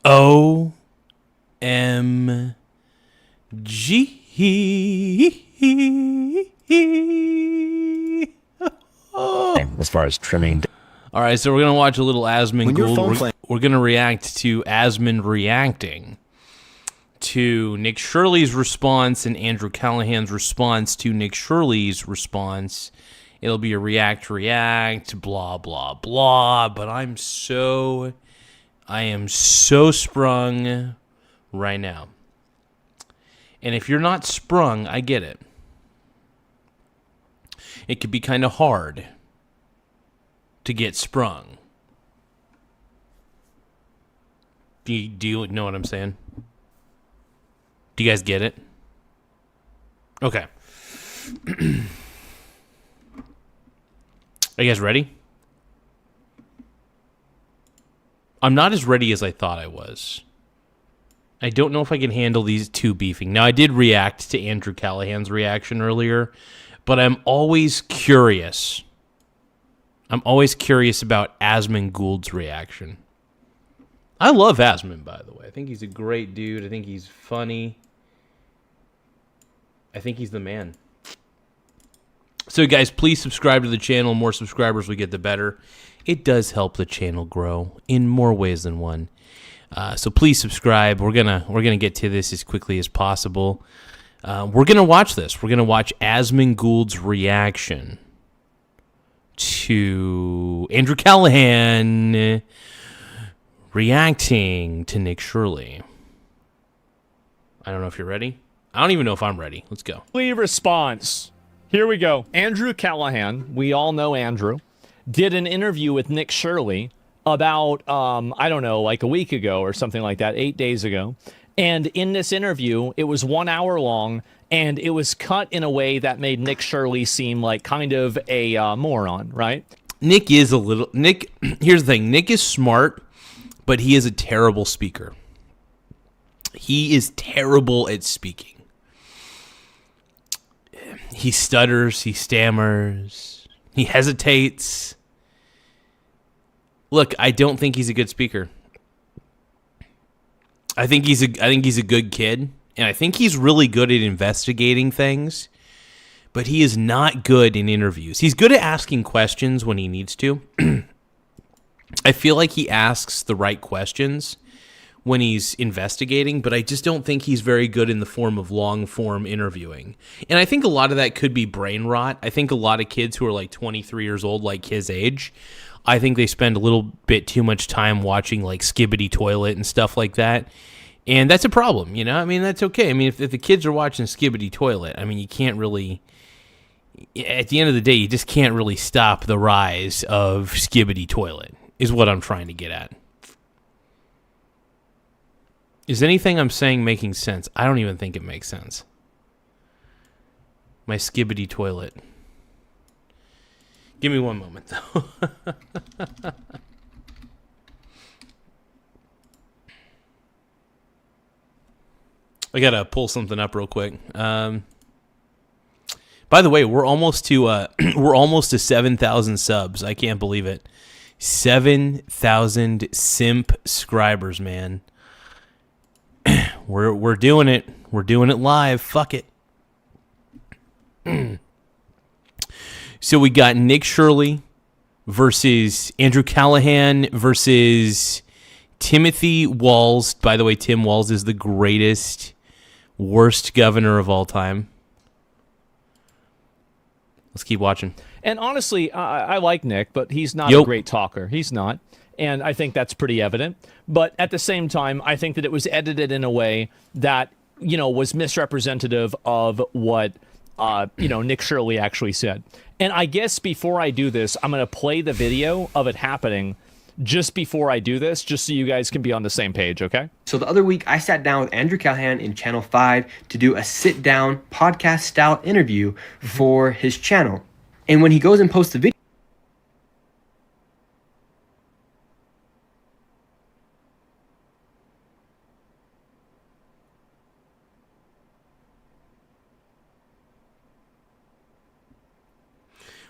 As far as trimming. All right, so we're going to watch a little Asmund Gould. We're going to react to Asmund reacting to Nick Shirley's response and Andrew Callaghan's response to Nick Shirley's response. It'll be a react, blah, blah, blah. But I am so sprung right now. And if you're not sprung, I get it. It could be kind of hard to get sprung. Do you know what I'm saying? Do you guys get it? Okay. Are you guys ready? I'm not as ready as I thought I was. I don't know if I can handle these two beefing. Now, I did react to Andrew Callahan's reaction earlier, but I'm always curious. I'm always curious about Asmund Gould's reaction. I love Asmund, by the way. I think he's a great dude. I think he's funny. I think he's the man. So, guys, please subscribe to the channel. The more subscribers we get, the better. It does help the channel grow in more ways than one. So please subscribe. We're gonna get to this as quickly as possible. We're gonna watch this. We're gonna watch Asmund Gould's reaction to Andrew Callaghan reacting to Nick Shirley. I don't know if you're ready. I don't even know if I'm ready. Let's go. Response. Here we go. Andrew Callaghan, we all know Andrew, did an interview with Nick Shirley about, I don't know, like a week ago or something like that, 8 days ago. And in this interview, it was 1 hour long, and it was cut in a way that made Nick Shirley seem like kind of a moron, right? Nick, here's the thing. Nick is smart, but he is a terrible speaker. He is terrible at speaking. He stutters, he stammers, he hesitates. Look, I don't think he's a good speaker. I think he's a good kid, and I think he's really good at investigating things, but he is not good in interviews. He's good at asking questions when he needs to. I feel like he asks the right questions when he's investigating, but I just don't think he's very good in the form of long-form interviewing. And I think a lot of that could be brain rot. I think a lot of kids who are like 23 years old, like his age, I think they spend a little bit too much time watching like Skibbity Toilet and stuff like that. And that's a problem, you know? I mean, that's okay. I mean, if the kids are watching Skibbity Toilet, I mean, you can't really, at the end of the day, you just can't really stop the rise of Skibbity Toilet, is what I'm trying to get at. Is anything I'm saying making sense? I don't even think it makes sense. My Skibbity Toilet. Give me one moment, though. I gotta pull something up real quick. By the way, we're almost to 7,000 subs. I can't believe it. 7,000 simp subscribers, man. We're doing it. We're doing it live. Fuck it. So we got Nick Shirley versus Andrew Callaghan versus Timothy Walz. By the way, Tim Walz is the greatest, worst governor of all time. Let's keep watching. And honestly, I like Nick, but he's not a great talker. He's not. And I think that's pretty evident. But at the same time, I think that it was edited in a way that, you know, was misrepresentative of what, Nick Shirley actually said. And I guess before I do this, I'm going to play the video of it happening just before I do this, just so you guys can be on the same page, okay? So the other week, I sat down with Andrew Callaghan in Channel 5 to do a sit-down podcast-style interview for his channel. And when he goes and posts the video,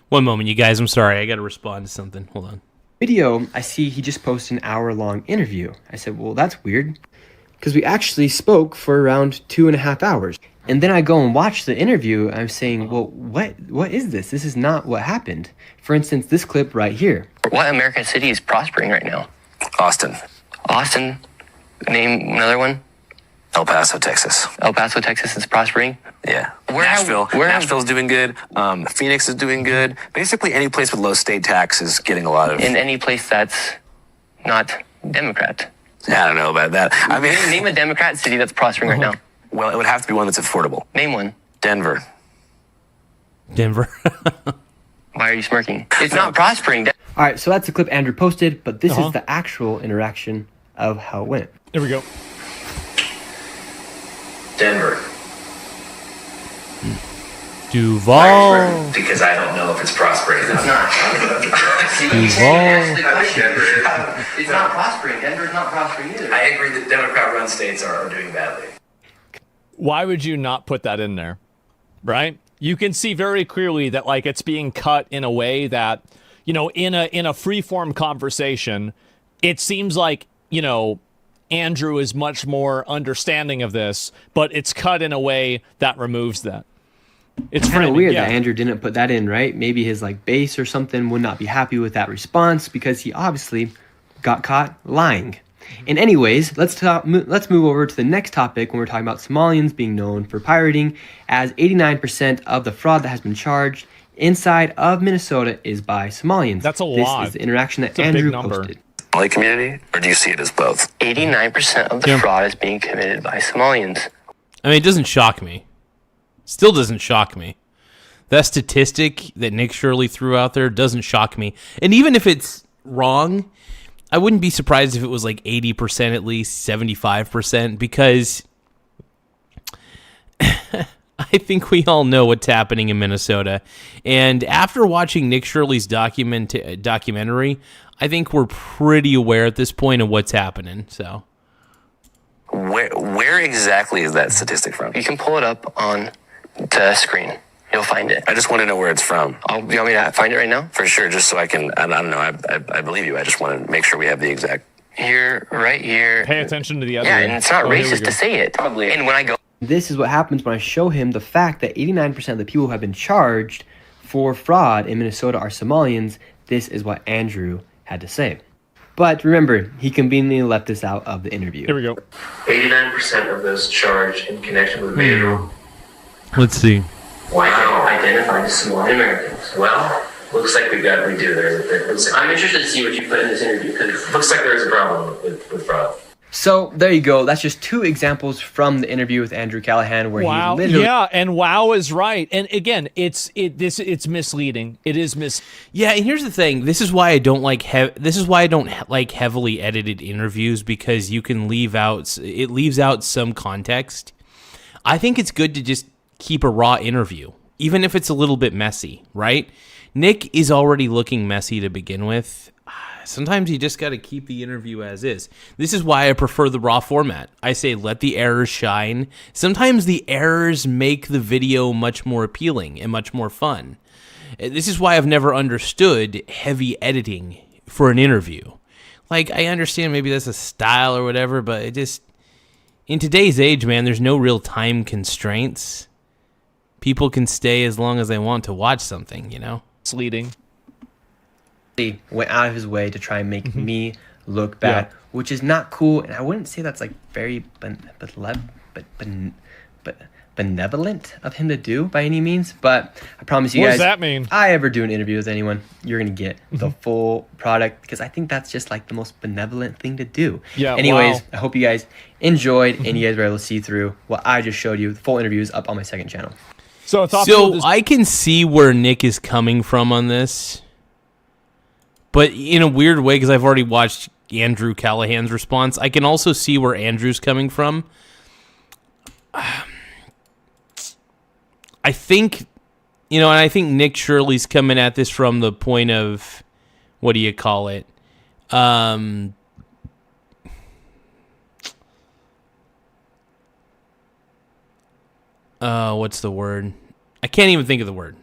one moment, you guys. I'm sorry. I got to respond to something. Hold on. video, I see he just posted an hour-long interview. I said, well, that's weird, because we actually spoke for around 2.5 hours. And then I go and watch the interview, and I'm saying, well, what is this? This is not what happened. For instance, this clip right here. What American city is prospering right now? Austin. Austin. Name another one. El Paso, Texas. El Paso, Texas is prospering. Yeah. Nashville's doing good. Phoenix is doing good. Basically, any place with low state tax is getting a lot of. In any place that's not Democrat. I don't know about that. I mean, name a Democrat city that's prospering right now. Well, it would have to be one that's affordable. Name one. Denver. Why are you smirking? It's not prospering. All right, so that's the clip Andrew posted, but this is the actual interaction of how it went. Here we go. Denver. Duval. Because I don't know if it's prospering. It's not. Duval. It's not prospering. Denver's not prospering either. I agree that Democrat-run states are doing badly. Why would you not put that in there? Right? You can see very clearly that like it's being cut in a way that, you know, in a free-form conversation, it seems like, you know, Andrew is much more understanding of this, but it's cut in a way that removes that. It's kind of weird that Andrew didn't put that in, right? Maybe his like base or something would not be happy with that response because he obviously got caught lying. And anyways, let's move over to the next topic when we're talking about Somalians being known for pirating, as 89% of the fraud that has been charged inside of Minnesota is by Somalians. That's a lot. This is the interaction that Andrew posted. Somali community, or do you see it as both? 89% of the fraud is being committed by Somalians. I mean, it doesn't shock me. Still doesn't shock me. That statistic that Nick Shirley threw out there doesn't shock me. And even if it's wrong, I wouldn't be surprised if it was like 80% at least, 75%, because I think we all know what's happening in Minnesota. And after watching Nick Shirley's documentary, I think we're pretty aware at this point of what's happening. So, where exactly is that statistic from? You can pull it up on the screen. You'll find it. I just want to know where it's from. You want me to find it right now? For sure, just so I can, I don't know, I believe you. I just want to make sure we have the exact. Here, right here. Pay attention to the other. Yeah, and it's not racist to say it. Probably. And when I go. This is what happens when I show him the fact that 89% of the people who have been charged for fraud in Minnesota are Somalians. This is what Andrew had to say. But remember, he conveniently left this out of the interview. Here we go. 89% of those charged in connection with Pedro. let's see. Why identified as Somali Americans? Well, looks like we do. I'm interested to see what you put in this interview because it looks like there's a problem with fraud. So there you go. That's just two examples from the interview with Andrew Callahan where he literally... Yeah, and Wow is right. And again, it's misleading. It is Yeah, and here's the thing. This is why I don't like heavily edited interviews, because you can leaves out some context. I think it's good to just keep a raw interview, even if it's a little bit messy, right? Nick is already looking messy to begin with. Sometimes you just got to keep the interview as is. This is why I prefer the raw format. I say let the errors shine. Sometimes the errors make the video much more appealing and much more fun. This is why I've never understood heavy editing for an interview. Like, I understand maybe that's a style or whatever, but it just... In today's age, man, there's no real time constraints. People can stay as long as they want to watch something, you know? misleading. He went out of his way to try and make me look bad, which is not cool. And I wouldn't say that's like very benevolent of him to do by any means. But I promise you What guys, does that mean? if I ever do an interview with anyone, you're going to get the full product, because I think that's just like the most benevolent thing to do. Yeah. Anyways, Wow. I hope you guys enjoyed and you guys were able to see through what I just showed you. The full interview is up on my second channel. So I can see where Nick is coming from on this, but in a weird way, because I've already watched Andrew Callahan's response, I can also see where Andrew's coming from. I think, and I think Nick Shirley's coming at this from the point of, what do you call it? What's the word? I can't even think of the word.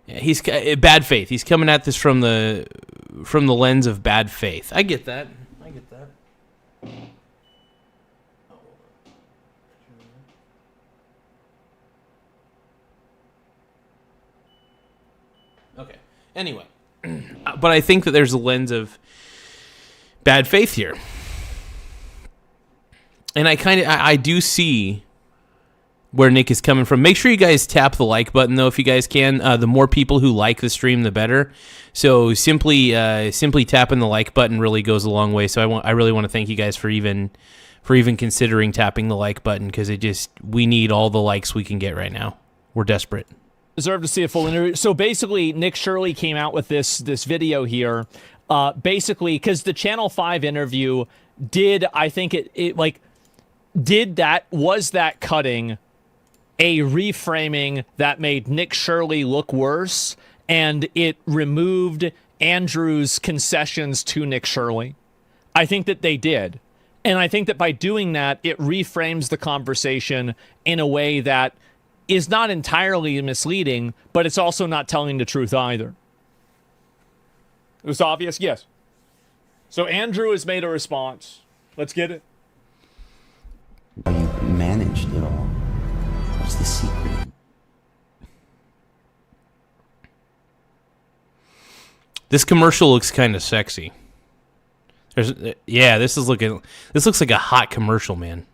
Yeah, he's bad faith. He's coming at this from the from the lens of bad faith. I get that. Okay. Anyway, but I think that there's a lens of bad faith here. And I do see where Nick is coming from. Make sure you guys tap the like button, though, if you guys can. The more people who like the stream, the better. So simply tapping the like button really goes a long way. So I really want to thank you guys for even considering tapping the like button, because we need all the likes we can get right now. We're desperate. Deserve to see a full interview. So basically, Nick Shirley came out with this video here. Basically, because the Channel 5 interview was that cutting a reframing that made Nick Shirley look worse, and it removed Andrew's concessions to Nick Shirley? I think that they did. And I think that by doing that, it reframes the conversation in a way that is not entirely misleading, but it's also not telling the truth either. It was obvious? Yes. So Andrew has made a response. Let's get it. How you managed it all. What's the secret? This commercial looks kind of sexy. This looks like a hot commercial, man.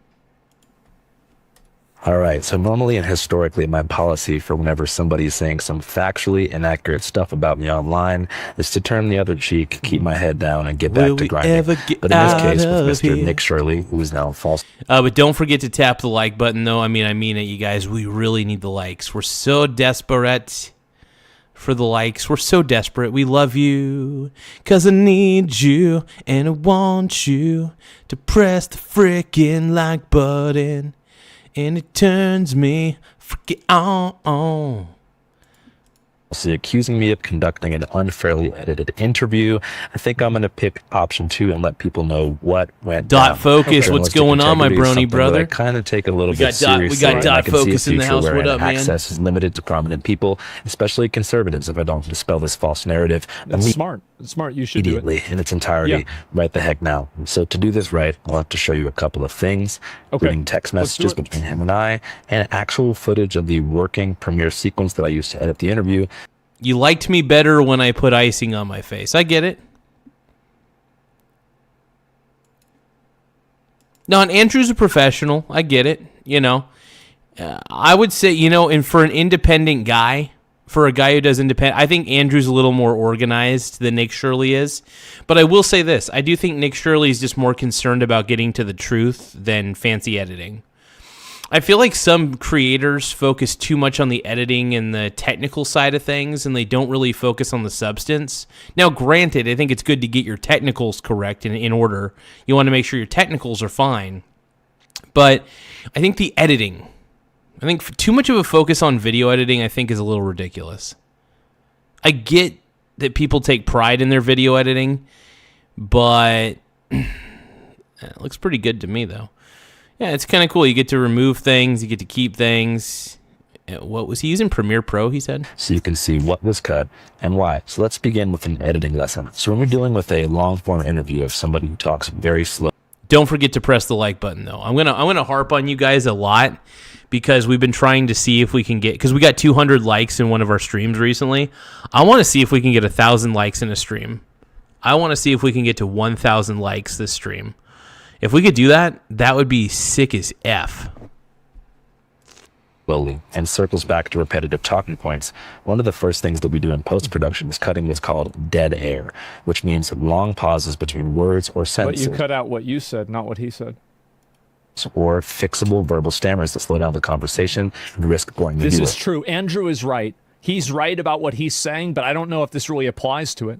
All right, so normally and historically, my policy for whenever somebody's saying some factually inaccurate stuff about me online is to turn the other cheek, keep my head down, and get back to grinding. But in this case, with Mr. Nick Shirley, who is now false. But don't forget to tap the like button, though. I mean it, you guys. We really need the likes. We're so desperate for the likes. We're so desperate. We love you, 'cause I need you, and I want you to press the freaking like button. And it turns me freaking on. Accusing me of conducting an unfairly edited interview. I think I'm going to pick option 2 and let people know what went down. Focus, what's going on, my brony brother? I kind of take a little bit seriously. We got Dot Focus in the house. What up, man? Access is limited to prominent people, especially conservatives. If I don't dispel this false narrative, that's smart. It's smart. You should immediately do it in its entirety. Right the heck now. So to do this right, I'll have to show you a couple of things, including text messages between him and I, and actual footage of the working Premiere sequence that I used to edit the interview. You liked me better when I put icing on my face. I get it. No, and Andrew's a professional. I get it. I would say, and for an independent guy, for a guy who does independent, I think Andrew's a little more organized than Nick Shirley is. But I will say this. I do think Nick Shirley is just more concerned about getting to the truth than fancy editing. I feel like some creators focus too much on the editing and the technical side of things, and they don't really focus on the substance. Now, granted, I think it's good to get your technicals correct and in order. You want to make sure your technicals are fine. But I think the editing, too much of a focus on video editing, I think, is a little ridiculous. I get that people take pride in their video editing, but it looks pretty good to me, though. Yeah, it's kind of cool. You get to remove things. You get to keep things. What was he using? Premiere Pro, he said? So you can see what was cut and why. So let's begin with an editing lesson. So when we're dealing with a long-form interview of somebody who talks very slow. Don't forget to press the like button, though. I'm gonna harp on you guys a lot because we've been trying to see if we can get, because we got 200 likes in one of our streams recently. I want to see if we can get 1,000 likes in a stream. I want to see if we can get to 1,000 likes this stream. If we could do that, that would be sick as F. Slowly, and circles back to repetitive talking points. One of the first things that we do in post-production is cutting what's called dead air, which means long pauses between words or sentences. But you cut out what you said, not what he said. Or fixable verbal stammers that slow down the conversation and risk boring the viewer. This is true. Andrew is right. He's right about what he's saying, but I don't know if this really applies to it.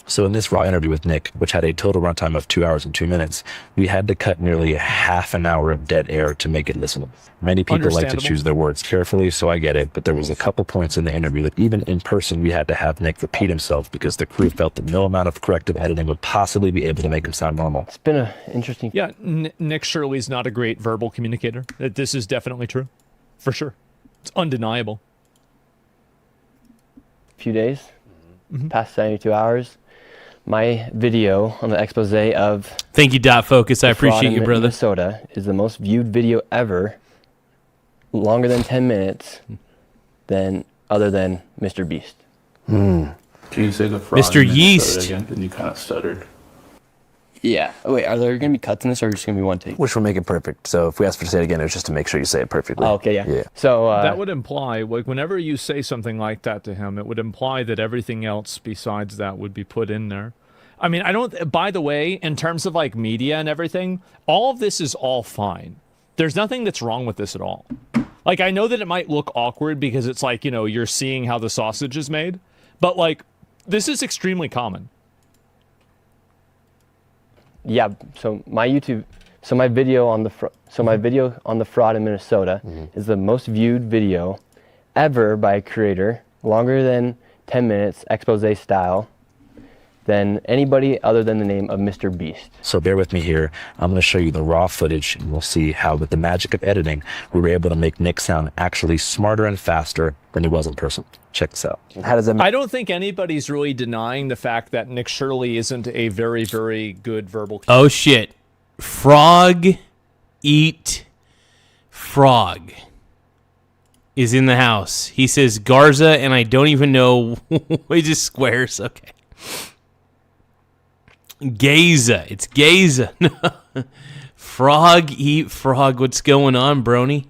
So in this raw interview with Nick, which had a total runtime of 2 hours and 2 minutes, we had to cut nearly half an hour of dead air to make it listenable. Many people like to choose their words carefully, so I get it, but there was a couple points in the interview that even in person we had to have Nick repeat himself because the crew felt that no amount of corrective editing would possibly be able to make him sound normal. It's been an interesting... Yeah, Nick Shirley's not a great verbal communicator. This is definitely true. For sure. It's undeniable. Few days. past 72 hours. My video on the expose of Thank you, Dot Focus. I fraud appreciate you, in brother. Minnesota is the most viewed video ever, longer than 10 minutes, other than Mr. Beast. Can you say the fraud Mr. in Minnesota Yeast. again? Because you kind of stuttered. Yeah. Oh, wait, are there going to be cuts in this, or just going to be one take? Which will make it perfect. So if we ask for to say it again, it was just to make sure you say it perfectly. Oh, okay, yeah. Yeah. So that would imply, like, whenever you say something like that to him, it would imply that everything else besides that would be put in there. I mean, I don't, by the way, in terms of like media and everything, all of this is all fine. There's nothing that's wrong with this at all. Like, I know that it might look awkward because it's like, you know, you're seeing how the sausage is made, but like, this is extremely common. yeah, so my video on the fraud in Minnesota is the most viewed video ever by a creator, longer than 10 minutes, expose style, than anybody other than the name of Mr. Beast. So bear with me here. I'm going to show you the raw footage, and we'll see how, with the magic of editing, we were able to make Nick sound actually smarter and faster than he was in person. Check this out. How does that? I don't think anybody's really denying the fact that Nick Shirley isn't a very, very good verbal. Oh, shit. Frog Eat Frog is in the house. He says Garza, and I don't even know. He just squares. Okay. Gaza. It's Gaza. Frog Eat Frog. What's going on, brony?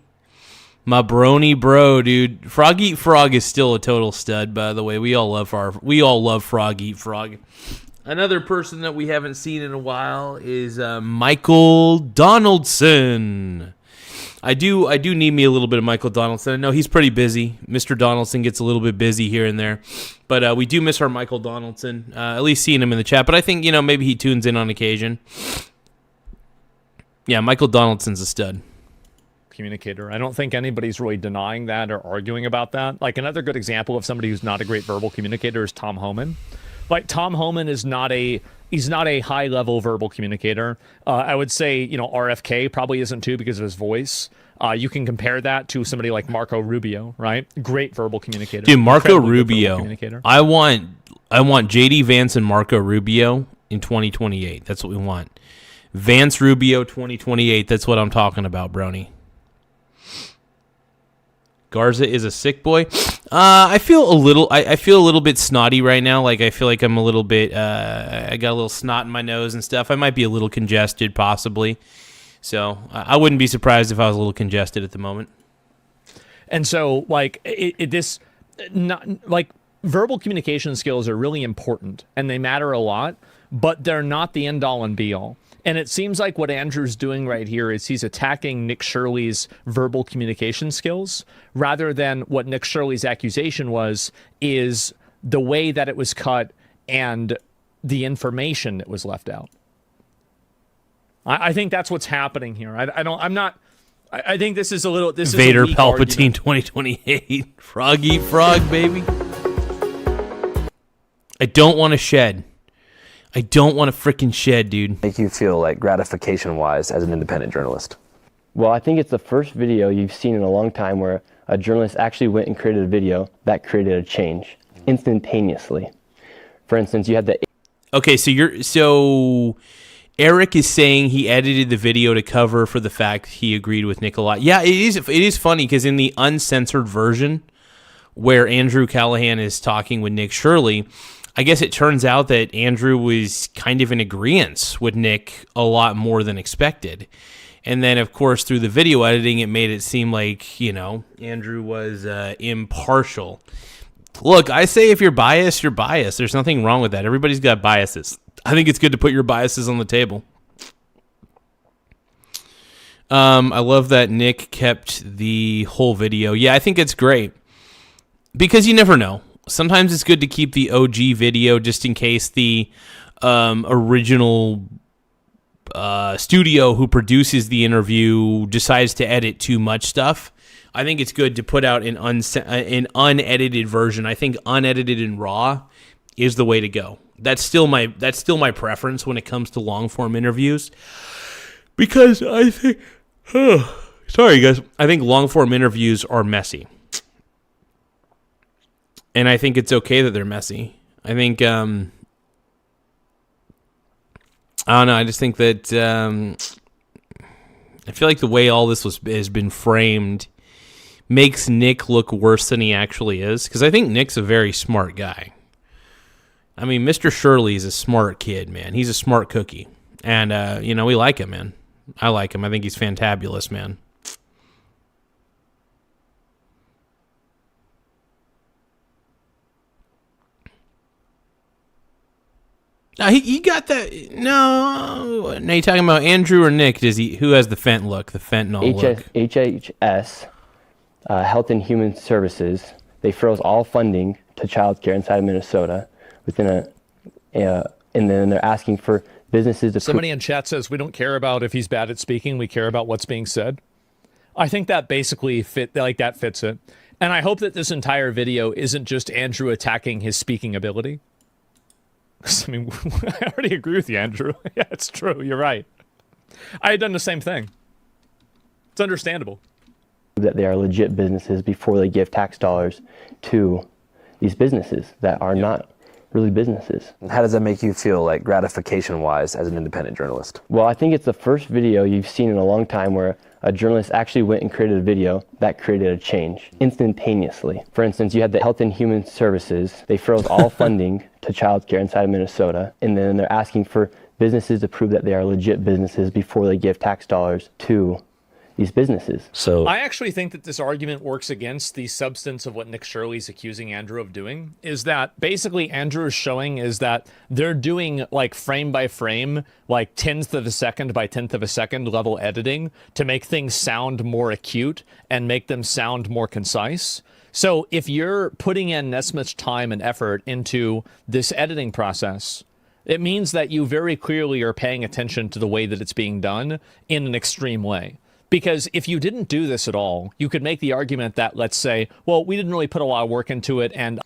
My brony bro, dude. Frog Eat Frog is still a total stud, by the way. We all love Frog Eat Frog. Another person that we haven't seen in a while is Michael Donaldson. I do need me a little bit of Michael Donaldson. I know he's pretty busy. Mr. Donaldson gets a little bit busy here and there. But we do miss our Michael Donaldson, at least seeing him in the chat. But I think, maybe he tunes in on occasion. Yeah, Michael Donaldson's a stud. Communicator. I don't think anybody's really denying that or arguing about that. Like, another good example of somebody who's not a great verbal communicator is Tom Homan. Like, Tom Homan is not a high-level verbal communicator. I would say, RFK probably isn't too because of his voice. You can compare that to somebody like Marco Rubio, right? Great verbal communicator. Dude, Marco Rubio. I want JD Vance and Marco Rubio in 2028. That's what we want. Vance Rubio 2028. That's what I'm talking about, brony. Garza is a sick boy. I feel a little bit snotty right now. Like, I feel like I'm a little bit, I got a little snot in my nose and stuff. I might be a little congested, possibly. So I wouldn't be surprised if I was a little congested at the moment. And so, like, verbal communication skills are really important and they matter a lot, but they're not the end all and be all. And it seems like what Andrew's doing right here is he's attacking Nick Shirley's verbal communication skills rather than what Nick Shirley's accusation is the way that it was cut and the information that was left out. I think that's what's happening here. I think this is a little. This Vader is a Palpatine 2028. Frog Eat Frog, baby. I don't want to shed. I don't want to freaking shed, dude. Make you feel like gratification-wise as an independent journalist? Well, I think it's the first video you've seen in a long time where a journalist actually went and created a video that created a change instantaneously. For instance, you had the... Okay, so Eric is saying he edited the video to cover for the fact he agreed with Nick a lot. Yeah, it is funny because in the uncensored version where Andrew Callaghan is talking with Nick Shirley, I guess it turns out that Andrew was kind of in agreement with Nick a lot more than expected. And then, of course, through the video editing, it made it seem like, Andrew was impartial. Look, I say if you're biased, you're biased. There's nothing wrong with that. Everybody's got biases. I think it's good to put your biases on the table. I love that Nick kept the whole video. Yeah, I think it's great. Because you never know. Sometimes it's good to keep the OG video just in case the original studio who produces the interview decides to edit too much stuff. I think it's good to put out an unedited version. I think unedited and raw is the way to go. That's still my preference when it comes to long form interviews, because I think sorry guys, I think long form interviews are messy. And I think it's okay that they're messy. I think I don't know. I just think that I feel like the way all this has been framed makes Nick look worse than he actually is. Because I think Nick's a very smart guy. I mean, Mr. Shirley is a smart kid, man. He's a smart cookie. And, we like him, man. I like him. I think he's fantabulous, man. He got that. No. Now you talking about Andrew or Nick? Who has the fentanyl look? Look. HHS, Health and Human Services, they froze all funding to child care inside of Minnesota and then they're asking for businesses to... Somebody in chat says, we don't care about if he's bad at speaking, we care about what's being said. I think that basically fits it. And I hope that this entire video isn't just Andrew attacking his speaking ability. I mean, I already agree with you, Andrew. Yeah, it's true. You're right. I had done the same thing. It's understandable. That they are legit businesses before they give tax dollars to these businesses that are not really businesses. How does that make you feel, like, gratification-wise as an independent journalist? Well, I think it's the first video you've seen in a long time where a journalist actually went and created a video that created a change instantaneously. For instance, you had the Health and Human Services. They froze all funding to child care inside of Minnesota, and then they're asking for businesses to prove that they are legit businesses before they give tax dollars to these businesses. So I actually think that this argument works against the substance of what Nick Shirley's accusing Andrew of doing, is that basically Andrew is showing is that they're doing like frame by frame, like tenth of a second by tenth of a second level editing to make things sound more acute and make them sound more concise. So if you're putting in this much time and effort into this editing process, it means that you very clearly are paying attention to the way that it's being done in an extreme way. Because if you didn't do this at all, you could make the argument that, let's say, well, we didn't really put a lot of work into it, and...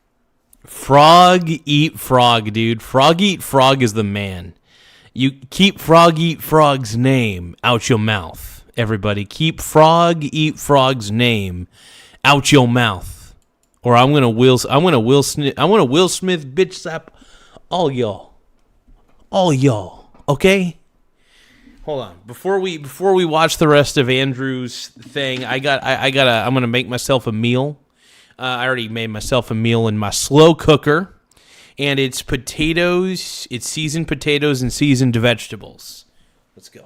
Frog eat frog, dude. Frog eat frog is the man. You keep frog eat frog's name out your mouth. Everybody, keep frog eat frog's name out your mouth. Or I'm gonna Will Smith bitch slap all y'all. All y'all. Okay? Hold on. Before we watch the rest of Andrew's thing, I'm gonna make myself a meal. I already made myself a meal in my slow cooker, and it's potatoes. It's seasoned potatoes and seasoned vegetables. Let's go.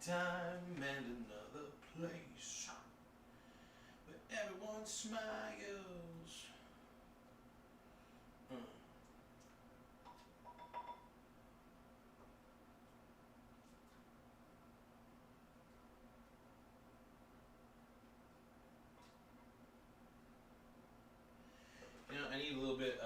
Time and another place where everyone smiles. I need a little bit.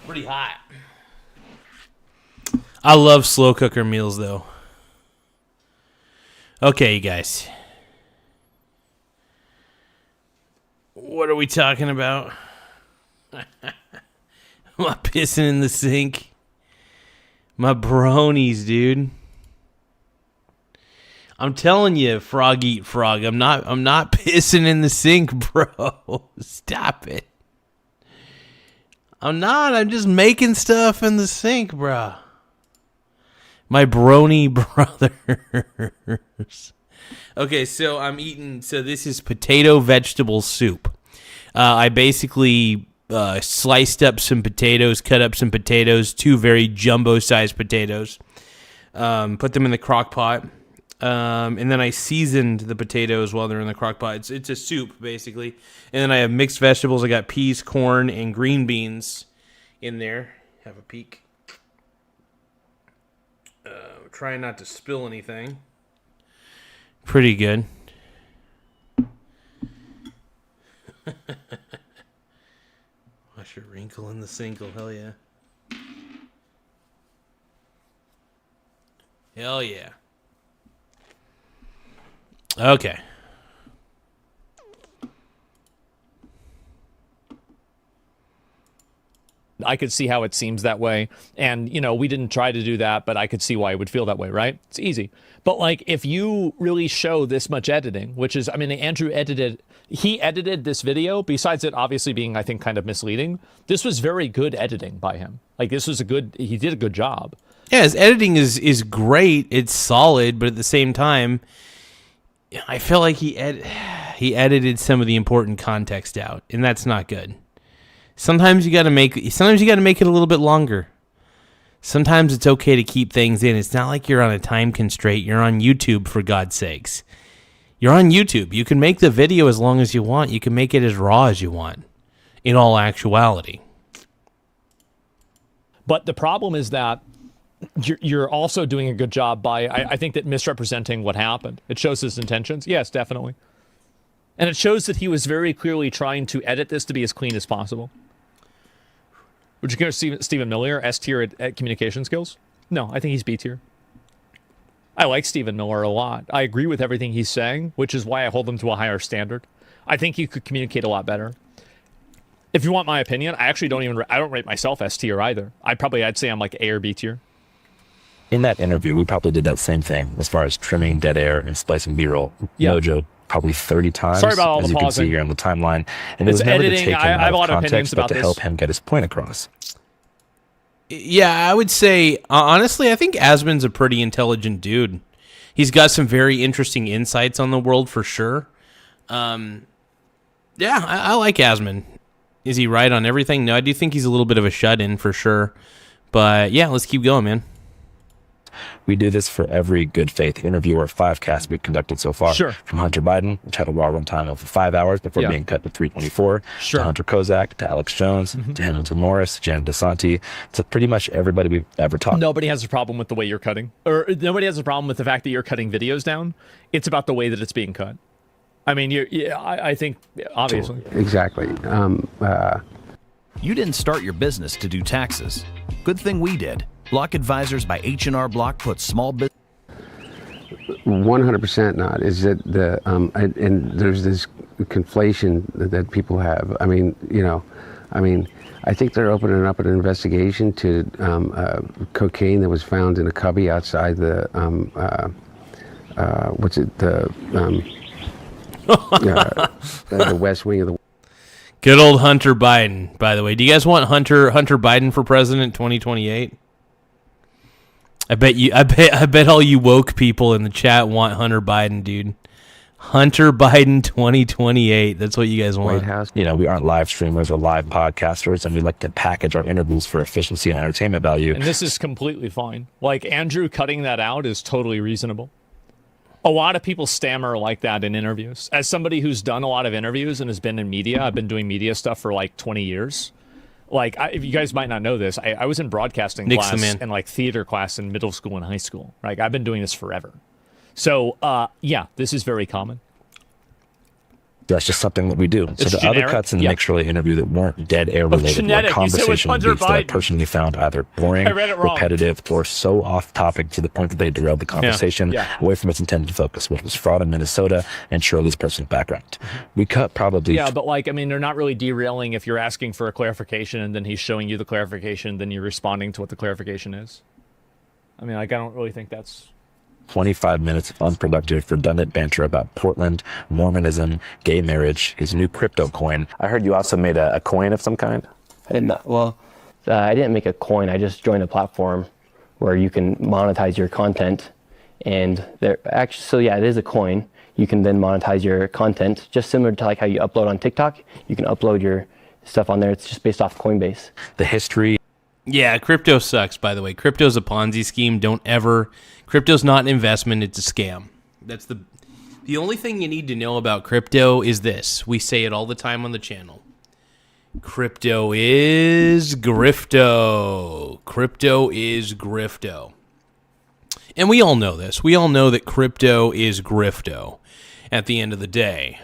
Pretty hot. I love slow cooker meals, though. Okay, you guys. What are we talking about? Am I pissing in the sink? My bronies, dude. I'm telling you, frog eat frog. I'm not pissing in the sink, bro. Stop it. I'm not. I'm just making stuff in the sink, bro. My brony brothers. Okay, so I'm eating. So this is potato vegetable soup. I basically sliced up some potatoes, cut up some potatoes, 2 very jumbo-sized potatoes. Put them in the crock pot. And then I seasoned the potatoes while they're in the crock pot. It's a soup, basically. And then I have mixed vegetables. I got peas, corn, and green beans in there. Have a peek. Trying not to spill anything. Pretty good. Wash your wrinkle in the sinkle. Hell yeah. Hell yeah. Okay. I could see how it seems that way. And, we didn't try to do that, but I could see why it would feel that way, right? It's easy. But, if you really show this much editing, which is, Andrew edited this video, besides it obviously being, I think, kind of misleading. This was very good editing by him. This was he did a good job. Yeah, his editing is great. It's solid, but at the same time, I feel like he edited some of the important context out, and that's not good. Sometimes you got to make it a little bit longer. Sometimes it's okay to keep things in. It's not like you're on a time constraint. You're on YouTube, for God's sakes. You're on YouTube. You can make the video as long as you want. You can make it as raw as you want, in all actuality. But the problem is that you're also doing a good job by, I think, that misrepresenting what happened. It shows his intentions. Yes, definitely. And it shows that he was very clearly trying to edit this to be as clean as possible. Would you consider Stephen Miller S tier at communication skills? No, I think he's B tier. I like Stephen Miller a lot. I agree with everything he's saying, which is why I hold him to a higher standard. I think he could communicate a lot better. If you want my opinion, I actually don't rate myself S tier either. I'd say I'm like A or B tier. In that interview, we probably did that same thing as far as trimming dead air and splicing B-roll. Yeah. Mojo probably 30 times. Sorry about all as the you pausing. can see here on the timeline. And it was never editing. to take him out of context, but to this. help him get his point across. Yeah, I would say, honestly, I think Asman's a pretty intelligent dude. He's got some very interesting insights on the world, for sure. I like Asman. Is he right on everything? No, I do think he's a little bit of a shut-in, for sure. But, yeah, let's keep going, man. We do this for every good faith interview or 5-cast we've conducted so far. Sure. From Hunter Biden, which had a raw runtime of 5 hours before being cut to 324, sure. to Hunter Kozak, to Alex Jones, to Hamilton Morris, to Jan DeSanti, to pretty much everybody we've ever talked to. Nobody has a problem with the way you're cutting. Or nobody has a problem with the fact that you're cutting videos down. It's about the way that it's being cut. I think, obviously. Exactly. You didn't start your business to do taxes. Good thing we did. Block Advisors by H&R Block puts small business. 100% not. Is that and there's this conflation that people have. I think they're opening up an investigation to cocaine that was found in a cubby outside the the west wing of the. Good old Hunter Biden, by the way. Do you guys want Hunter Biden for president 2028? I bet all you woke people in the chat want Hunter Biden, dude. Hunter Biden 2028. That's what you guys want. White House. We aren't live streamers or live podcasters, and we like to package our interviews for efficiency and entertainment value. And this is completely fine. Andrew cutting that out is totally reasonable. A lot of people stammer like that in interviews. As somebody who's done a lot of interviews and has been in media, I've been doing media stuff for 20 years. If you guys might not know this, I was in broadcasting class and theater class in middle school and high school. I've been doing this forever. So, this is very common. That's just something that we do. So the other cuts in the Nick Shirley interview that weren't dead air related were conversation beats that I personally found either boring, repetitive, or so off topic to the point that they derailed the conversation away from its intended focus, which was fraud in Minnesota and Shirley's personal background. We cut probably... Yeah, but like, I mean, they're not really derailing if you're asking for a clarification and then he's showing you the clarification, then you're responding to what the clarification is. I mean, like, I don't really think that's... 25 minutes of unproductive, redundant banter about Portland, Mormonism, gay marriage, his new crypto coin. I heard you also made a coin of some kind? I did not. Well, I didn't make a coin. I just joined a platform where you can monetize your content. And there actually, so yeah, it is a coin. You can then monetize your content, just similar to like how you upload on TikTok. You can upload your stuff on there. It's just based off Coinbase. The history. Yeah, crypto sucks, by the way. Crypto's a Ponzi scheme. Crypto's not an investment, it's a scam. That's the only thing you need to know about crypto is this. We say it all the time on the channel. Crypto is grifto. Crypto is grifto. And we all know this. We all know that crypto is grifto at the end of the day.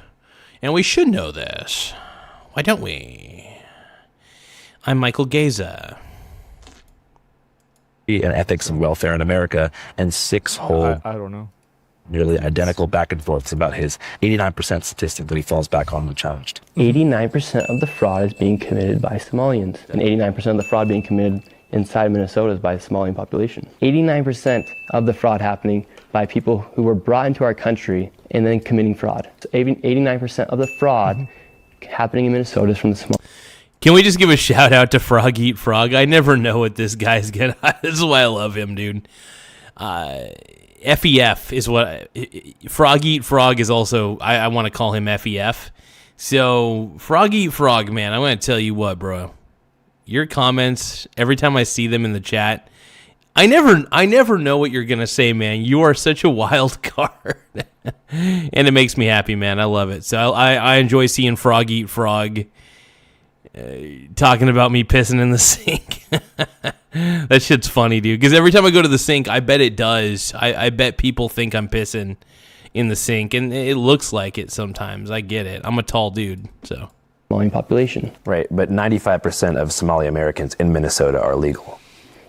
And we should know this. Why don't we? I'm Michael Garza. And ethics and welfare in America, and 6 whole I don't know, nearly identical back and forths about his 89% statistic that he falls back on unchallenged. 89% of the fraud is being committed by Somalians, and 89% of the fraud being committed inside Minnesota is by the Somalian population. 89% of the fraud happening by people who were brought into our country and then committing fraud. So 89% of the fraud happening in Minnesota is from the Somalians. Can we just give a shout out to Frog Eat Frog? I never know what this guy's gonna. This is why I love him, dude. FEF is what Frog Eat Frog is also. I want to call him FEF. So Frog Eat Frog, man, I want to tell you what, bro. Your comments every time I see them in the chat, I never know what you're gonna say, man. You are such a wild card, and it makes me happy, man. I love it. So I enjoy seeing Frog Eat Frog. Talking about me pissing in the sink. That shit's funny, dude. Because every time I go to the sink, I bet it does. I bet people think I'm pissing in the sink, and it looks like it sometimes. I get it. I'm a tall dude, so. Somali population. Right, but 95% of Somali Americans in Minnesota are legal.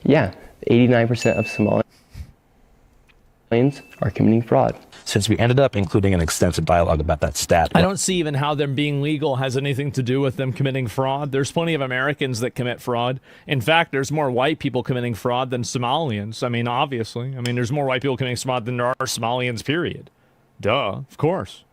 Yeah, 89% of Somalians are committing fraud. Since we ended up including an extensive dialogue about that stat. I don't see even how them being legal has anything to do with them committing fraud. There's plenty of Americans that commit fraud. In fact, there's more white people committing fraud than Somalians. I mean, obviously. I mean, there's more white people committing fraud than there are Somalians, period. Duh, of course.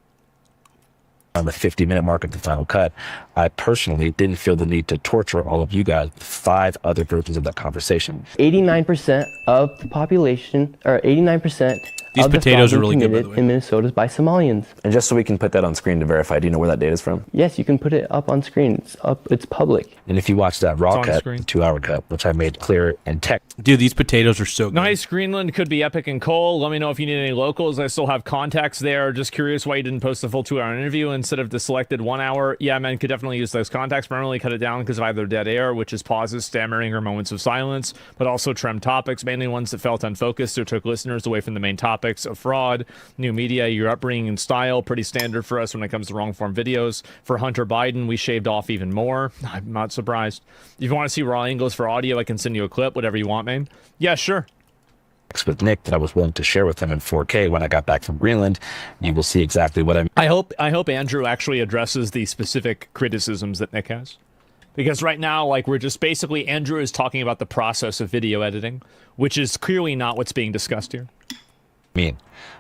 On the 50-minute mark of the final cut, I personally didn't feel the need to torture all of you guys with 5 other versions of that conversation. 89% of the population, or 89%. These potatoes are really good, by the way. In Minnesota is by Somalians. And just so we can put that on screen to verify, do you know where that data is from? Yes, you can put it up on screen. It's up. It's public. And if you watch that raw cut, 2-hour cut, which I made clear and tech. Dude, these potatoes are so good. Nice. Greenland could be epic and cold. Let me know if you need any locals. I still have contacts there. Just curious why you didn't post the full 2-hour interview instead of the selected 1 hour. Yeah, man, could definitely use those contacts. Permanently cut it down because of either dead air, which is pauses, stammering, or moments of silence, but also trimmed topics, mainly ones that felt unfocused or took listeners away from the main topics of fraud, new media, your upbringing and style. Pretty standard for us when it comes to long form videos. For Hunter Biden, we shaved off even more. I'm not surprised. If you want to see raw angles for audio, I can send you a clip, whatever you want, man. Yeah, sure. With Nick that I was willing to share with him in 4K when I got back from Greenland. You will see exactly what I mean. I hope Andrew actually addresses the specific criticisms that Nick has. Because right now, like, we're just basically, Andrew is talking about the process of video editing, which is clearly not what's being discussed here.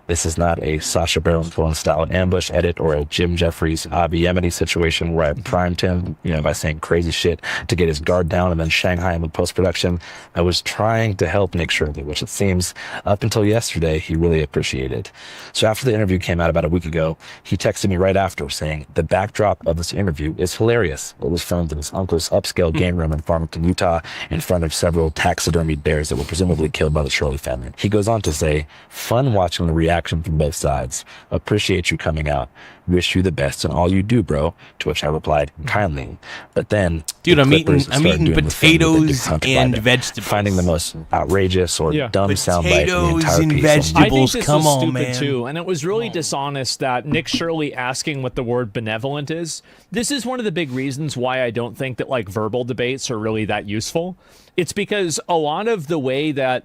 This is not a Sacha Baron Cohen style ambush edit or a Jim Jeffries Avi Yemeni situation where I primed him, by saying crazy shit to get his guard down and then Shanghai him with post-production. I was trying to help Nick Shirley, which it seems up until yesterday he really appreciated. So after the interview came out about a week ago, he texted me right after saying the backdrop of this interview is hilarious. It was filmed in his uncle's upscale game room in Farmington, Utah, in front of several taxidermied bears that were presumably killed by the Shirley family. He goes on to say, fun watching the reaction reaction from both sides. Appreciate you coming out. Wish you the best in all you do, bro. To which I replied kindly. But then, dude, I'm eating doing potatoes and vegetables, finding the most outrageous or dumb soundbite in the entire and piece. vegetables. I think this Come was on, stupid man. too, and it was really dishonest that Nick Shirley asking what the word benevolent is. This is one of the big reasons why I don't think that like verbal debates are really that useful. It's because a lot of the way that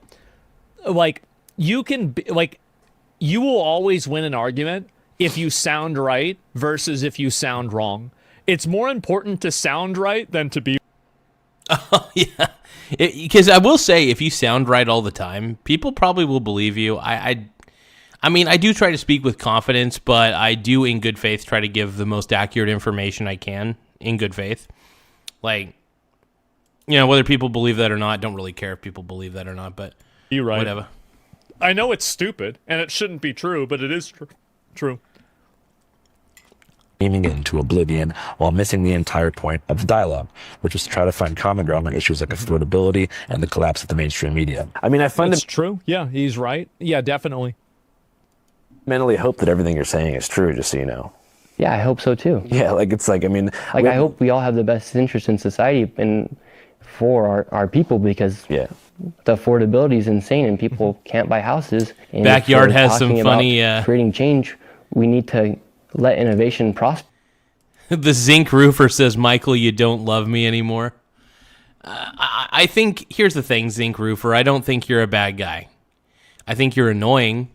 like you can be, like you will always win an argument if you sound right versus if you sound wrong. It's more important to sound right than to be. Oh, yeah. Because I will say, if you sound right all the time, people probably will believe you. I mean, I do try to speak with confidence, but I do, in good faith, try to give the most accurate information I can in good faith. Like, you know, whether people believe that or not, don't really care if people believe that or not, but you're right. Whatever. I know it's stupid, and it shouldn't be true, but it is true. Beaming it into oblivion while missing the entire point of the dialogue, which was to try to find common ground on issues like affordability and the collapse of the mainstream media. I mean, I find it's true. Yeah, he's right. Yeah, definitely. Mentally hope that everything you're saying is true, just so you know. Yeah, I hope so too. Yeah, like it's like, I mean, like I hope we all have the best interest in society and for our people, because the affordability is insane and people can't buy houses. And Backyard has some funny creating change. We need to let innovation prosper. The zinc roofer says, Michael, you don't love me anymore. I think, here's the thing, zinc roofer, I don't think you're a bad guy. I think you're annoying.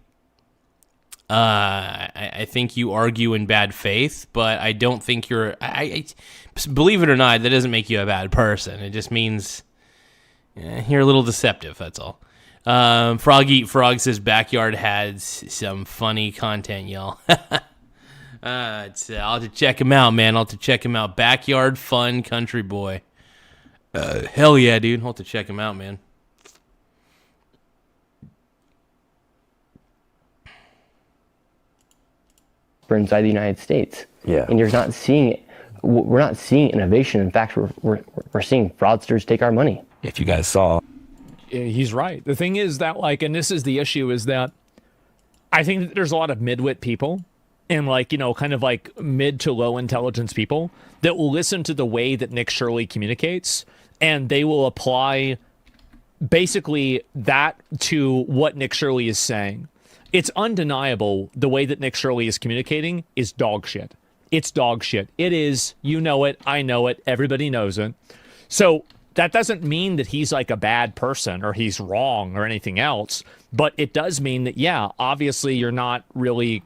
I think you argue in bad faith, but I don't think you're... I believe it or not, that doesn't make you a bad person. It just means you're a little deceptive, that's all. Frog Eat Frog says, Backyard has some funny content, y'all. I'll have to check him out, man. I'll have to check him out. Backyard Fun Country Boy. Hell yeah, dude. I'll have to check him out, man. Inside the United States. Yeah. And you're not seeing it. We're not seeing innovation. In fact, we're seeing fraudsters take our money. If you guys saw. He's right. The thing is that, like, and this is the issue, is that I think that there's a lot of midwit people and, like, you know, kind of like mid to low intelligence people that will listen to the way that Nick Shirley communicates, and they will apply basically that to what Nick Shirley is saying. It's undeniable the way that Nick Shirley is communicating is dog shit. It's dog shit. It is. You know it. I know it. Everybody knows it. So that doesn't mean that he's like a bad person or he's wrong or anything else. But it does mean that, yeah, obviously you're not really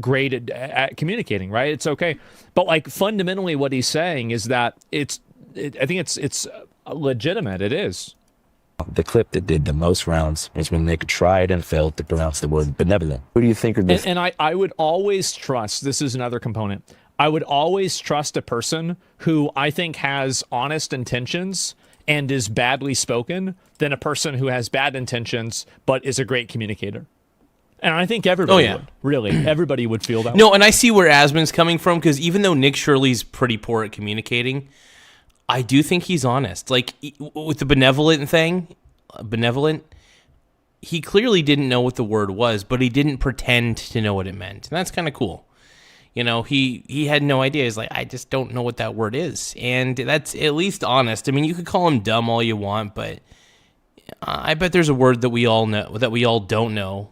great at communicating, right? It's okay. But like fundamentally what he's saying is that I think it's legitimate. It is. The clip that did the most rounds is when Nick tried and failed to pronounce the word benevolent. Who do you think are this? And I would always trust, this is another component, I would always trust a person who I think has honest intentions and is badly spoken than a person who has bad intentions but is a great communicator. And I think everybody would. Really, everybody would feel that way. No, and I see where Asmon's coming from, because even though Nick Shirley's pretty poor at communicating, I do think he's honest. Like, with the benevolent thing, he clearly didn't know what the word was, but he didn't pretend to know what it meant. And that's kind of cool. You know, he had no idea. He's like, I just don't know what that word is. And that's at least honest. I mean, you could call him dumb all you want, but I bet there's a word that we all know, that we all don't know,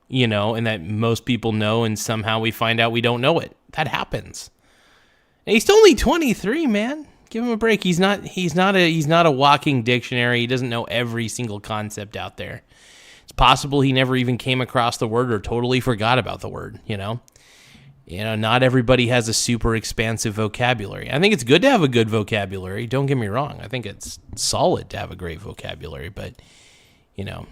you know, and that most people know, and somehow we find out we don't know it. That happens. And he's only 23, man. Give him a break. He's not a walking dictionary. He doesn't know every single concept out there. It's possible he never even came across the word or totally forgot about the word, you know? You know, not everybody has a super expansive vocabulary. I think it's good to have a good vocabulary. Don't get me wrong. I think it's solid to have a great vocabulary, but, you know.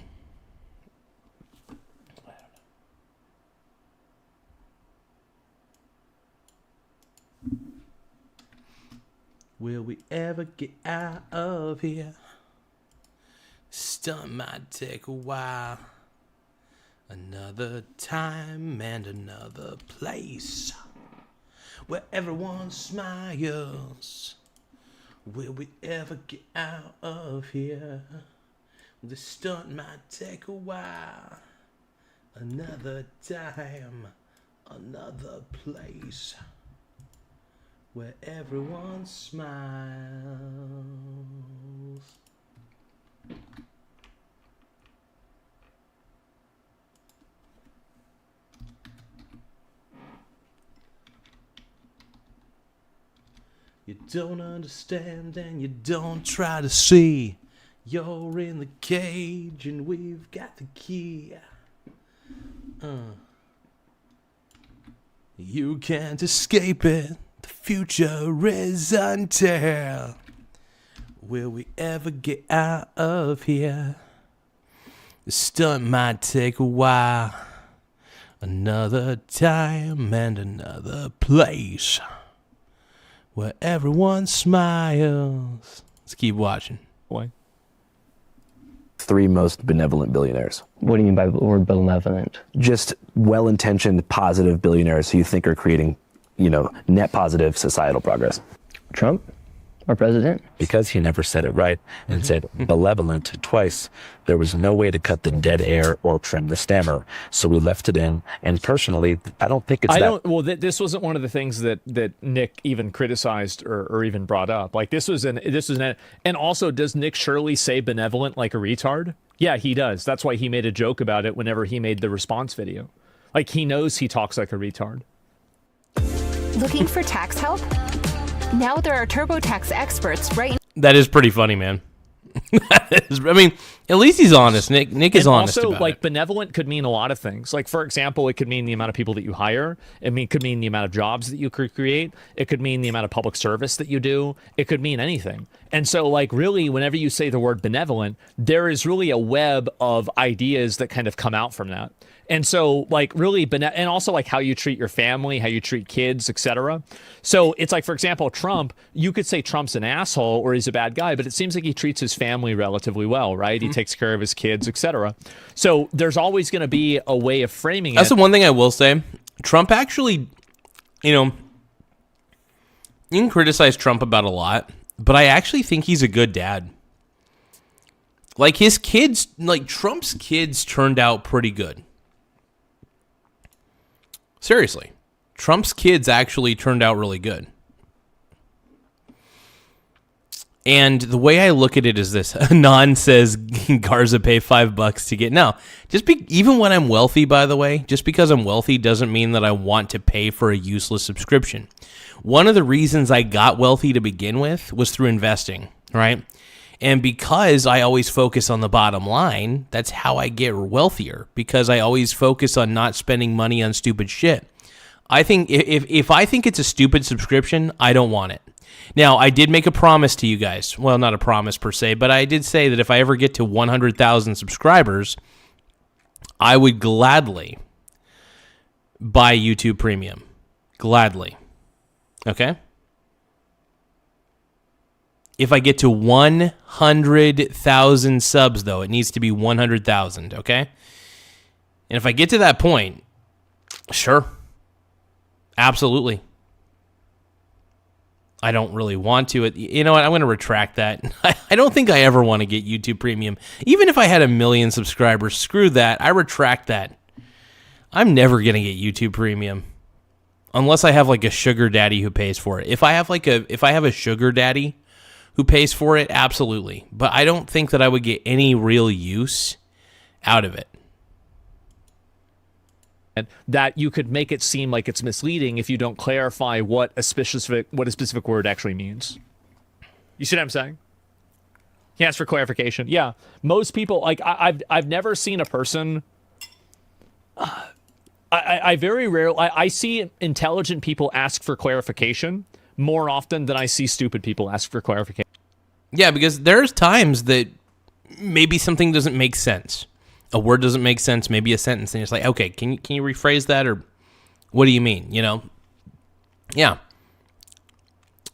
Will we ever get out of here? Stunt might take a while. Another time and another place where everyone smiles. Will we ever get out of here? The stunt might take a while. Another time, another place where everyone smiles. You don't understand and you don't try to see. You're in the cage and we've got the key. You can't escape it. The future is until. Will we ever get out of here? The stunt might take a while. Another time and another place where everyone smiles. Let's keep watching. Boy. 3 most benevolent billionaires. What do you mean by the word benevolent? Just well-intentioned, positive billionaires who you think are creating, net positive societal progress. Trump? Our president? Because he never said it right and said malevolent twice, there was no way to cut the dead air or trim the stammer. So we left it in. And personally, I don't think it's this wasn't one of the things that Nick even criticized or even brought up. Like this was and also, does Nick Shirley say benevolent like a retard? Yeah, he does. That's why he made a joke about it whenever he made the response video. Like he knows he talks like a retard. Looking for tax help? Now there are TurboTax experts right. That is pretty funny, man. At least he's honest. Nick is honest also, about like, it. benevolent could mean a lot of things. Like, for example, it could mean the amount of people that you hire. It could mean the amount of jobs that you could create. It could mean the amount of public service that you do. It could mean anything. And so, like, really, whenever you say the word benevolent, there is really a web of ideas that kind of come out from that. And so, like, really, and also, like, how you treat your family, how you treat kids, etc. So it's like, for example, Trump, you could say Trump's an asshole or he's a bad guy, but it seems like he treats his family relatively well, right? He takes care of his kids, etc. So there's always going to be a way of framing it. That's the one thing I will say. Trump actually, you can criticize Trump about a lot, but I actually think he's a good dad. Like, his kids, like, Trump's kids turned out pretty good. Seriously, Trump's kids actually turned out really good. And the way I look at it is this. Anon says Garza pay $5 to get. No, even when I'm wealthy, by the way, just because I'm wealthy doesn't mean that I want to pay for a useless subscription. One of the reasons I got wealthy to begin with was through investing, right? And because I always focus on the bottom line, that's how I get wealthier, because I always focus on not spending money on stupid shit. I think if I think it's a stupid subscription, I don't want it. Now, I did make a promise to you guys. Well, not a promise per se, but I did say that if I ever get to 100,000 subscribers, I would gladly buy YouTube Premium. Gladly. Okay? If I get to 100,000 subs, though, it needs to be 100,000, okay? And if I get to that point, sure. Absolutely. I don't really want to. You know what? I'm going to retract that. I don't think I ever want to get YouTube Premium. Even if I had 1 million subscribers, screw that. I retract that. I'm never going to get YouTube Premium. Unless I have like a sugar daddy who pays for it. If I have a sugar daddy who pays for it, absolutely. But I don't think that I would get any real use out of it. That you could make it seem like it's misleading if you don't clarify what a specific word actually means. You see what I'm saying? He asked for clarification. Yeah, most people, like, I've never seen a person. I very rarely I see intelligent people ask for clarification more often than I see stupid people ask for clarification. Yeah, because there's times that maybe something doesn't make sense. A word doesn't make sense, maybe a sentence, and it's like, okay, can you rephrase that, or what do you mean, Yeah.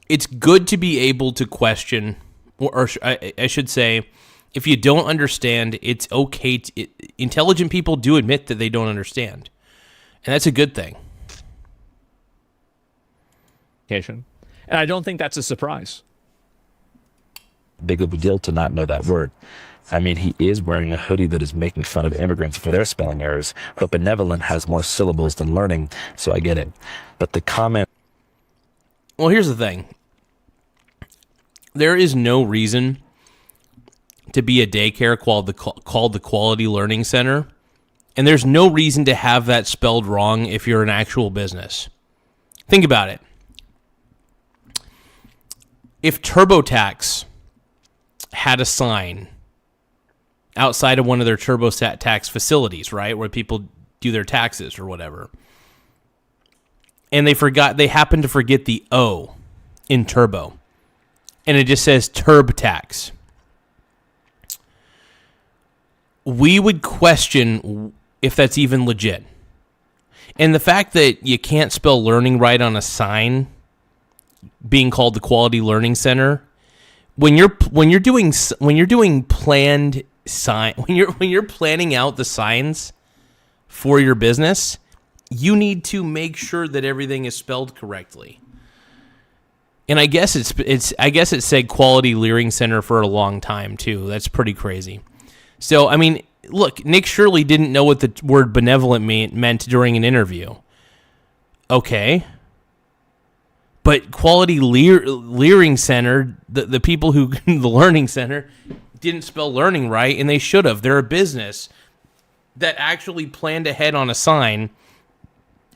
It's good to be able to question, or I should say, if you don't understand, it's okay. Intelligent people do admit that they don't understand, and that's a good thing. And I don't think that's a surprise. Big of a deal to not know that word. I mean, he is wearing a hoodie that is making fun of immigrants for their spelling errors, but benevolent has more syllables than learning, so I get it. But the comment... Well, here's the thing. There is no reason to be a daycare called the Quality Learning Center, and there's no reason to have that spelled wrong if you're an actual business. Think about it. If TurboTax had a sign outside of one of their TurboTax facilities, right, where people do their taxes or whatever, and they happened to forget the O in turbo, and it just says TurboTax, we would question if that's even legit. And the fact that you can't spell learning right on a sign being called the Quality Learning Center, when you're doing planned sign, when you're planning out the signs for your business, you need to make sure that everything is spelled correctly. And I guess it said Quality Learning Center for a long time too. That's pretty crazy. So I mean, look, Nick Shirley didn't know what the word benevolent meant during an interview. Okay. But Quality Learning Center, the people who, the Learning Center, didn't spell learning right, and they should have. They're a business that actually planned ahead on a sign,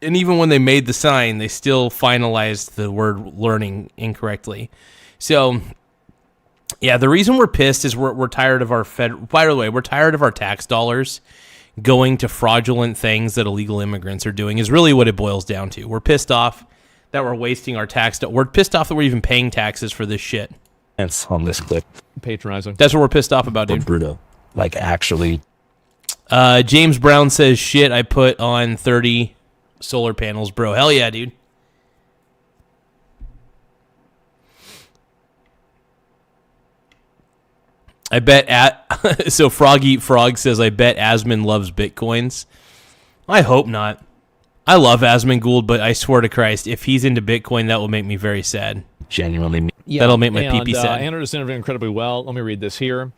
and even when they made the sign, they still finalized the word learning incorrectly. So, yeah, the reason we're pissed is we're tired of our by the way, we're tired of our tax dollars going to fraudulent things that illegal immigrants are doing, is really what it boils down to. We're pissed off that we're wasting our tax. We're pissed off that we're even paying taxes for this shit. It's on this clip. Patronizing. That's what we're pissed off about, dude. Brutal. Like, actually. James Brown says, shit, I put on 30 solar panels, bro. Hell yeah, dude. I bet so Frog Eat Frog says, I bet Asmund loves Bitcoins. I hope not. I love Asmongold, but I swear to Christ, if he's into Bitcoin, that will make me very sad. Genuinely. Yeah, that'll make my pee-pee sad. Andrew just interviewed incredibly well. Let me read this here.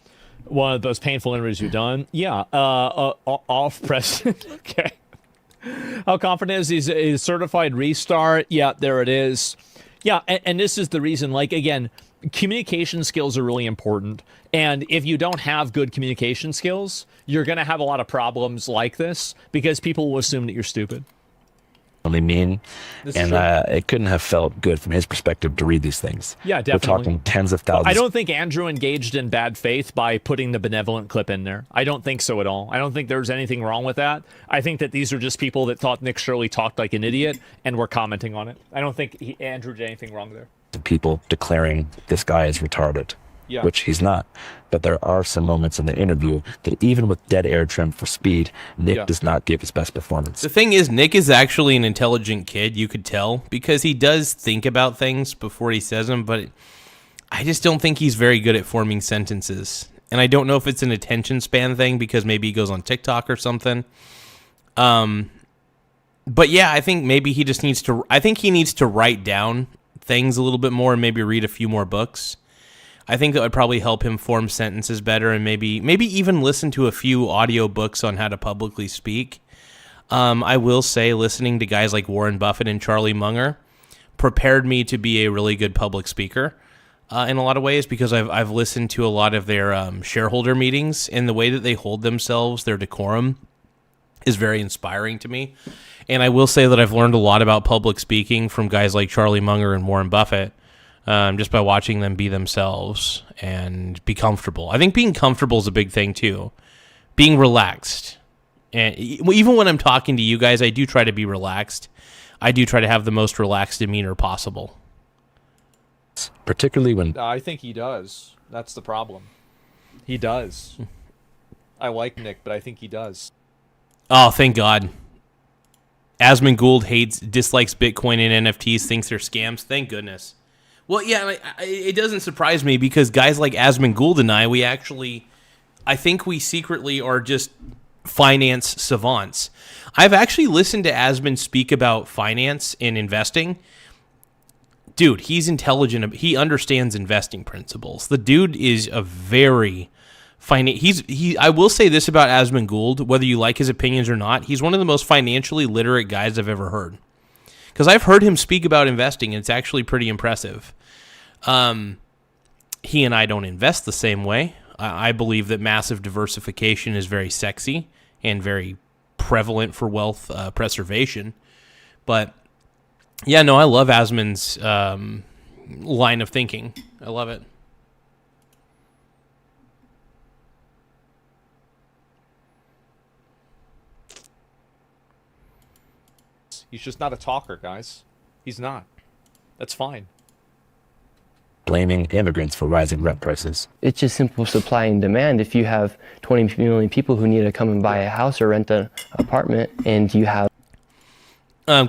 One of those painful interviews you've done. Yeah, off president. Okay. How confident is he's certified restart? Yeah, there it is. Yeah, and this is the reason, like, again, communication skills are really important. And if you don't have good communication skills, you're going to have a lot of problems like this because people will assume that you're stupid. Mean, and it couldn't have felt good from his perspective to read these things. Yeah, definitely. We're talking tens of thousands. I don't think Andrew engaged in bad faith by putting the benevolent clip in there. I don't think so at all. I don't think there's anything wrong with that. I think that these are just people that thought Nick Shirley talked like an idiot and were commenting on it. I don't think Andrew did anything wrong there. People declaring this guy is retarded, which he's not. But there are some moments in the interview that even with dead air trim for speed, Nick does not give his best performance. The thing is, Nick is actually an intelligent kid, you could tell, because he does think about things before he says them, but I just don't think he's very good at forming sentences. And I don't know if it's an attention span thing, because maybe he goes on TikTok or something. But yeah, I think maybe he just needs to, write down things a little bit more and maybe read a few more books. I think that would probably help him form sentences better, and maybe even listen to a few audio books on how to publicly speak. I will say listening to guys like Warren Buffett and Charlie Munger prepared me to be a really good public speaker in a lot of ways, because I've listened to a lot of their shareholder meetings, and the way that they hold themselves, their decorum, is very inspiring to me. And I will say that I've learned a lot about public speaking from guys like Charlie Munger and Warren Buffett. Just by watching them be themselves and be comfortable. I think being comfortable is a big thing too. Being relaxed. And even when I'm talking to you guys, I do try to be relaxed. I do try to have the most relaxed demeanor possible. Particularly when... I think he does. That's the problem. He does. I like Nick, but I think he does. Oh, thank God. Asmongold dislikes Bitcoin and NFTs, thinks they're scams. Thank goodness. Well, yeah, it doesn't surprise me, because guys like Asmongold and I think we secretly are just finance savants. I've actually listened to Asmund speak about finance and investing. Dude, he's intelligent. He understands investing principles. The dude is a very I will say this about Asmund Gould, whether you like his opinions or not, he's one of the most financially literate guys I've ever heard. Because I've heard him speak about investing, and it's actually pretty impressive. He and I don't invest the same way. I believe that massive diversification is very sexy and very prevalent for wealth preservation. But, yeah, no, I love Asmund's line of thinking. I love it. He's just not a talker, guys. He's not. That's fine. Blaming immigrants for rising rent prices. It's just simple supply and demand. If you have 20 million people who need to come and buy a house or rent an apartment, and you have...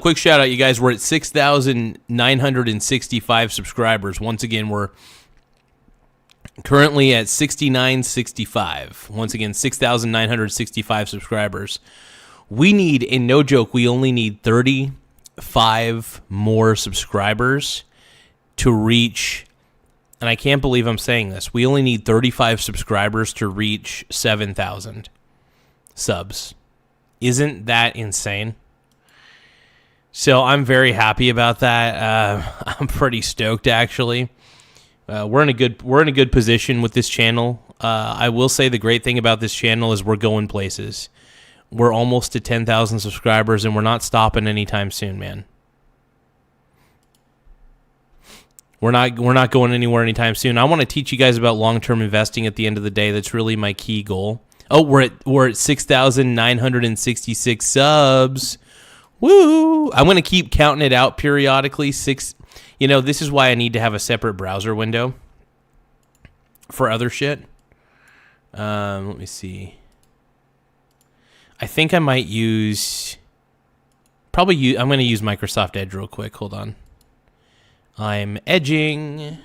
Quick shout out, you guys. We're at 6,965 subscribers. Once again, we're currently at 6,965. Once again, 6,965 subscribers. We need, and no joke, we only need 35 more subscribers to reach, and I can't believe I'm saying this, we only need 35 subscribers to reach 7,000 subs. Isn't that insane? So I'm very happy about that. I'm pretty stoked, actually. We're in a good position with this channel. I will say the great thing about this channel is we're going places. We're almost to 10,000 subscribers, and we're not stopping anytime soon, man. We're not going anywhere anytime soon. I want to teach you guys about long-term investing at the end of the day. That's really my key goal. Oh, we're at 6,966 subs. Woo! I'm going to keep counting it out periodically. This is why I need to have a separate browser window for other shit. Let me see. I think I might I'm going to use Microsoft Edge real quick. Hold on. I'm edging. Let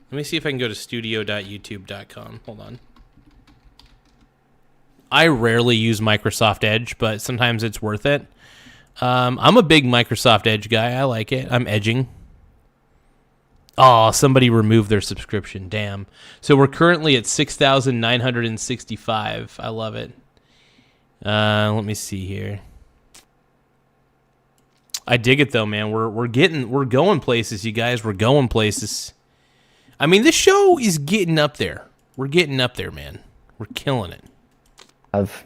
me see if I can go to studio.youtube.com. Hold on. I rarely use Microsoft Edge, but sometimes it's worth it. I'm a big Microsoft Edge guy. I like it. I'm edging. Oh, somebody removed their subscription. Damn. So we're currently at 6,965. I love it. Let me see here. I dig it though, man. We're going places, you guys. We're going places. I mean, this show is getting up there. We're getting up there, man. We're killing it. Of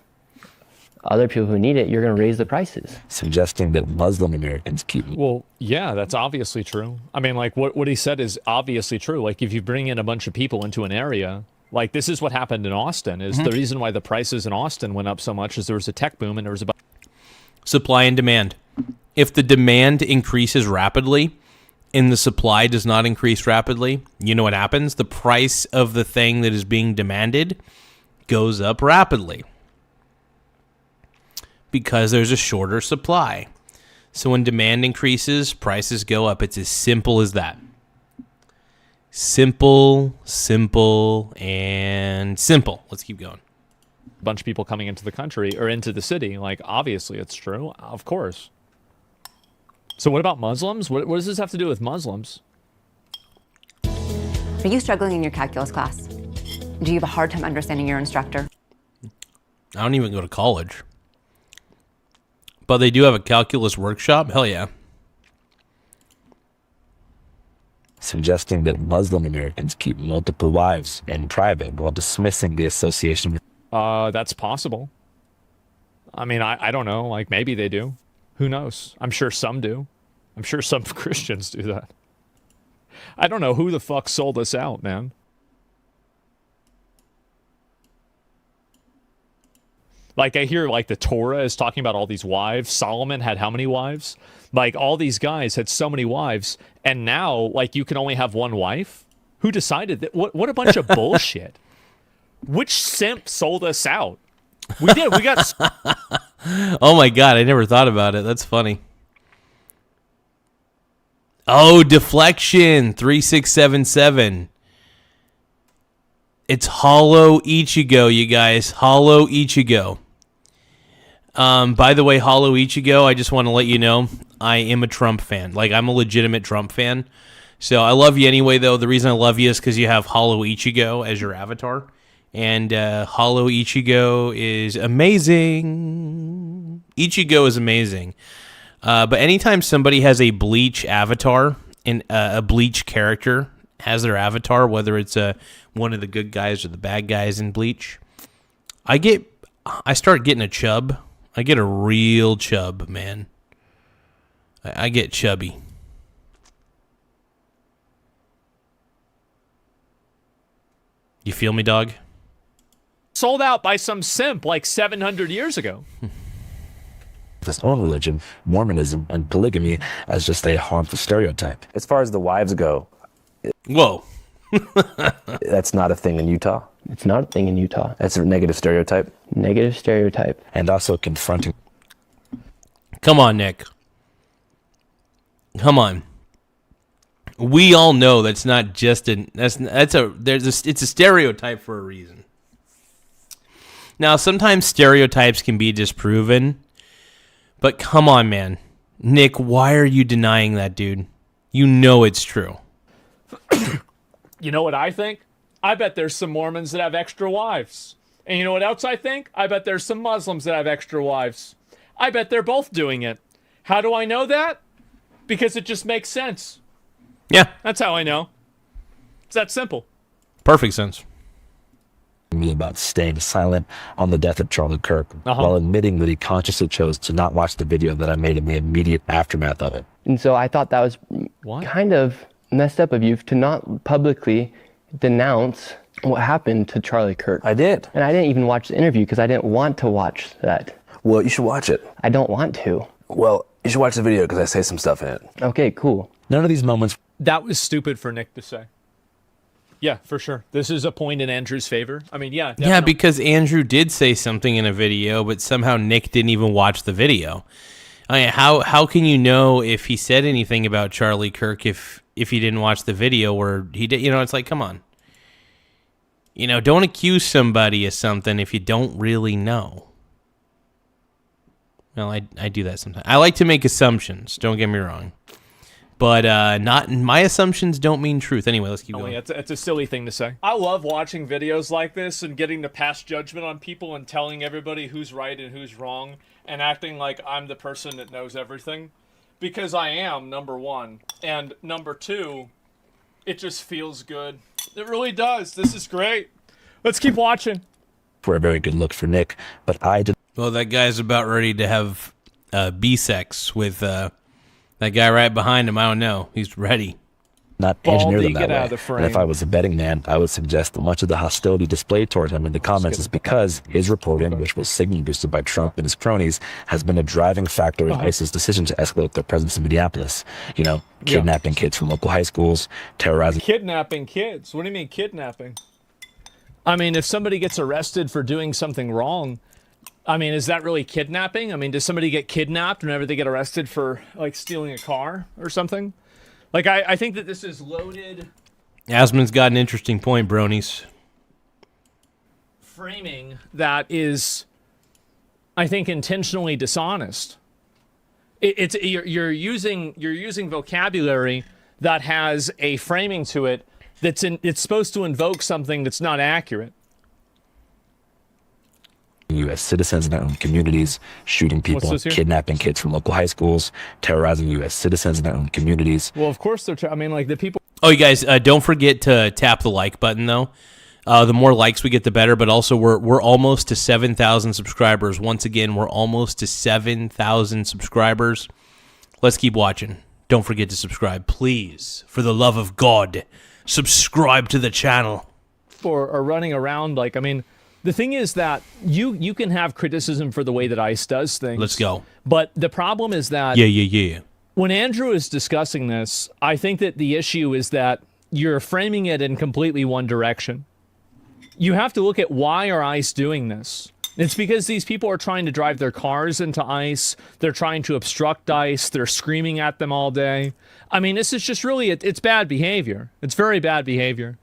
other people who need it, you're going to raise the prices. Suggesting that Muslim Americans keep... Well, yeah, that's obviously true. I mean, like, what he said is obviously true. Like, if you bring in a bunch of people into an area... Like, this is what happened in Austin, is the reason why the prices in Austin went up so much is there was a tech boom and there was a... Supply and demand. If the demand increases rapidly and the supply does not increase rapidly, you know what happens? The price of the thing that is being demanded goes up rapidly because there's a shorter supply. So when demand increases, prices go up. It's as simple as that. Simple, and simple. Let's keep going. A bunch of people coming into the country or into the city. Like, obviously it's true. Of course. So what about Muslims? What does this have to do with Muslims? Are you struggling in your calculus class? Do you have a hard time understanding your instructor? I don't even go to college. But they do have a calculus workshop? Hell yeah. Suggesting that Muslim Americans keep multiple wives in private while dismissing the association with... That's possible. I mean, I don't know. Like, maybe they do. Who knows? I'm sure some do. I'm sure some Christians do that. I don't know who the fuck sold us out, man. Like, I hear, like, the Torah is talking about all these wives. Solomon had how many wives? Like, all these guys had so many wives, and now, like, you can only have one wife? Who decided that? What a bunch of bullshit. Which simp sold us out? We did. We got... Oh, my God. I never thought about it. That's funny. Oh, deflection. 3677. It's Hollow Ichigo, you guys. Hollow Ichigo. By the way, Hollow Ichigo, I just want to let you know, I am a Trump fan. Like, I'm a legitimate Trump fan. So I love you anyway, though. The reason I love you is because you have Hollow Ichigo as your avatar. And Hollow Ichigo is amazing. Ichigo is amazing. But anytime somebody has a Bleach avatar, and a Bleach character has their avatar, whether it's one of the good guys or the bad guys in Bleach, I start getting a chub. I get a real chub, man. I get chubby. You feel me, dog? Sold out by some simp like 700 years ago. This own religion, Mormonism, and polygamy as just a harmful stereotype. As far as the wives go, whoa, that's not a thing in Utah. It's not a thing in Utah. That's a negative stereotype. Negative stereotype. And also confronting. Come on, Nick. Come on. We all know that's not just it's a stereotype for a reason. Now, sometimes stereotypes can be disproven, but come on, man. Nick, why are you denying that, dude? You know it's true. You know what I think? I bet there's some Mormons that have extra wives. And you know what else I think? I bet there's some Muslims that have extra wives. I bet they're both doing it. How do I know that? Because it just makes sense. Yeah. That's how I know. It's that simple. Perfect sense. Me about staying silent on the death of Charlie Kirk, while admitting that he consciously chose to not watch the video that I made in the immediate aftermath of it. And so I thought that was kind of messed up of you to not publicly denounce what happened to Charlie Kirk. I did. And I didn't even watch the interview because I didn't want to watch that. Well, you should watch it. I don't want to. Well, you should watch the video because I say some stuff in it. Okay, cool. None of these moments. That was stupid for Nick to say. Yeah, for sure. This is a point in Andrew's favor. I mean, yeah. Definitely. Yeah, because Andrew did say something in a video, but somehow Nick didn't even watch the video. I mean, how can you know if he said anything about Charlie Kirk if he didn't watch the video or he did? You know, it's like, come on. You know, don't accuse somebody of something if you don't really know. Well, I do that sometimes. I like to make assumptions. Don't get me wrong. But not my assumptions don't mean truth. Anyway, let's keep going. It's a silly thing to say. I love watching videos like this and getting to pass judgment on people and telling everybody who's right and who's wrong and acting like I'm the person that knows everything. Because I am, number one. And number two, it just feels good. It really does. This is great. Let's keep watching. For a very good look for Nick, but I did. Well, that guy's about ready to have B-sex with that guy right behind him. I don't know. He's ready. Not engineer them that way. And if I was a betting man, I would suggest that much of the hostility displayed toward him in the comments is because his reporting, which was signal boosted by Trump and his cronies, has been a driving factor in ICE's decision to escalate their presence in Minneapolis. You know, kidnapping kids from local high schools, terrorizing. Kidnapping kids? What do you mean kidnapping? I mean, if somebody gets arrested for doing something wrong, I mean, is that really kidnapping? I mean, does somebody get kidnapped whenever they get arrested for, like, stealing a car or something? Like, I think that this is loaded. Asman's got an interesting point, bronies. Framing that is, I think, intentionally dishonest. You're using vocabulary that has a framing to it it's supposed to invoke something that's not accurate. U.S. citizens in their own communities, shooting people, kidnapping kids from local high schools, terrorizing U.S. citizens in their own communities. Well, of course they're. I mean, like the people. Oh, you guys, don't forget to tap the like button, though. The more likes we get, the better. But also, we're almost to 7,000 subscribers. Once again, we're almost to 7,000 subscribers. Let's keep watching. Don't forget to subscribe, please. For the love of God, subscribe to the channel. Are running around like, I mean. The thing is that you can have criticism for the way that ICE does things. Let's go. But the problem is that when Andrew is discussing this, I think that the issue is that you're framing it in completely one direction. You have to look at why are ICE doing this. It's because these people are trying to drive their cars into ICE. They're trying to obstruct ICE. They're screaming at them all day. I mean, this is just really, it's bad behavior. It's very bad behavior.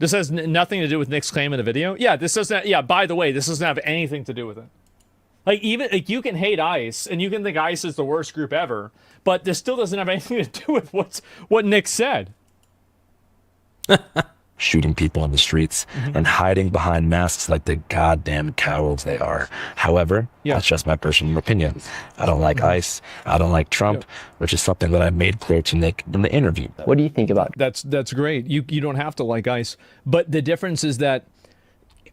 This has nothing to do with Nick's claim in the video. Yeah, this doesn't. Yeah, by the way, this doesn't have anything to do with it. Like even like you can hate ICE and you can think ICE is the worst group ever, but this still doesn't have anything to do with what Nick said. shooting people in the streets, and hiding behind masks like the goddamn cowards they are. However, that's just my personal opinion. I don't like ICE. I don't like Trump, which is something that I made clear to Nick in the interview. What do you think about That's great. You don't have to like ICE. But the difference is that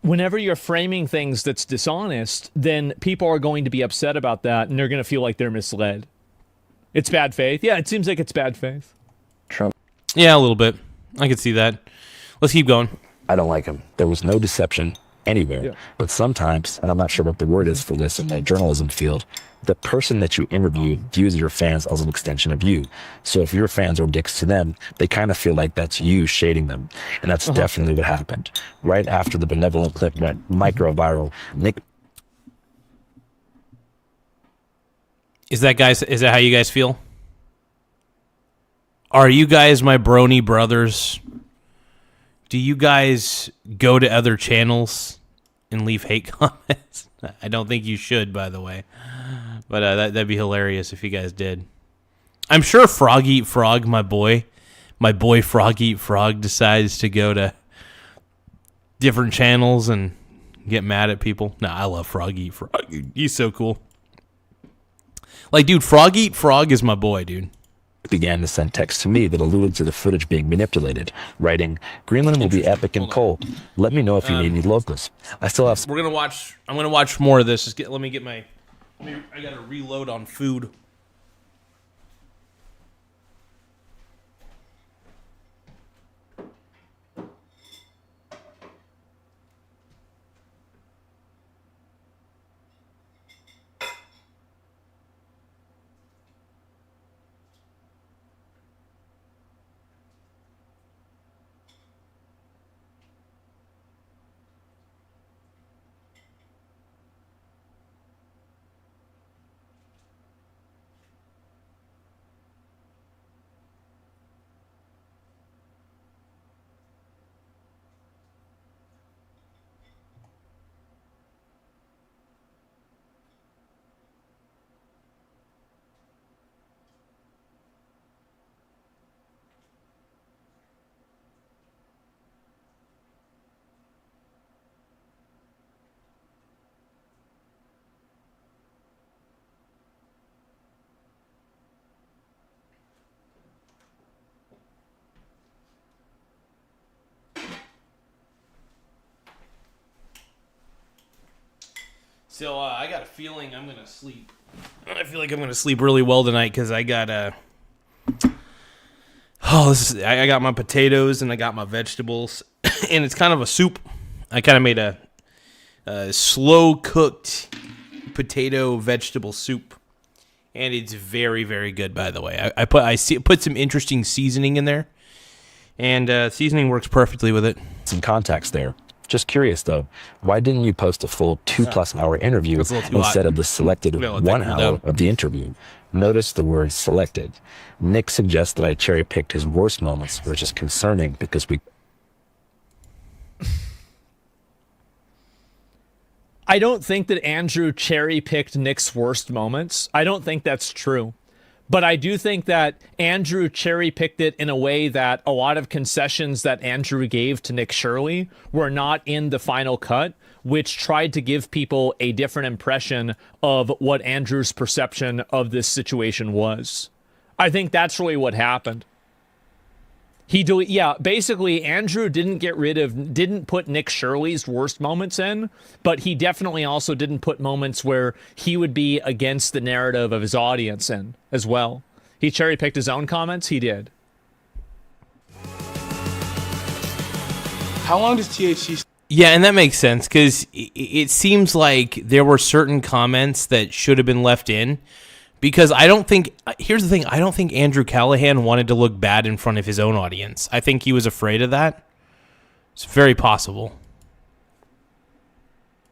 whenever you're framing things that's dishonest, then people are going to be upset about that, and they're going to feel like they're misled. It's bad faith. Yeah, it seems like it's bad faith. Trump? Yeah, a little bit. I could see that. Let's keep going. I don't like him. There was no deception anywhere. But sometimes, and I'm not sure what the word is for this in the journalism field, the person that you interview views your fans as an extension of you. So if your fans are dicks to them, they kind of feel like that's you shading them. And that's definitely what happened. Right after the benevolent clip went micro-viral, Nick... Is that how you guys feel? Are you guys my brony brothers? Do you guys go to other channels and leave hate comments? I don't think you should, by the way. But that'd be hilarious if you guys did. I'm sure Frog Eat Frog, my boy Frog Eat Frog, decides to go to different channels and get mad at people. Nah, I love Frog Eat Frog. He's so cool. Like, dude, Frog Eat Frog is my boy, dude. Began to send texts to me that alluded to the footage being manipulated, writing, "Greenland will be epic and cold. Let me know if you need any locals." I still have... I'm gonna watch more of this. I gotta reload on food. So I got a feeling I'm gonna sleep. I feel like I'm gonna sleep really well tonight because I got I got my potatoes and I got my vegetables, and it's kind of a soup. I kind of made a slow cooked potato vegetable soup, and it's very, very good. By the way, I put some interesting seasoning in there, and seasoning works perfectly with it. Some context there. Just curious though, why didn't you post a full 2+ hour interview instead of the selected 1 hour of the interview? Notice the word selected. Nick suggests that I cherry picked his worst moments, which is concerning because I don't think that Andrew cherry picked Nick's worst moments. I don't think that's true. But I do think that Andrew cherry-picked it in a way that a lot of concessions that Andrew gave to Nick Shirley were not in the final cut, which tried to give people a different impression of what Andrew's perception of this situation was. I think that's really what happened. Basically, Andrew didn't put Nick Shirley's worst moments in, but he definitely also didn't put moments where he would be against the narrative of his audience in as well. He cherry-picked his own comments, he did. How long does THC... Yeah, and that makes sense, because it seems like there were certain comments that should have been left in, because here's the thing, I don't think Andrew Callaghan wanted to look bad in front of his own audience. I think he was afraid of that. It's very possible.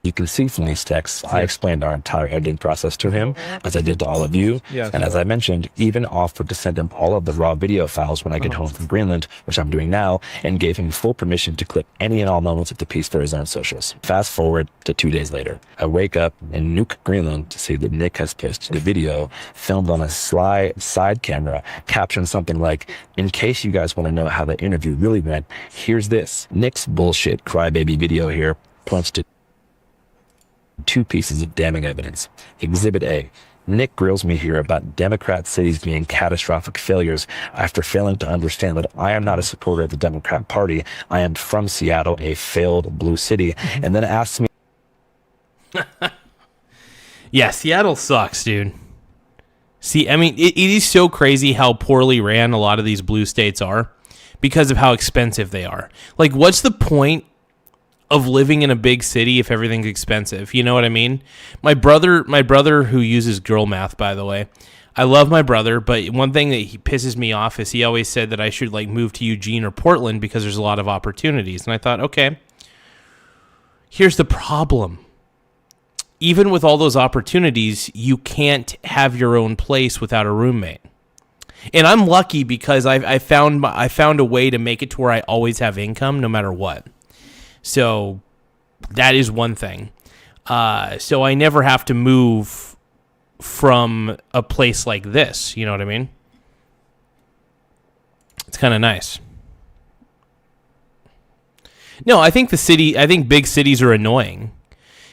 You can see from these texts, I explained our entire editing process to him, as I did to all of you. Yes. And as I mentioned, even offered to send him all of the raw video files when I get home from Greenland, which I'm doing now, and gave him full permission to clip any and all moments of the piece for his own socials. Fast forward to 2 days later. I wake up in Nuuk, Greenland to see that Nick has posted a video filmed on a side camera, captioned something like, "In case you guys want to know how the interview really went, here's this." Nick's bullshit crybaby video here points to 2 pieces of damning evidence. Exhibit A. Nick grills me here about Democrat cities being catastrophic failures after failing to understand that I am not a supporter of the Democrat Party. I am from Seattle, a failed blue city, and then asks me... Yeah, Seattle sucks, dude. See, I mean, it is so crazy how poorly ran a lot of these blue states are because of how expensive they are. Like, what's the point of living in a big city if everything's expensive? You know what I mean? My brother who uses girl math, by the way, I love my brother, but one thing that he pisses me off is he always said that I should like move to Eugene or Portland because there's a lot of opportunities. And I thought, okay, here's the problem. Even with all those opportunities, you can't have your own place without a roommate. And I'm lucky because I found a way to make it to where I always have income no matter what. So that is one thing. So I never have to move from a place like this. You know what I mean? It's kind of nice. No, I think big cities are annoying.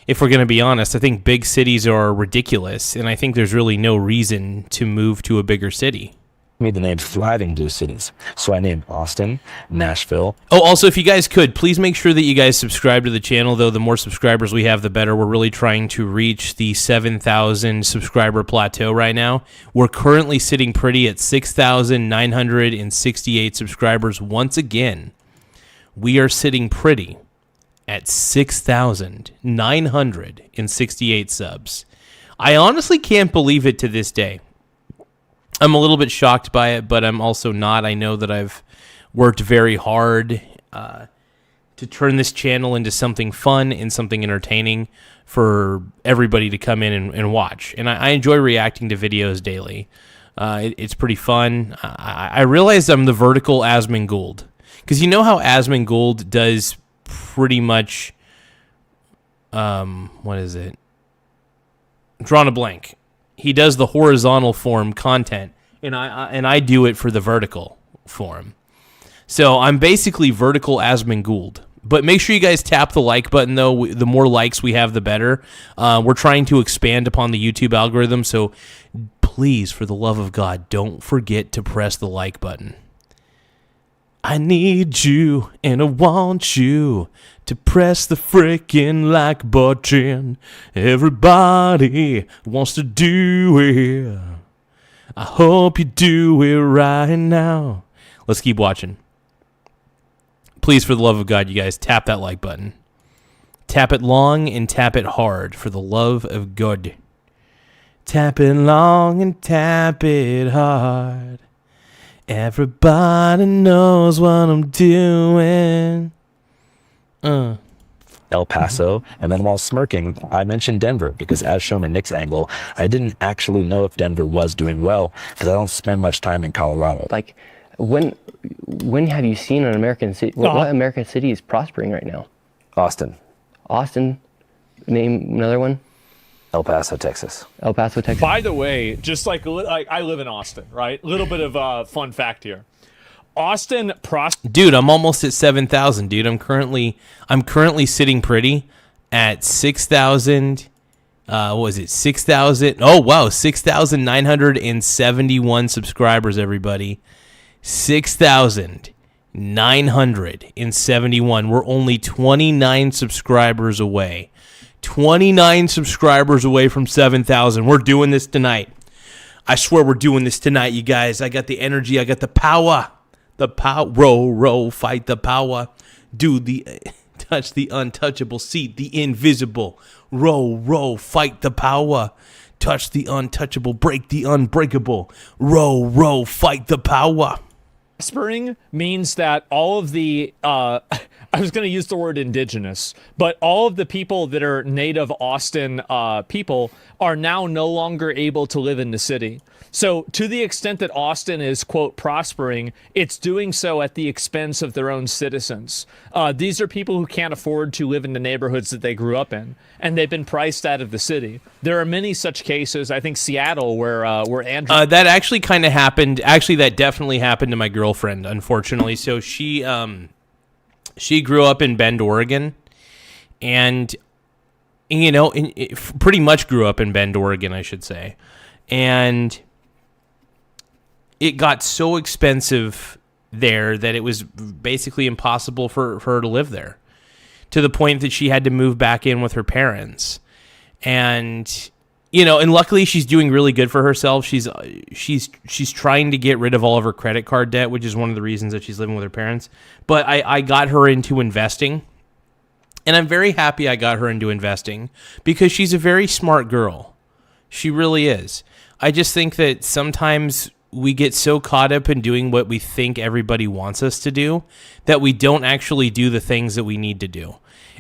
If we're going to be honest, I think big cities are ridiculous. And I think there's really no reason to move to a bigger city. Me the name thriving blue cities. So I named Austin, Nashville. Oh, also, if you guys could, please make sure that you guys subscribe to the channel, though. The more subscribers we have, the better. We're really trying to reach the 7,000 subscriber plateau right now. We're currently sitting pretty at 6,968 subscribers. Once again, we are sitting pretty at 6,968 subs. I honestly can't believe it to this day. I'm a little bit shocked by it, but I'm also not. I know that I've worked very hard to turn this channel into something fun and something entertaining for everybody to come in and watch. And I enjoy reacting to videos daily. It's pretty fun. I realized I'm the vertical Asmongold. Because you know how Asmongold does pretty much, what is it? Drawn a blank. He does the horizontal form content, and I do it for the vertical form. So I'm basically vertical Asmongold. But make sure you guys tap the like button, though. The more likes we have, the better. We're trying to expand upon the YouTube algorithm, so please, for the love of God, don't forget to press the like button. I need you and I want you to press the freaking like button. Everybody wants to do it. I hope you do it right now. Let's keep watching. Please, for the love of God, you guys, tap that like button. Tap it long and tap it hard for the love of God. Tap it long and tap it hard. Everybody knows what I'm doing. El Paso, and then while smirking, I mentioned Denver because, as shown in Nick's angle, I didn't actually know if Denver was doing well because I don't spend much time in Colorado. Like, when have you seen an American city? What American city is prospering right now? Austin. Austin. Name another one. El Paso, Texas. El Paso, Texas. By the way, just like I live in Austin, right? A little bit of fun fact here. Austin Dude, I'm almost at 7,000, dude. I'm currently sitting pretty at 6,000. What was it? 6,000. Oh, wow. 6,971 subscribers, everybody. 6,971. We're only 29 subscribers away. 29 subscribers away from 7,000. We're doing this tonight. I swear we're doing this tonight, you guys. I got the energy. I got the power. The power. Row, fight the power. Touch the untouchable. Seat the invisible. Row, fight the power. Touch the untouchable. Break the unbreakable. Row, fight the power. Prospering means that all of the I was going to use the word indigenous, but all of the people that are native Austin people are now no longer able to live in the city. So to the extent that Austin is, quote, prospering, it's doing so at the expense of their own citizens. These are people who can't afford to live in the neighborhoods that they grew up in, and they've been priced out of the city. There are many such cases. I think Seattle, where Andrew... that actually kind of happened. Actually, that definitely happened to my girlfriend, unfortunately. So she grew up in Bend, Oregon, and, you know, pretty much grew up in Bend, Oregon, I should say. And it got so expensive there that it was basically impossible for her to live there, to the point that she had to move back in with her parents. And, you know, and luckily she's doing really good for herself. She's trying to get rid of all of her credit card debt, which is one of the reasons that she's living with her parents. But I got her into investing, and I'm very happy I got her into investing because she's a very smart girl. She really is. I just think that sometimes we get so caught up in doing what we think everybody wants us to do that we don't actually do the things that we need to do.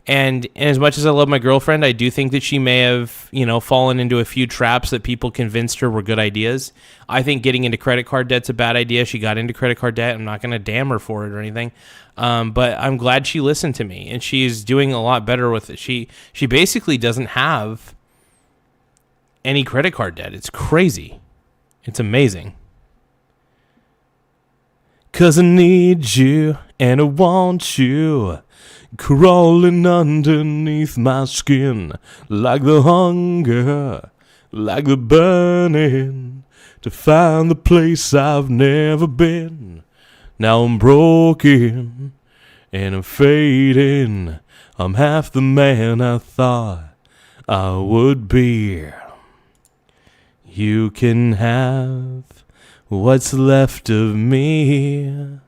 And as much as I love my girlfriend, I do think that she may have, you know, fallen into a few traps that people convinced her were good ideas. I think getting into credit card debt's a bad idea. She got into credit card debt. I'm not going to damn her for it or anything. But I'm glad she listened to me, and she's doing a lot better with it. She basically doesn't have any credit card debt. It's crazy. It's amazing. 'Cause I need you and I want you crawling underneath my skin, like the hunger, like the burning, to find the place I've never been. Now I'm broken and I'm fading. I'm half the man I thought I would be. You can have what's left of me,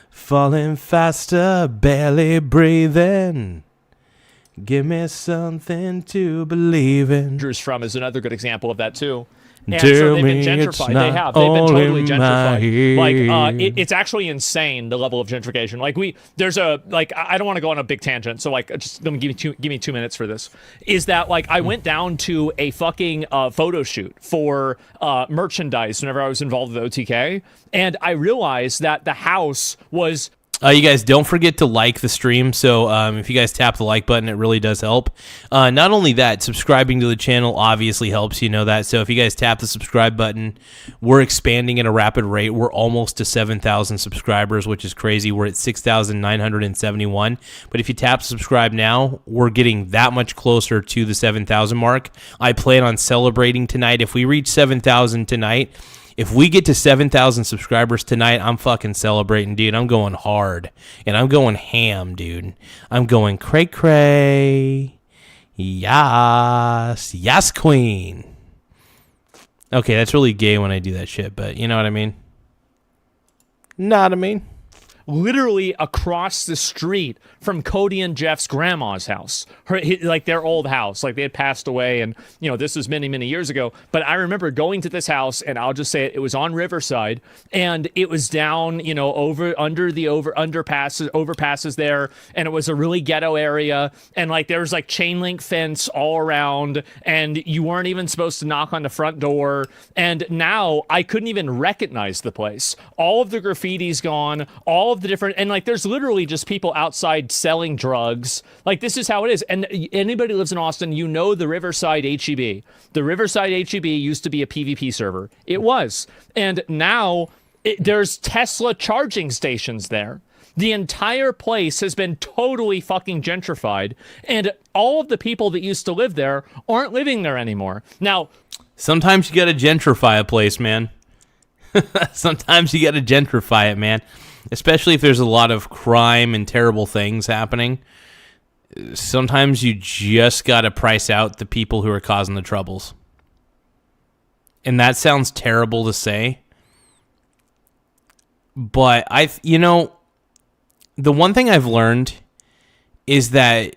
falling faster, barely breathing. Give me something to believe in. Drew's from is another good example of that too. And Tell so they've been me gentrified. it's They've not been totally all in gentrified. my Like it's actually insane, the level of gentrification. Like I don't want to go on a big tangent, so like just give me 2 minutes for this. Is that like I went down to a fucking photo shoot for merchandise whenever I was involved with OTK, and I realized that the house was. You guys, don't forget to like the stream. So if you guys tap the like button, it really does help. Not only that, subscribing to the channel obviously helps. You know that. So if you guys tap the subscribe button, we're expanding at a rapid rate. We're almost to 7,000 subscribers, which is crazy. We're at 6,971. But if you tap subscribe now, we're getting that much closer to the 7,000 mark. I plan on celebrating tonight. If we reach 7,000 tonight, if we get to 7,000 subscribers tonight, I'm fucking celebrating, dude. I'm going hard. And I'm going ham, dude. I'm going cray-cray. Yas. Yas, queen. Okay, that's really gay when I do that shit, but you know what I mean? Know what I mean? Literally across the street from Cody and Jeff's grandma's house, like their old house. Like they had passed away, and you know this was many, many years ago. But I remember going to this house, and I'll just say it was on Riverside, and it was down, you know, under the overpasses there, and it was a really ghetto area, and like there was like chain link fence all around, and you weren't even supposed to knock on the front door. And now I couldn't even recognize the place. All of the graffiti's gone. All of the different, and like there's literally just people outside selling drugs. Like this is how it is. And anybody who lives in Austin, you know the Riverside HEB. The Riverside HEB used to be a PvP server. It was. And now there's Tesla charging stations there. The entire place has been totally fucking gentrified, and all of the people that used to live there aren't living there anymore. Now, sometimes you gotta gentrify a place, man. Sometimes you gotta gentrify it, man. Especially if there's a lot of crime and terrible things happening. Sometimes you just got to price out the people who are causing the troubles. And that sounds terrible to say. But the one thing I've learned is that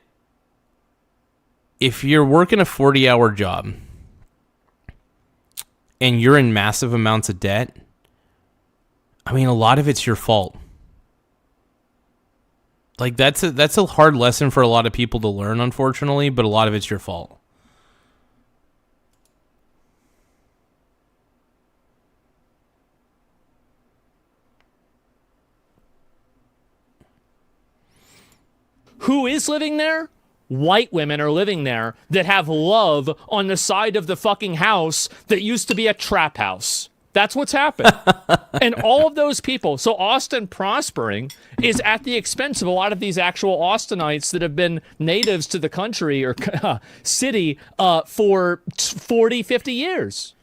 if you're working a 40-hour job and you're in massive amounts of debt, I mean, a lot of it's your fault. Like, that's a hard lesson for a lot of people to learn, unfortunately, but a lot of it's your fault. Who is living there? White women are living there that have love on the side of the fucking house that used to be a trap house. That's what's happened. And all of those people, so Austin prospering is at the expense of a lot of these actual Austinites that have been natives to the country or city for 40, 50 years.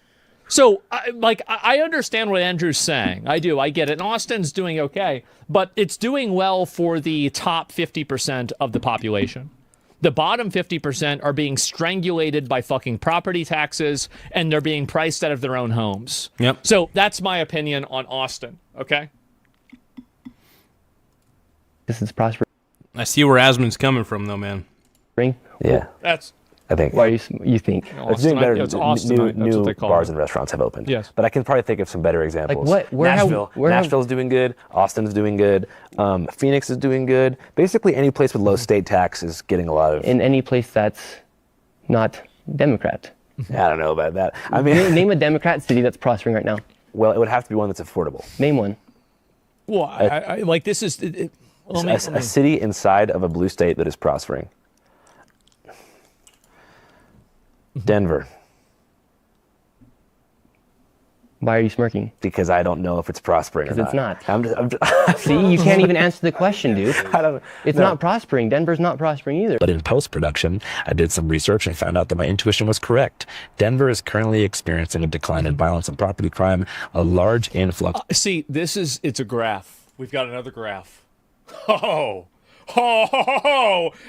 So, I understand what Andrew's saying. I do. I get it. And Austin's doing okay, but it's doing well for the top 50% of the population. The bottom 50% are being strangulated by fucking property taxes, and they're being priced out of their own homes. Yep. So that's my opinion on Austin, okay? This is prospering. I see where Asmund's coming from, though, man. Yeah. That's... I think. Why you think? It's doing better. It's Austin. New bars and restaurants have opened. Yes. But I can probably think of some better examples. Like what? Nashville's doing good. Austin's doing good. Phoenix is doing good. Basically, any place with low state tax is getting a lot of. In any place that's not Democrat. I don't know about that. I mean, name a Democrat city that's prospering right now. Well, it would have to be one that's affordable. Name one. Well, I like this is a city inside of a blue state that is prospering. Denver. Why are you smirking? Because I don't know if it's prospering or not. Because it's not. See, you can't even answer the question, dude. It's not prospering. Denver's not prospering either. But in post-production, I did some research and found out that my intuition was correct. Denver is currently experiencing a decline in violence and property crime, a large influx. See, it's a graph. We've got another graph.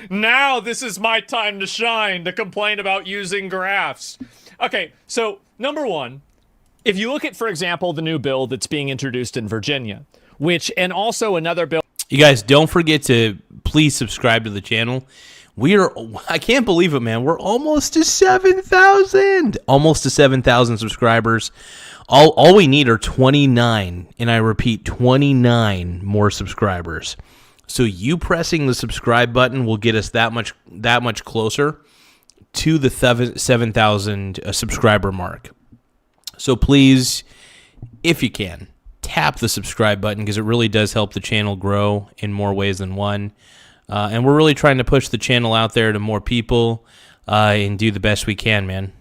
Now this is my time to shine, to complain about using graphs. Okay, so number one, if you look at, for example, the new bill that's being introduced in Virginia, and also another bill. You guys don't forget to please subscribe to the channel. I can't believe it, man. We're almost to 7,000. Almost to 7,000 subscribers. All we need are 29, and I repeat, 29 more subscribers. So you pressing the subscribe button will get us that much closer to the 7,000 subscriber mark. So please, if you can, tap the subscribe button because it really does help the channel grow in more ways than one. And we're really trying to push the channel out there to more people and do the best we can, man.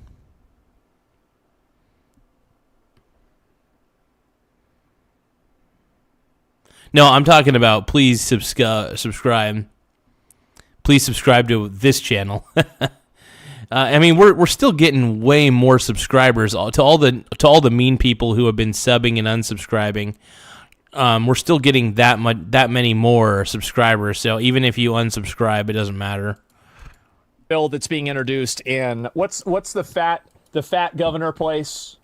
No, I'm talking about please subscribe. Please subscribe to this channel. I mean, we're still getting way more subscribers to all the mean people who have been subbing and unsubscribing. We're still getting that many more subscribers. So even if you unsubscribe, it doesn't matter. Bill that's being introduced in what's the fat governor place?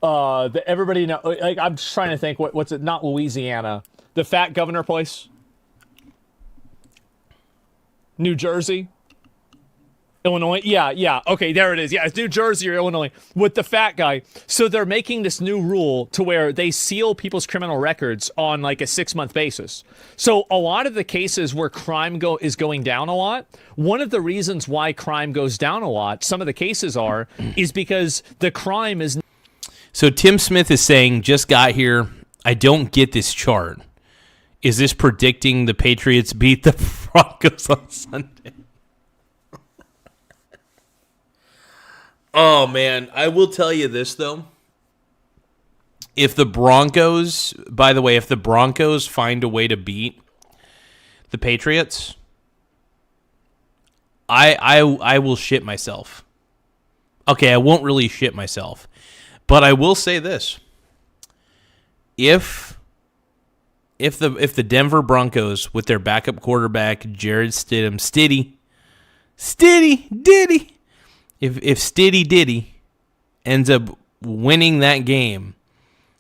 That everybody know. Like, I'm just trying to think. What's it? Not Louisiana. The fat governor place? New Jersey? Illinois? Yeah. Okay, there it is. Yeah, it's New Jersey or Illinois with the fat guy. So they're making this new rule to where they seal people's criminal records on like a 6-month basis. So a lot of the cases where crime is going down a lot, one of the reasons why crime goes down a lot, some of the cases is because the crime is... So Tim Smith is saying, just got here. I don't get this chart. Is this predicting the Patriots beat the Broncos on Sunday? Oh, man. I will tell you this, though. If the Broncos find a way to beat the Patriots, I will shit myself. Okay, I won't really shit myself. But I will say this. If the Denver Broncos with their backup quarterback Jared Stidham, if Stiddy Diddy ends up winning that game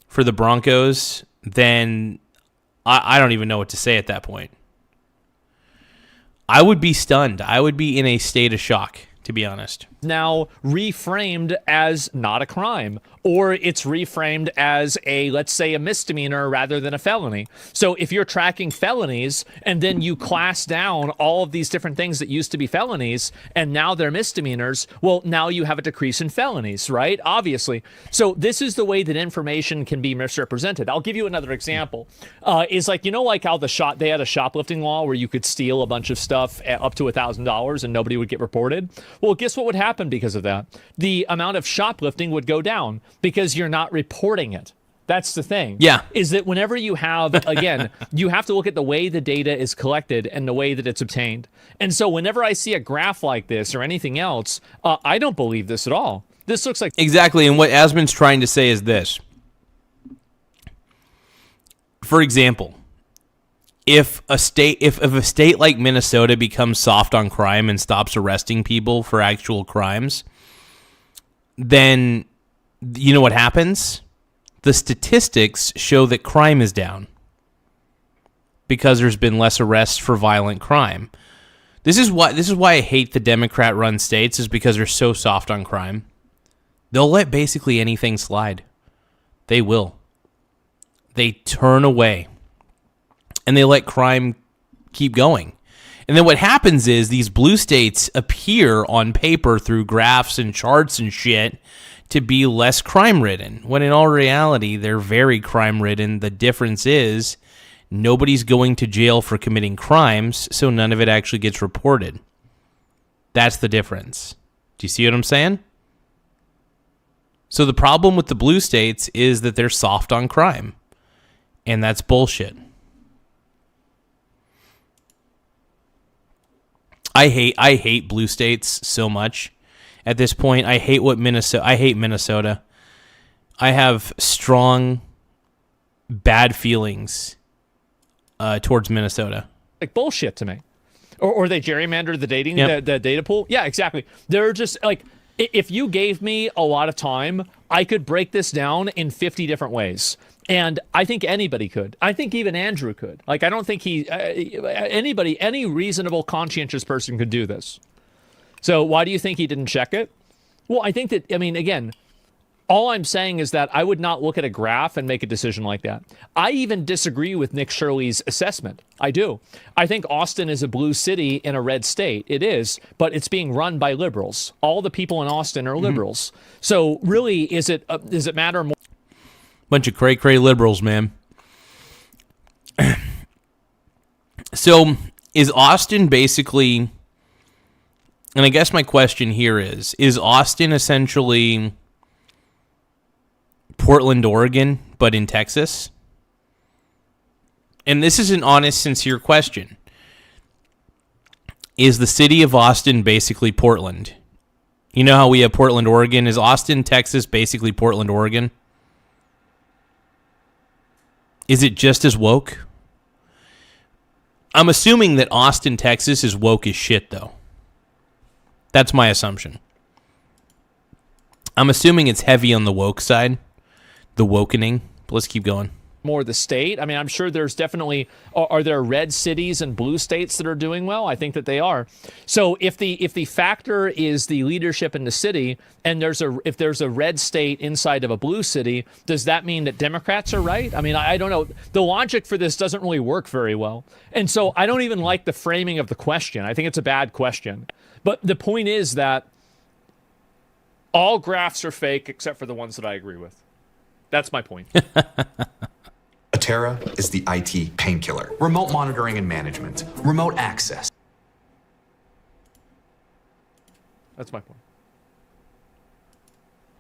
for the Broncos, then I don't even know what to say at that point. I would be stunned. I would be in a state of shock, to be honest. Now reframed as not a crime or it's reframed as let's say a misdemeanor rather than a felony. So if you're tracking felonies and then you class down all of these different things that used to be felonies and now they're misdemeanors, well, now you have a decrease in felonies, right? Obviously. So this is the way that information can be misrepresented. I'll give you another example. Is like, like how they had a shoplifting law where you could steal a bunch of stuff up to $1,000 and nobody would get reported. Well, guess what would happen because of that? The amount of shoplifting would go down because you're not reporting it. That's the thing. Yeah. Is that whenever you have, again, you have to look at the way the data is collected and the way that it's obtained. And so whenever I see a graph like this or anything else, I don't believe this at all. This looks like... Exactly. And what Asmon's trying to say is this. For example, if a state like Minnesota becomes soft on crime and stops arresting people for actual crimes, then you know what happens? The statistics show that crime is down because there's been less arrests for violent crime. This is why I hate the Democrat-run states, is because they're so soft on crime. They'll let basically anything slide. They will. They turn away and they let crime keep going. And then what happens is these blue states appear on paper through graphs and charts and shit to be less crime-ridden, when in all reality, they're very crime-ridden. The difference is nobody's going to jail for committing crimes, so none of it actually gets reported. That's the difference. Do you see what I'm saying? So the problem with the blue states is that they're soft on crime, and that's bullshit. I hate blue states so much. At this point, I hate Minnesota. I have strong bad feelings towards Minnesota. Like bullshit to me. Or they gerrymandered the data pool. Yeah, exactly. They're just like, if you gave me a lot of time, I could break this down in 50 different ways. And I think anybody could. I think even Andrew could. Like, I don't think any reasonable, conscientious person could do this. So why do you think he didn't check it? Well, I think that, again, all I'm saying is that I would not look at a graph and make a decision like that. I even disagree with Nick Shirley's assessment. I do. I think Austin is a blue city in a red state. It is, but it's being run by liberals. All the people in Austin are liberals. So really, does it matter more? Bunch of cray-cray liberals, man. So is Austin basically... And I guess my question here is Austin essentially Portland, Oregon, but in Texas? And this is an honest, sincere question. Is the city of Austin basically Portland? You know how we have Portland, Oregon? Is Austin, Texas basically Portland, Oregon? Is it just as woke? I'm assuming that Austin, Texas is woke as shit, though. That's my assumption. I'm assuming it's heavy on the woke side, the wokening. But let's keep going. More the state. I'm sure there's definitely, are there red cities and blue states that are doing well? I think that they are. So if the factor is the leadership in the city, and if there's a red state inside of a blue city, does that mean that Democrats are right? I don't know. The logic for this doesn't really work very well. And so I don't even like the framing of the question. I think it's a bad question. But the point is that all graphs are fake except for the ones that I agree with. That's my point. Atera is the IT painkiller. Remote monitoring and management. Remote access. That's my point.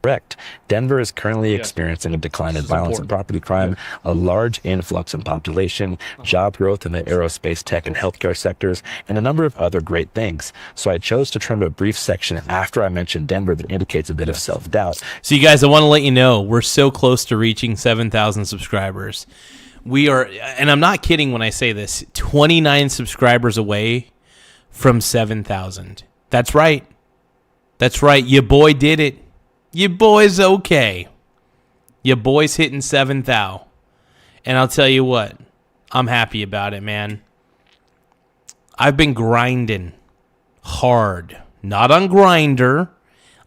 Correct. Denver is currently experiencing a decline in violence and property crime, a large influx in population, job growth in the aerospace, tech, and healthcare sectors, and a number of other great things. So I chose to trim a brief section after I mentioned Denver that indicates a bit of self-doubt. So you guys, I want to let you know, we're so close to reaching 7,000 subscribers. We are, and I'm not kidding when I say this, 29 subscribers away from 7,000. That's right. That's right. Your boy did it. Your boy's okay. Your boy's hitting 7,000. And I'll tell you what, I'm happy about it, man. I've been grinding hard. Not on Grindr.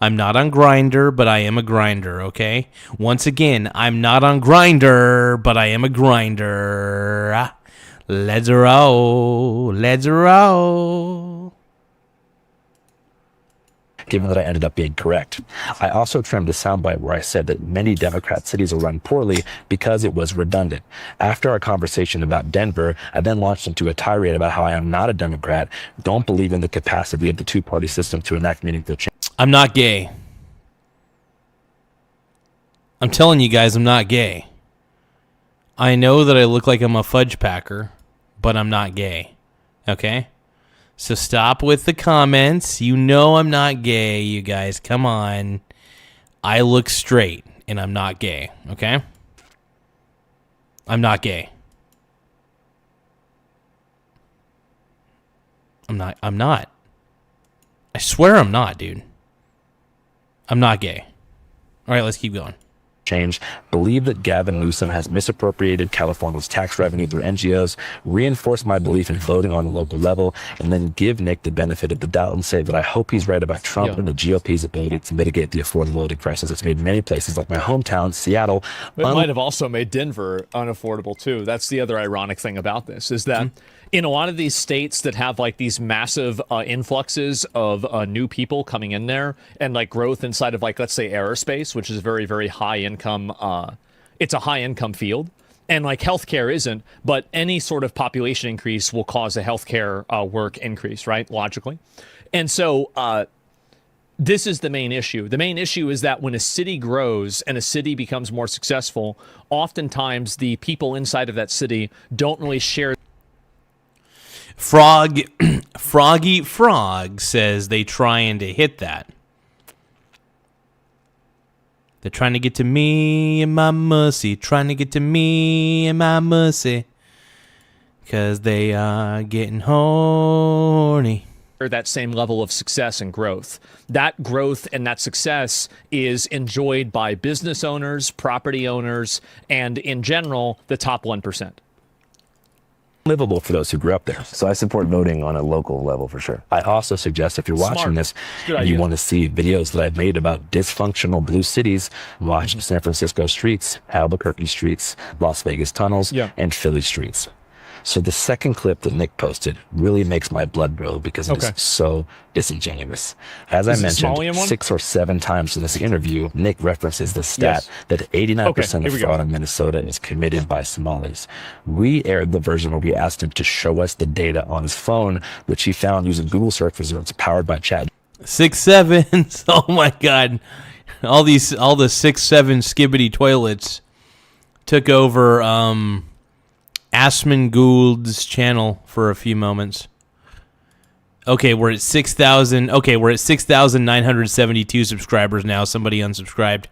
I'm not on Grindr, but I am a grinder, okay? Once again, I'm not on Grindr, but I am a grinder. Let's roll. Let's roll. Given that I ended up being correct. I also trimmed a soundbite where I said that many Democrat cities are run poorly because it was redundant. After our conversation about Denver, I then launched into a tirade about how I am not a Democrat, don't believe in the capacity of the two-party system to enact meaningful change. I'm not gay. I'm telling you guys, I'm not gay. I know that I look like I'm a fudge packer, but I'm not gay. Okay? So stop with the comments. You know I'm not gay, you guys. Come on. I look straight, and I'm not gay. Okay? I'm not gay. I'm not. I swear I'm not, dude. I'm not gay. All right, let's keep going. Change, believe that Gavin Newsom has misappropriated California's tax revenue through NGOs, reinforce my belief in voting on the local level, and then give Nick the benefit of the doubt and say that I hope he's right about Trump and the GOP's ability to mitigate the affordability crisis it's made many places like my hometown, Seattle. It might have also made Denver unaffordable too. That's the other ironic thing about this, is that in a lot of these states that have like these massive influxes of new people coming in there and like growth inside of like, let's say aerospace, which is very, very high income. It's a high income field, and like healthcare isn't, but any sort of population increase will cause a healthcare work increase, right? Logically. And so this is the main issue. The main issue is that when a city grows and a city becomes more successful, oftentimes the people inside of that city don't really share. Froggy Frog says they trying to hit that. They're trying to get to me and my mercy. Trying to get to me and my mercy. Because they are getting horny. That same level of success and growth. That growth and that success is enjoyed by business owners, property owners, and in general, the top 1%. Livable for those who grew up there. So I support voting on a local level for sure. I also suggest if you're watching this and you want to see videos that I've made about dysfunctional blue cities, watch San Francisco streets, Albuquerque streets, Las Vegas tunnels, and Philly streets. So the second clip that Nick posted really makes my blood boil because it is so disingenuous. As I mentioned 6 or 7 times in this interview, Nick references the stat that 89% of fraud in Minnesota is committed by Somalis. We aired the version where we asked him to show us the data on his phone, which he found using Google search results powered by Chat. 6-7s. Oh my God. All the 6-7 skibbity toilets took over Asman Gould's channel for a few moments. Okay, we're at 6,000. Okay, we're at 6,972 subscribers now. Somebody unsubscribed.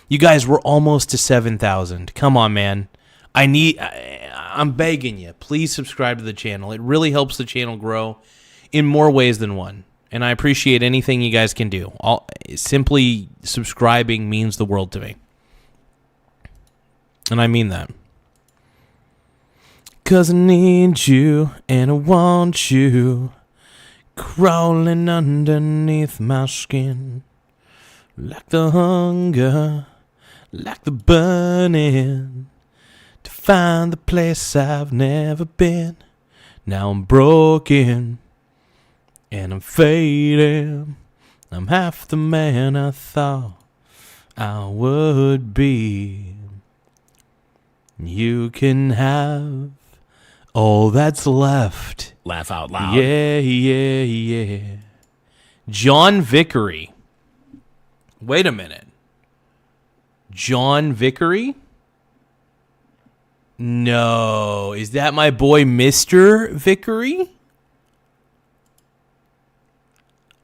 You guys, we're almost to 7,000. Come on, man. I'm begging you. Please subscribe to the channel. It really helps the channel grow in more ways than one. And I appreciate anything you guys can do. Simply subscribing means the world to me. And I mean that. 'Cause I need you and I want you crawling underneath my skin. Like the hunger, like the burning, to find the place I've never been. Now I'm broken and I'm fading. I'm half the man I thought I would be. You can have all that's left. Laugh out loud. Yeah. John Vickery. Wait a minute. John Vickery? No. Is that my boy Mr. Vickery?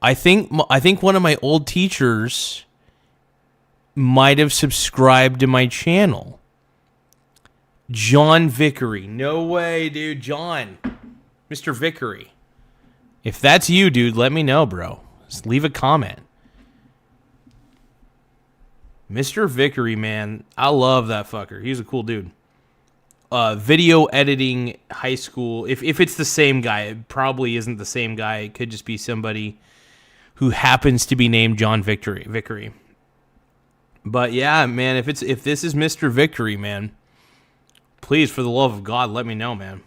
I think one of my old teachers might have subscribed to my channel. John Vickery. No way, dude. John. Mr. Vickery. If that's you, dude, let me know, bro. Just leave a comment. Mr. Vickery, man. I love that fucker. He's a cool dude. Video editing high school. If it's the same guy, it probably isn't the same guy. It could just be somebody who happens to be named John Vickery. But yeah, man, if this is Mr. Vickery, man, please, for the love of God, let me know, man.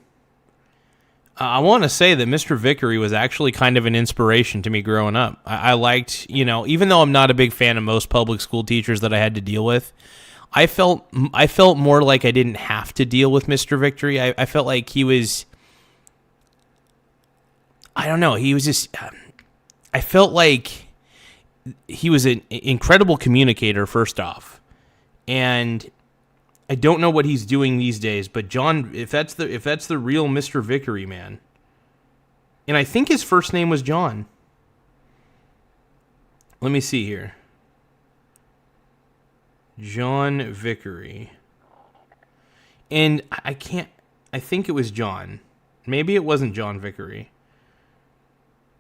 I want to say that Mr. Vickery was actually kind of an inspiration to me growing up. I liked, even though I'm not a big fan of most public school teachers that I had to deal with, I felt more like I didn't have to deal with Mr. Vickery. I felt like he was, I don't know, he was just, I felt like he was an incredible communicator, first off, and I don't know what he's doing these days, but John, if that's the real Mr. Vickery, man, and I think his first name was John. Let me see here. John Vickery. And I think it was John. Maybe it wasn't John Vickery.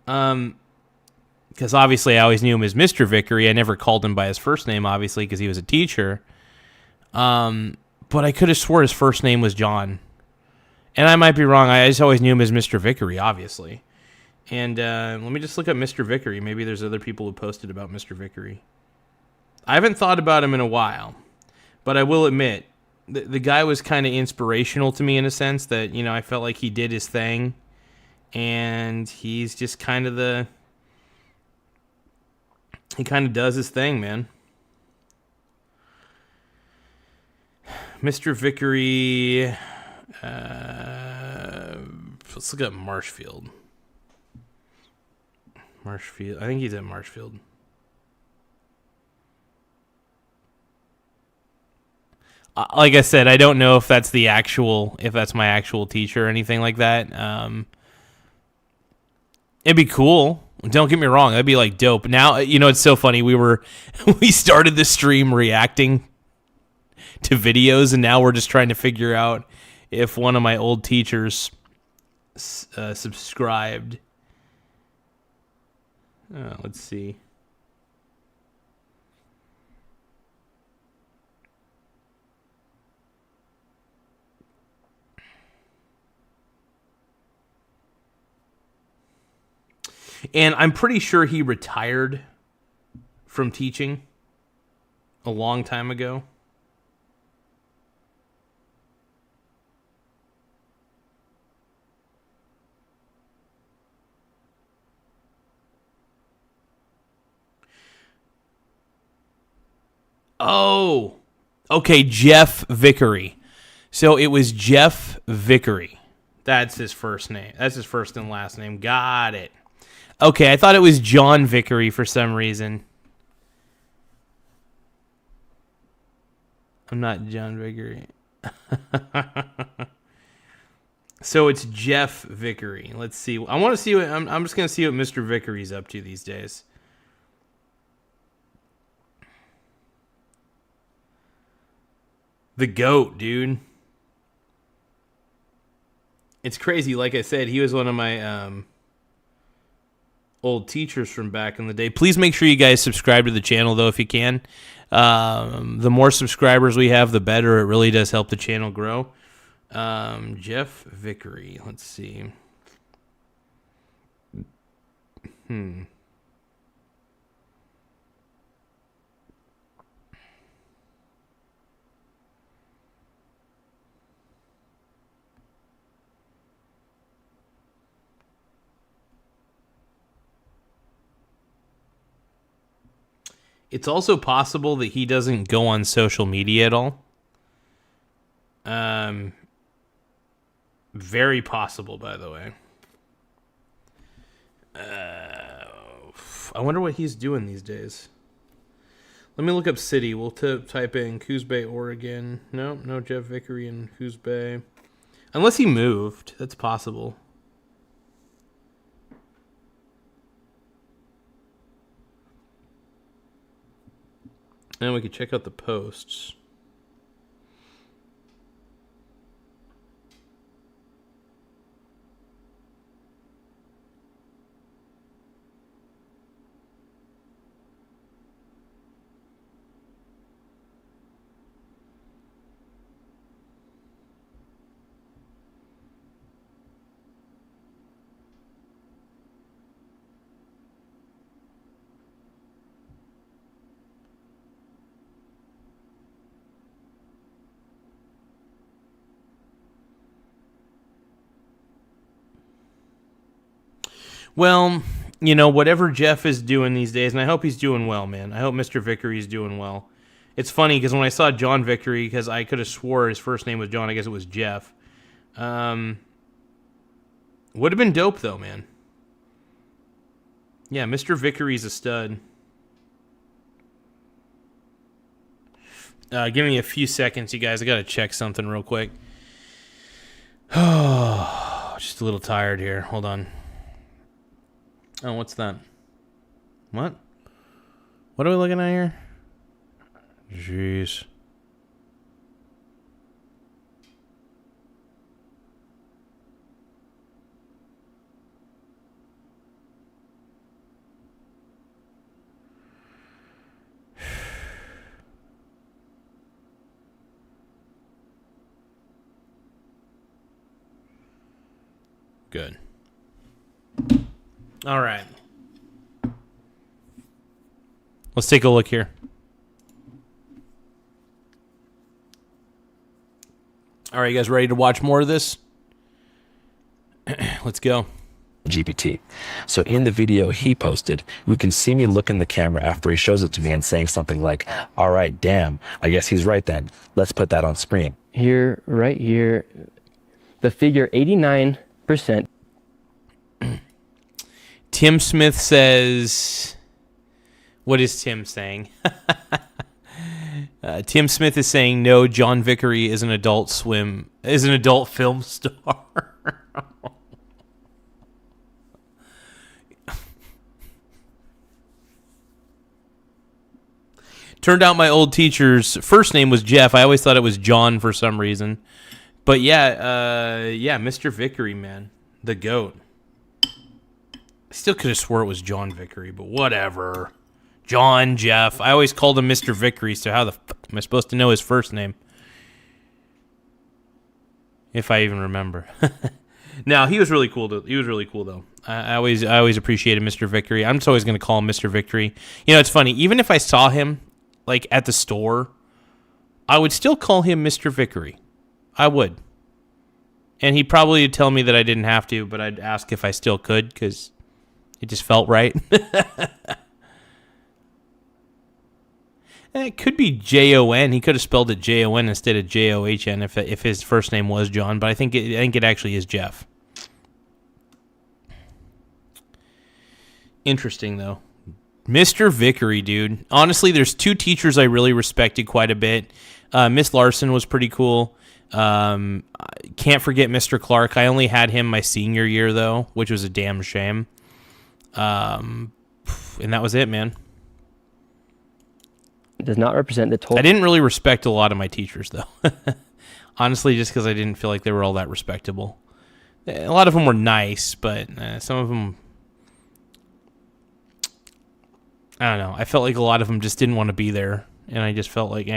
Because obviously I always knew him as Mr. Vickery. I never called him by his first name, obviously, because he was a teacher. But I could have swore his first name was John. And I might be wrong. I just always knew him as Mr. Vickery, obviously. And let me just look up Mr. Vickery. Maybe there's other people who posted about Mr. Vickery. I haven't thought about him in a while, but I will admit, the guy was kind of inspirational to me in a sense that, I felt like he did his thing, and he's just he kind of does his thing, man. Mr. Vickery, let's look at Marshfield. I think he's at Marshfield. Like I said, I don't know if that's my actual teacher or anything like that. It'd be cool. Don't get me wrong. That'd be like dope. Now, it's so funny. We started the stream reacting to videos, and now we're just trying to figure out if one of my old teachers subscribed. Let's see. And I'm pretty sure he retired from teaching a long time ago. Oh, okay, Jeff Vickery. So it was Jeff Vickery. That's his first name. That's his first and last name. Got it. Okay, I thought it was John Vickery for some reason. I'm not John Vickery. So it's Jeff Vickery. Let's see. I want to see what I'm just going to see what Mr. Vickery's up to these days. The GOAT, dude. It's crazy. Like I said, he was one of my old teachers from back in the day. Please make sure you guys subscribe to the channel, though, if you can. The more subscribers we have, the better. It really does help the channel grow. Jeff Vickery. Let's see. It's also possible that he doesn't go on social media at all. Very possible, by the way. I wonder what he's doing these days. Let me look up city. We'll type in Coos Bay, Oregon. No Jeff Vickery in Coos Bay. Unless he moved. That's possible. And we could check out the posts. Well, you know, whatever Jeff is doing these days, and I hope he's doing well, man. I hope Mr. Vickery is doing well. It's funny because when I saw John Vickery, because I could have swore his first name was John, I guess it was Jeff. Would have been dope, though, man. Yeah, Mr. Vickery's a stud. Give me a few seconds, you guys. I got to check something real quick. Oh, just a little tired here. Hold on. Oh, what's that? What? What are we looking at here? Jeez. Good. All right. Let's take a look here. All right, you guys ready to watch more of this? Let's go. GPT. So in the video he posted, we can see me look in the camera after he shows it to me and saying something like, all right, damn, I guess he's right then. Let's put that on screen. Here, right here, the figure 89%. Tim Smith says, what is Tim saying? Tim Smith is saying, no, John Vickery is an adult film star. Turned out my old teacher's first name was Jeff. I always thought it was John for some reason. But yeah, Mr. Vickery, man. The GOAT. I still could have swore it was John Vickery, but whatever. John, Jeff. I always called him Mr. Vickery, so how the fuck am I supposed to know his first name? If I even remember. No, he was really cool. He was really cool, though. I always appreciated Mr. Vickery. I'm just always going to call him Mr. Vickery. You know, it's funny. Even if I saw him, like, at the store, I would still call him Mr. Vickery. I would. And he'd probably tell me that I didn't have to, but I'd ask if I still could, because it just felt right. And it could be Jon. He could have spelled it Jon instead of John if his first name was John, but I think it actually is Jeff. Interesting, though. Mr. Vickery, dude. Honestly, there's two teachers I really respected quite a bit. Miss Larson was pretty cool. Can't forget Mr. Clark. I only had him my senior year, though, which was a damn shame. And that was it, man. It does not represent the total. I didn't really respect a lot of my teachers, though. Honestly, just because I didn't feel like they were all that respectable. A lot of them were nice, but some of them, I don't know. I felt like a lot of them just didn't want to be there, and I just felt like,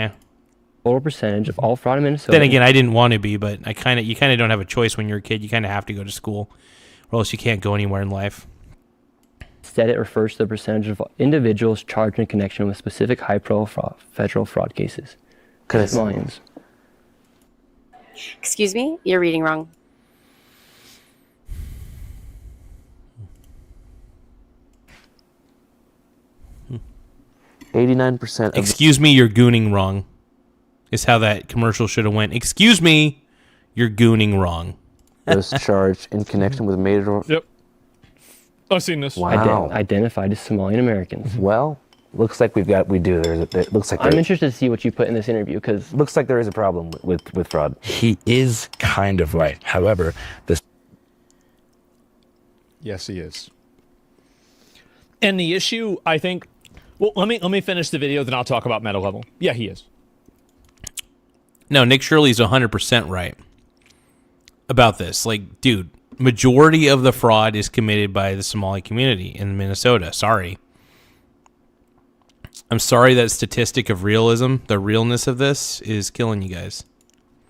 Total percentage of all fraud in Minnesota. Then again, I didn't want to be, but you kind of don't have a choice when you're a kid. You kind of have to go to school, or else you can't go anywhere in life. Instead, it refers to the percentage of individuals charged in connection with specific high-profile federal fraud cases. Millions. Excuse me? You're reading wrong. Hmm. 89%. Excuse me, you're gooning wrong. Is how that commercial should have went. Excuse me, you're gooning wrong. Was charged in connection with major. Yep. I've seen this. Wow. Identified as Somalian Americans. Well, looks like we do. It looks like I'm interested to see what you put in this interview, because looks like there is a problem with fraud. He is kind of right. However, this. Yes, he is. And the issue, I think. Well, let me finish the video, then I'll talk about meta level. Yeah, he is. No, Nick Shirley's 100% right about this. Like, dude, majority of the fraud is committed by the Somali community in Minnesota. Sorry. I'm sorry that statistic of realism, the realness of this, is killing you guys.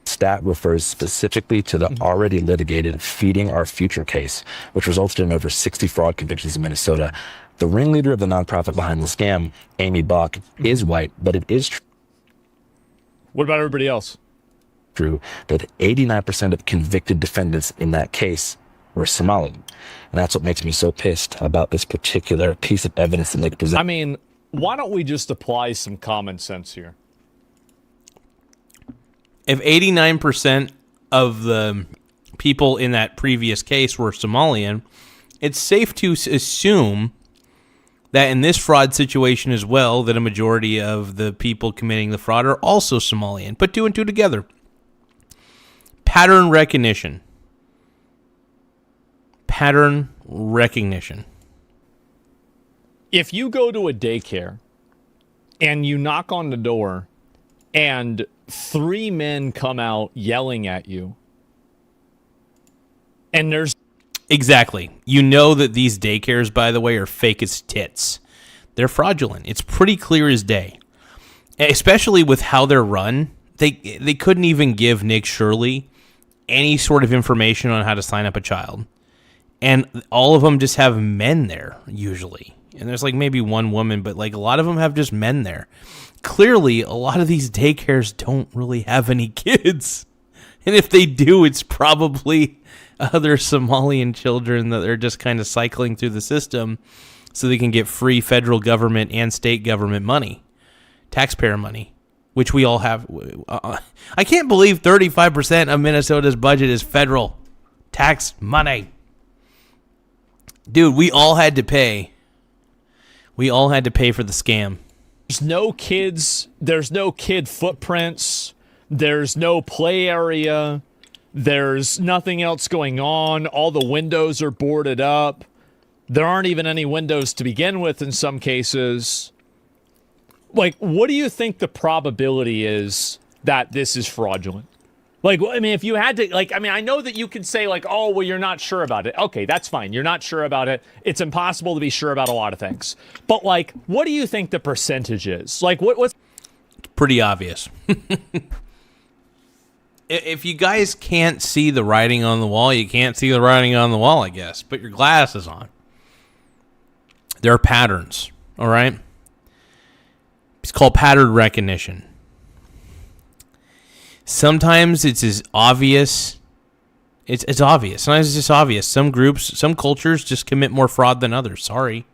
Stat refers specifically to the already litigated Feeding Our Future case, which resulted in over 60 fraud convictions in Minnesota. The ringleader of the nonprofit behind the scam, Amy Bach, is white, but it is true. What about everybody else? True that 89% of convicted defendants in that case were Somali. And that's what makes me so pissed about this particular piece of evidence that Nick presented. I mean, why don't we just apply some common sense here? If 89% of the people in that previous case were Somalian, it's safe to assume that in this fraud situation as well, that a majority of the people committing the fraud are also Somalian. Put two and two together. Pattern recognition. Pattern recognition. If you go to a daycare and you knock on the door and 3 men come out yelling at you, and there's... Exactly. You know that these daycares, by the way, are fake as tits. They're fraudulent. It's pretty clear as day. Especially with how they're run. They couldn't even give Nick Shirley any sort of information on how to sign up a child. And all of them just have men there, usually. And there's like maybe one woman, but like a lot of them have just men there. Clearly, a lot of these daycares don't really have any kids. And if they do, it's probably other Somalian children that are just kind of cycling through the system so they can get free federal government and state government money, taxpayer money, which we all have. I can't believe 35% of Minnesota's budget is federal tax money. Dude, we all had to pay. We all had to pay for the scam. There's no kids. There's no kid footprints. There's no play area. There's nothing else going on. All the windows are boarded up. There aren't even any windows to begin with in some cases. Like, what do you think the probability is that this is fraudulent? Like, I mean, if you had to, like, I mean, I know that you could say, like, oh, well, you're not sure about it. Okay, that's fine. You're not sure about it. It's impossible to be sure about a lot of things. But, like, what do you think the percentage is? Like, what's... It's pretty obvious. If you guys can't see the writing on the wall, you can't see the writing on the wall, I guess. Put your glasses on. There are patterns, all right? It's called pattern recognition. Sometimes it's as obvious. It's obvious. Sometimes it's just obvious. Some groups, some cultures just commit more fraud than others. Sorry.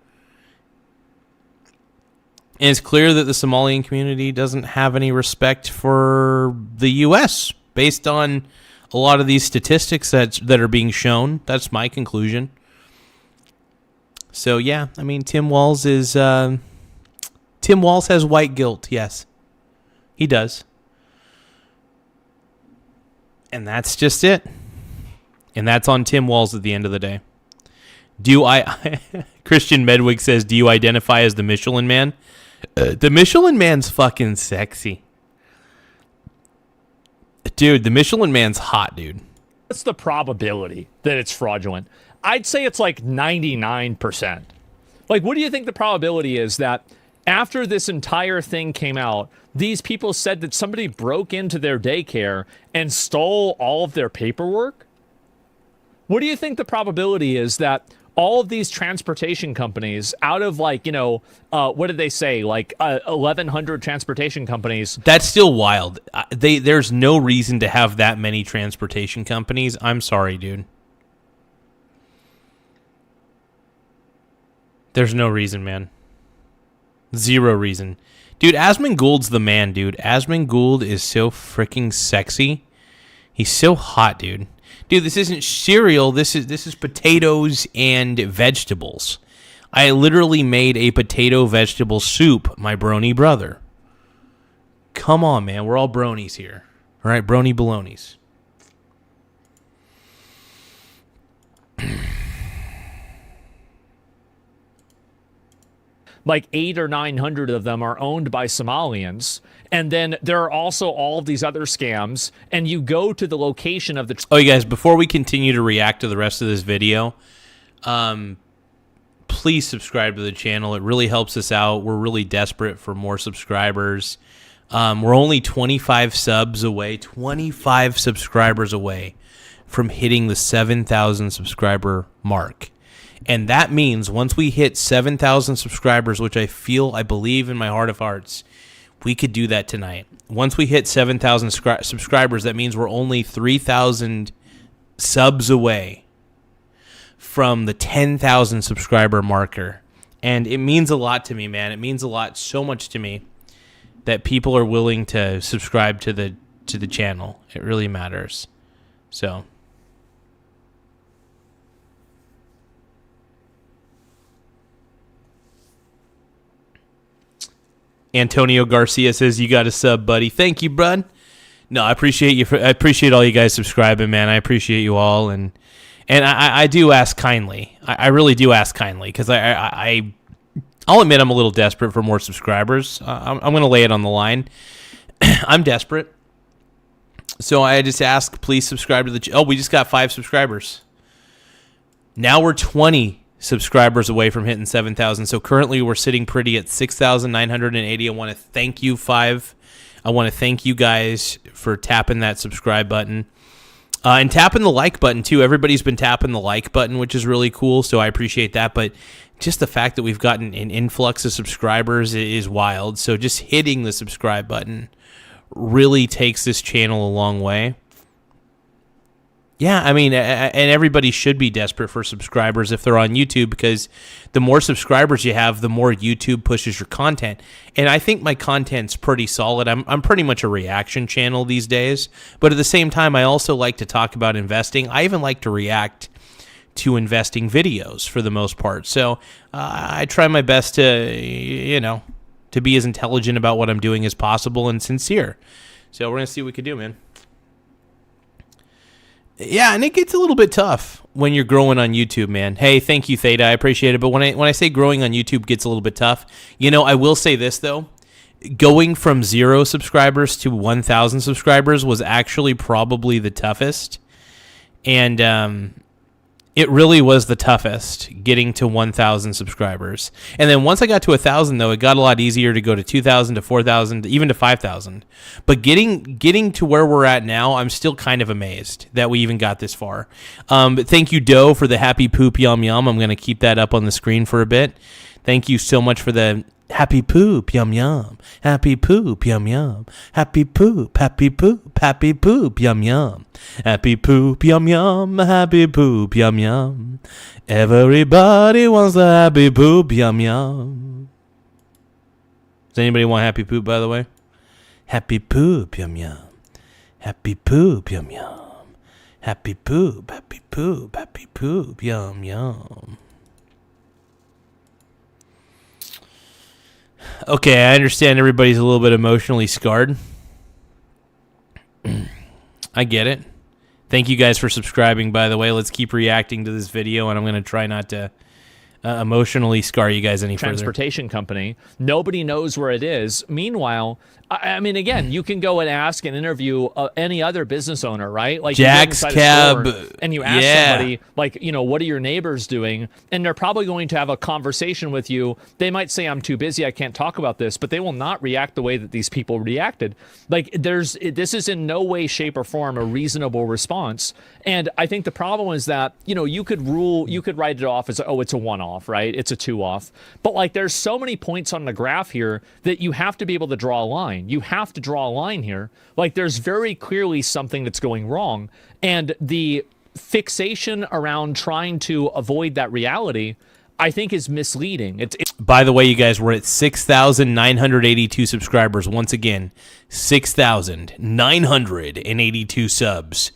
And it's clear that the Somalian community doesn't have any respect for the U.S., based on a lot of these statistics that are being shown. That's my conclusion. So, yeah, I mean, Tim Walz has white guilt, yes. He does. And that's just it. And that's on Tim Walz at the end of the day. Christian Medwig says, do you identify as the Michelin Man? The Michelin Man's fucking sexy. Dude, the Michelin Man's hot, dude. What's the probability that it's fraudulent? I'd say it's like 99%. Like, what do you think the probability is that after this entire thing came out, these people said that somebody broke into their daycare and stole all of their paperwork? What do you think the probability is that all of these transportation companies, out of like, you know, what did they say? Like 1,100 transportation companies. That's still wild. There's no reason to have that many transportation companies. I'm sorry, dude. There's no reason, man. Zero reason. Dude, Asmund Gould's the man, dude. Asmund Gould is so freaking sexy. He's so hot, dude. Dude, this isn't cereal. This is potatoes and vegetables. I literally made a potato vegetable soup, my brony brother. Come on, man. We're all bronies here. All right, brony balonies. Like 800 or 900 of them are owned by Somalians. And then there are also all of these other scams. And you go to the location of the... Oh, you guys, before we continue to react to the rest of this video, please subscribe to the channel. It really helps us out. We're really desperate for more subscribers. We're only 25 subs away, 25 subscribers away from hitting the 7,000 subscriber mark. And that means once we hit 7,000 subscribers, which I believe in my heart of hearts, we could do that tonight. Once we hit 7,000 subscribers, that means we're only 3,000 subs away from the 10,000 subscriber marker. And it means a lot to me, man. It means a lot, so much to me, that people are willing to subscribe to the channel. It really matters. So Antonio Garcia says, you got a sub, buddy. Thank you, bud. No, I appreciate you. I appreciate all you guys subscribing, man. I appreciate you all, and I do ask kindly. I really do ask kindly, because I'll admit I'm a little desperate for more subscribers. I'm going to lay it on the line. I'm desperate, so I just ask, please subscribe to the. Oh, we just got 5 subscribers. Now we're 20 subscribers away from hitting 7,000. So currently we're sitting pretty at 6,980. I want to thank you 5. I want to thank you guys for tapping that subscribe button. And tapping the like button, too. Everybody's been tapping the like button, which is really cool, so I appreciate that. But just the fact that we've gotten an influx of subscribers is wild. So just hitting the subscribe button really takes this channel a long way. Yeah, I mean, and everybody should be desperate for subscribers if they're on YouTube, because the more subscribers you have, the more YouTube pushes your content. And I think my content's pretty solid. I'm pretty much a reaction channel these days, but at the same time, I also like to talk about investing. I even like to react to investing videos for the most part. So I try my best to, to be as intelligent about what I'm doing as possible and sincere. So we're going to see what we can do, man. Yeah, and it gets a little bit tough when you're growing on YouTube, man. Hey, thank you, Theta. I appreciate it. But when I say growing on YouTube gets a little bit tough, I will say this, though. Going from 0 subscribers to 1,000 subscribers was actually probably the toughest. And it really was the toughest, getting to 1,000 subscribers. And then once I got to 1,000, though, it got a lot easier to go to 2,000, to 4,000, even to 5,000. But getting to where we're at now, I'm still kind of amazed that we even got this far. But thank you, Doe, for the happy poop yum yum. I'm going to keep that up on the screen for a bit. Thank you so much for the happy poop yum yum. Happy poop yum yum. Happy poop, happy poop, happy poop yum yum. Happy poop yum yum. Happy poop yum yum. Everybody wants a happy poop yum yum. Does anybody want happy poop, by the way? Happy poop yum yum. Happy poop yum yum. Happy poop, happy poop, happy poop yum yum. Okay, I understand everybody's a little bit emotionally scarred. I get it. Thank you guys for subscribing, by the way. Let's keep reacting to this video, and I'm going to try not to emotionally scar you guys any further. Transportation company. Nobody knows where it is. Meanwhile, I mean, again, you can go and ask and interview any other business owner, right? Like Jack's Cab, and you ask somebody, like, what are your neighbors doing? And they're probably going to have a conversation with you. They might say, I'm too busy, I can't talk about this, but they will not react the way that these people reacted. Like, this is in no way, shape, or form a reasonable response. And I think the problem is that, you could write it off as, it's a one-off, right? It's a two-off. But like, there's so many points on the graph here that you have to be able to draw a line. You have to draw a line here. Like, there's very clearly something that's going wrong. And the fixation around trying to avoid that reality, I think, is misleading. By the way, you guys, we're at 6,982 subscribers. Once again, 6,982 subs.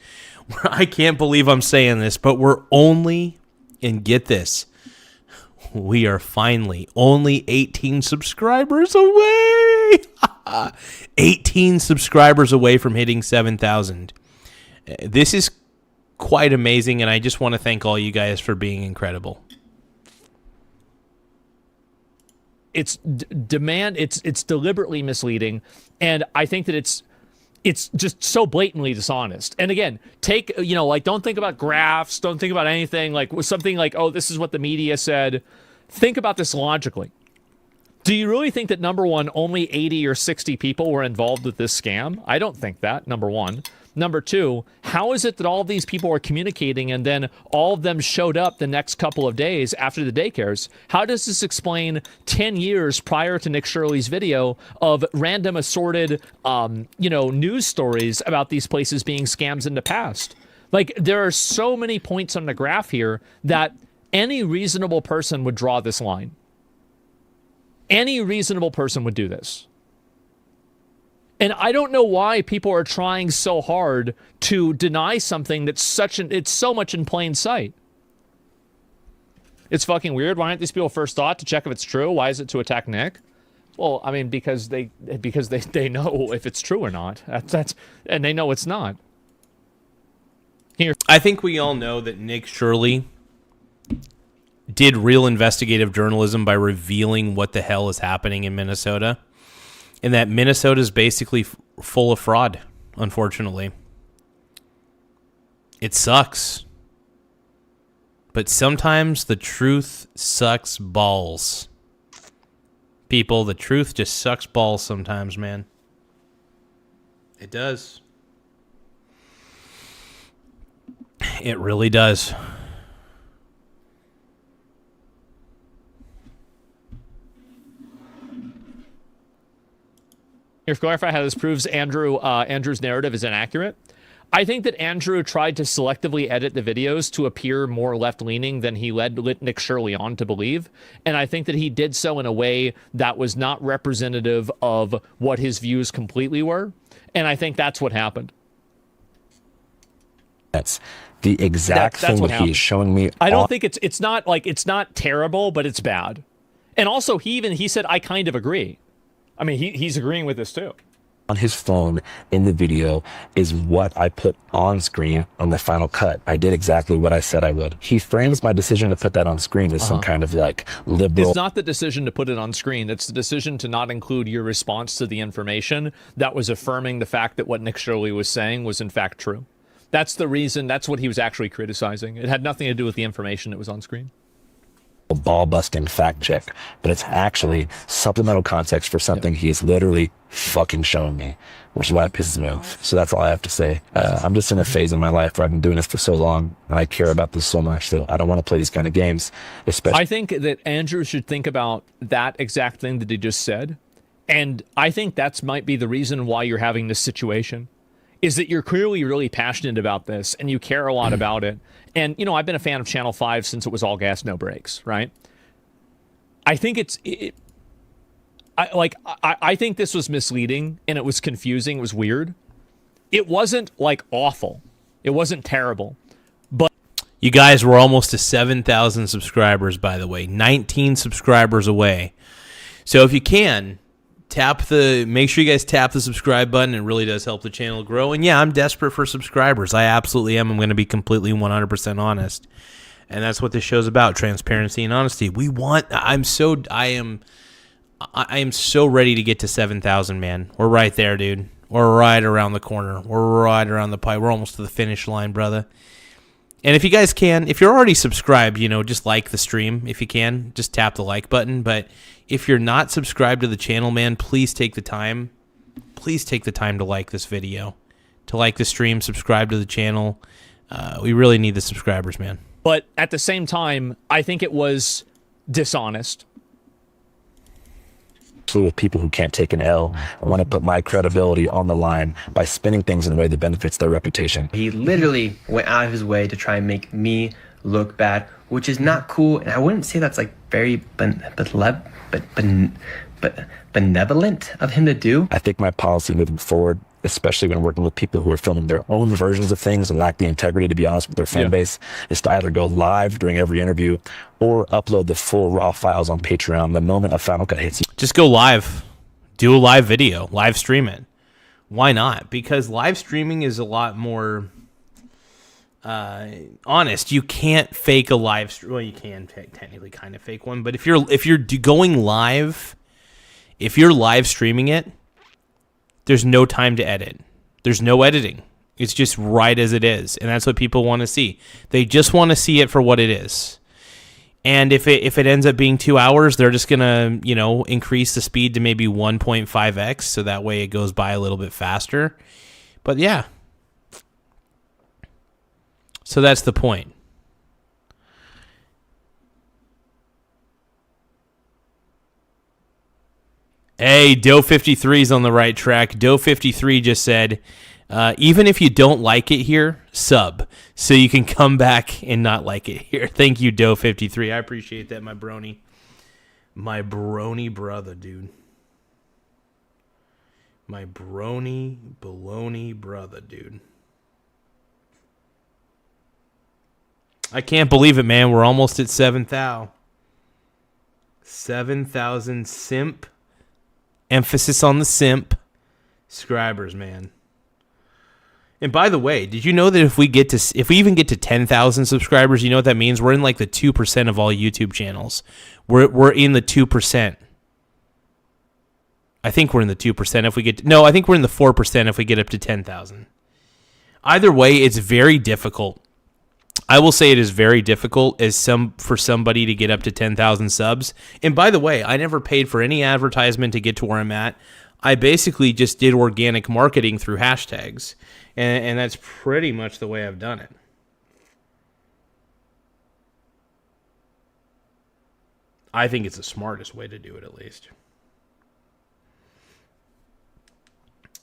I can't believe I'm saying this, but we're only, and get this, we are finally only 18 subscribers away. 18 subscribers away from hitting 7,000. This is quite amazing, and I just want to thank all you guys for being incredible. It's it's deliberately misleading, and I think that it's just so blatantly dishonest. And again, don't think about graphs, don't think about anything like something like, this is what the media said. Think about this logically. Do you really think that, number one, only 80 or 60 people were involved with this scam? I don't think that, number one. Number two, how is it that all of these people are communicating and then all of them showed up the next couple of days after the daycares? How does this explain 10 years prior to Nick Shirley's video of random assorted, news stories about these places being scams in the past? Like, there are so many points on the graph here that any reasonable person would draw this line. Any reasonable person would do this. And I don't know why people are trying so hard to deny something that's it's so much in plain sight. It's fucking weird. Why aren't these people first thought to check if it's true? Why is it to attack Nick? Well, I mean, because they know if it's true or not. And they know it's not. I think we all know that Nick Shirley did real investigative journalism by revealing what the hell is happening in Minnesota. And that Minnesota is basically full of fraud, unfortunately. It sucks. But sometimes the truth sucks balls. People, the truth just sucks balls sometimes, man. It does. It really does. Here, clarify how this proves Andrew's narrative is inaccurate. I think that Andrew tried to selectively edit the videos to appear more left-leaning than he led Nick Shirley on to believe. And I think that he did so in a way that was not representative of what his views completely were. And I think that's what happened. That's the exact thing that he's showing me. I don't think it's not terrible, but it's bad. And also, he said, I kind of agree. I mean, he's agreeing with this too. On his phone in the video is what I put on screen on the final cut. I did exactly what I said I would. He frames my decision to put that on screen as some kind of like liberal. It's not the decision to put it on screen. It's the decision to not include your response to the information that was affirming the fact that what Nick Shirley was saying was in fact true. That's the reason. That's what he was actually criticizing. It had nothing to do with the information that was on screen. Ball busting fact check, but it's actually supplemental context for something he is literally fucking showing me, which is why it pisses me off. So that's all I have to say. I'm just in a phase in my life where I've been doing this for so long and I care about this so much, so I don't want to play these kind of games. Especially, I think that Andrew should think about that exact thing that he just said, and I think that's might be the reason why you're having this situation. Is that you're clearly really passionate about this and you care a lot about it. And, you know, I've been a fan of Channel 5 since it was all gas, no brakes, right? I think I think this was misleading and it was confusing. It was weird. It wasn't like awful. It wasn't terrible. But you guys were almost to 7,000 subscribers, by the way. 19 subscribers away. So if you can, make sure you guys tap the subscribe button. It really does help the channel grow. And yeah, I'm desperate for subscribers. I absolutely am. I'm going to be completely 100% honest. And that's what this show's about, transparency and honesty. I am so ready to get to 7,000, man. We're right there, dude. We're right around the corner. We're right around the pipe. We're almost to the finish line, brother. And if you guys can, if you're already subscribed, just like the stream. If you can, just tap the like button. But if you're not subscribed to the channel, man, please take the time. Please take the time to like this video, to like the stream, subscribe to the channel. We really need the subscribers, man. But at the same time, I think it was dishonest. With people who can't take an L, I want to put my credibility on the line by spinning things in a way that benefits their reputation. He literally went out of his way to try and make me look bad, which is not cool. And I wouldn't say that's like very benevolent of him to do. I think my policy moving forward, especially when working with people who are filming their own versions of things and lack the integrity to be honest with their fan base, is to either go live during every interview or upload the full raw files on Patreon the moment a final cut hits you. Just go live. Do a live video. Live stream it. Why not? Because live streaming is a lot more honest. You can't fake a live stream. Well, you can technically kind of fake one, but if you're going live, if you're live streaming it, there's no time to edit. There's no editing. It's just right as it is. And that's what people want to see. They just want to see it for what it is. And if it ends up being 2 hours, they're just going to, increase the speed to maybe 1.5x. So that way it goes by a little bit faster. But yeah. So that's the point. Hey, Doe53's on the right track. Doe53 just said, Even if you don't like it here, sub, so you can come back and not like it here. Thank you, Doe53. I appreciate that, my brony. My brony brother, dude. My brony baloney brother, dude. I can't believe it, man. We're almost at 7,000. 7,000 simp. Emphasis on the simp. Subscribers, man. And by the way, did you know that if we even get to 10,000 subscribers, you know what that means? We're in like the 2% of all YouTube channels. We're in the 2%. I think we're in the 2% if we get no, I think we're in the 4% if we get up to 10,000. Either way, it's very difficult. I will say it is very difficult for somebody to get up to 10,000 subs. And by the way, I never paid for any advertisement to get to where I'm at. I basically just did organic marketing through hashtags. And that's pretty much the way I've done it. I think it's the smartest way to do it, at least.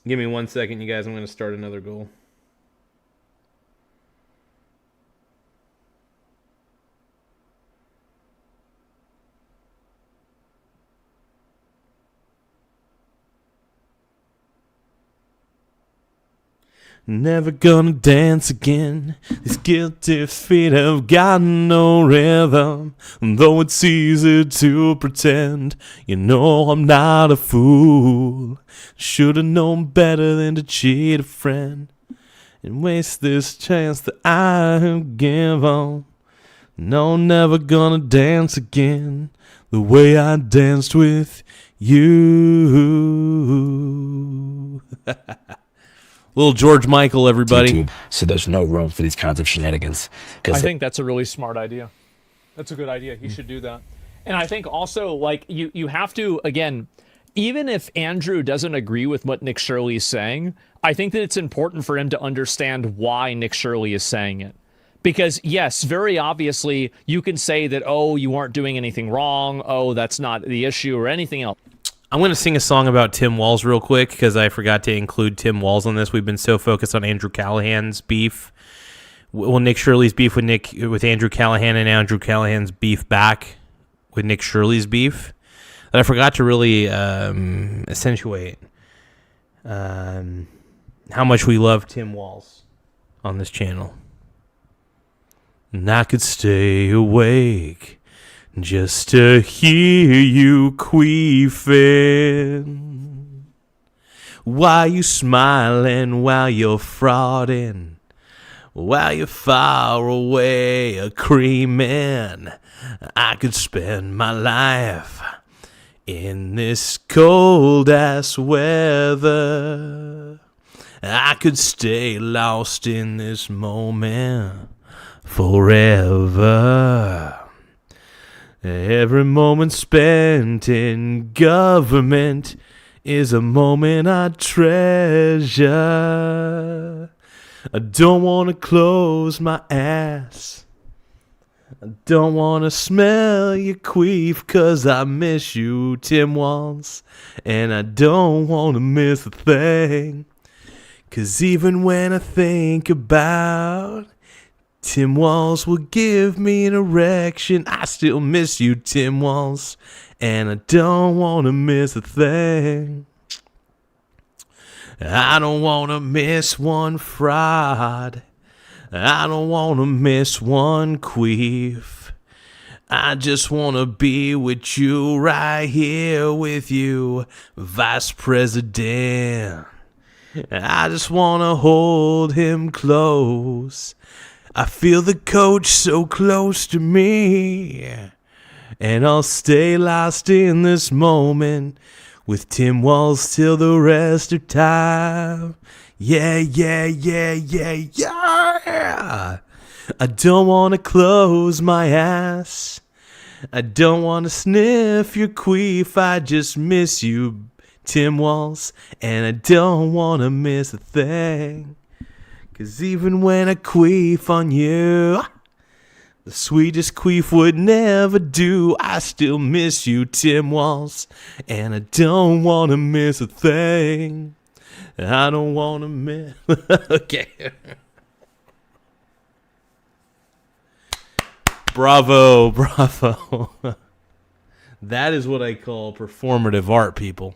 Give me 1 second, you guys. I'm going to start another goal. Never gonna dance again. These guilty feet have got no rhythm. Though it's easy to pretend, you know I'm not a fool. Should've known better than to cheat a friend and waste this chance that I have given. No, never gonna dance again the way I danced with you. Little George Michael, everybody. YouTube, so there's no room for these kinds of shenanigans. I think that's a really smart idea. That's a good idea. He should do that. And I think also, like, you have to, again, even if Andrew doesn't agree with what Nick Shirley is saying, I think that it's important for him to understand why Nick Shirley is saying it. Because, yes, very obviously, you can say that, oh, you aren't doing anything wrong, oh, that's not the issue, or anything else. I'm going to sing a song about Tim Walz real quick because I forgot to include Tim Walz on this. We've been so focused on Andrew Callahan's beef. Well, Nick Shirley's beef with Andrew Callaghan and Andrew Callahan's beef back with Nick Shirley's beef that I forgot to really accentuate how much we love Tim Walz on this channel. And I could stay awake just to hear you queefing. While you smiling, while you're frauding, while you're far away a-creaming. I could spend my life in this cold-ass weather. I could stay lost in this moment forever. Every moment spent in government is a moment I treasure. I don't want to close my ass. I don't want to smell your queef 'cause I miss you, Tim Walz. And I don't want to miss a thing. 'Cause even when I think about Tim Walz will give me an erection, I still miss you, Tim Walz, and I don't want to miss a thing. I don't want to miss one fraud. I don't want to miss one queef. I just want to be with you right here with you, Vice President. I just want to hold him close. I feel the coach so close to me, and I'll stay lost in this moment with Tim Walz till the rest of time. Yeah, yeah, yeah, yeah, yeah. I don't want to close my ass. I don't want to sniff your queef. I just miss you, Tim Walz, and I don't want to miss a thing. 'Cause even when I queef on you, the sweetest queef would never do. I still miss you, Tim Walz, and I don't want to miss a thing. I don't want to miss. Okay. Bravo. That is what I call performative art, people.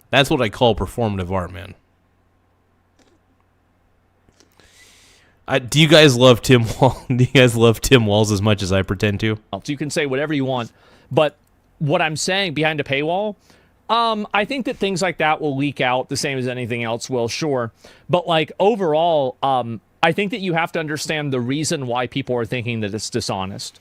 That's what I call performative art, man. Do you guys love Tim Walz? Do you guys love Tim Walz as much as I pretend to? You can say whatever you want, but what I'm saying behind a paywall, I think that things like that will leak out the same as anything else will, sure. But like overall, I think that you have to understand the reason why people are thinking that it's dishonest.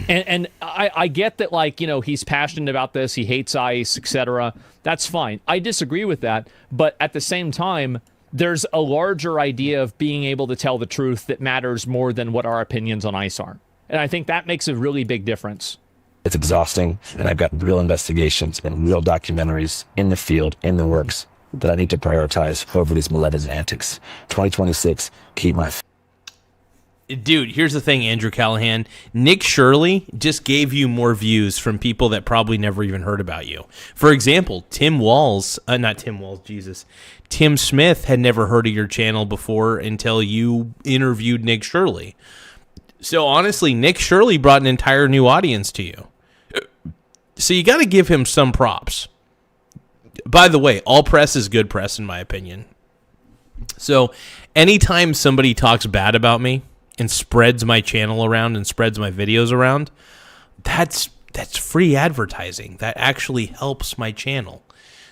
And I get that, like, you know, he's passionate about this, he hates ICE, etc. That's fine. I disagree with that, but at the same time, there's a larger idea of being able to tell the truth that matters more than what our opinions on ICE are. And I think that makes a really big difference. It's exhausting, and I've got real investigations and real documentaries in the field, in the works, that I need to prioritize over these malevolent antics. 2026, keep my... Dude, here's the thing, Andrew Callaghan. Nick Shirley just gave you more views from people that probably never even heard about you. For example, Tim Smith had never heard of your channel before until you interviewed Nick Shirley. So honestly, Nick Shirley brought an entire new audience to you. So you got to give him some props. By the way, all press is good press, in my opinion. So anytime somebody talks bad about me and spreads my channel around and spreads my videos around, that's free advertising. That actually helps my channel.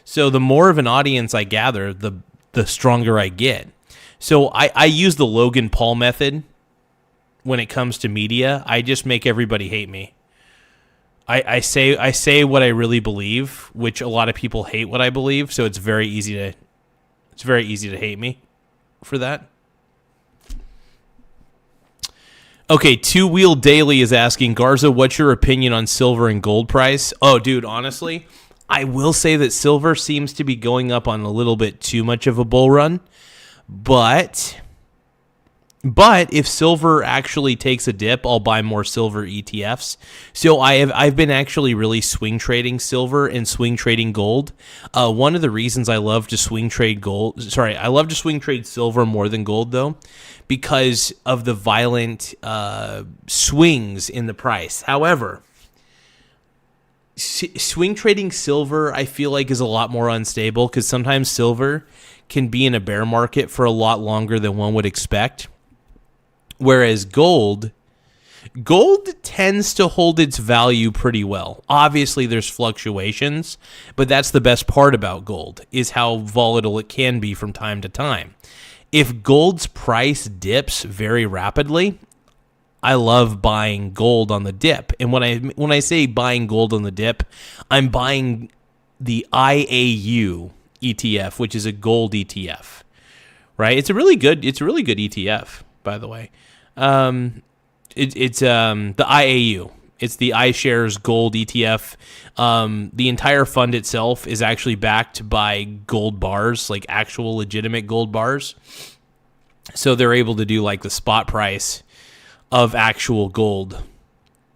So the more of an audience I gather, the stronger I get. So I use the Logan Paul method when it comes to media. I just make everybody hate me. I say what I really believe, which a lot of people hate what I believe, so it's very easy to hate me for that. Okay, Two Wheel Daily is asking, Garza, what's your opinion on silver and gold price? Oh, dude, honestly, I will say that silver seems to be going up on a little bit too much of a bull run, but if silver actually takes a dip, I'll buy more silver ETFs. So I've been actually really swing trading silver and swing trading gold. One of the reasons I love to swing trade silver more than gold, though, because of the violent swings in the price. However, swing trading silver, I feel like, is a lot more unstable because sometimes silver can be in a bear market for a lot longer than one would expect. Whereas gold tends to hold its value pretty well. Obviously, there's fluctuations, but that's the best part about gold, is how volatile it can be from time to time. If gold's price dips very rapidly, I love buying gold on the dip. And when I say buying gold on the dip, I'm buying the IAU ETF, which is a gold ETF. Right? It's a really good ETF, by the way. It's the IAU. It's the iShares Gold ETF. The entire fund itself is actually backed by gold bars, like actual legitimate gold bars. So they're able to do like the spot price of actual gold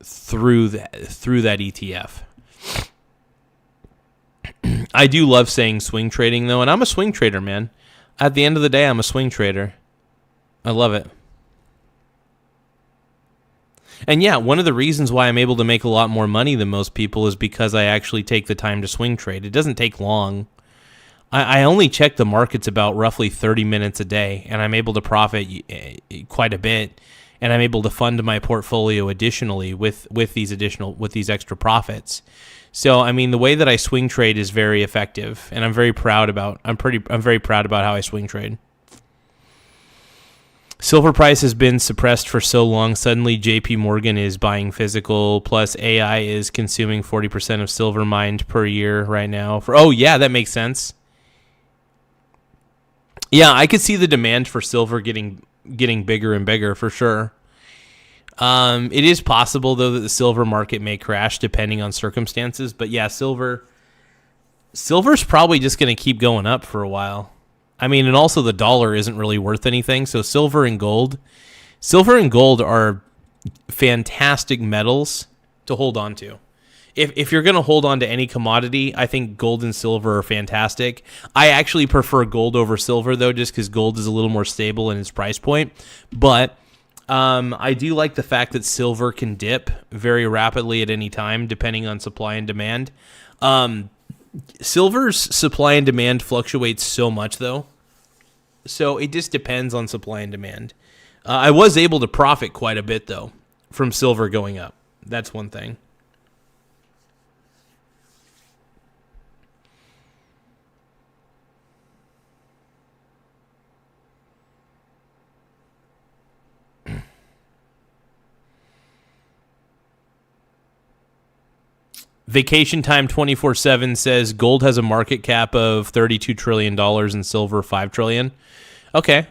through that ETF. I do love saying swing trading, though, and I'm a swing trader, man. At the end of the day, I'm a swing trader. I love it. And yeah, one of the reasons why I'm able to make a lot more money than most people is because I actually take the time to swing trade. It doesn't take long. I only check the markets about roughly 30 minutes a day, and I'm able to profit quite a bit, and I'm able to fund my portfolio additionally with these extra profits. So, I mean, the way that I swing trade is very effective, and I'm very proud about how I swing trade. Silver price has been suppressed for so long. Suddenly, JP Morgan is buying physical, plus AI is consuming 40% of silver mined per year right now. Oh, yeah, that makes sense. Yeah, I could see the demand for silver getting bigger and bigger for sure. It is possible, though, that the silver market may crash depending on circumstances. But yeah, silver's probably just going to keep going up for a while. I mean, and also the dollar isn't really worth anything. So silver and gold are fantastic metals to hold on to. if you're going to hold on to any commodity, I think gold and silver are fantastic. I actually prefer gold over silver, though, just because gold is a little more stable in its price point. But I do like the fact that silver can dip very rapidly at any time, depending on supply and demand. Silver's supply and demand fluctuates so much, though. So it just depends on supply and demand. I was able to profit quite a bit, though, from silver going up. That's one thing. Vacation Time 24/7 says gold has a market cap of $32 trillion and silver $5 trillion. Okay.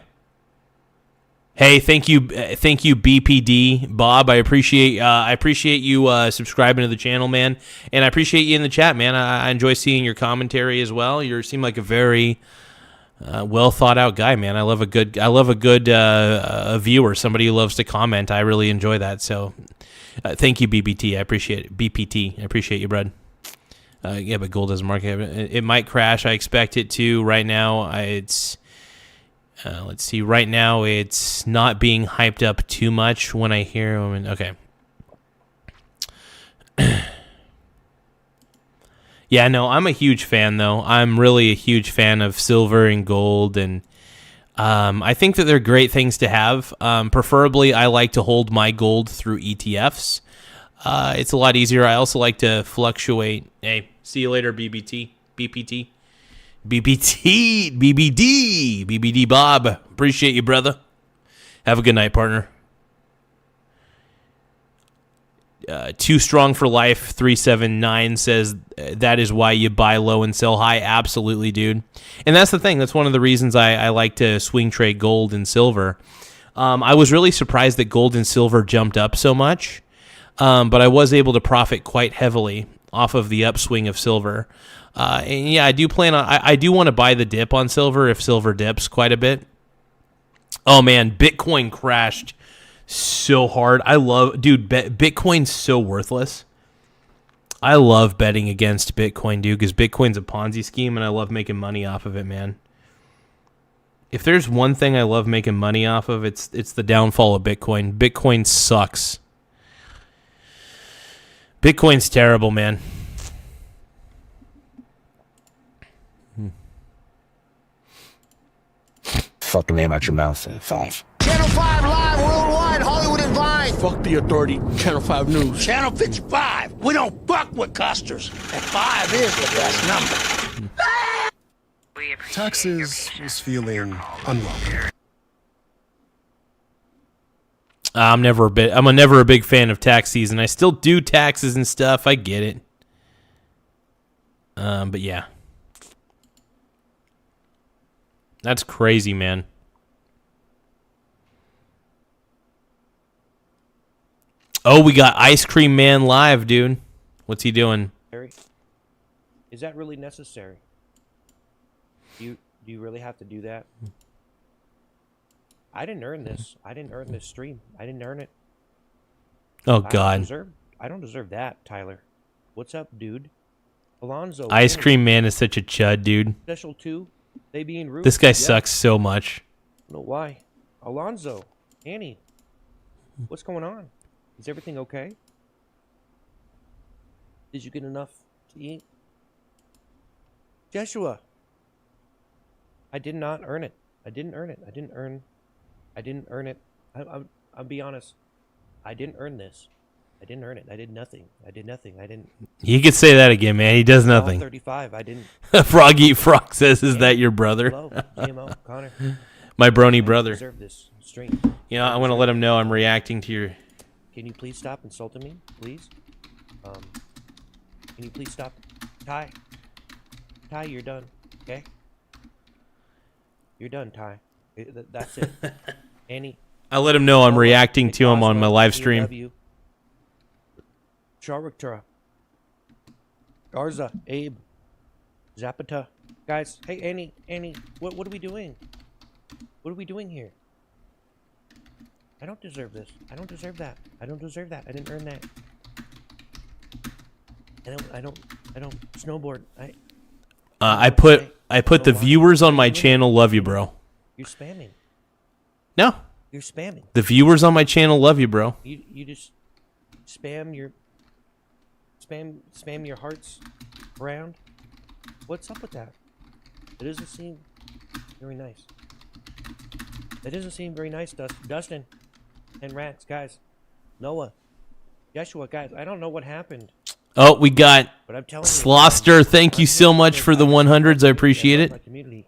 Hey, thank you, BPD Bob. I appreciate you subscribing to the channel, man, and I appreciate you in the chat, man. I enjoy seeing your commentary as well. You seem like a very well thought out guy, man. I love a good viewer, somebody who loves to comment. I really enjoy that. So. Thank you, BBT. I appreciate it. BPT. I appreciate you, bud. Yeah, but gold doesn't market. It might crash. I expect it to. Right now, let's see. Right now, it's not being hyped up too much when I hear them. Okay. Yeah, no, I'm a huge fan, though. I'm really a huge fan of silver and gold, and I think that they're great things to have. Preferably, I like to hold my gold through ETFs. It's a lot easier. I also like to fluctuate. Hey, see you later, BBT, BPT, BBT, BBD Bob. Appreciate you, brother. Have a good night, partner. Too Strong for Life 379 says that is why you buy low and sell high. Absolutely, dude. And that's the thing. That's one of the reasons I like to swing trade gold and silver. I was really surprised that gold and silver jumped up so much, but I was able to profit quite heavily off of the upswing of silver. And yeah, I do want to buy the dip on silver if silver dips quite a bit. Oh man, Bitcoin crashed so hard. Bitcoin's so worthless. I love betting against Bitcoin, dude, because Bitcoin's a Ponzi scheme, and I love making money off of it, man. If there's one thing I love making money off of, it's the downfall of Bitcoin. Bitcoin sucks. Bitcoin's terrible, man. Fucking name out your mouth. 5. Channel 5 live worldwide, Hollywood and Vine. Fuck the authority, Channel 5 News. Channel 55. We don't fuck with custers. And 5 is the best number. Taxes is feeling unwelcome. I'm never a big fan of tax season. I still do taxes and stuff. I get it. But yeah. That's crazy, man. Oh, we got Ice Cream Man live, dude. What's he doing? Is that really necessary? Do you really have to do that? I didn't earn this. I didn't earn this stream. I didn't earn it. Oh, God. I don't deserve that, Tyler. What's up, dude? Alonzo. Ice Cream Man is such a chud, dude. Special 2. They being rude. This guy sucks so much. I don't know why. Alonzo. Annie. What's going on? Is everything okay? Did you get enough to eat? Joshua. I did not earn it. I didn't earn it. I didn't earn it. I'll be honest. I didn't earn this. I didn't earn it. I did nothing. I didn't. You could say that again, man. He does nothing. 35. I didn't. Frog Eat Frog says, "Is that your brother?" Hello, GMO, Connor. My brony brother. I deserve this stream. You know, I want to let him know I'm reacting to your. Can you please stop insulting me, please? Can you please stop? Ty, you're done, okay? You're done, Ty. That's it. Annie. I let him know I'm reacting to him on my live stream. Character. Garza, Abe, Zapata. Guys, hey, Annie, what are we doing? What are we doing here? I don't deserve this. I don't deserve that. I don't deserve that. I didn't earn that. I don't snowboard. I put the viewers on my channel love you, bro. You're spamming. No. You're spamming. The viewers on my channel love you, bro. You just spam your hearts around. What's up with that? It doesn't seem very nice. It doesn't seem very nice, Dustin and Rats, guys. Noah, Joshua, guys. I don't know what happened. Oh, we got But I'm telling you, Sloster. Thank you so much for the 100s. I appreciate my it. community.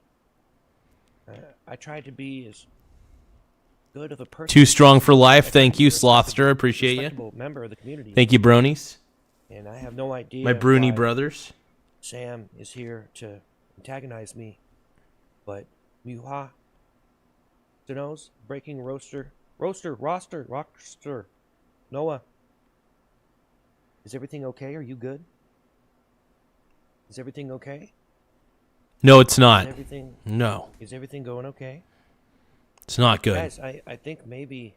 I tried to be as good of a person. Too strong for life. Thank you, Sloster. I appreciate you. Respectable member of the community. Thank you, Bronies. And I have no idea. My Bruni why brothers. Sam is here to antagonize me, but Muha, Denos, breaking roster, Noah. Is everything okay? Are you good? Is everything okay? No, it's not. Is everything, No. Is everything going okay? It's not good. Guys, I think maybe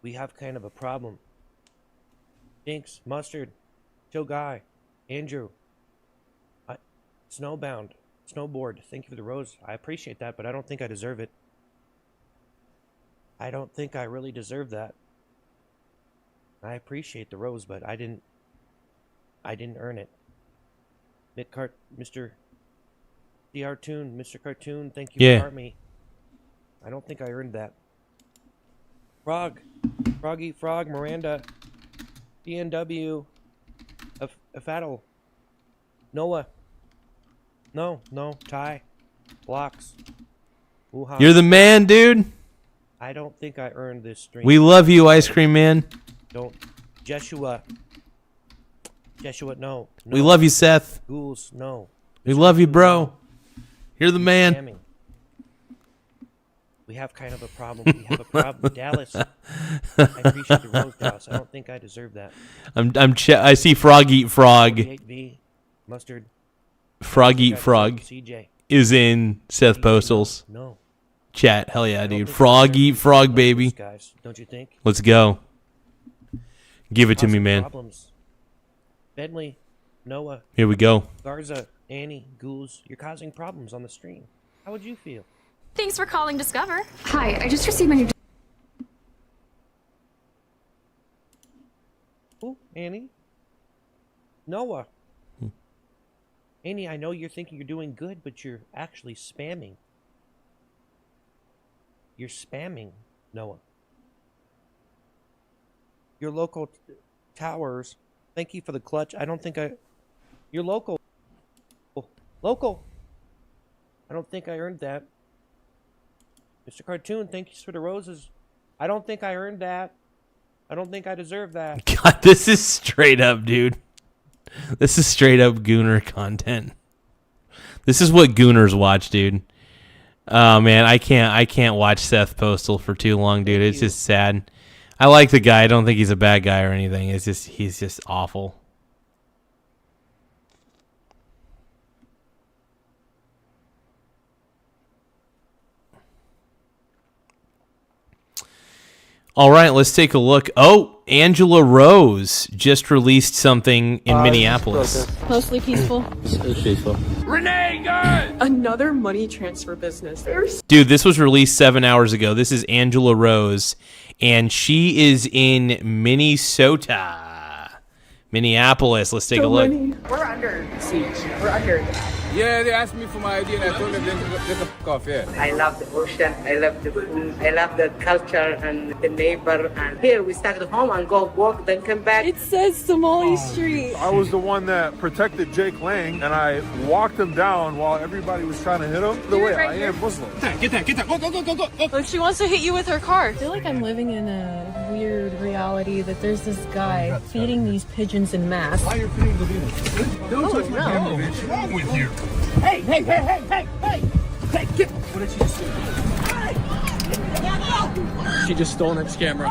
we have kind of a problem. Jinx, Mustard, Joe Guy, Andrew, Snowbound, Snowboard, thank you for the rose. I appreciate that, but I don't think I deserve it. I don't think I really deserve that. I appreciate the rose, but I didn't earn it. Mr. Cartoon, Mr. Cartoon, thank you for me. I don't think I earned that. Froggy Frog, Miranda, DNW, Faddle, Noah. No, Ty, Blocks. Wuhan. You're the man, dude. I don't think I earned this stream. We love you, Ice Cream Man. Don't. Jeshua, no. We love you, Seth. Ghouls, no. We love you, bro. You're the man. Spamming. We have kind of a problem. We have a problem. Dallas. I appreciate the rose, Dallas. I don't think I deserve that. I see Frog Eat Frog. 48V, Mustard. Frog Eat Frog CJ. is in Seth Postal's No. chat. Hell yeah, dude. Frog Eat Frog, baby. Guys, don't you think? Let's go. Give it to me, man. Problems. Bentley, Noah. Here we go. Garza, Annie, Ghouls, you're causing problems on the stream. How would you feel? Thanks for calling Discover. Hi, I just received my new... Oh, Annie. Noah. Annie, I know you're thinking you're doing good, but you're actually spamming. You're spamming, Noah. Your local towers. Thank you for the clutch. I don't think Your local. Local. I don't think I earned that. Mr. Cartoon, thank you for the roses. I don't think I earned that. I don't think I deserve that. God, this is straight up, dude. This is straight up Gooner content. This is what Gooners watch, dude. Oh man, I can't watch Seth Postal for too long, dude. It's just sad. I like the guy. I don't think he's a bad guy or anything. It's just he's just awful. All right, let's take a look. Oh, Angela Rose just released something in Minneapolis. Mostly peaceful. Peaceful. Renee, good! Another money transfer business. Dude, this was released 7 hours ago. This is Angela Rose, and she is in Minnesota. Minneapolis. Let's take a look. We're under siege. We're under. Yeah, they asked me for my ID and I told them they can fuck off, yeah. I love the ocean, I love the food, I love the culture and the neighbor. And here we start at home and go walk, then come back. It says Somali Street. I was the one that protected Jake Lang and I walked him down while everybody was trying to hit him. By the way, I am Muslim. Get that. Go. Look, she wants to hit you with her car. I feel like I'm living in a weird reality that there's this guy feeding these pigeons in mass. Why are you feeding the pigeons? Don't touch my camera, bitch. What's wrong with you? Hey, get. What did she just do? She just stole Nick's camera.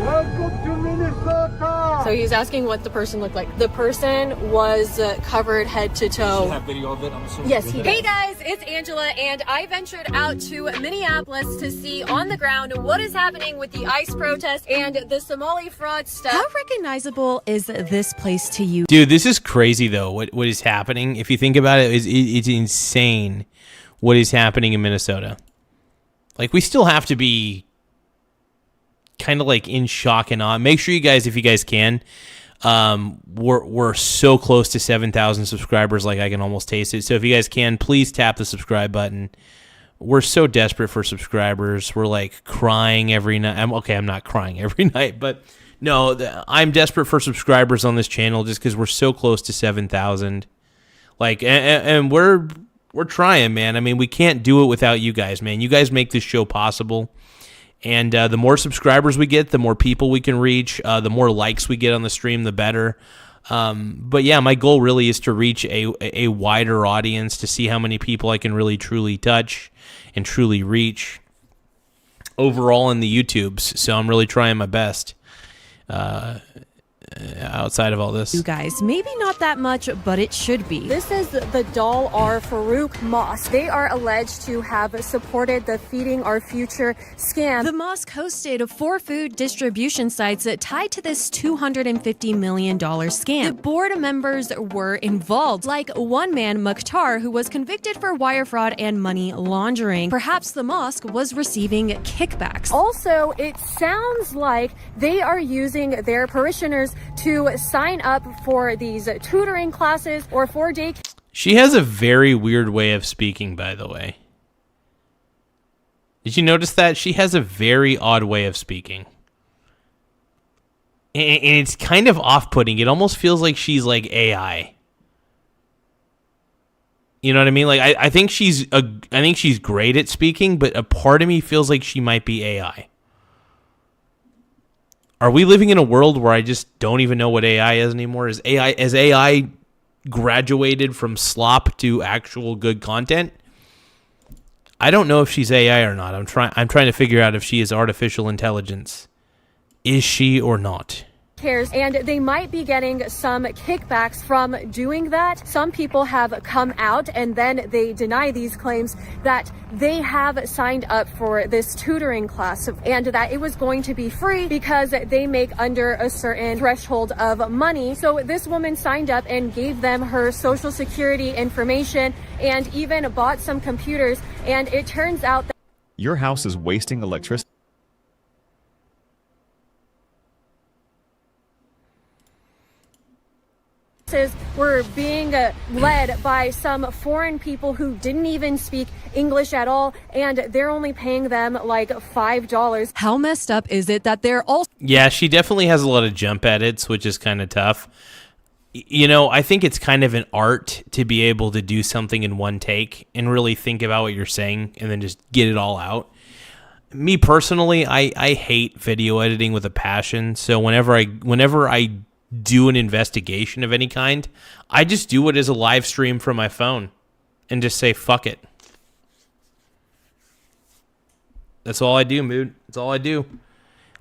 Welcome to Minnesota! So he's asking what the person looked like. The person was covered head to toe. Did you have video of it? I'm assuming. Yes, he did. Hey guys, it's Angela, and I ventured out to Minneapolis to see on the ground what is happening with the ICE protest and the Somali fraud stuff. How recognizable is this place to you? Dude, this is crazy though. What is happening? If you think about it, it's insane what is happening in Minnesota. Like, we still have to be kind of like in shock and awe. Make sure you guys, if you guys can, we're so close to 7,000 subscribers, like I can almost taste it. So if you guys can, please tap the subscribe button. We're so desperate for subscribers. We're like crying every night. I'm not crying every night, but no, I'm desperate for subscribers on this channel just because we're so close to 7,000. Like, and we're trying, man. I mean, we can't do it without you guys, man. You guys make this show possible. And the more subscribers we get, the more people we can reach, the more likes we get on the stream, the better. But yeah, my goal really is to reach a wider audience, to see how many people I can really truly touch and truly reach overall in the YouTubes. So I'm really trying my best outside of all this. You guys, maybe not that much, but it should be. This is the Dal Ar Farouk Mosque. They are alleged to have supported the Feeding Our Future scam. The mosque hosted 4 food distribution sites tied to this $250 million scam. The board members were involved, like one man, Mukhtar, who was convicted for wire fraud and money laundering. Perhaps the mosque was receiving kickbacks. Also, it sounds like they are using their parishioners to sign up for these tutoring classes or 4-day. She has a very weird way of speaking, by the way. Did you notice that? She has a very odd way of speaking. And it's kind of off-putting. It almost feels like she's like AI. You know what I mean? Like, I think she's great at speaking, but a part of me feels like she might be AI. Are we living in a world where I just don't even know what AI is anymore? Is AI graduated from slop to actual good content? I don't know if she's AI or not. I'm trying to figure out if she is artificial intelligence. Is she or not? And they might be getting some kickbacks from doing that. Some people have come out and then they deny these claims that they have signed up for this tutoring class and that it was going to be free because they make under a certain threshold of money. So this woman signed up and gave them her social security information and even bought some computers. And it turns out that your house is wasting electricity. were being led by some foreign people who didn't even speak English at all, and they're only paying them like $5. How messed up is it that they're all... Yeah, she definitely has a lot of jump edits, which is kind of tough. You know, I think it's kind of an art to be able to do something in one take and really think about what you're saying and then just get it all out. Me personally, I hate video editing with a passion. So whenever I do an investigation of any kind, I just do it as a live stream from my phone and just say, fuck it. That's all I do, Mood. That's all I do.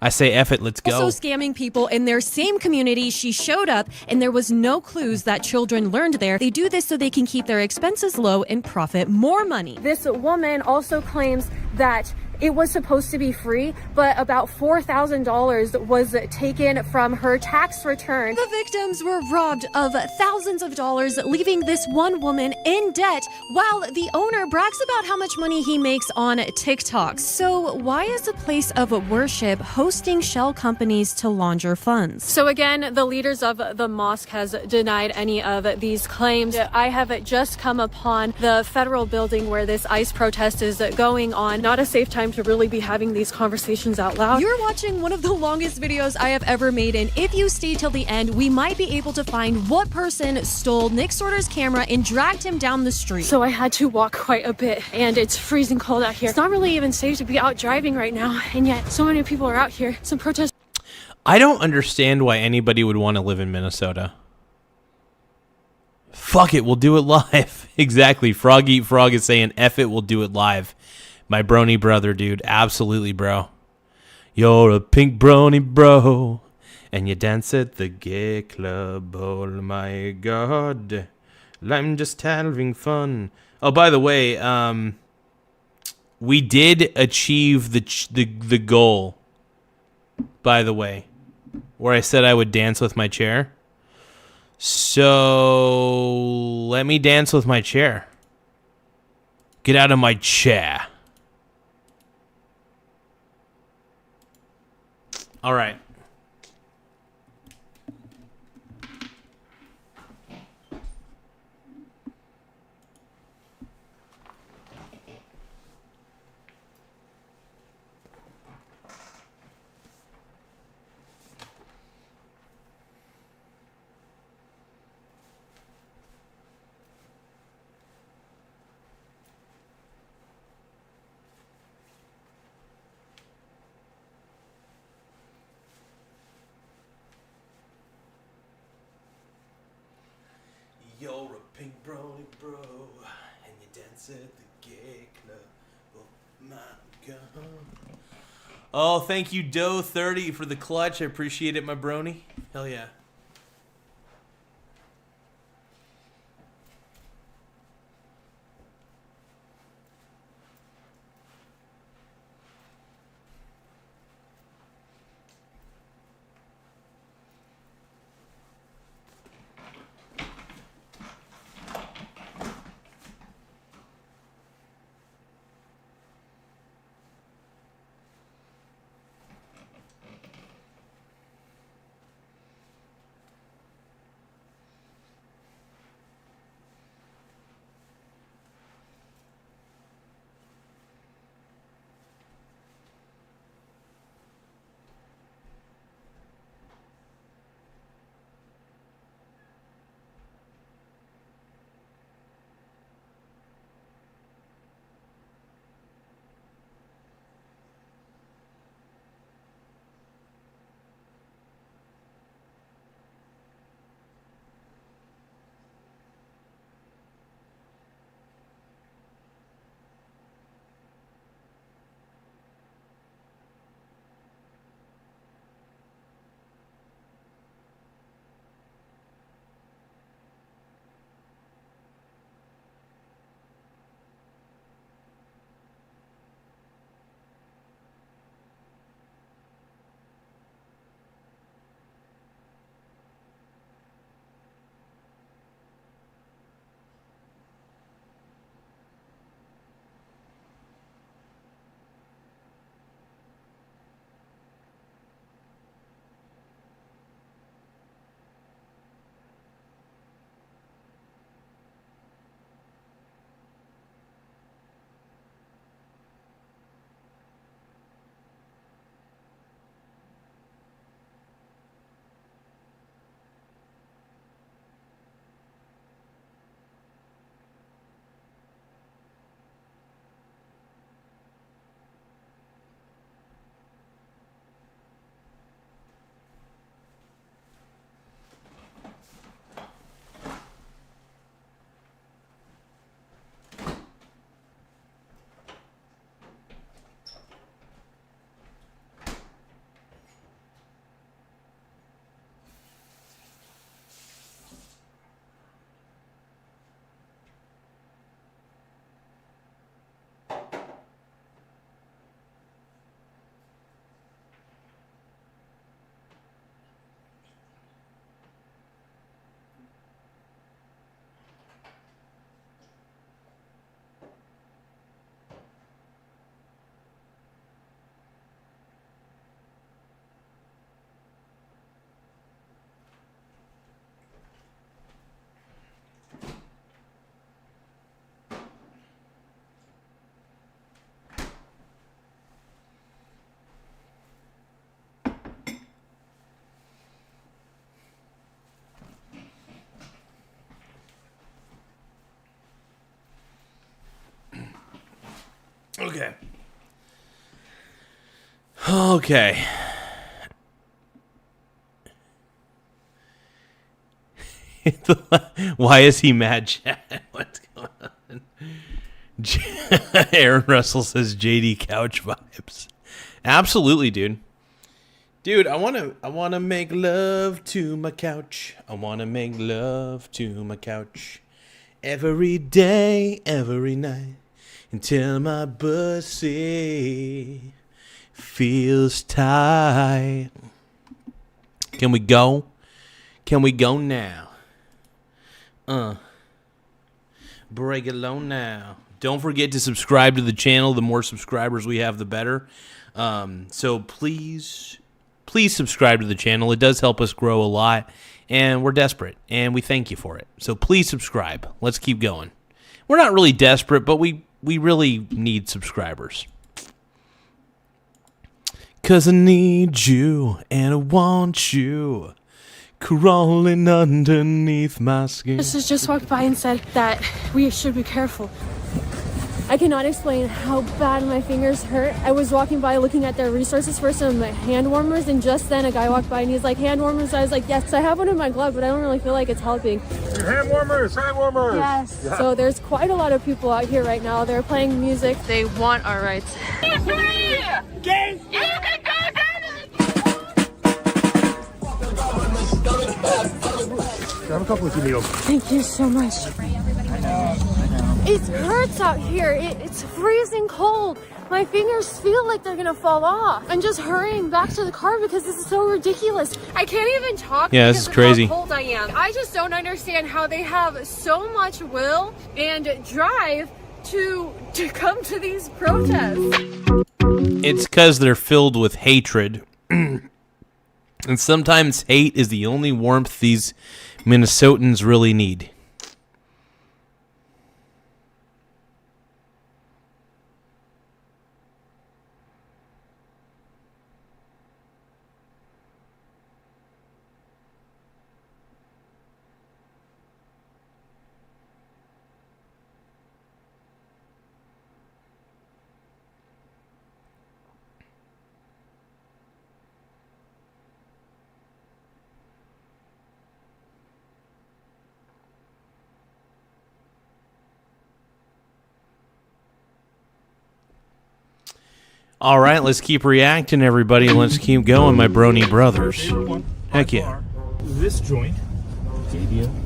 I say, F it, let's go. Also scamming people in their same community. She showed up and there was no clues that children learned there. They do this so they can keep their expenses low and profit more money. This woman also claims that it was supposed to be free, but about $4,000 was taken from her tax return. The victims were robbed of thousands of dollars, leaving this one woman in debt, while the owner brags about how much money he makes on TikTok. So why is a place of worship hosting shell companies to launder funds? So again, the leaders of the mosque has denied any of these claims. I have just come upon the federal building where this ICE protest is going on. Not a safe time to really be having these conversations out loud. You're watching one of the longest videos I have ever made, and if you stay till the end, we might be able to find what person stole Nick Sorter's camera and dragged him down the street. So I had to walk quite a bit, and it's freezing cold out here. It's not really even safe to be out driving right now, and yet so many people are out here. Some protests. I don't understand why anybody would want to live in Minnesota. Fuck it, we'll do it live. Exactly. Frog Eat Frog is saying, F it, we'll do it live. My brony brother, dude. Absolutely, bro. You're a pink brony, bro. And you dance at the gay club. Oh my God. I'm just having fun. Oh, by the way, we did achieve the goal, by the way, where I said I would dance with my chair. So let me dance with my chair. Get out of my chair. All right. You're a pink brony bro, and you dance at the gay club. Oh my God. Oh, thank you, Doe30, for the clutch. I appreciate it, my brony. Hell yeah. Okay. Okay. Why is he mad, Chad? What's going on? Aaron Russell says JD Couch vibes. Absolutely, dude. Dude, I wanna make love to my couch. I wanna make love to my couch every day, every night, until my pussy feels tight. Can we go? Can we go now? Break it low now. Don't forget to subscribe to the channel. The more subscribers we have, the better. So please subscribe to the channel. It does help us grow a lot, and we're desperate, and we thank you for it. So please subscribe. Let's keep going. We're not really desperate, but we really need subscribers. 'Cause I need you, and I want you crawling underneath my skin. This just walked by and said that we should be careful. I cannot explain how bad my fingers hurt. I was walking by looking at their resources for some hand warmers, and just then a guy walked by and he's like, hand warmers? I was like, yes, I have one in my glove, but I don't really feel like it's helping. Hand warmers, hand warmers. Yes. Yeah. So there's quite a lot of people out here right now. They're playing music. They want our rights. Grab a couple if you need them. Thank you so much. It hurts out here. It's freezing cold. My fingers feel like they're gonna fall off. I'm just hurrying back to the car because this is so ridiculous. I can't even talk. Yeah, this is crazy. How cold I am. I just don't understand how they have so much will and drive to come to these protests. It's because they're filled with hatred. And sometimes hate is the only warmth these Minnesotans really need. All right, let's keep reacting, everybody. Let's keep going, my brony brothers. Heck yeah. This joint,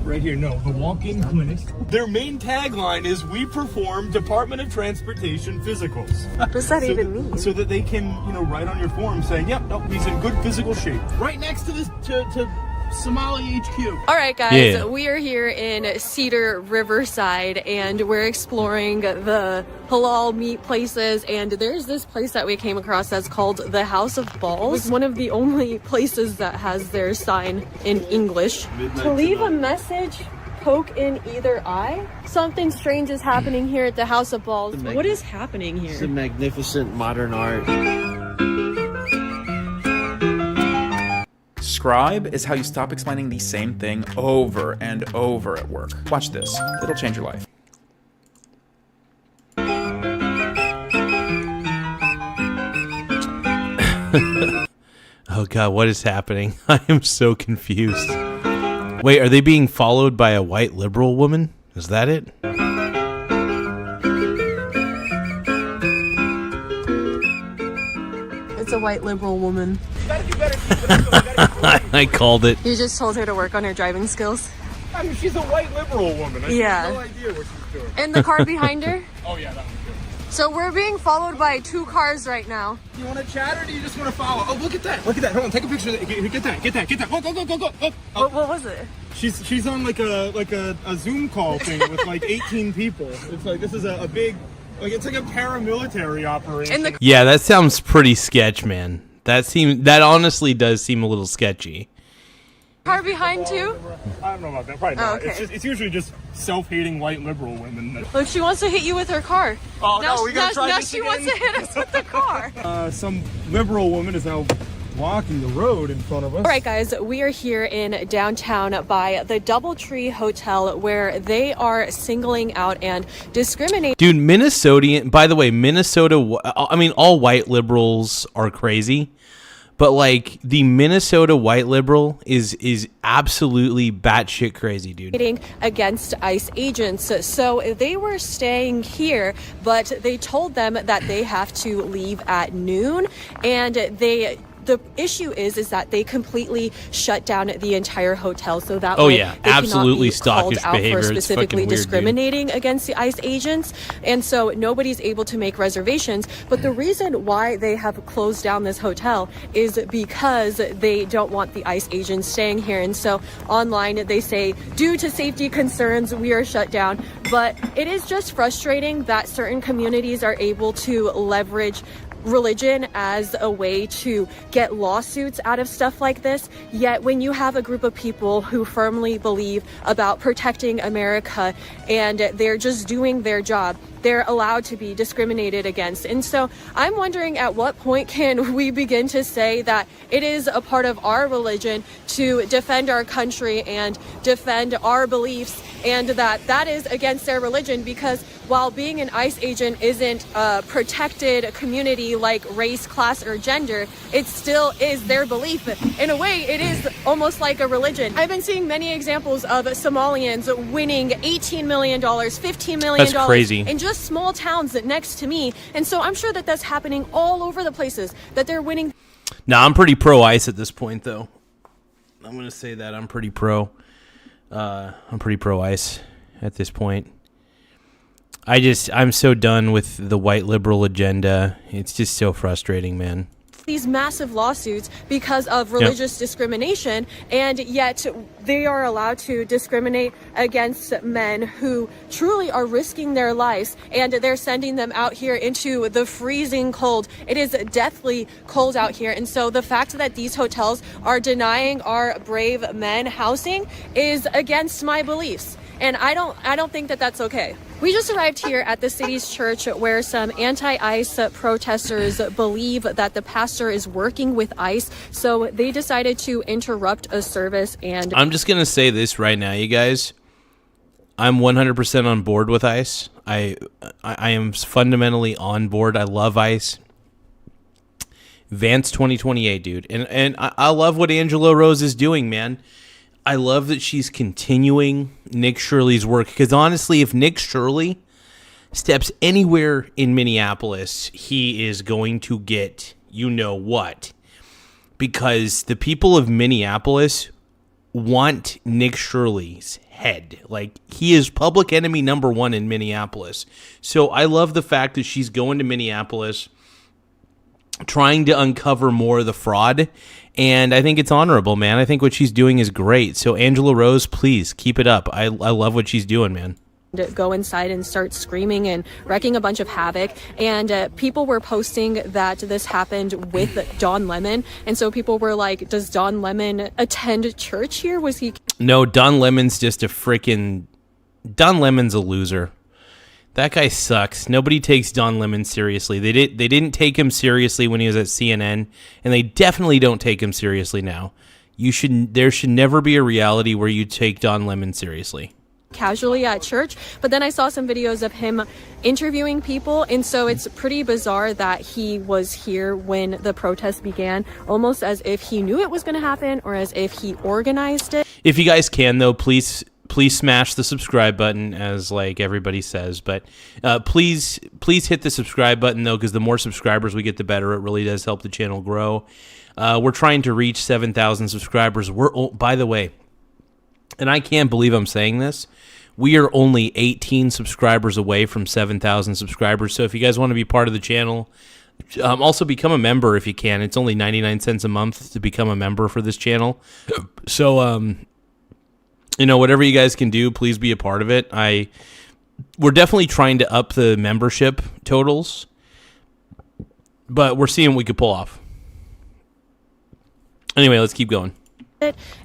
right here, no, the walk-in clinic. Their main tagline is, "We perform Department of Transportation physicals." What does that even mean? So that they can, write on your form saying, "Yep, no, he's in good physical shape." Right next to this, to Somali HQ. All right, guys, Yeah. we are here in Cedar Riverside, and we're exploring the halal meat places, and there's this place that we came across that's called the House of Balls. It's one of the only places that has their sign in English. To leave a message, poke in either eye. Something strange is happening here at the House of Balls. What is happening here? It's a magnificent modern art. Scribe is how you stop explaining the same thing over and over at work. Watch this. It'll change your life. Oh God, what is happening? I am so confused. Wait, are they being followed by a white liberal woman? Is that it? It's a white liberal woman. I called it. You just told her to work on her driving skills? I mean, she's a white liberal woman. I have no idea what she's doing. In the car behind her? Oh, yeah, that one's good. So we're being followed by 2 cars right now. Do you want to chat or do you just want to follow? Oh, look at that. Look at that. Hold on, take a picture of that. Get that. Go. Oh. What was it? She's on like a Zoom call thing with like 18 people. It's like, this is a big, it's like a paramilitary operation. Yeah, that sounds pretty sketch, man. That honestly does seem a little sketchy. Car behind too? I don't know about that. Probably not. Oh, okay. It's usually just self-hating white liberal women. Look, she wants to hit you with her car. Oh, no, we gotta try now this she again. wants to hit us with the car. Some liberal woman is now blocking the road in front of us. All right, guys, we are here in downtown by the Doubletree Hotel, where they are singling out and discriminating. Dude, Minnesotan, by the way, Minnesota, I mean, all white liberals are crazy. But like the Minnesota white liberal is absolutely batshit crazy, dude. Against ICE agents. So they were staying here, but they told them that they have to leave at noon, and they the issue is that they completely shut down the entire hotel, so that Oh way yeah, they absolutely cannot be called stockish out behavior. for It's specifically fucking weird, discriminating against the ICE agents, and so nobody's able to make reservations. But the reason why they have closed down this hotel is because they don't want the ICE agents staying here. And so online they say, due to safety concerns, we are shut down. But it is just frustrating that certain communities are able to leverage religion as a way to get lawsuits out of stuff like this. Yet when you have a group of people who firmly believe about protecting America and they're just doing their job, they're allowed to be discriminated against. And so I'm wondering, at what point can we begin to say that it is a part of our religion to defend our country and defend our beliefs, and that is against their religion? Because while being an ICE agent isn't a protected community like race, class, or gender, it still is their belief. In a way, it is almost like a religion. I've been seeing many examples of Somalians winning $18 million, $15 million. That's crazy. In just small towns next to me. And so I'm sure that that's happening all over the places, that they're winning. Nah, I'm pretty pro ICE at this point, though. I'm going to say that I'm pretty pro. I'm pretty pro ICE at this point. I'm so done with the white liberal agenda. It's just so frustrating, man. These massive lawsuits because of religious discrimination, and yet they are allowed to discriminate against men who truly are risking their lives, and they're sending them out here into the freezing cold. It is deathly cold out here, and so the fact that these hotels are denying our brave men housing is against my beliefs. And I don't think that that's okay. We just arrived here at the city's church where some anti-ICE protesters believe that the pastor is working with ICE. So they decided to interrupt a service. And I'm just going to say this right now, you guys. I'm 100% on board with ICE. I am fundamentally on board. I love ICE. Vance 2028, dude. And I love what Angela Rose is doing, man. I love that she's continuing Nick Shirley's work, because honestly, if Nick Shirley steps anywhere in Minneapolis, he is going to get you know what, because the people of Minneapolis want Nick Shirley's head. Like, he is public enemy number one in Minneapolis. So I love the fact that she's going to Minneapolis, trying to uncover more of the fraud. And I think it's honorable, man. I think what she's doing is great. So Angela Rose, please keep it up. I love what she's doing, man. Go inside and start screaming and wrecking a bunch of havoc. And people were posting that this happened with Don Lemon. And so people were like, does Don Lemon attend church here? Was he? No, Don Lemon's just a freaking... Don Lemon's a loser. That guy sucks. Nobody takes Don Lemon seriously. They didn't take him seriously when he was at CNN, and they definitely don't take him seriously now. There should never be a reality where you take Don Lemon seriously. Casually at church, but then I saw some videos of him interviewing people, and so it's pretty bizarre that he was here when the protest began, almost as if he knew it was going to happen or as if he organized it. If you guys can, though, please smash the subscribe button, as like everybody says, but please hit the subscribe button, though, because the more subscribers we get, the better. It really does help the channel grow. We're trying to reach 7,000 subscribers. By the way, and I can't believe I'm saying this, we are only 18 subscribers away from 7,000 subscribers. So if you guys want to be part of the channel, also become a member if you can. It's only 99 cents a month to become a member for this channel. So, whatever you guys can do, please be a part of it. We're definitely trying to up the membership totals, but we're seeing what we could pull off. Anyway, let's keep going.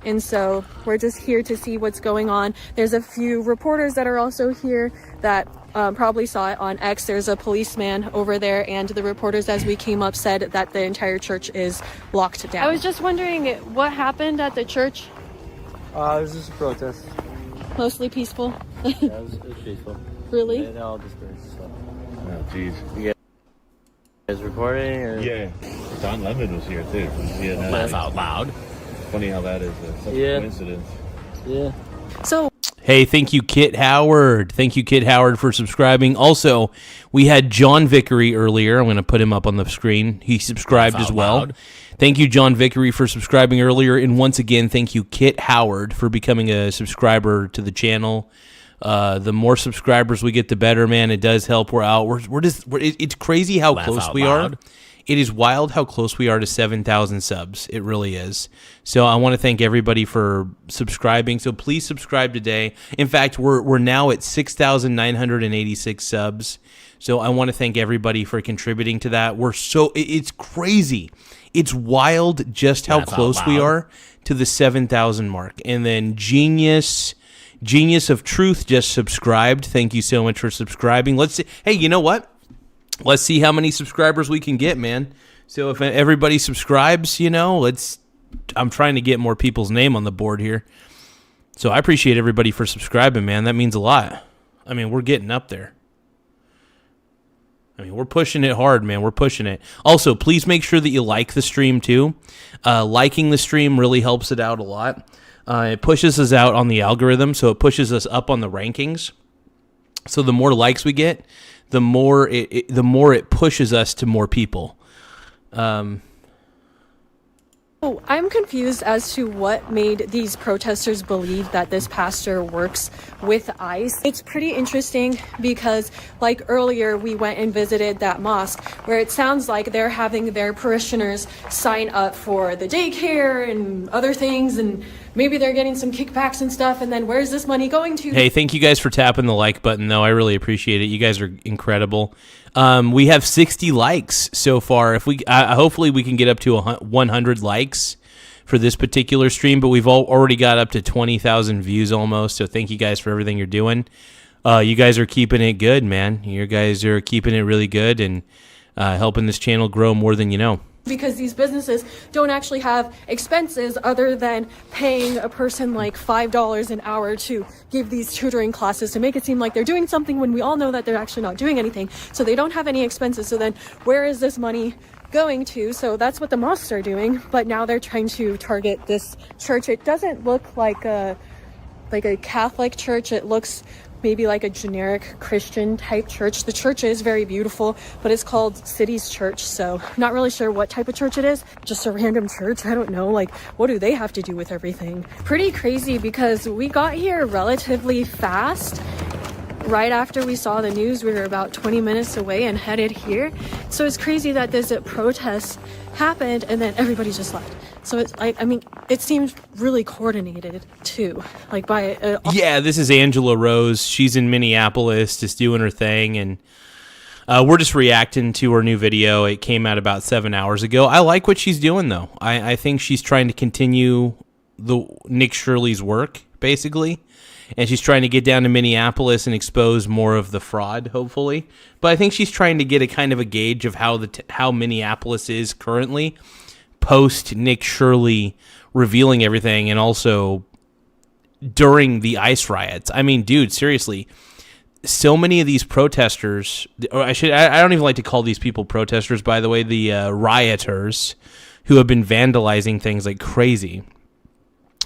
And so we're just here to see what's going on. There's a few reporters that are also here that probably saw it on X. There's a policeman over there, and the reporters, as we came up, said that the entire church is locked down. I was just wondering what happened at the church. It was just a protest. Mostly peaceful. Yeah, it was peaceful. Really? Yeah, they all dispersed. So. Oh, jeez. You guys recording? Or? Yeah. Don Lemon was here, too. Laugh out loud. Funny how that is. Such a coincidence. Yeah. So Hey, thank you, Kit Howard. Thank you, Kit Howard, for subscribing. Also, we had John Vickery earlier. I'm going to put him up on the screen. He subscribed as well. Loud. Thank you, John Vickery, for subscribing earlier. And once again, thank you, Kit Howard, for becoming a subscriber to the channel. The more subscribers we get, the better, man. It does help. We're out. It's crazy how close we are. It is wild how close we are to 7,000 subs. It really is. So I want to thank everybody for subscribing. So please subscribe today. In fact, we're now at 6,986 subs. So I want to thank everybody for contributing to that. It's crazy. It's wild just how close we are to the 7,000 mark. And then Genius of Truth just subscribed. Thank you so much for subscribing. Let's see. Hey, you know what? Let's see how many subscribers we can get, man. So if everybody subscribes, I'm trying to get more people's name on the board here. So I appreciate everybody for subscribing, man. That means a lot. I mean, we're getting up there. I mean, we're pushing it hard, man. We're pushing it. Also, please make sure that you like the stream, too. Liking the stream really helps it out a lot. It pushes us out on the algorithm, so it pushes us up on the rankings. So the more likes we get, the more it pushes us to more people. I'm confused as to what made these protesters believe that this pastor works with ICE. It's pretty interesting because, like earlier, we went and visited that mosque where it sounds like they're having their parishioners sign up for the daycare and other things, and maybe they're getting some kickbacks and stuff, and then where's this money going to? Hey, thank you guys for tapping the like button, though. I really appreciate it. You guys are incredible. We have 60 likes so far. If we hopefully we can get up to 100 likes for this particular stream, but we've already got up to 20,000 views almost, so thank you guys for everything you're doing. You guys are keeping it good, man. You guys are keeping it really good and helping this channel grow more than you know. Because these businesses don't actually have expenses other than paying a person like $5 an hour to give these tutoring classes to make it seem like they're doing something when we all know that they're actually not doing anything. So they don't have any expenses. So then where is this money going to? So that's what the mosques are doing. But now they're trying to target this church. It doesn't look like a Catholic church. It looks maybe like a generic Christian type church. The church is very beautiful, but it's called City's Church, so not really sure what type of church it is. Just a random church. I don't know, what do they have to do with everything? Pretty crazy because we got here relatively fast. Right after we saw the news, we were about 20 minutes away and headed here. So it's crazy that this protest happened and then everybody just left. So it's it seems really coordinated too, by. Yeah, this is Angela Rose. She's in Minneapolis, just doing her thing, and we're just reacting to her new video. It came out about 7 hours ago. I like what she's doing, though. I think she's trying to continue Nick Shirley's work, basically, and she's trying to get down to Minneapolis and expose more of the fraud, hopefully. But I think she's trying to get a kind of a gauge of how Minneapolis is currently, post Nick Shirley revealing everything, and also during the ICE riots. I mean, dude, seriously, so many of these protesters, or I don't even like to call these people protesters, by the way, the rioters who have been vandalizing things like crazy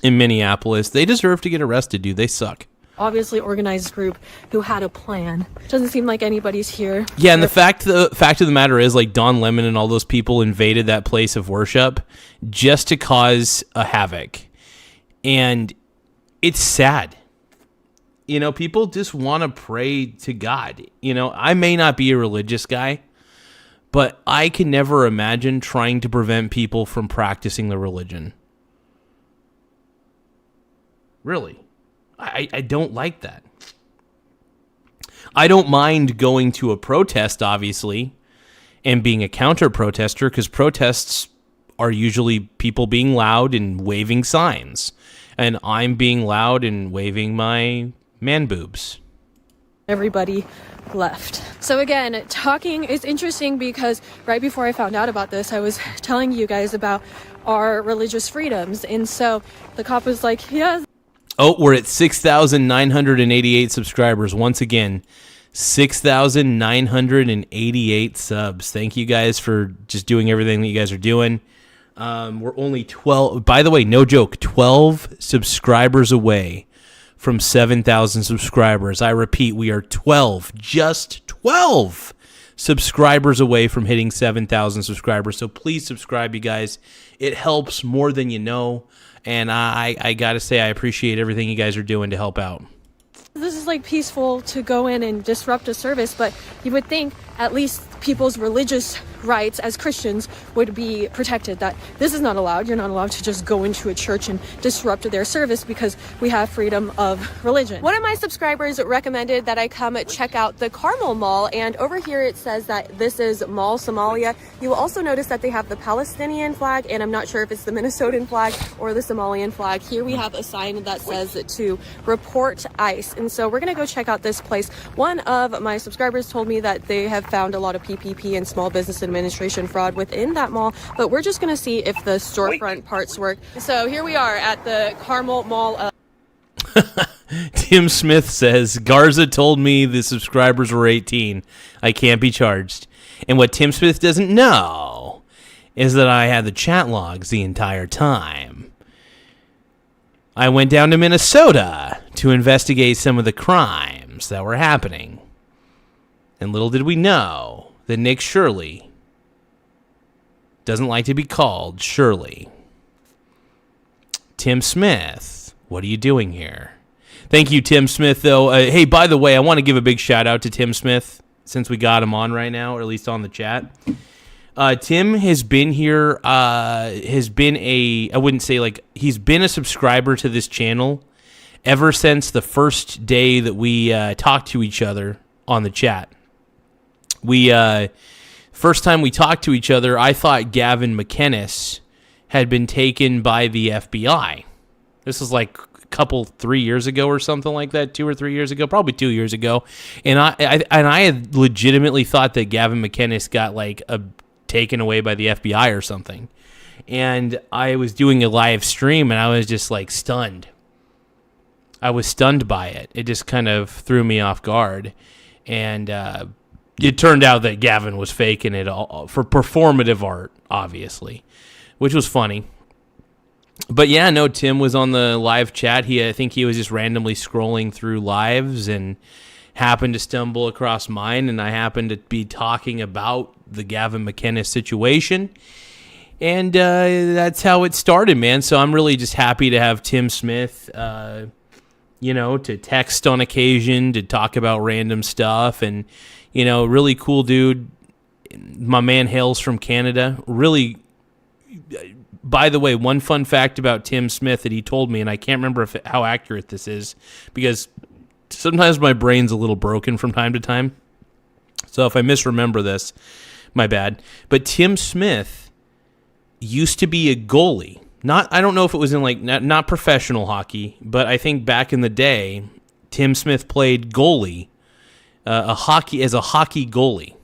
in Minneapolis, they deserve to get arrested, dude. They suck. Obviously organized group who had a plan. Doesn't seem like anybody's here. Yeah, and the fact of the matter is, Don Lemon and all those people invaded that place of worship just to cause a havoc. And it's sad. People just want to pray to God. I may not be a religious guy, but I can never imagine trying to prevent people from practicing their religion. Really. I don't like that. I don't mind going to a protest, obviously, and being a counter-protester, because protests are usually people being loud and waving signs. And I'm being loud and waving my man boobs. Everybody left. So again, talking is interesting because right before I found out about this, I was telling you guys about our religious freedoms. And so the cop was like, yeah. Oh, we're at 6,988 subscribers. Once again, 6,988 subs. Thank you guys for just doing everything that you guys are doing. We're only 12, by the way, no joke, 12 subscribers away from 7,000 subscribers. I repeat, we are 12, just 12 subscribers away from hitting 7,000 subscribers. So please subscribe, you guys. It helps more than you know. And I got to say, I appreciate everything you guys are doing to help out. This is like peaceful to go in and disrupt a service, but you would think at least people's religious rights as Christians would be protected. That this is not allowed. You're not allowed to just go into a church and disrupt their service because we have freedom of religion. One of my subscribers recommended that I come check out the Carmel Mall, and over here it says that this is Mall Somalia. You will also notice that they have the Palestinian flag, and I'm not sure if it's the Minnesotan flag or the Somalian flag. Here we have a sign that says to report ICE, and so we're gonna go check out this place. One of my subscribers told me that they have found a lot of PPP and small business administration fraud within that mall, but we're just going to see if the storefront parts work. So here we are at the Carmel Mall. Tim Smith says, Garza told me the subscribers were 18. I can't be charged. And what Tim Smith doesn't know is that I had the chat logs the entire time. I went down to Minnesota to investigate some of the crimes that were happening. And little did we know that Nick Shirley doesn't like to be called Shirley. Tim Smith, what are you doing here? Thank you, Tim Smith, though. Hey, by the way, I want to give a big shout out to Tim Smith since we got him on right now, or at least on the chat. Tim has been here, he's been a subscriber to this channel ever since the first day that we talked to each other on the chat. First time we talked to each other, I thought Gavin McInnes had been taken by the FBI. This was like 3 years ago or something like that, 2 or 3 years ago, probably 2 years ago. And I had legitimately thought that Gavin McInnes got taken away by the FBI or something. And I was doing a live stream and I was just stunned. I was stunned by it. It just kind of threw me off guard. And it turned out that Gavin was faking it all for performative art, obviously, which was funny. But yeah, no, Tim was on the live chat. I think he was just randomly scrolling through lives and happened to stumble across mine, and I happened to be talking about the Gavin McInnes situation. And that's how it started, man. So I'm really just happy to have Tim Smith, to text on occasion, to talk about random stuff, and really cool dude. My man hails from Canada. Really, by the way, one fun fact about Tim Smith that he told me, and I can't remember how accurate this is, because sometimes my brain's a little broken from time to time. So if I misremember this, my bad. But Tim Smith used to be a goalie. I don't know if it was in not professional hockey, but I think back in the day, Tim Smith played goalie. As a hockey goalie.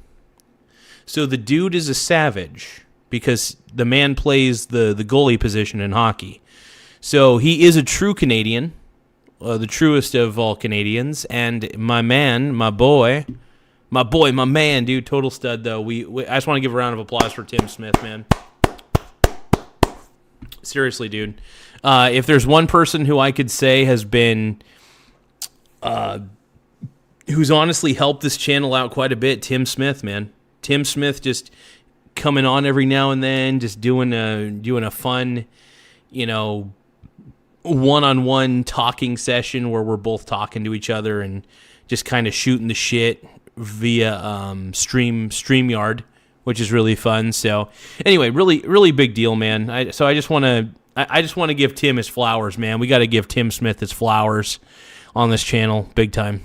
So the dude is a savage because the man plays the goalie position in hockey. So he is a true Canadian, the truest of all Canadians, and my man, my man, dude, total stud though. I just want to give a round of applause for Tim Smith, man. Seriously, dude. If there's one person who I could say has been who's honestly helped this channel out quite a bit, Tim Smith, man. Tim Smith just coming on every now and then, just doing a fun, one-on-one talking session where we're both talking to each other and just kind of shooting the shit via StreamYard, which is really fun. So anyway, really, really big deal, man. I just want to give Tim his flowers, man. We got to give Tim Smith his flowers on this channel, big time.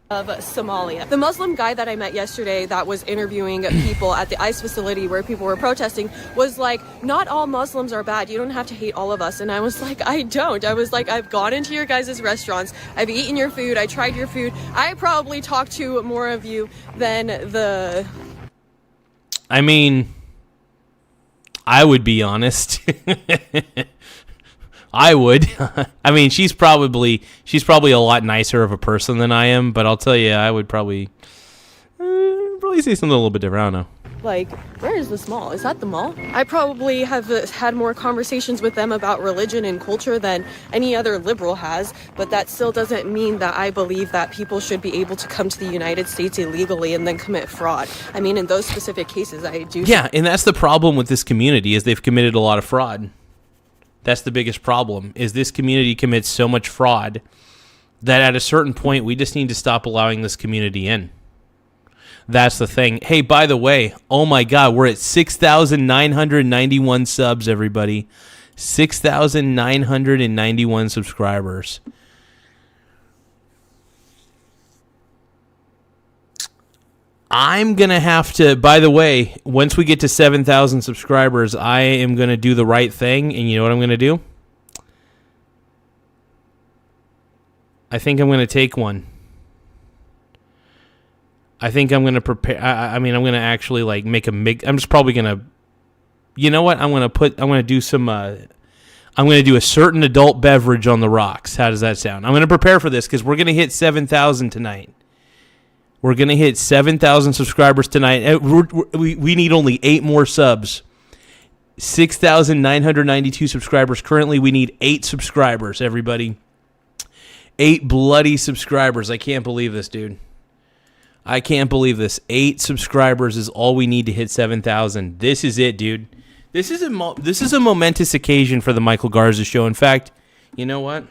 Of Somalia. The Muslim guy that I met yesterday that was interviewing people at the ICE facility where people were protesting was like, not all Muslims are bad. You don't have to hate all of us. And I was like, I don't. I was like, I've gone into your guys' restaurants. I've eaten your food. I tried your food. I probably talked to more of you than the... I mean, I would be honest. I would. I mean, she's probably a lot nicer of a person than I am, but I'll tell you, I would probably say something a little bit different. I don't know. Like, where is this mall? Is that the mall? I probably have had more conversations with them about religion and culture than any other liberal has, but that still doesn't mean that I believe that people should be able to come to the United States illegally and then commit fraud. I mean, in those specific cases, I do. Yeah, and that's the problem with this community is they've committed a lot of fraud. That's the biggest problem, is this community commits so much fraud that at a certain point, we just need to stop allowing this community in. That's the thing. Hey, by the way, oh my God, we're at 6,991 subs, everybody. 6,991 subscribers. I'm going to have to, by the way, once we get to 7,000 subscribers, I am going to do the right thing. And you know what I'm going to do? I think I'm going to take one. I think I'm going to prepare. I'm going to actually like make a mix. I'm just probably going to, you know what? I'm going to do some, I'm going to do a certain adult beverage on the rocks. How does that sound? I'm going to prepare for this because we're going to hit 7,000 tonight. We're going to hit 7,000 subscribers tonight. We need only 8 more subs. 6,992 subscribers. Currently, we need 8 subscribers, everybody. 8 bloody subscribers. I can't believe this, dude. I can't believe this. 8 subscribers is all we need to hit 7,000. This is it, dude. This is a momentous occasion for the Michael Garza Show. In fact, you know what?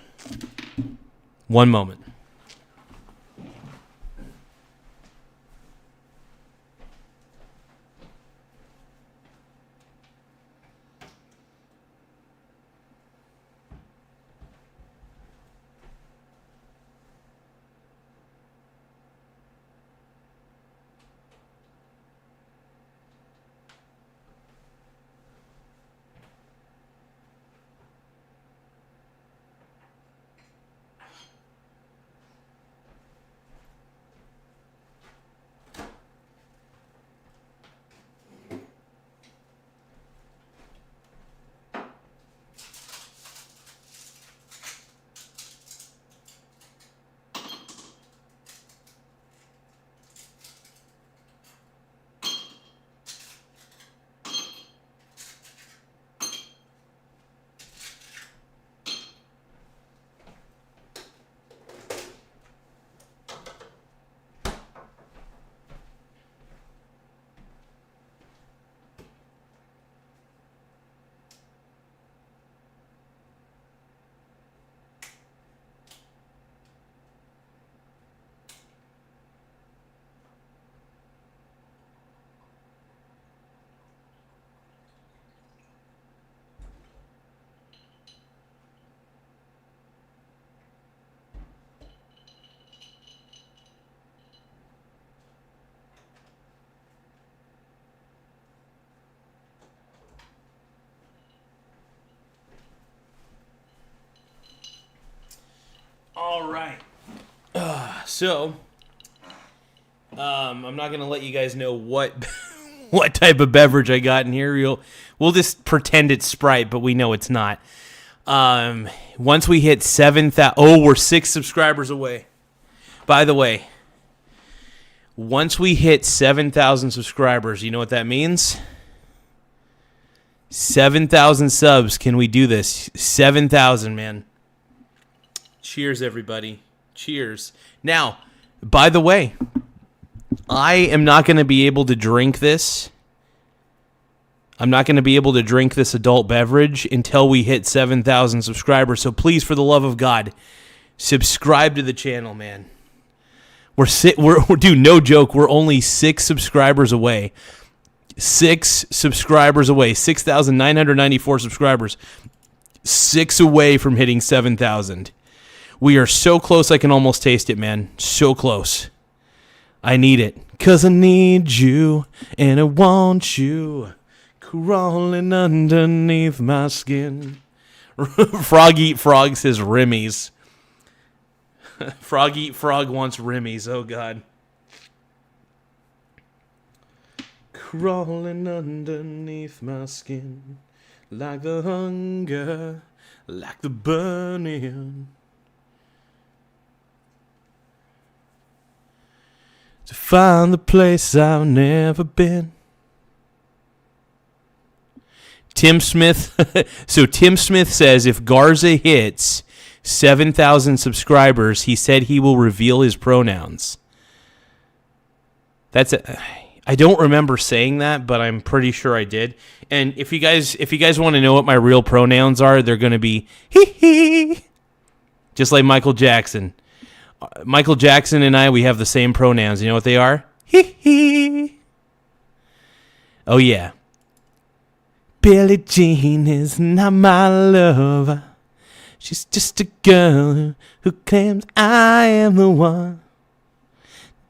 One moment. All right. So, I'm not going to let you guys know what what type of beverage I got in here. We'll just pretend it's Sprite, but we know it's not. Once we hit 7,000... Oh, we're 6 subscribers away. By the way, once we hit 7,000 subscribers, you know what that means? 7,000 subs. Can we do this? 7,000, man. Cheers, everybody. Cheers. Now, by the way, I am not going to be able to drink this. I'm not going to be able to drink this adult beverage until we hit 7,000 subscribers. So please, for the love of God, subscribe to the channel, man. We're dude, no joke. We're only 6 subscribers away. 6 subscribers away. 6,994 subscribers. 6 away from hitting 7,000. We are so close, I can almost taste it, man. So close. I need it. 'Cause I need you, and I want you crawling underneath my skin. Frog Eat Frog says Remy's. Frog Eat Frog wants Remy's. Oh, God. Crawling underneath my skin, like the hunger, like the burning. To find the place I've never been. Tim Smith. So Tim Smith says if Garza hits 7,000 subscribers, he said he will reveal his pronouns. I don't remember saying that, but I'm pretty sure I did. And if you guys want to know what my real pronouns are, they're going to be hee. Just like Michael Jackson. Michael Jackson and I, we have the same pronouns. You know what they are? Hee. Oh, yeah. Billie Jean is not my lover. She's just a girl who claims I am the one.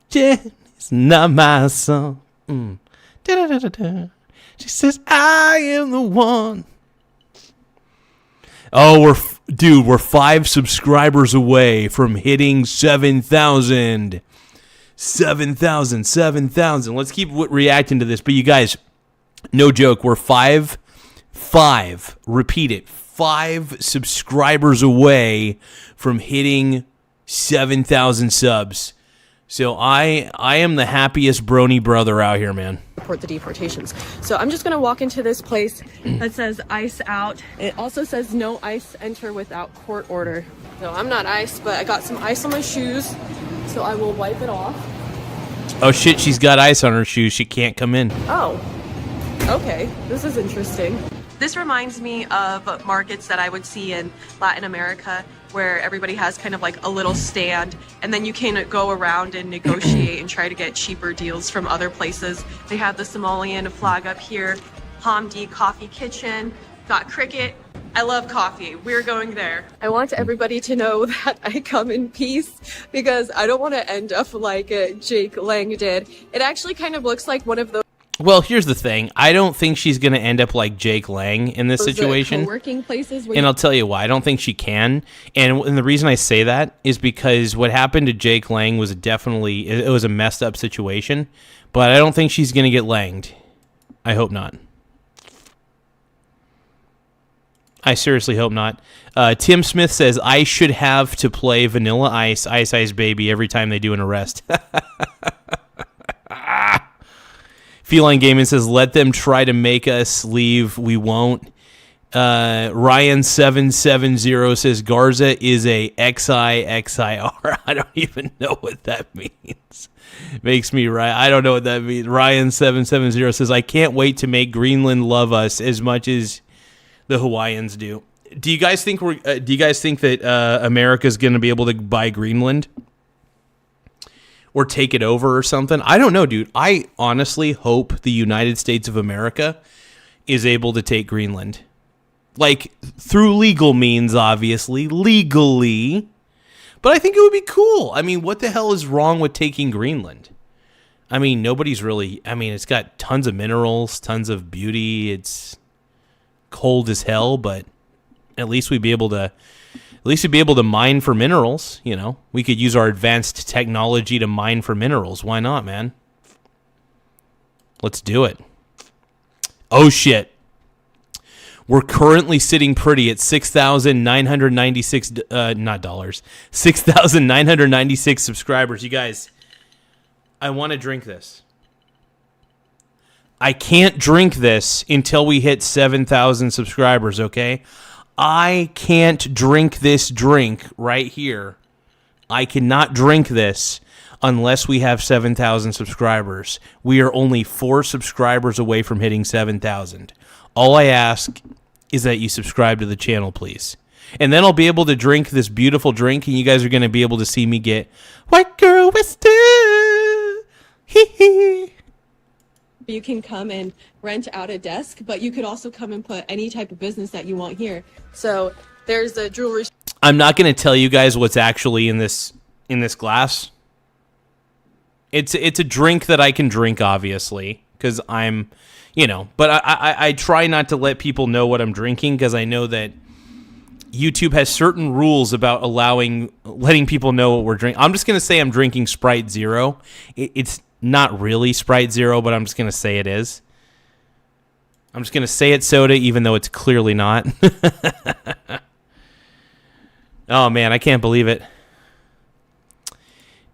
Jen is not my song. Da-da-da-da-da. She says I am the one. Oh, we're 5 subscribers away from hitting 7,000. 7,000. Let's keep reacting to this. But you guys, no joke, we're 5, repeat it, 5 subscribers away from hitting 7,000 subs. So I am the happiest brony brother out here, man. Report the deportations. So I'm just going to walk into this place that says ICE out. It also says no ICE enter without court order. So I'm not ICE, but I got some ice on my shoes, so I will wipe it off. Oh shit, she's got ice on her shoes. She can't come in. Oh, okay. This is interesting. This reminds me of markets that I would see in Latin America where everybody has kind of like a little stand and then you can go around and negotiate and try to get cheaper deals from other places. They have the Somalian flag up here, Hamdi Coffee Kitchen, got Cricket. I love coffee. We're going there. I want everybody to know that I come in peace because I don't want to end up like Jake Lang did. It actually kind of looks like one of those. Well, here's the thing. I don't think she's going to end up like Jake Lang in this situation. Co-working places where and I'll tell you why. I don't think she can. And the reason I say that is because what happened to Jake Lang was it was a messed up situation. But I don't think she's going to get langed. I hope not. I seriously hope not. Tim Smith says, I should have to play Vanilla Ice, Ice Ice Baby every time they do an arrest. Feline Gaming says, let them try to make us leave. We won't. Ryan770 says, Garza is a XIXIR. I don't even know what that means. Makes me right. I don't know what that means. Ryan770 says, I can't wait to make Greenland love us as much as the Hawaiians do. Do you guys think that America's going to be able to buy Greenland or take it over or something? I don't know, dude. I honestly hope the United States of America is able to take Greenland, like through legal means, obviously, legally. But I think it would be cool. I mean, what the hell is wrong with taking Greenland? I mean, it's got tons of minerals, tons of beauty. It's cold as hell, but at least we'd be able to mine for minerals. You know, we could use our advanced technology to mine for minerals. Why not, man? Let's do it. Oh shit, we're currently sitting pretty at 6,996 not dollars, 6,996 subscribers. You guys, I want to drink this. I can't drink this until we hit 7,000 subscribers, okay? I can't drink this drink right here. I cannot drink this unless we have 7,000 subscribers. We are only 4 subscribers away from hitting 7,000. All I ask is that you subscribe to the channel, please. And then I'll be able to drink this beautiful drink, and you guys are going to be able to see me get white girl Western. Hee hee. You can come and rent out a desk, but you could also come and put any type of business that you want here. So there's a jewelry. I'm not going to tell you guys what's actually in this glass. It's a drink that I can drink, obviously, because I'm, but I try not to let people know what I'm drinking because I know that YouTube has certain rules about letting people know what we're drinking. I'm just going to say I'm drinking Sprite Zero. It's not really Sprite Zero, but I'm just going to say it is. I'm just going to say it's soda, even though it's clearly not. Oh, man, I can't believe it.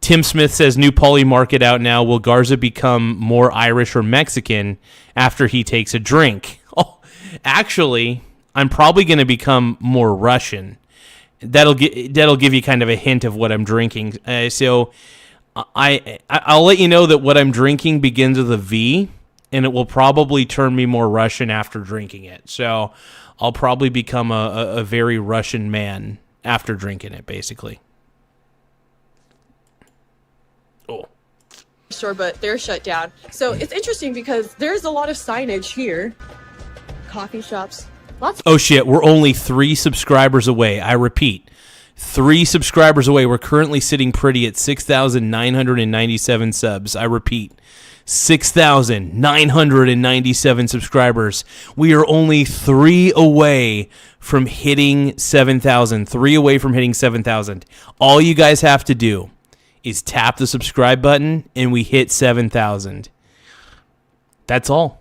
Tim Smith says, new Polly market out now. Will Garza become more Irish or Mexican after he takes a drink? Oh, Actually, I'm probably going to become more Russian. That'll give you kind of a hint of what I'm drinking. So I'll let you know that what I'm drinking begins with a V, and it will probably turn me more Russian after drinking it. So I'll probably become a very Russian man after drinking it, basically. Oh. Sure, but they're shut down. So it's interesting because there's a lot of signage here. Coffee shops. Lots. Oh shit, we're only 3 subscribers away. I repeat, 3 subscribers away. We're currently sitting pretty at 6,997 subs. I repeat, 6,997 subscribers. We are only 3 away from hitting 7,000. 3 away from hitting 7,000. All you guys have to do is tap the subscribe button and we hit 7,000. That's all.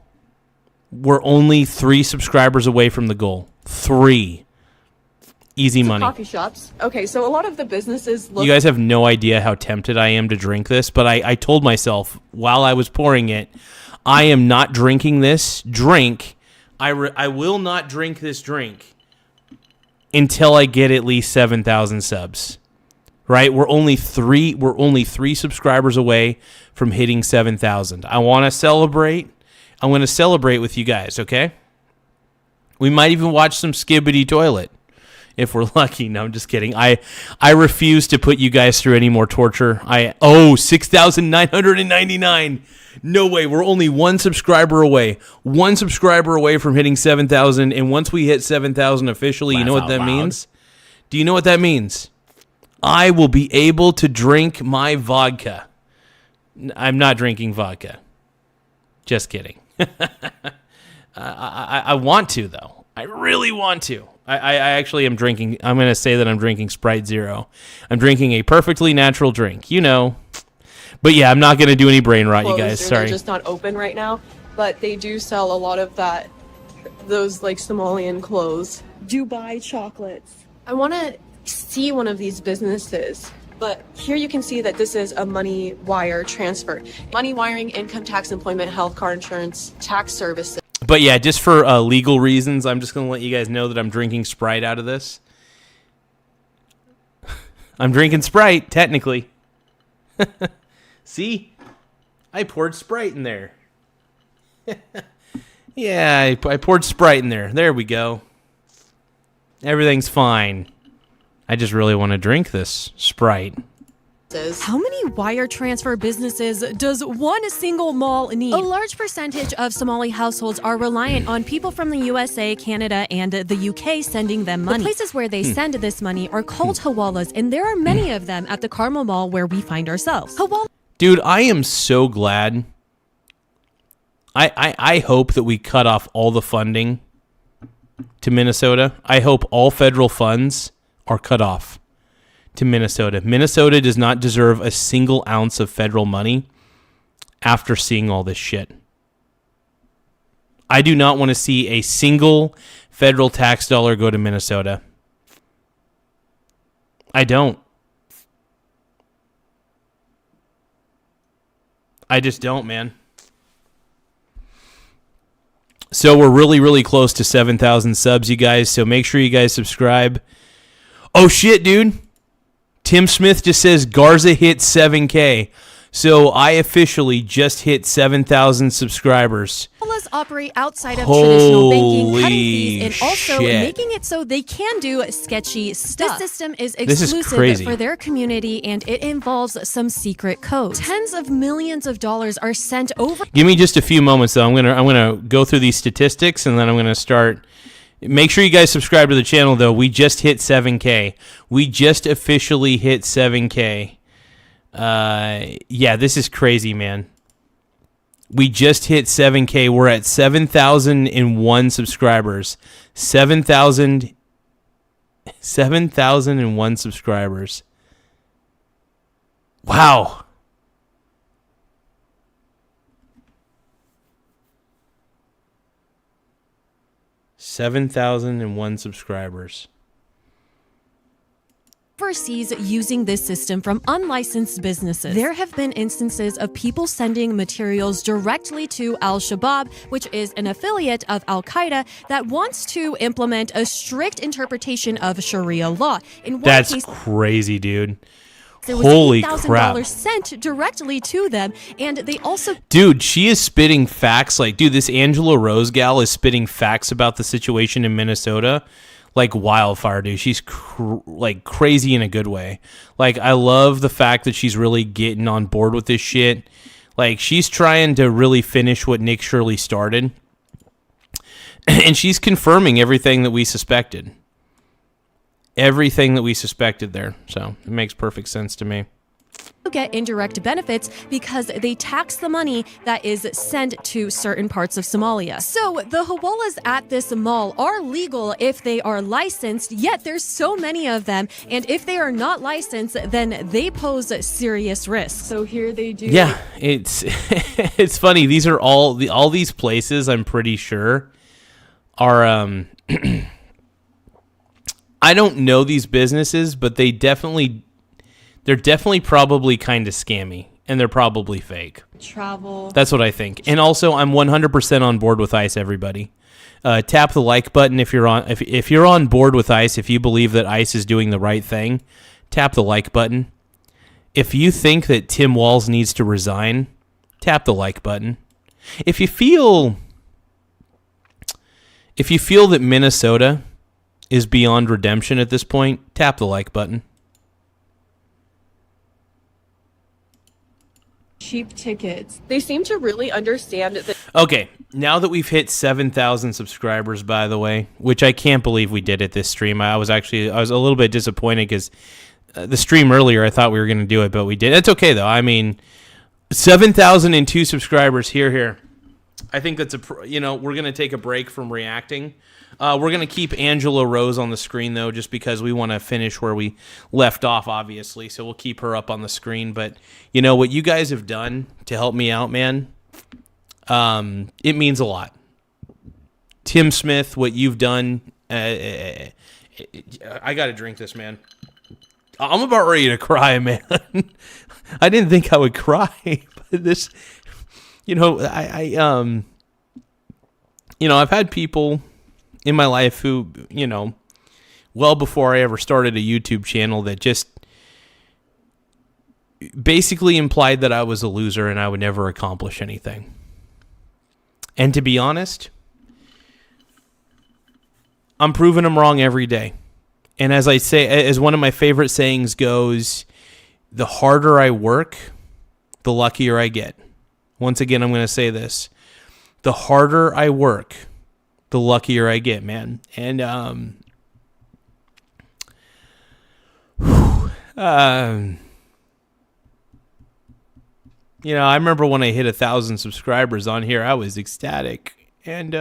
We're only 3 subscribers away from the goal. 3. Easy money. Coffee shops. Okay, so a lot of the businesses look. You guys have no idea how tempted I am to drink this, but I told myself while I was pouring it, I am not drinking this drink. I will not drink this drink until I get at least 7,000 subs. Right? We're only 3 subscribers away from hitting 7,000. I want to celebrate. I'm going to celebrate with you guys, okay? We might even watch some Skibbity Toilet if we're lucky. No, I'm just kidding. I refuse to put you guys through any more torture. 6,999. No way. We're only 1 subscriber away. 1 subscriber away from hitting 7,000. And once we hit 7,000 officially, you know what that means? Do you know what that means? I will be able to drink my vodka. I'm not drinking vodka. Just kidding. I want to, though. I really want to. I actually am drinking. I'm going to say that I'm drinking Sprite Zero. I'm drinking a perfectly natural drink, you know. But yeah, I'm not going to do any brain rot, you guys. Sorry. They're just not open right now, but they do sell a lot of those like Somalian clothes. Dubai chocolates. I want to see one of these businesses. But here you can see that this is a money wire transfer. Money wiring, income tax, employment, health, car insurance, tax services. But yeah, just for legal reasons, I'm just going to let you guys know that I'm drinking Sprite out of this. I'm drinking Sprite, technically. See? I poured Sprite in there. Yeah, I poured Sprite in there. There we go. Everything's fine. I just really want to drink this Sprite. How many wire transfer businesses does one single mall need? A large percentage of Somali households are reliant on people from the USA, Canada, and the UK sending them money. The places where they send this money are called hawalas, and there are many of them at the Carmel Mall where we find ourselves. Dude, I am so glad. I hope that we cut off all the funding to Minnesota. I hope all federal funds are cut off to Minnesota. Minnesota does not deserve a single ounce of federal money after seeing all this shit. I do not want to see a single federal tax dollar go to Minnesota. I don't. I just don't, man. So we're really, really close to 7,000 subs, you guys. So make sure you guys subscribe. Oh, shit, dude. Tim Smith just says Garza hit 7K. So I officially just hit 7,000 subscribers. Hawalas operate outside of traditional banking, cutting fees, and also shit. making it so they can do sketchy stuff. This system is This is exclusive crazy. for their community, and it involves some secret code. Tens of millions of dollars are sent over. Give me just a few moments, though. I'm gonna go through these statistics, and then I'm gonna start. Make sure you guys subscribe to the channel, though. We just hit 7K. We just officially hit 7K. Yeah, this is crazy, man. We just hit 7K. We're at 7,001 subscribers. 7,001 subscribers. Wow. $7,001 subscribers. overseas using this system from unlicensed businesses. There have been instances of people sending materials directly to Al-Shabaab, which is an affiliate of Al-Qaeda that wants to implement a strict interpretation of Sharia law. In one That's case, crazy, dude. there was Holy $8,000 crap. sent directly to them, and they also Dude, she is spitting facts. Like, dude, this Angela Rose gal is spitting facts about the situation in Minnesota like wildfire, dude. She's like crazy in a good way. Like, I love the fact that she's really getting on board with this shit. Like, she's trying to really finish what Nick Shirley started. And she's confirming everything that we suspected. Everything that we suspected there. So it makes perfect sense to me. get indirect benefits because they tax the money that is sent to certain parts of Somalia. So the hawalas at this mall are legal if they are licensed, yet there's so many of them, and if they are not licensed, then they pose serious risks. So here they do. Yeah, it's it's funny. These are all these places, I'm pretty sure, are I don't know these businesses, but they're definitely probably kind of scammy, and they're probably fake. Travel. That's what I think. And also, I'm 100% on board with ICE, everybody. Tap the like button if you're on if you're on board with ICE, if you believe that ICE is doing the right thing, tap the like button. If you think that Tim Walz needs to resign, tap the like button. If you feel that Minnesota is beyond redemption at this point, tap the like button. Cheap tickets. They seem to really understand that. Okay, now that we've hit 7,000 subscribers, by the way, which I can't believe we did at this stream. I was a little bit disappointed because the stream earlier, I thought we were going to do it, but we did. It's okay, though. I mean, 7,002 subscribers here. I think that's we're going to take a break from reacting. We're going to keep Angela Rose on the screen, though, just because we want to finish where we left off, obviously. So we'll keep her up on the screen. But, you know, what you guys have done to help me out, man, it means a lot. Tim Smith, what you've done, I got to drink this, man. I'm about ready to cry, man. I didn't think I would cry, but this, I've had people in my life who, well before I ever started a YouTube channel that just basically implied that I was a loser and I would never accomplish anything. And to be honest, I'm proving them wrong every day. And as I say, as one of my favorite sayings goes, the harder I work, the luckier I get. Once again, I'm going to say this. The harder I work, the luckier I get, man. And, I remember when I hit 1,000 subscribers on here, I was ecstatic. And,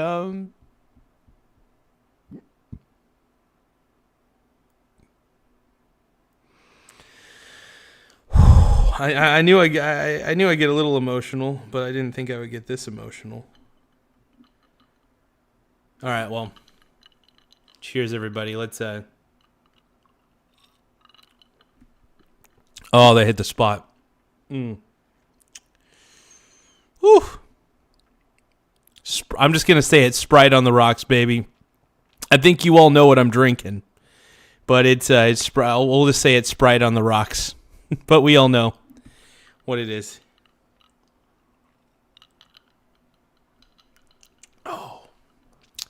I knew I'd get a little emotional, but I didn't think I would get this emotional. All right, well, cheers, everybody. Let's, oh, they hit the spot. Whew. I'm just going to say it's Sprite on the rocks, baby. I think you all know what I'm drinking, but it's Sprite. We'll just say it's Sprite on the rocks, but we all know what it is.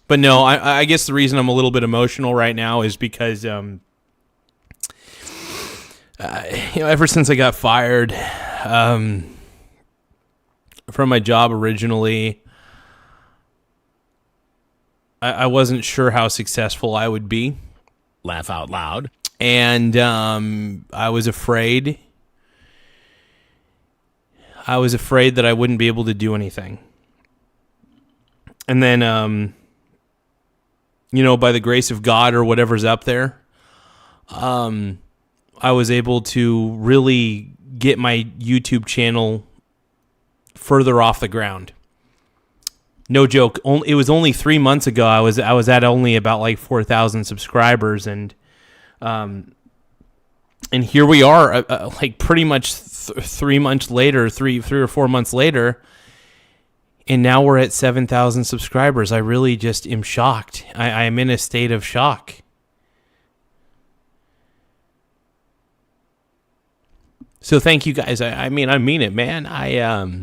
But no, I guess the reason I'm a little bit emotional right now is because, ever since I got fired from my job originally, I wasn't sure how successful I would be. Laugh out loud. And I was afraid. That I wouldn't be able to do anything. And then, by the grace of God or whatever's up there, I was able to really get my YouTube channel further off the ground. No joke. It was only 3 months ago. I was at only about like 4,000 subscribers, and And here we are, like pretty much 3 months later, three or 4 months later, and now we're at 7,000 subscribers. I really just am shocked. I am in a state of shock. So thank you guys. I mean it, man. I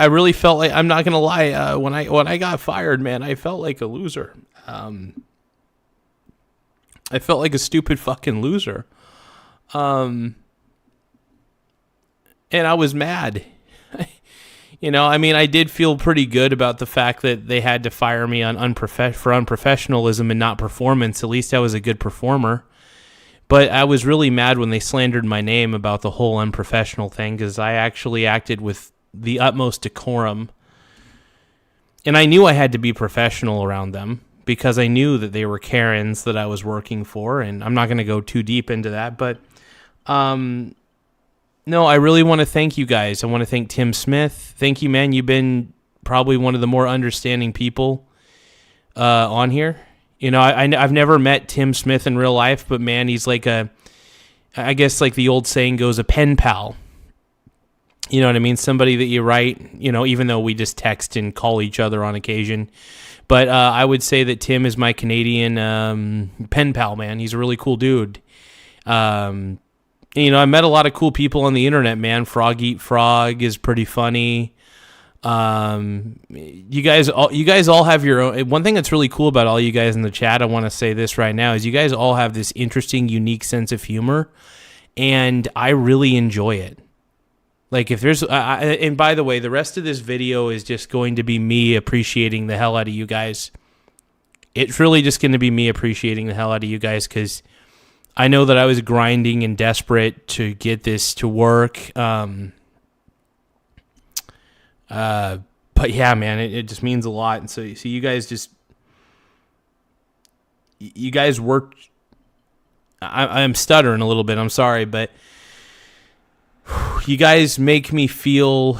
really felt like, I'm not gonna lie, when I got fired, man, I felt like a loser. I felt like a stupid fucking loser. And I was mad. I did feel pretty good about the fact that they had to fire me on for unprofessionalism and not performance. At least I was a good performer. But I was really mad when they slandered my name about the whole unprofessional thing, because I actually acted with the utmost decorum. And I knew I had to be professional around them, because I knew that they were Karens that I was working for, and I'm not going to go too deep into that. But no, I really want to thank you guys. I want to thank Tim Smith. Thank you, man. You've been probably one of the more understanding people on here. I've never met Tim Smith in real life, but man, he's like I guess like the old saying goes, a pen pal. You know what I mean? Somebody that you write, even though we just text and call each other on occasion. But I would say that Tim is my Canadian pen pal, man. He's a really cool dude. I met a lot of cool people on the internet, man. Frog Eat Frog is pretty funny. You guys all have your own. One thing that's really cool about all you guys in the chat, I want to say this right now, is you guys all have this interesting, unique sense of humor, and I really enjoy it. Like, if there's, and by the way, the rest of this video is just going to be me appreciating the hell out of you guys. It's really just going to be me appreciating the hell out of you guys, because I know that I was grinding and desperate to get this to work. But yeah, man, it just means a lot. And so you guys you guys worked. I'm stuttering a little bit. I'm sorry, but you guys make me feel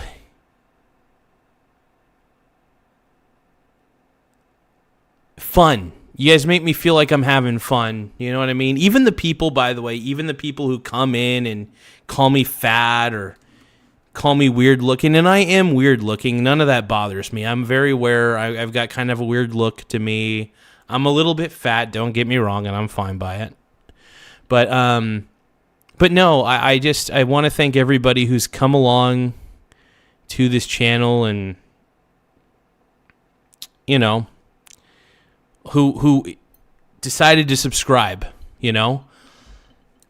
fun. You guys make me feel like I'm having fun. You know what I mean? Even the people, by the way, even the people who come in and call me fat or call me weird looking, and I am weird looking. None of that bothers me. I'm very aware. I've got kind of a weird look to me. I'm a little bit fat, don't get me wrong, and I'm fine by it. But no, I want to thank everybody who's come along to this channel and, who decided to subscribe,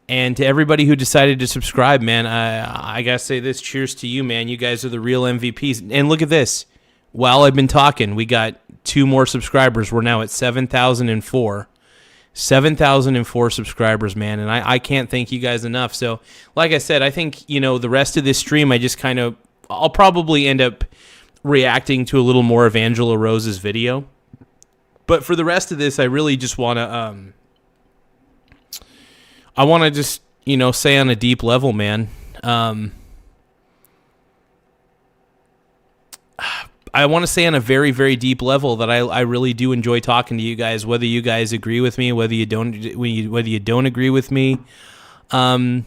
And to everybody who decided to subscribe, man, I got to say this, cheers to you, man. You guys are the real MVPs. And look at this. While I've been talking, we got 2 more subscribers. We're now at 7,004. 7,004 subscribers, man, and I can't thank you guys enough. So, like I said, I think, the rest of this stream, I'll probably end up reacting to a little more of Angela Rose's video. But for the rest of this, I really just want to, say on a deep level, man, I want to say on a very, very deep level that I really do enjoy talking to you guys, whether you guys agree with me, whether you don't agree with me. And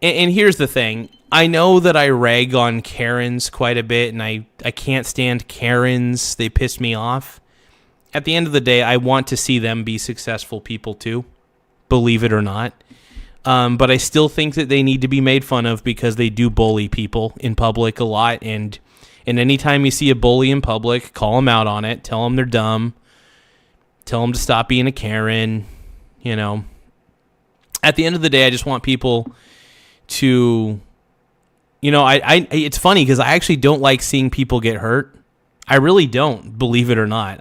here's the thing. I know that I rag on Karens quite a bit, and I can't stand Karens. They piss me off. At the end of the day, I want to see them be successful people too, believe it or not. But I still think that they need to be made fun of, because they do bully people in public a lot, and anytime you see a bully in public, call them out on it. Tell them they're dumb. Tell them to stop being a Karen. At the end of the day, I just want people to, it's funny because I actually don't like seeing people get hurt. I really don't, believe it or not.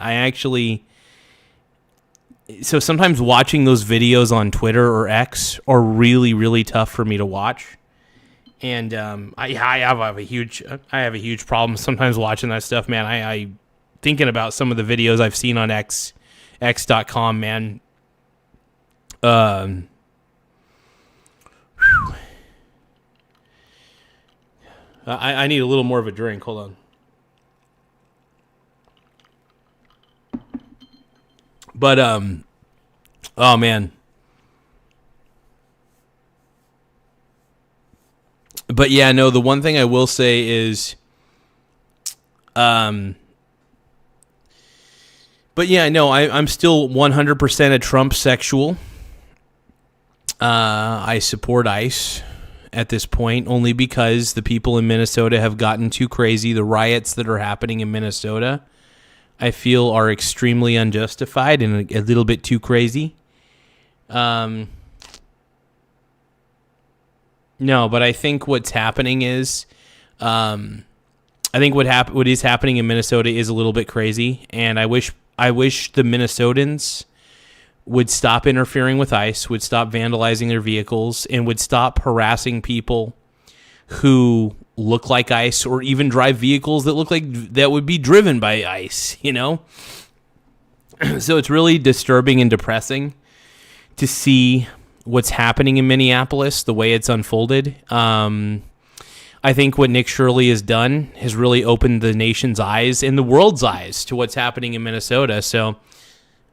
So sometimes watching those videos on Twitter or X are really, really tough for me to watch. And I have a huge problem sometimes watching that stuff, man. I thinking about some of the videos I've seen on x.com, man. I need a little more of a drink. Hold on. But oh man. But yeah, no, the one thing I will say is but yeah, no, I'm still 100% a Trump sexual. I support ICE at this point only because the people in Minnesota have gotten too crazy. The riots that are happening in Minnesota, I feel, are extremely unjustified and a little bit too crazy. No, but I think what's happening is, I think what is happening in Minnesota is a little bit crazy, and I wish the Minnesotans would stop interfering with ICE, would stop vandalizing their vehicles, and would stop harassing people who look like ICE or even drive vehicles that look like that would be driven by ICE, you know? So it's really disturbing and depressing to see what's happening in Minneapolis, the way it's unfolded. I think what Nick Shirley has done has really opened the nation's eyes and the world's eyes to what's happening in Minnesota. So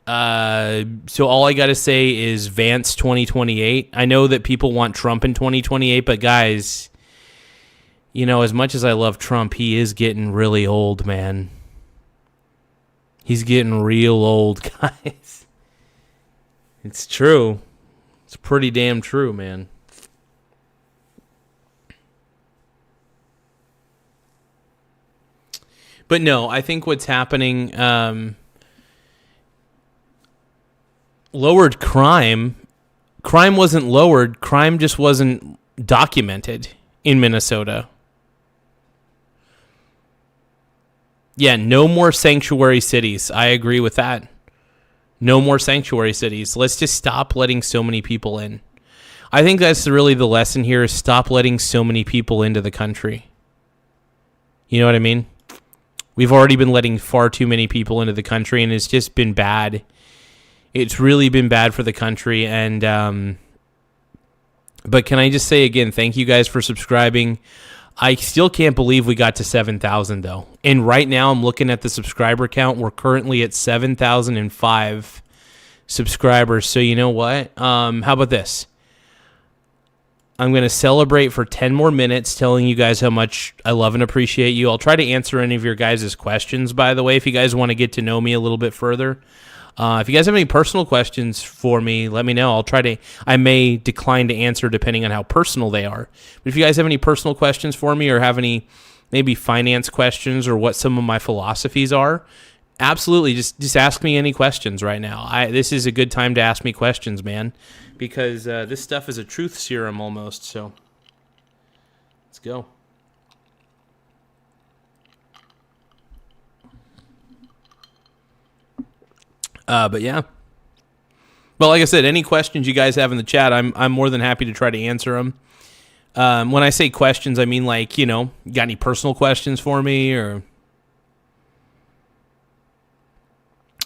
all I got to say is Vance 2028. I know that people want Trump in 2028, but guys, you know, as much as I love Trump, he is getting really old, man. He's getting real old, guys. It's true. It's pretty damn true, man. But no, I think what's happening, lowered crime. Crime wasn't lowered. Crime just wasn't documented in Minnesota. Yeah, no more sanctuary cities. I agree with that. No more sanctuary cities. Let's just stop letting so many people in. I think that's really the lesson here, is stop letting so many people into the country. You know what I mean? We've already been letting far too many people into the country, and it's just been bad. It's really been bad for the country. And but can I just say again, thank you guys for subscribing. I still can't believe we got to 7,000 though. And right now I'm looking at the subscriber count. We're currently at 7,005 subscribers. So you know what? How about this? I'm going to celebrate for 10 more minutes telling you guys how much I love and appreciate you. I'll try to answer any of your guys' questions, by the way, if you guys want to get to know me a little bit further. If you guys have any personal questions for me, let me know. I may decline to answer depending on how personal they are. But if you guys have any personal questions for me, or have any maybe finance questions, or what some of my philosophies are, absolutely, just ask me any questions right now. This is a good time to ask me questions, man, because this stuff is a truth serum almost. So let's go. But yeah. Well, like I said, any questions you guys have in the chat, I'm more than happy to try to answer them. When I say questions, I mean, like, you know, got any personal questions for me, or...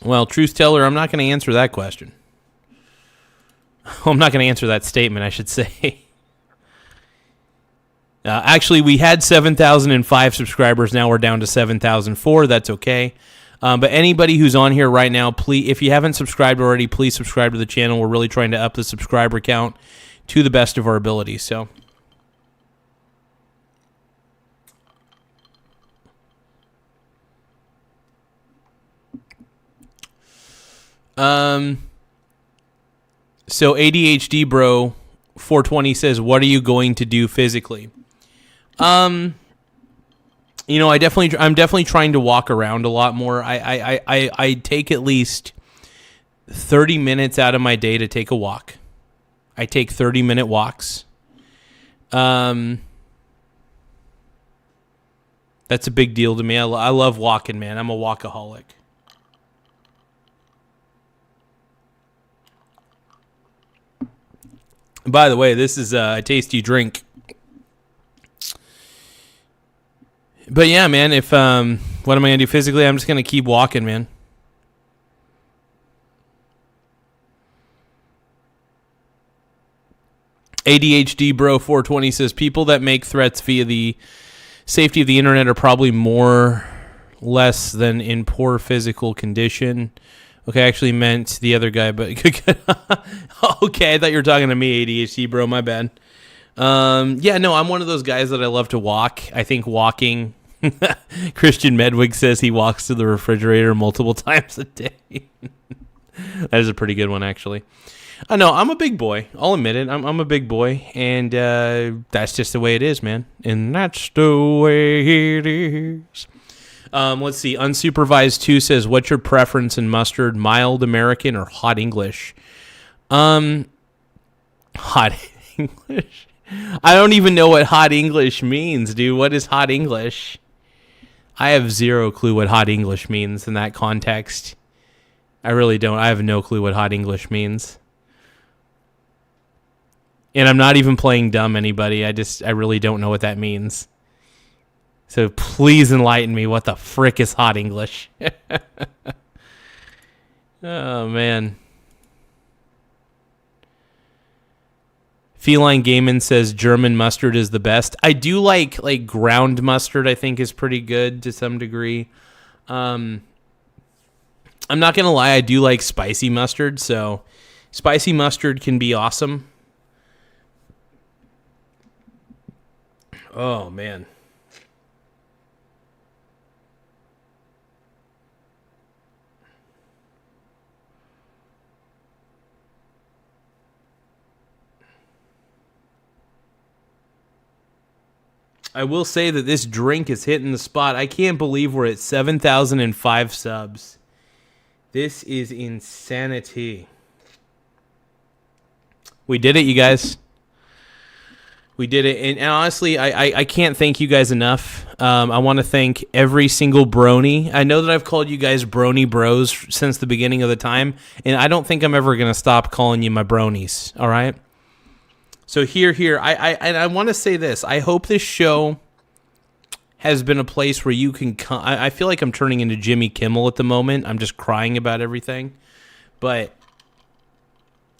Well, truth teller, I'm not going to answer that question. I'm not going to answer that statement, I should say. Actually, we had 7,005 subscribers. Now we're down to 7,004. That's okay. But anybody who's on here right now, please, if you haven't subscribed already, please subscribe to the channel. We're really trying to up the subscriber count to the best of our ability. So, so ADHD bro 420 says, "What are you going to do physically?" You know, I'm definitely trying to walk around a lot more. I take at least 30 minutes out of my day to take a walk. I take 30-minute walks. That's a big deal to me. I love walking, man. I'm a walkaholic. By the way, this is a tasty drink. But yeah, man, if what am I going to do physically? I'm just going to keep walking, man. ADHD bro 420 says, people that make threats via the safety of the internet are probably more less than in poor physical condition. Okay, I actually meant the other guy, but okay, I thought you were talking to me, ADHD, bro. My bad. Yeah, no, I'm one of those guys that I love to walk. I think walking. Christian Medwig says he walks to the refrigerator multiple times a day. That is a pretty good one, actually. I know I'm a big boy. I'll admit it. I'm a big boy, and that's just the way it is, man. And that's the way it is. Let's see. Unsupervised 2 says, what's your preference in mustard, mild American or hot English? Hot English? I don't even know what hot English means, dude. What is hot English? I have zero clue what hot English means in that context. I really don't. I have no clue what hot English means. And I'm not even playing dumb, anybody. I really don't know what that means. So please enlighten me. What the frick is hot English? Oh, man. Feline Gaiman says German mustard is the best. I do like ground mustard, I think, is pretty good to some degree. I'm not going to lie. I do like spicy mustard. So spicy mustard can be awesome. Oh, man. I will say that this drink is hitting the spot. I can't believe we're at 7,005 subs. This is insanity. We did it, you guys. We did it. And honestly, I can't thank you guys enough. I want to thank every single brony. I know that I've called you guys brony bros since the beginning of the time, and I don't think I'm ever going to stop calling you my bronies, all right? So here, I want to say this. I hope this show has been a place where you can come. I feel like I'm turning into Jimmy Kimmel at the moment. I'm just crying about everything. But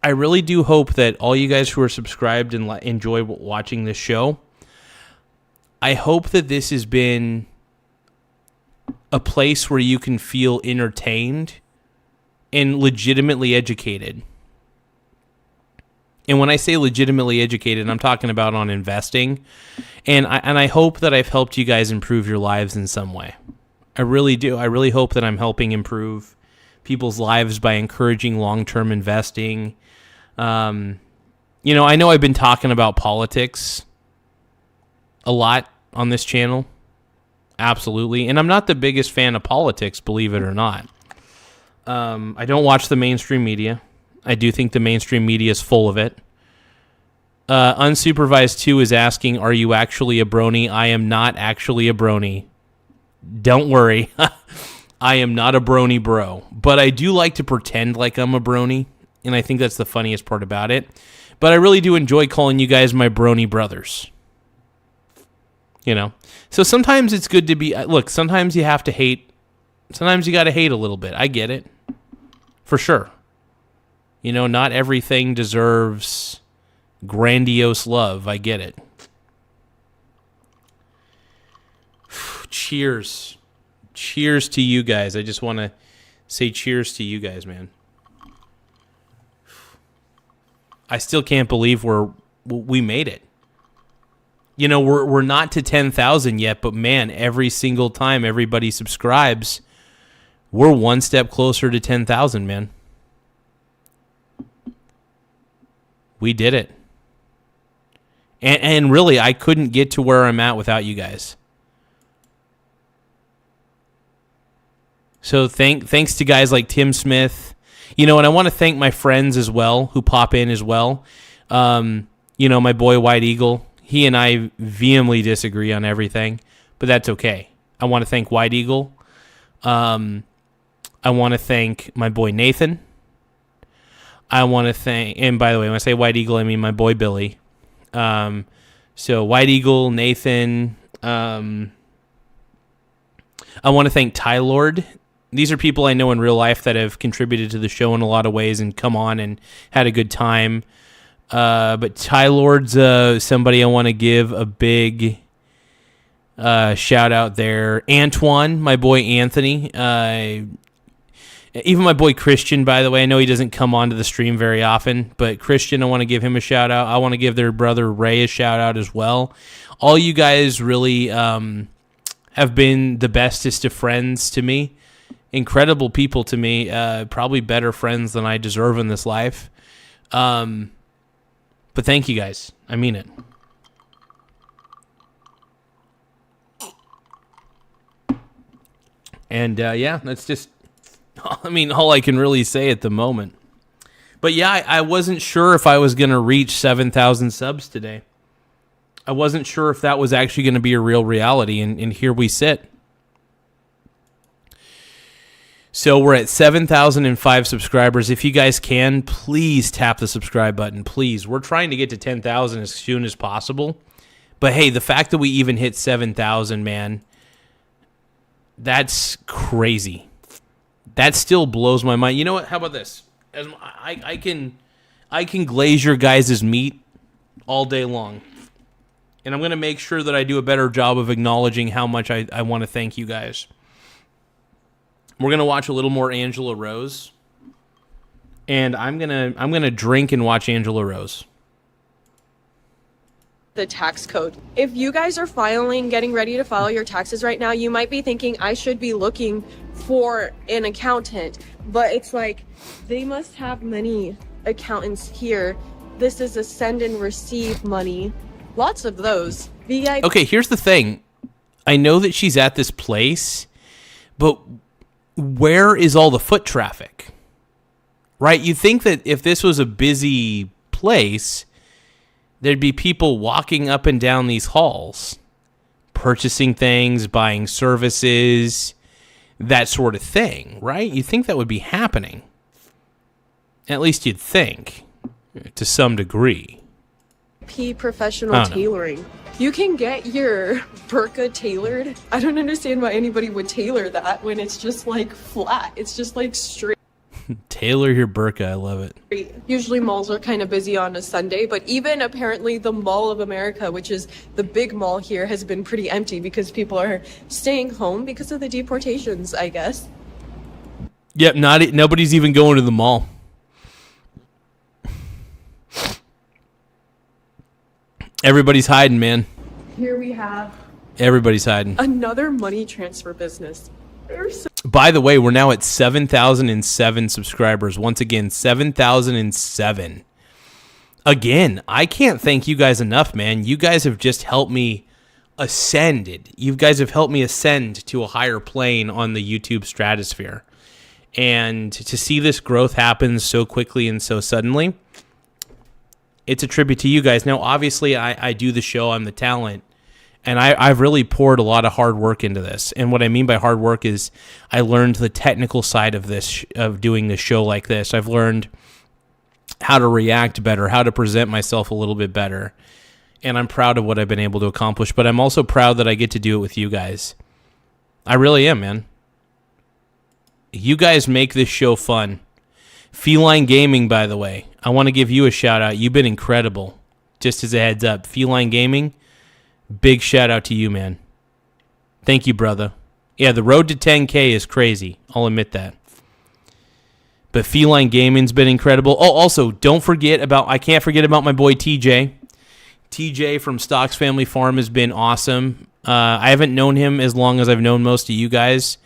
I really do hope that all you guys who are subscribed and enjoy watching this show, I hope that this has been a place where you can feel entertained and legitimately educated. And when I say legitimately educated, I'm talking about on investing. And I hope that I've helped you guys improve your lives in some way. I really do. I really hope that I'm helping improve people's lives by encouraging long-term investing. I know I've been talking about politics a lot on this channel. Absolutely. And I'm not the biggest fan of politics, believe it or not. I don't watch the mainstream media. I do think the mainstream media is full of it. Unsupervised 2 is asking, are you actually a brony? I am not actually a brony. Don't worry. I am not a brony bro. But I do like to pretend like I'm a brony, and I think that's the funniest part about it. But I really do enjoy calling you guys my brony brothers. You know? So sometimes it's good to be... Look, sometimes you have to hate. Sometimes you got to hate a little bit. I get it. For sure. You know, not everything deserves grandiose love. I get it. Cheers. Cheers to you guys. I just want to say cheers to you guys, man. I still can't believe we made it. You know, we're not to 10,000 yet, but man, every single time everybody subscribes, we're one step closer to 10,000, man. We did it. And really, I couldn't get to where I'm at without you guys. So thanks to guys like Tim Smith. You know, and I want to thank my friends as well who pop in as well. You know, my boy White Eagle. He and I vehemently disagree on everything, but that's okay. I want to thank White Eagle. I want to thank my boy Nathan. I want to thank, and by the way, when I say White Eagle, I mean my boy Billy. So White Eagle, Nathan. I want to thank Ty Lord. These are people I know in real life that have contributed to the show in a lot of ways and come on and had a good time. But Ty Lord's somebody I want to give a big shout out there. Antoine, my boy Anthony. Even my boy Christian, by the way, I know he doesn't come onto the stream very often, but Christian, I want to give him a shout out. I want to give their brother Ray a shout out as well. All you guys really have been the bestest of friends to me. Incredible people to me. Probably better friends than I deserve in this life. But thank you guys. I mean it. And yeah, that's just, I mean, all I can really say at the moment. But yeah, I wasn't sure if I was going to reach 7,000 subs today. I wasn't sure if that was actually going to be a real reality, and here we sit. So we're at 7,005 subscribers. If you guys can, please tap the subscribe button, please. We're trying to get to 10,000 as soon as possible. But hey, the fact that we even hit 7,000, man, that's crazy. That still blows my mind. You know what? How about this? I can glaze your guys' meat all day long. And I'm going to make sure that I do a better job of acknowledging how much I want to thank you guys. We're going to watch a little more Angela Rose. And I'm going to drink and watch Angela Rose. The tax code. If you guys are getting ready to file your taxes right now, you might be thinking I should be looking for an accountant, but it's like they must have many accountants here. This is a send and receive money. Lots of those. Okay, here's the thing. I know that she's at this place, but where is all the foot traffic? Right? You think that if this was a busy place, there'd be people walking up and down these halls, purchasing things, buying services, that sort of thing, right? You think that would be happening. At least you'd think, to some degree. Professional tailoring. You can get your burqa tailored. I don't understand why anybody would tailor that when it's just like flat. It's just like straight. Tailor your burqa. I love it. Usually malls are kind of busy on a Sunday, but even apparently the Mall of America, which is the big mall here, has been pretty empty because people are staying home because of the deportations, I guess. Yep, nobody's even going to the mall. Everybody's hiding, man. Here we have Everybody's hiding. another money transfer business. By the way, we're now at 7,007 subscribers. Once again, 7,007. Again, I can't thank you guys enough, man. You guys have just helped me ascend. You guys have helped me ascend to a higher plane on the YouTube stratosphere. And to see this growth happen so quickly and so suddenly, it's a tribute to you guys. Now, obviously, I do the show. I'm the talent. And I've really poured a lot of hard work into this. And what I mean by hard work is I learned the technical side of this, of doing this show like this. I've learned how to react better, how to present myself a little bit better. And I'm proud of what I've been able to accomplish. But I'm also proud that I get to do it with you guys. I really am, man. You guys make this show fun. Feline Gaming, by the way, I want to give you a shout out. You've been incredible. Just as a heads up, Feline Gaming, big shout out to you, man. Thank you, brother. Yeah, the road to 10K is crazy. I'll admit that. But Feline Gaming's been incredible. Oh, also, I can't forget about my boy TJ. TJ from Stocks Family Farm has been awesome. I haven't known him as long as I've known most of you guys.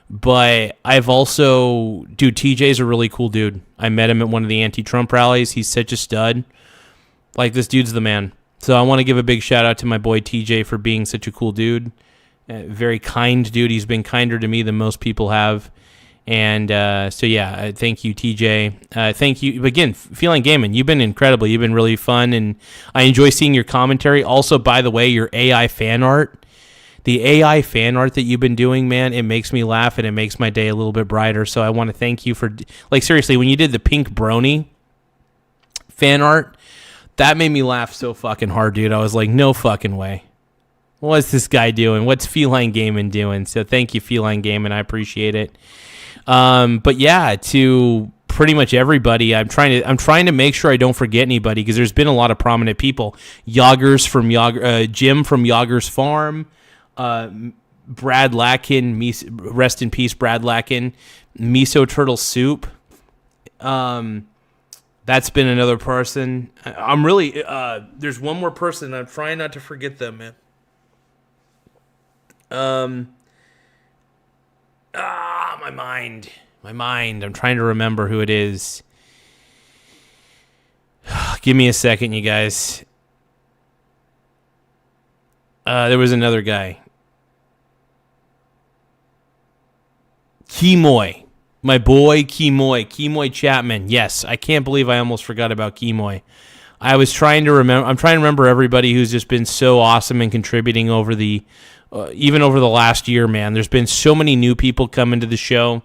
But I've also, TJ's a really cool dude. I met him at one of the anti-Trump rallies. He's such a stud. Like, this dude's the man. So I want to give a big shout out to my boy TJ for being such a cool dude. Very kind dude. He's been kinder to me than most people have. And so, yeah, thank you, TJ. Thank you. Again, Feline Gaming, you've been incredible. You've been really fun, and I enjoy seeing your commentary. Also, by the way, your AI fan art. The AI fan art that you've been doing, man, it makes me laugh and it makes my day a little bit brighter. So I want to thank you for, like, seriously, when you did the pink brony fan art, that made me laugh so fucking hard, dude. I was like, no fucking way. What's this guy doing? What's Feline Gaming doing? So thank you, Feline Gaming. I appreciate it. But yeah, to pretty much everybody, I'm trying to make sure I don't forget anybody because there's been a lot of prominent people. Jim from Yager's Farm. Brad Latkin, rest in peace, Brad Latkin, miso turtle soup. That's been another person. I'm really, there's one more person. I'm trying not to forget them, man. My mind. I'm trying to remember who it is. Give me a second, you guys. There was another guy. Kimoy. My boy Kimoy Chapman. Yes, I can't believe I almost forgot about Kimoy. I'm trying to remember everybody who's just been so awesome and contributing over the even over the last year, man. There's been so many new people coming to the show.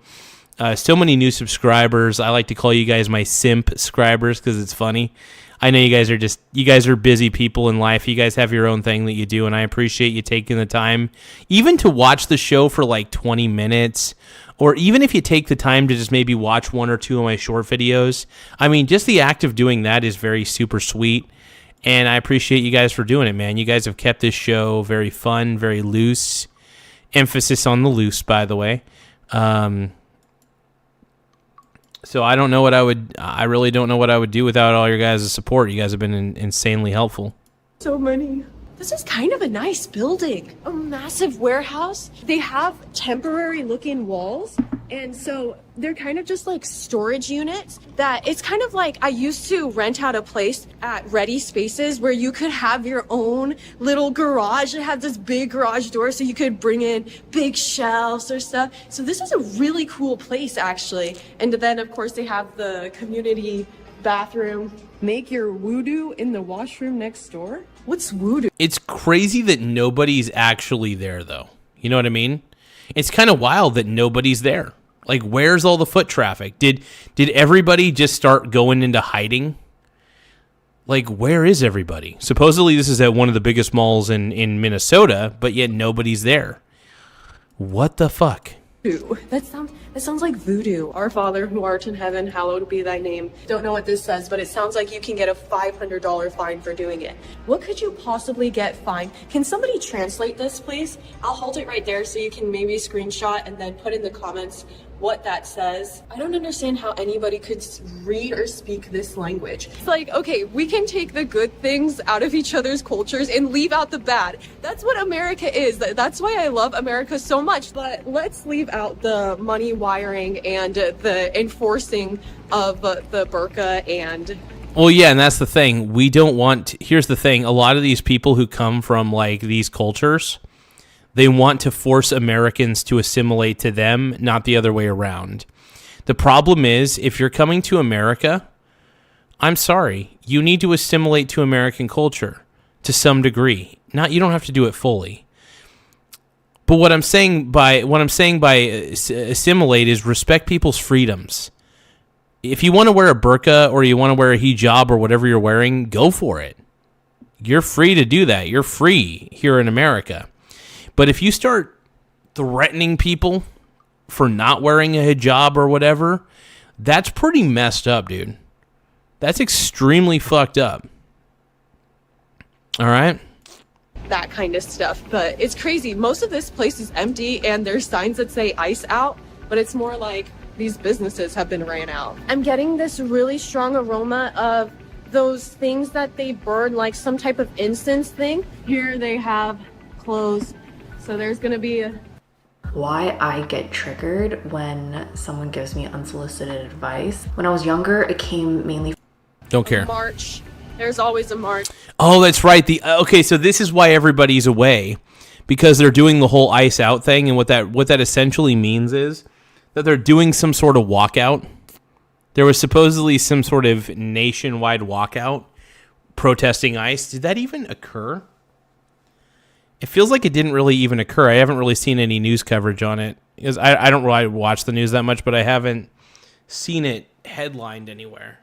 So many new subscribers. I like to call you guys my simp subscribers because it's funny. I know you guys are busy people in life. You guys have your own thing that you do, and I appreciate you taking the time even to watch the show for like 20 minutes, or even if you take the time to just maybe watch one or two of my short videos. I mean, just the act of doing that is very super sweet, and I appreciate you guys for doing it, man. You guys have kept this show very fun, very loose. Emphasis on the loose, by the way. So I really don't know what I would do without all your guys' support. You guys have been insanely helpful. So many. This is kind of a nice building. A massive warehouse. They have temporary looking walls. And so they're kind of just like storage units that it's kind of like I used to rent out a place at Ready Spaces where you could have your own little garage. It had this big garage door so you could bring in big shelves or stuff. So this is a really cool place actually. And then of course they have the community bathroom. Make your voodoo in the washroom next door. What's voodoo? It's crazy that nobody's actually there though. You know what I mean? It's kind of wild that nobody's there. Like, where's all the foot traffic? Did everybody just start going into hiding? Like, where is everybody? Supposedly this is at one of the biggest malls in Minnesota, but yet nobody's there. What the fuck? That sounds like voodoo. Our Father who art in heaven, hallowed be thy name. Don't know what this says, but it sounds like you can get a $500 fine for doing it. What could you possibly get fined? Can somebody translate this, please? I'll hold it right there so you can maybe screenshot and then put in the comments what that says. I don't understand how anybody could read or speak this language. It's like, okay, we can take the good things out of each other's cultures and leave out the bad. That's what America is. That's why I love America so much. But let's leave out the money wiring and the enforcing of the burqa and... Well, yeah, and that's the thing. Here's the thing. A lot of these people who come from, like, these cultures... They want to force Americans to assimilate to them, not the other way around. The problem is, if you're coming to America, I'm sorry, you need to assimilate to American culture to some degree. You don't have to do it fully. But what I'm saying by assimilate is respect people's freedoms. If you want to wear a burqa or you want to wear a hijab or whatever you're wearing, go for it. You're free to do that. You're free here in America. But if you start threatening people for not wearing a hijab or whatever, that's pretty messed up, dude. That's extremely fucked up. All right? That kind of stuff. But it's crazy. Most of this place is empty and there's signs that say ice out, but it's more like these businesses have been ran out. I'm getting this really strong aroma of those things that they burn, like some type of incense thing. Here they have clothes. So there's going to be Why I get triggered when someone gives me unsolicited advice. When I was younger, it came mainly... Don't care. March. There's always a march. Oh, that's right. Okay, so this is why everybody's away, because they're doing the whole ice out thing, and what that essentially means is that they're doing some sort of walkout. There was supposedly some sort of nationwide walkout protesting ice. Did that even occur? It feels like it didn't really even occur. I haven't really seen any news coverage on it. Because I don't really watch the news that much, but I haven't seen it headlined anywhere.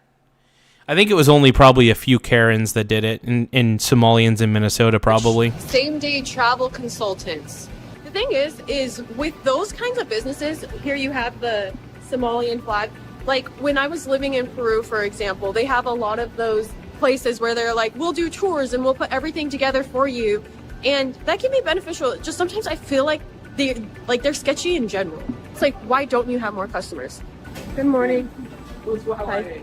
I think it was only probably a few Karens that did it, and Somalians in Minnesota probably. Same-day travel consultants. The thing is with those kinds of businesses, here you have the Somalian flag. Like when I was living in Peru, for example, they have a lot of those places where they're like, we'll do tours and we'll put everything together for you. And that can be beneficial. Just sometimes I feel like they're sketchy in general. It's like, why don't you have more customers? Good morning. Hi.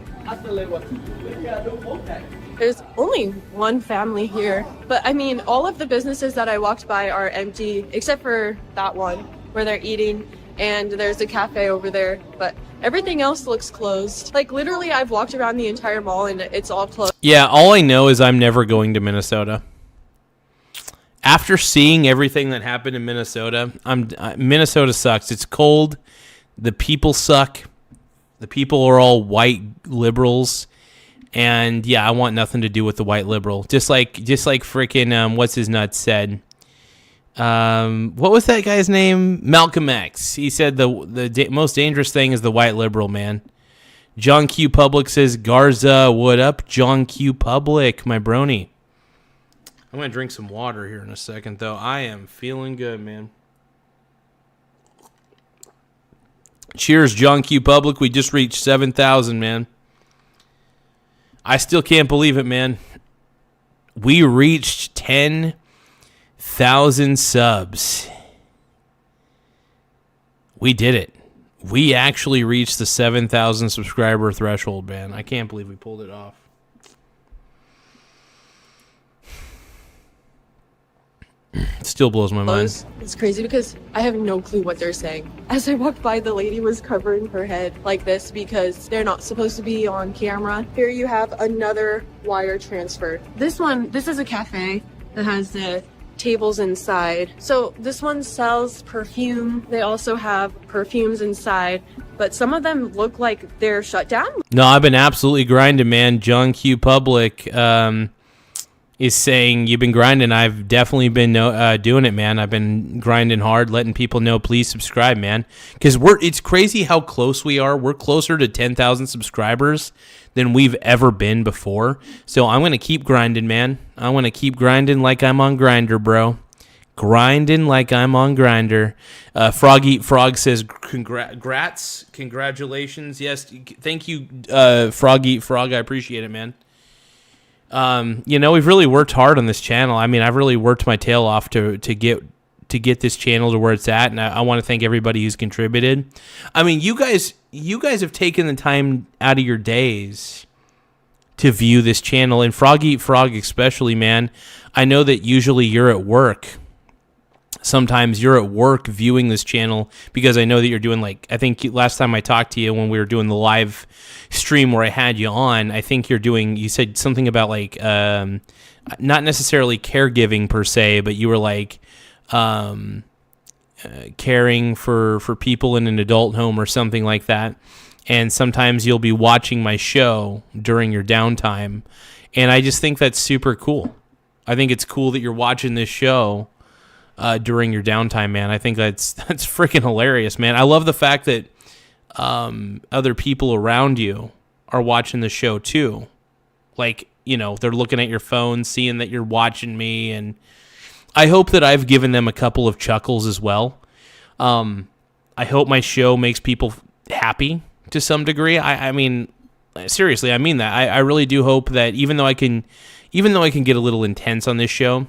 There's only one family here, but I mean, all of the businesses that I walked by are empty, except for that one where they're eating, and there's a cafe over there, but everything else looks closed. Like, literally, I've walked around the entire mall and it's all closed. Yeah, all I know is I'm never going to Minnesota. After seeing everything that happened in Minnesota, Minnesota sucks. It's cold. The people suck. The people are all white liberals. And yeah, I want nothing to do with the white liberal. Just like freaking what's his nuts said. What was that guy's name? Malcolm X. He said the most dangerous thing is the white liberal, man. John Q. Public says, Garza, what up, John Q. Public, my brony. I'm going to drink some water here in a second, though. I am feeling good, man. Cheers, John Q. Public. We just reached 7,000, man. I still can't believe it, man. We reached 10,000 subs. We did it. We actually reached the 7,000 subscriber threshold, man. I can't believe we pulled it off. It still blows my mind. It's crazy because I have no clue what they're saying. As I walked by, the lady was covering her head like this because they're not supposed to be on camera. Here you have another wire transfer. This is a cafe that has the tables inside. So this one sells perfume. They also have perfumes inside, but some of them look like they're shut down. No, I've been absolutely grinding, man. John Q. Public is saying you've been grinding. I've definitely been doing it, man. I've been grinding hard, letting people know, please subscribe, man. Because it's crazy how close we are. We're closer to 10,000 subscribers than we've ever been before. So I'm going to keep grinding, man. I want to keep grinding like I'm on Grindr, bro. Grinding like I'm on Grindr. Frog Eat Frog says, congratulations. Yes, thank you, Frog Eat Frog. I appreciate it, man. We've really worked hard on this channel. I mean, I've really worked my tail off to get this channel to where it's at, and I want to thank everybody who's contributed. I mean, you guys have taken the time out of your days to view this channel, and Frog Eat Frog especially, man. I know that usually you're at work. Sometimes you're at work viewing this channel because I know that you're doing, like, I think last time I talked to you when we were doing the live stream where I had you on, I think you said something about like, not necessarily caregiving per se, but you were like, caring for people in an adult home or something like that. And sometimes you'll be watching my show during your downtime. And I just think that's super cool. I think it's cool that you're watching this show during your downtime, man. I think that's freaking hilarious, man. I love the fact that other people around you are watching the show too. Like, they're looking at your phone, seeing that you're watching me, and I hope that I've given them a couple of chuckles as well. I hope my show makes people happy to some degree. I mean, seriously, I mean that. I really do hope that even though I can get a little intense on this show,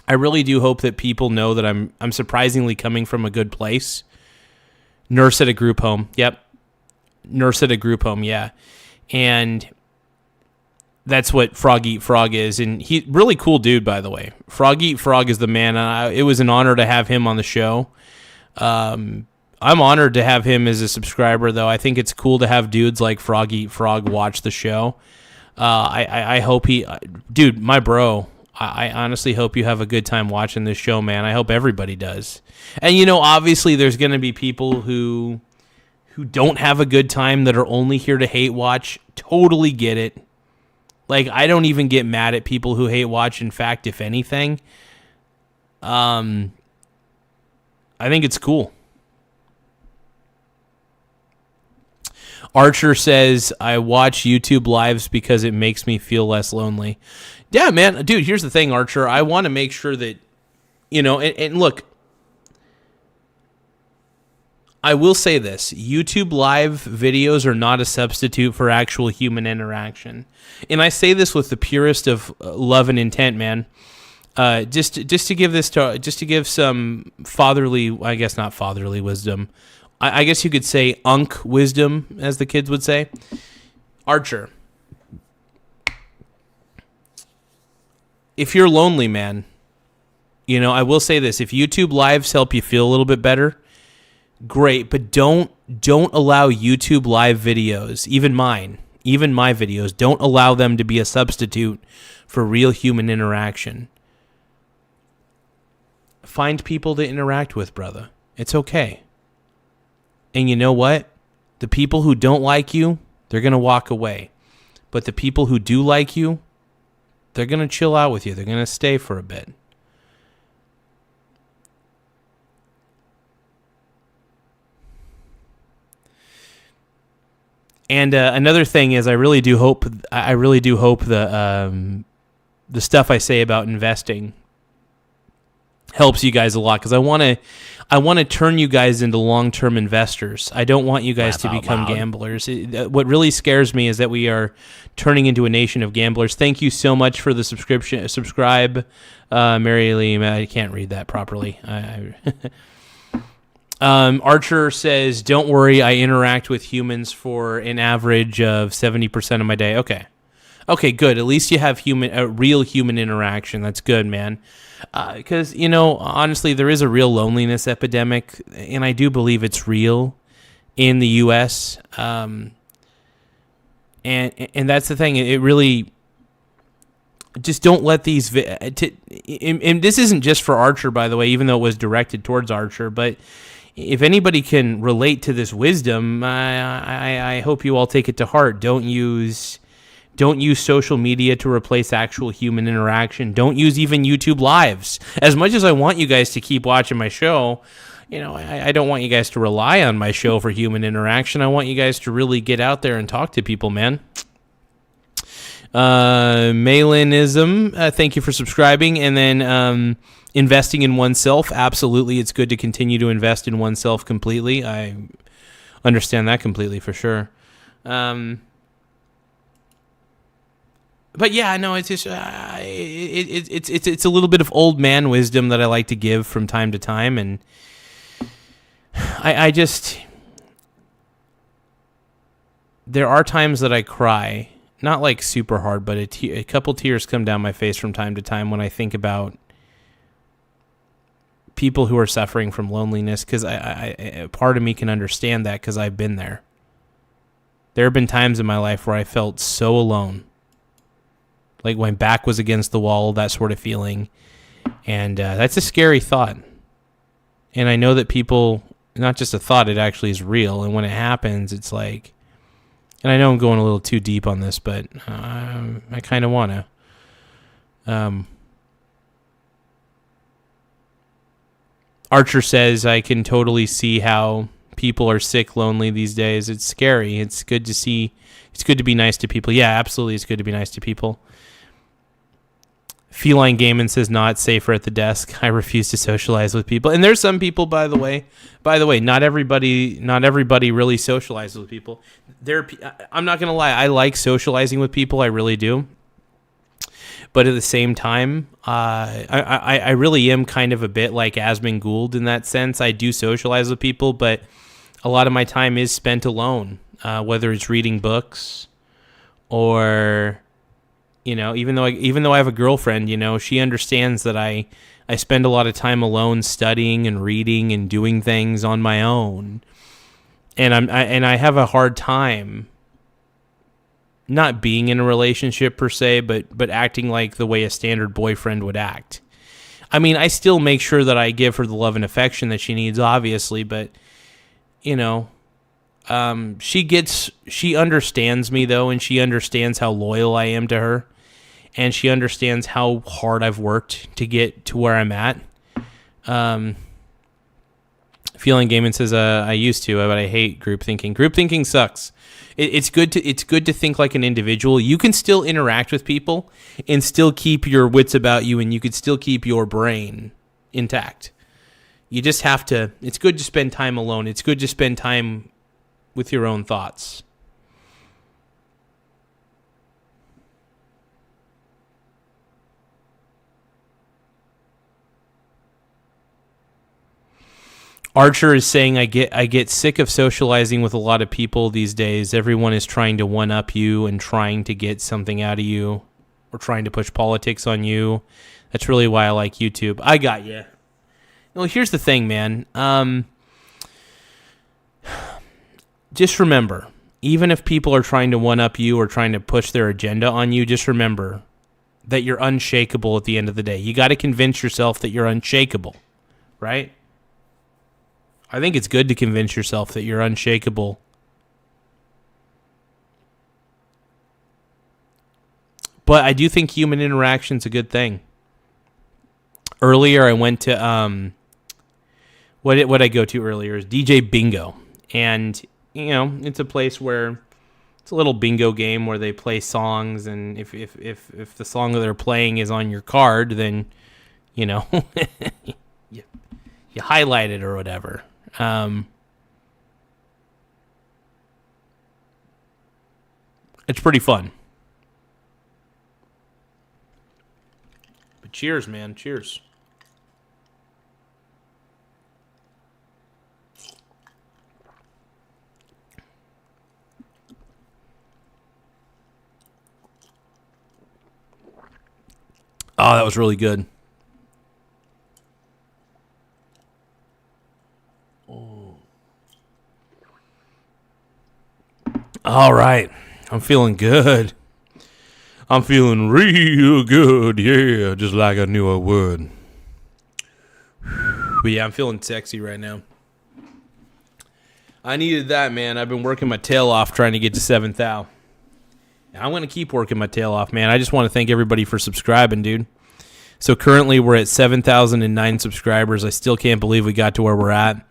I really do hope that people know that I'm surprisingly coming from a good place. Nurse at a group home. Yep. Nurse at a group home, yeah. And that's what Frog Eat Frog is. And he really cool dude, by the way. Frog Eat Frog is the man. It was an honor to have him on the show. I'm honored to have him as a subscriber, though. I think it's cool to have dudes like Frog Eat Frog watch the show. I hope dude, my bro, I honestly hope you have a good time watching this show, man. I hope everybody does. And, obviously there's going to be people who don't have a good time that are only here to hate watch. Totally get it. Like, I don't even get mad at people who hate watch. In fact, if anything, I think it's cool. Archer says, I watch YouTube lives because it makes me feel less lonely. Yeah, man. Dude, here's the thing, Archer. I want to make sure that, and look, I will say this. YouTube live videos are not a substitute for actual human interaction. And I say this with the purest of love and intent, man. Just to give some fatherly, I guess not fatherly wisdom. I guess you could say unk wisdom, as the kids would say. Archer, if you're lonely, man, I will say this: if YouTube Lives help you feel a little bit better, great. But don't allow YouTube Live videos, even my videos, don't allow them to be a substitute for real human interaction. Find people to interact with, brother. It's okay. And you know what? The people who don't like you, they're going to walk away. But the people who do like you, they're going to chill out with you. They're going to stay for a bit. And another thing is, I really do hope the stuff I say about investing helps you guys a lot, because I want to turn you guys into long-term investors. I don't want you guys to become gamblers. What really scares me is that we are turning into a nation of gamblers. Thank you so much for the subscribe, Mary Lee. I can't read that properly. Archer says, "Don't worry, I interact with humans for an average of 70% of my day." Okay, good. At least you have real human interaction. That's good, man. Because, honestly, there is a real loneliness epidemic, and I do believe it's real in the U.S. And that's the thing. It really just don't let these. And this isn't just for Archer, by the way, even though it was directed towards Archer. But if anybody can relate to this wisdom, I hope you all take it to heart. Don't use social media to replace actual human interaction. Don't use even YouTube Lives. As much as I want you guys to keep watching my show, I don't want you guys to rely on my show for human interaction. I want you guys to really get out there and talk to people, man. Malinism, thank you for subscribing. And then investing in oneself, absolutely. It's good to continue to invest in oneself completely. I understand that completely, for sure. But yeah, no, it's just it's a little bit of old man wisdom that I like to give from time to time, and I just, there are times that I cry, not like super hard, but a couple tears come down my face from time to time when I think about people who are suffering from loneliness, because I part of me can understand that, because I've been there. There have been times in my life where I felt so alone. Like my back was against the wall, that sort of feeling. And that's a scary thought. And I know that people, not just a thought, it actually is real. And when it happens, it's like, and I know I'm going a little too deep on this, but I kind of want to. Archer says, I can totally see how people are sick, lonely these days. It's scary. It's good to see. It's good to be nice to people. Yeah, absolutely. It's good to be nice to people. Feline Gaiman says, not safer at the desk. I refuse to socialize with people. And there's some people, by the way, not everybody really socializes with people. I'm not going to lie. I like socializing with people. I really do. But at the same time, I really am kind of a bit like Asmund Gould in that sense. I do socialize with people, but a lot of my time is spent alone, whether it's reading books or, even though I have a girlfriend, she understands that I spend a lot of time alone studying and reading and doing things on my own. And I have a hard time not being in a relationship per se, but acting like the way a standard boyfriend would act. I mean, I still make sure that I give her the love and affection that she needs, obviously, but she understands me though, and she understands how loyal I am to her, and she understands how hard I've worked to get to where I'm at. Feeling Gaiman says, I used to, but I hate group thinking. Group thinking sucks. It's good to think like an individual. You can still interact with people and still keep your wits about you, and you could still keep your brain intact. You just have to, it's good to spend time alone. It's good to spend time with your own thoughts. Archer is saying, I get sick of socializing with a lot of people these days. Everyone is trying to one-up you and trying to get something out of you or trying to push politics on you. That's really why I like YouTube. I got you. Well, here's the thing, man. Just remember, even if people are trying to one-up you or trying to push their agenda on you, just remember that you're unshakable at the end of the day. You got to convince yourself that you're unshakable, right? I think it's good to convince yourself that you're unshakable. But I do think human interaction's a good thing. Earlier, I went to what I go to earlier is DJ Bingo, and it's a place where it's a little bingo game where they play songs, and if the song that they're playing is on your card, then you highlight it or whatever. It's pretty fun. But cheers, man. Cheers. Oh, that was really good. All right. I'm feeling good. I'm feeling real good. Yeah, just like I knew I would. But yeah, I'm feeling sexy right now. I needed that, man. I've been working my tail off trying to get to 7,000. I'm going to keep working my tail off, man. I just want to thank everybody for subscribing, dude. So currently we're at 7,009 subscribers. I still can't believe we got to where we're at.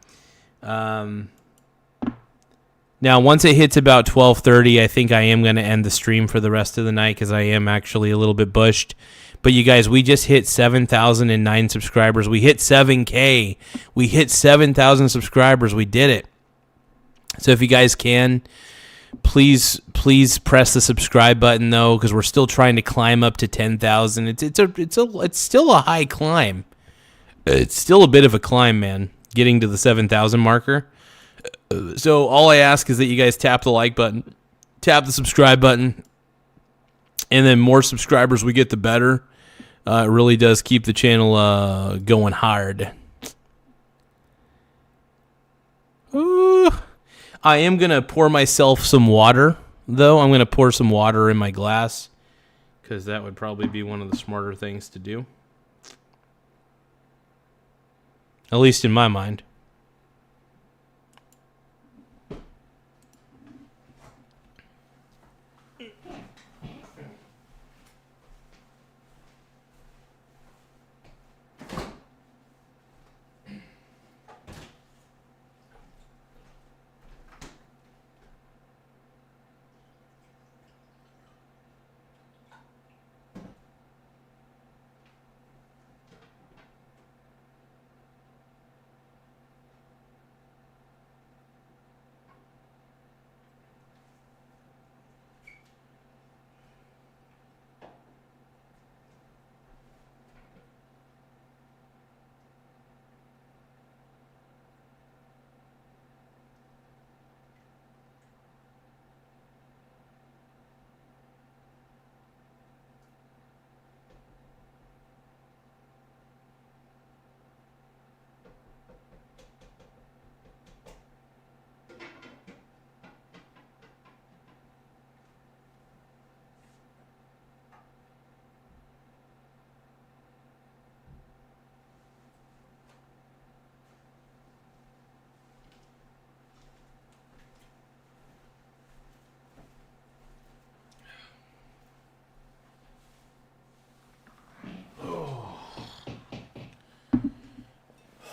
Now, once it hits about 12:30, I think I am going to end the stream for the rest of the night because I am actually a little bit bushed. But you guys, we just hit 7,009 subscribers. We hit 7K. We hit 7,000 subscribers. We did it. So if you guys can, please press the subscribe button though, because we're still trying to climb up to 10,000. It's still a high climb. It's still a bit of a climb, man, getting to the 7,000 marker. So all I ask is that you guys tap the like button, tap the subscribe button, and then more subscribers we get, the better. It really does keep the channel going hard. Ooh. I am going to pour myself some water, though. I'm going to pour some water in my glass because that would probably be one of the smarter things to do. At least in my mind.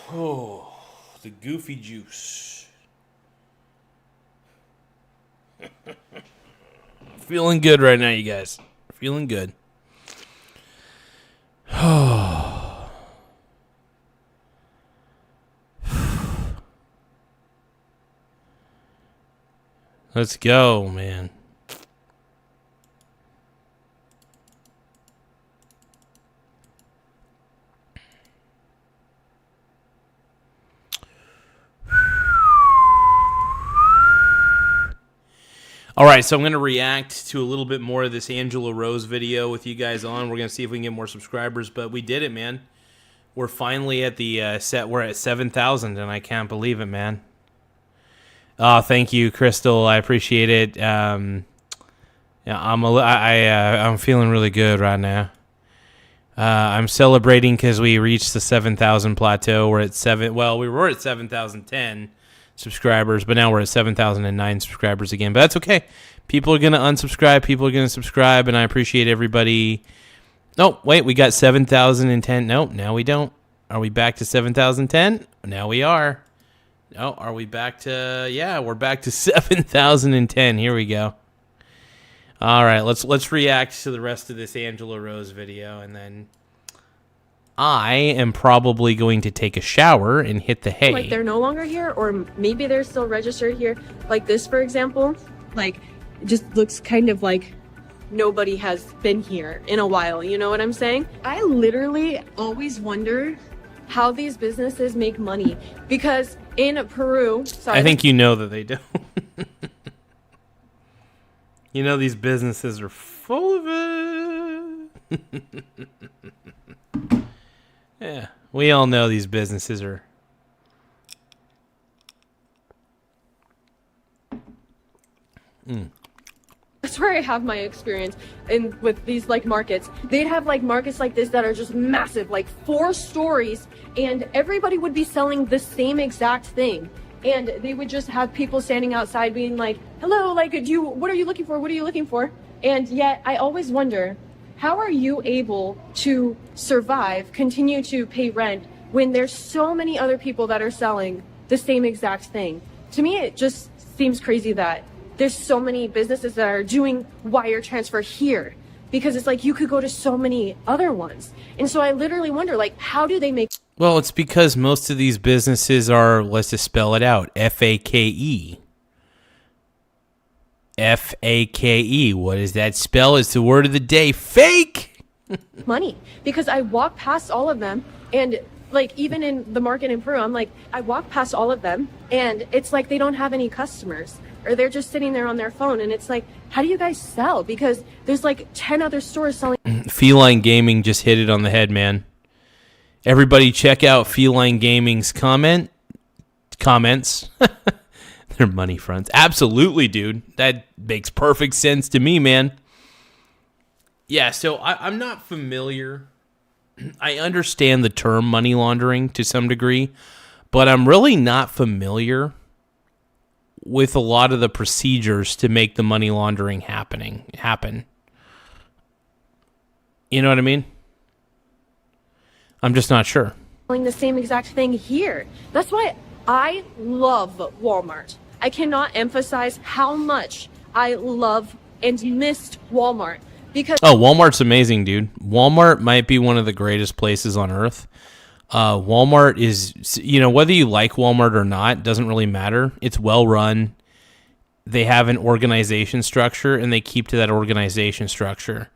Oh, the goofy juice. Feeling good right now, you guys. Feeling good. Let's go, man. All right, so I'm going to react to a little bit more of this Angela Rose video with you guys on. We're going to see if we can get more subscribers, but we did it, man. We're finally at the set. We're at 7,000, and I can't believe it, man. Oh, thank you, Crystal. I appreciate it. Yeah, I'm feeling really good right now. I'm celebrating because we reached the 7,000 plateau. We're at we were at 7,010 subscribers, but now we're at 7,009 subscribers again. But that's okay. People are gonna unsubscribe. People are gonna subscribe, and I appreciate everybody. Oh, wait, we got 7,010. Nope, now we don't. Are we back to 7,010? Now we are. No, are we back to? Yeah, we're back to 7,010. Here we go. All right, let's react to the rest of this Angela Rose video, and then I am probably going to take a shower and hit the hay. Like they're no longer here, or maybe they're still registered here. Like this, for example, like it just looks kind of like nobody has been here in a while. You know what I'm saying? I literally always wonder how these businesses make money, because in Peru, I think you know that they don't. You know these businesses are full of it. Yeah, we all know these businesses are. That's where I have my experience with these like markets. They'd have like markets like this that are just massive, like 4 stories, and everybody would be selling the same exact thing. And they would just have people standing outside being like, hello, like, what are you looking for? What are you looking for? And yet I always wonder, how are you able to survive, continue to pay rent when there's so many other people that are selling the same exact thing? To me, it just seems crazy that there's so many businesses that are doing wire transfer here, because it's like you could go to so many other ones. And so I literally wonder, like, how do they make... Well, it's because most of these businesses are, let's just spell it out, F-A-K-E. F-A-K-E. What does that spell? It's the word of the day. Fake! money, because I walk past all of them, and like even in the market in Peru, I'm like, I walk past all of them and it's like they don't have any customers, or they're just sitting there on their phone, and it's like, how do you guys sell? Because there's like 10 other stores selling. Feline Gaming just hit it on the head, man. Everybody check out Feline Gaming's comments. They're money fronts. Absolutely, dude. That makes perfect sense to me, man. Yeah, so I'm not familiar. I understand the term money laundering to some degree, but I'm really not familiar with a lot of the procedures to make the money laundering happen. You know what I mean? I'm just not sure. Selling the same exact thing here. That's why I love Walmart. I cannot emphasize how much I love and missed Walmart. Because Walmart's amazing, dude. Walmart might be one of the greatest places on earth. Walmart is, whether you like Walmart or not, doesn't really matter. It's well run. They have an organization structure, and they keep to that organization structure.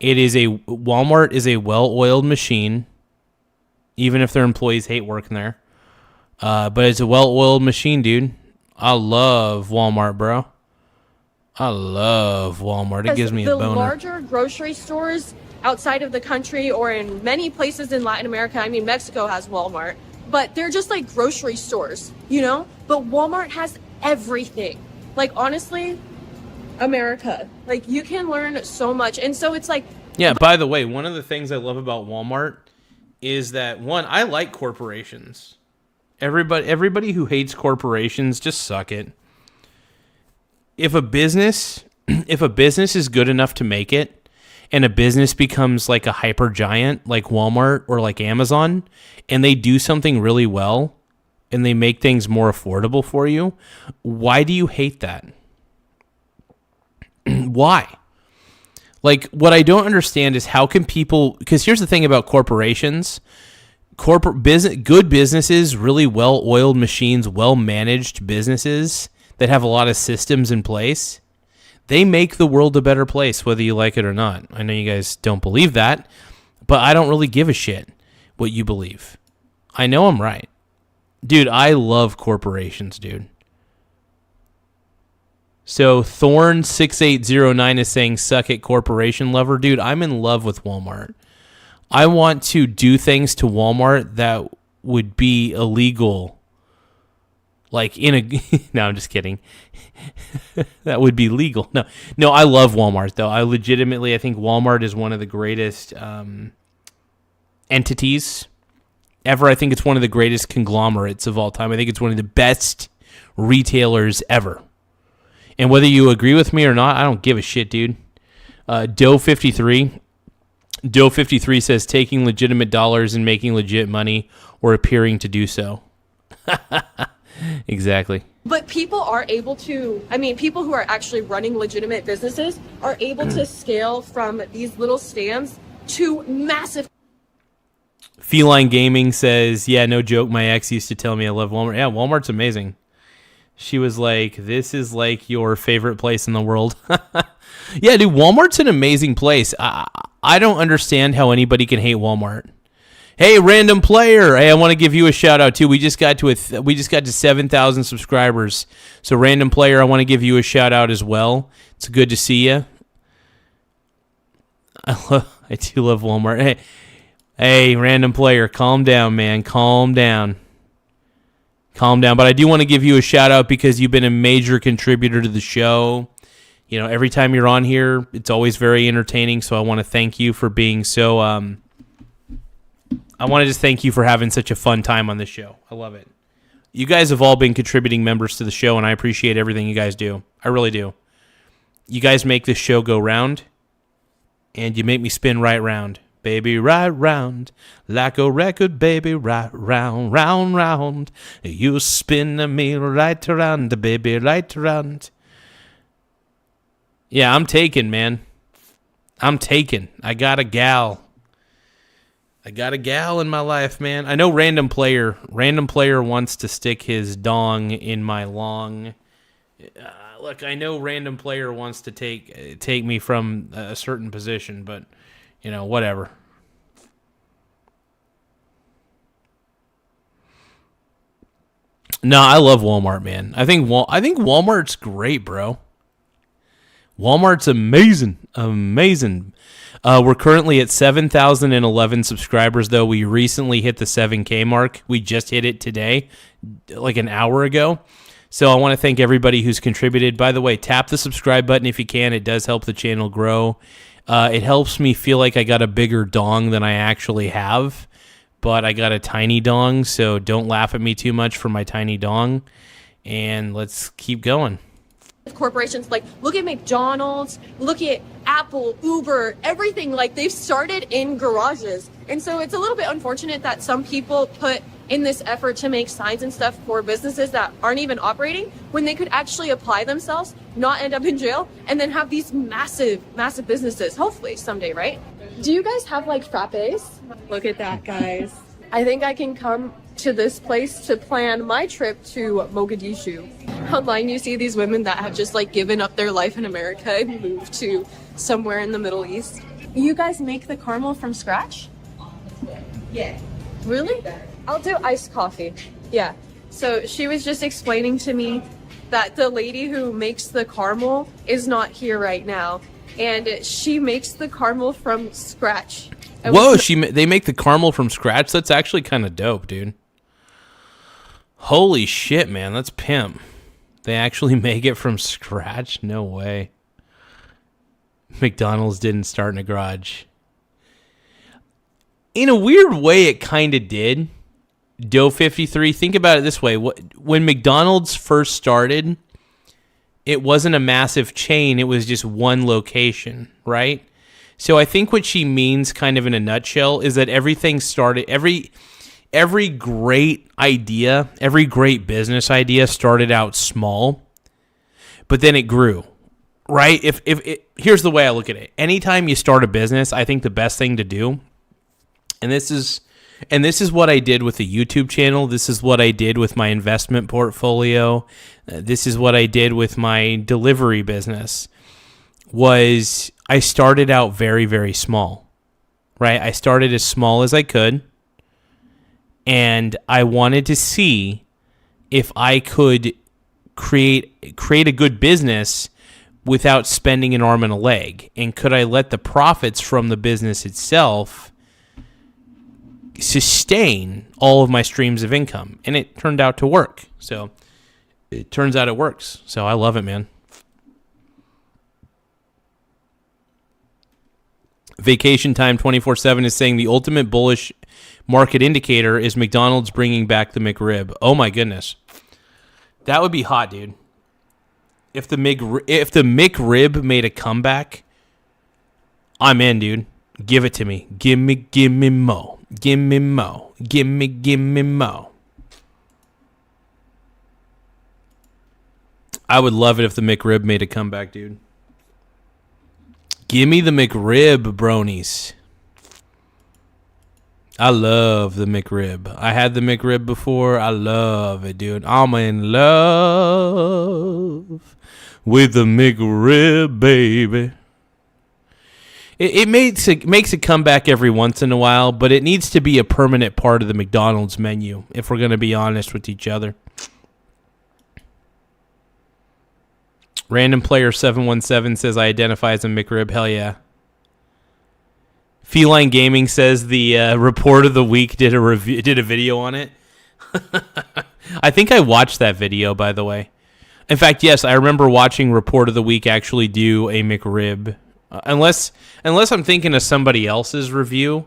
Walmart is a well-oiled machine, even if their employees hate working there. But it's a well-oiled machine, dude. I love Walmart, bro. I love Walmart. It gives me a boner. The larger grocery stores outside of the country, or in many places in Latin America, I mean, Mexico has Walmart, but they're just like grocery stores, But Walmart has everything. Like, honestly, America, like, you can learn so much. And so it's like... Yeah, by the way, one of the things I love about Walmart is that, one, I like corporations. Everybody who hates corporations, just suck it. If a business is good enough to make it, and a business becomes like a hyper giant like Walmart or like Amazon, and they do something really well, and they make things more affordable for you, why do you hate that? Why? Like, what I don't understand is how can people, because here's the thing about corporations, good businesses, really well-oiled machines, well-managed businesses that have a lot of systems in place, they make the world a better place, whether you like it or not. I know you guys don't believe that, but I don't really give a shit what you believe. I know I'm right. Dude, I love corporations, dude. So Thorn6809 is saying, suck it, corporation lover. Dude, I'm in love with Walmart. I want to do things to Walmart that would be illegal. Like in a... No, I'm just kidding. That would be legal. No, I love Walmart, though. I think Walmart is one of the greatest entities ever. I think it's one of the greatest conglomerates of all time. I think it's one of the best retailers ever. And whether you agree with me or not, I don't give a shit, dude. Doe53 says, taking legitimate dollars and making legit money or appearing to do so. Exactly. But people are able to, people who are actually running legitimate businesses are able to scale from these little stands to massive. Feline Gaming says, yeah, no joke. My ex used to tell me I love Walmart. Yeah, Walmart's amazing. She was like, this is like your favorite place in the world. Yeah, dude, Walmart's an amazing place. I don't understand how anybody can hate Walmart. Hey, random player. Hey, I want to give you a shout out too. We just got to 7,000 subscribers. So random player, I want to give you a shout out as well. It's good to see you. I do love Walmart. Hey, random player, calm down, man. Calm down. But I do want to give you a shout out because you've been a major contributor to the show. You know, every time you're on here, it's always very entertaining. So I want to thank you for being so. I want to just thank you for having such a fun time on this show. I love it. You guys have all been contributing members to the show, and I appreciate everything you guys do. I really do. You guys make this show go round, and you make me spin right round. Baby, right round, like a record, baby, right round, round, round. You spin me right around, baby, right around. Yeah, I'm taken, man. I'm taken. I got a gal in my life, man. I know random player wants to stick his dong in my long. Look, I know random player wants to take me from a certain position, but you know, whatever. No, I love Walmart, man. I think Walmart's great, bro. Walmart's amazing. We're currently at 7,011 subscribers, though. We recently hit the 7K mark. We just hit it today, like an hour ago. So I want to thank everybody who's contributed. By the way, tap the subscribe button if you can. It does help the channel grow. It helps me feel like I got a bigger dong than I actually have, but I got a tiny dong, so don't laugh at me too much for my tiny dong. And let's keep going. Corporations, like, look at McDonald's, look at Apple, Uber, everything. Like, they've started in garages. And so it's a little bit unfortunate that some people put in this effort to make signs and stuff for businesses that aren't even operating when they could actually apply themselves, not end up in jail, and then have these massive businesses, hopefully someday, right? Do you guys have like frappes? Look at that, guys. I think I can come to this place to plan my trip to Mogadishu. Online, you see these women that have just like given up their life in America and moved to somewhere in the Middle East. You guys make the caramel from scratch? Yeah. Really? I'll do iced coffee. Yeah. So she was just explaining to me that the lady who makes the caramel is not here right now, and she makes the caramel from scratch. Whoa, they make the caramel from scratch? That's actually kind of dope, dude. Holy shit, man. That's pimp. They actually make it from scratch? No way. McDonald's didn't start in a garage. In a weird way, it kind of did. Doe53, think about it this way. When McDonald's first started, it wasn't a massive chain. It was just one location, right? So I think what she means kind of in a nutshell is that everything started, every great idea, every great business idea started out small, but then it grew, right? Here's the way I look at it. Anytime you start a business, I think the best thing to do, and this is what I did with the YouTube channel. This is what I did with my investment portfolio. This is what I did with my delivery business. Was I started out very, very small, right? I started as small as I could, and I wanted to see if I could create a good business without spending an arm and a leg? And could I let the profits from the business itself sustain all of my streams of income? And it turned out to work. So it turns out it works. So I love it, man. Vacation Time 24/7 is saying the ultimate bullish market indicator is McDonald's bringing back the McRib. Oh my goodness. That would be hot, dude. If the McRib made a comeback, I'm in, dude. Give it to me. Give me mo. Give me mo. Give me mo. I would love it if the McRib made a comeback, dude. Give me the McRib, bronies. I love the McRib. I had the McRib before. I love it, dude. I'm in love with the McRib, baby. It makes a comeback every once in a while, but it needs to be a permanent part of the McDonald's menu, if we're going to be honest with each other. Random Player 717 says, I identify as a McRib. Hell yeah. Feline Gaming says the report of the week did a video on it. I think I watched that video, by the way. In fact, yes, I remember watching report of the week actually do a McRib. Unless I'm thinking of somebody else's review.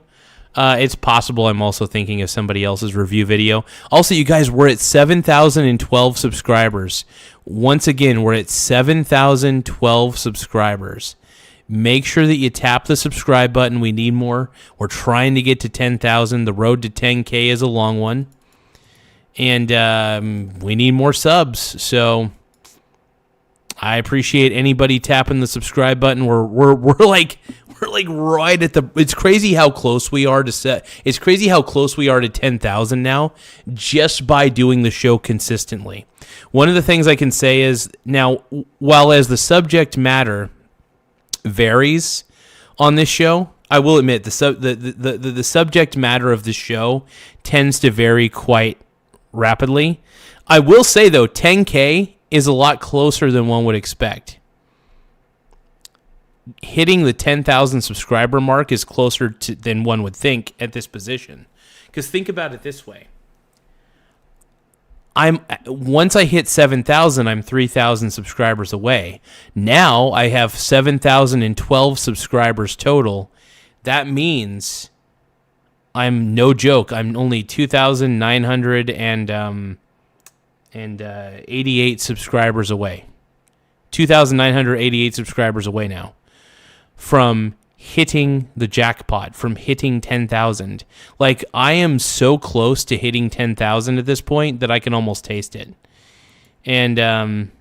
It's possible I'm also thinking of somebody else's review video. Also, you guys, we're at 7,012 subscribers. Once again, we're at 7,012 subscribers. Make sure that you tap the subscribe button. We need more. We're trying to get to 10,000. The road to 10K is a long one. And we need more subs. So I appreciate anybody tapping the subscribe button. We're like right at the. It's crazy how close we are to set. It's crazy how close we are to 10,000 now, just by doing the show consistently. One of the things I can say is now, while as the subject matter varies on this show, I will admit the subject matter of the show tends to vary quite rapidly. I will say though, 10K is a lot closer than one would expect. Hitting the 10,000 subscriber mark is closer than one would think at this position. Because think about it this way. Once I hit 7,000, I'm 3,000 subscribers away. Now I have 7,012 subscribers total. That means I'm no joke. I'm only 2,988 subscribers away. 2,988 subscribers away now from hitting the jackpot, from hitting 10,000. Like, I am so close to hitting 10,000 at this point that I can almost taste it. And,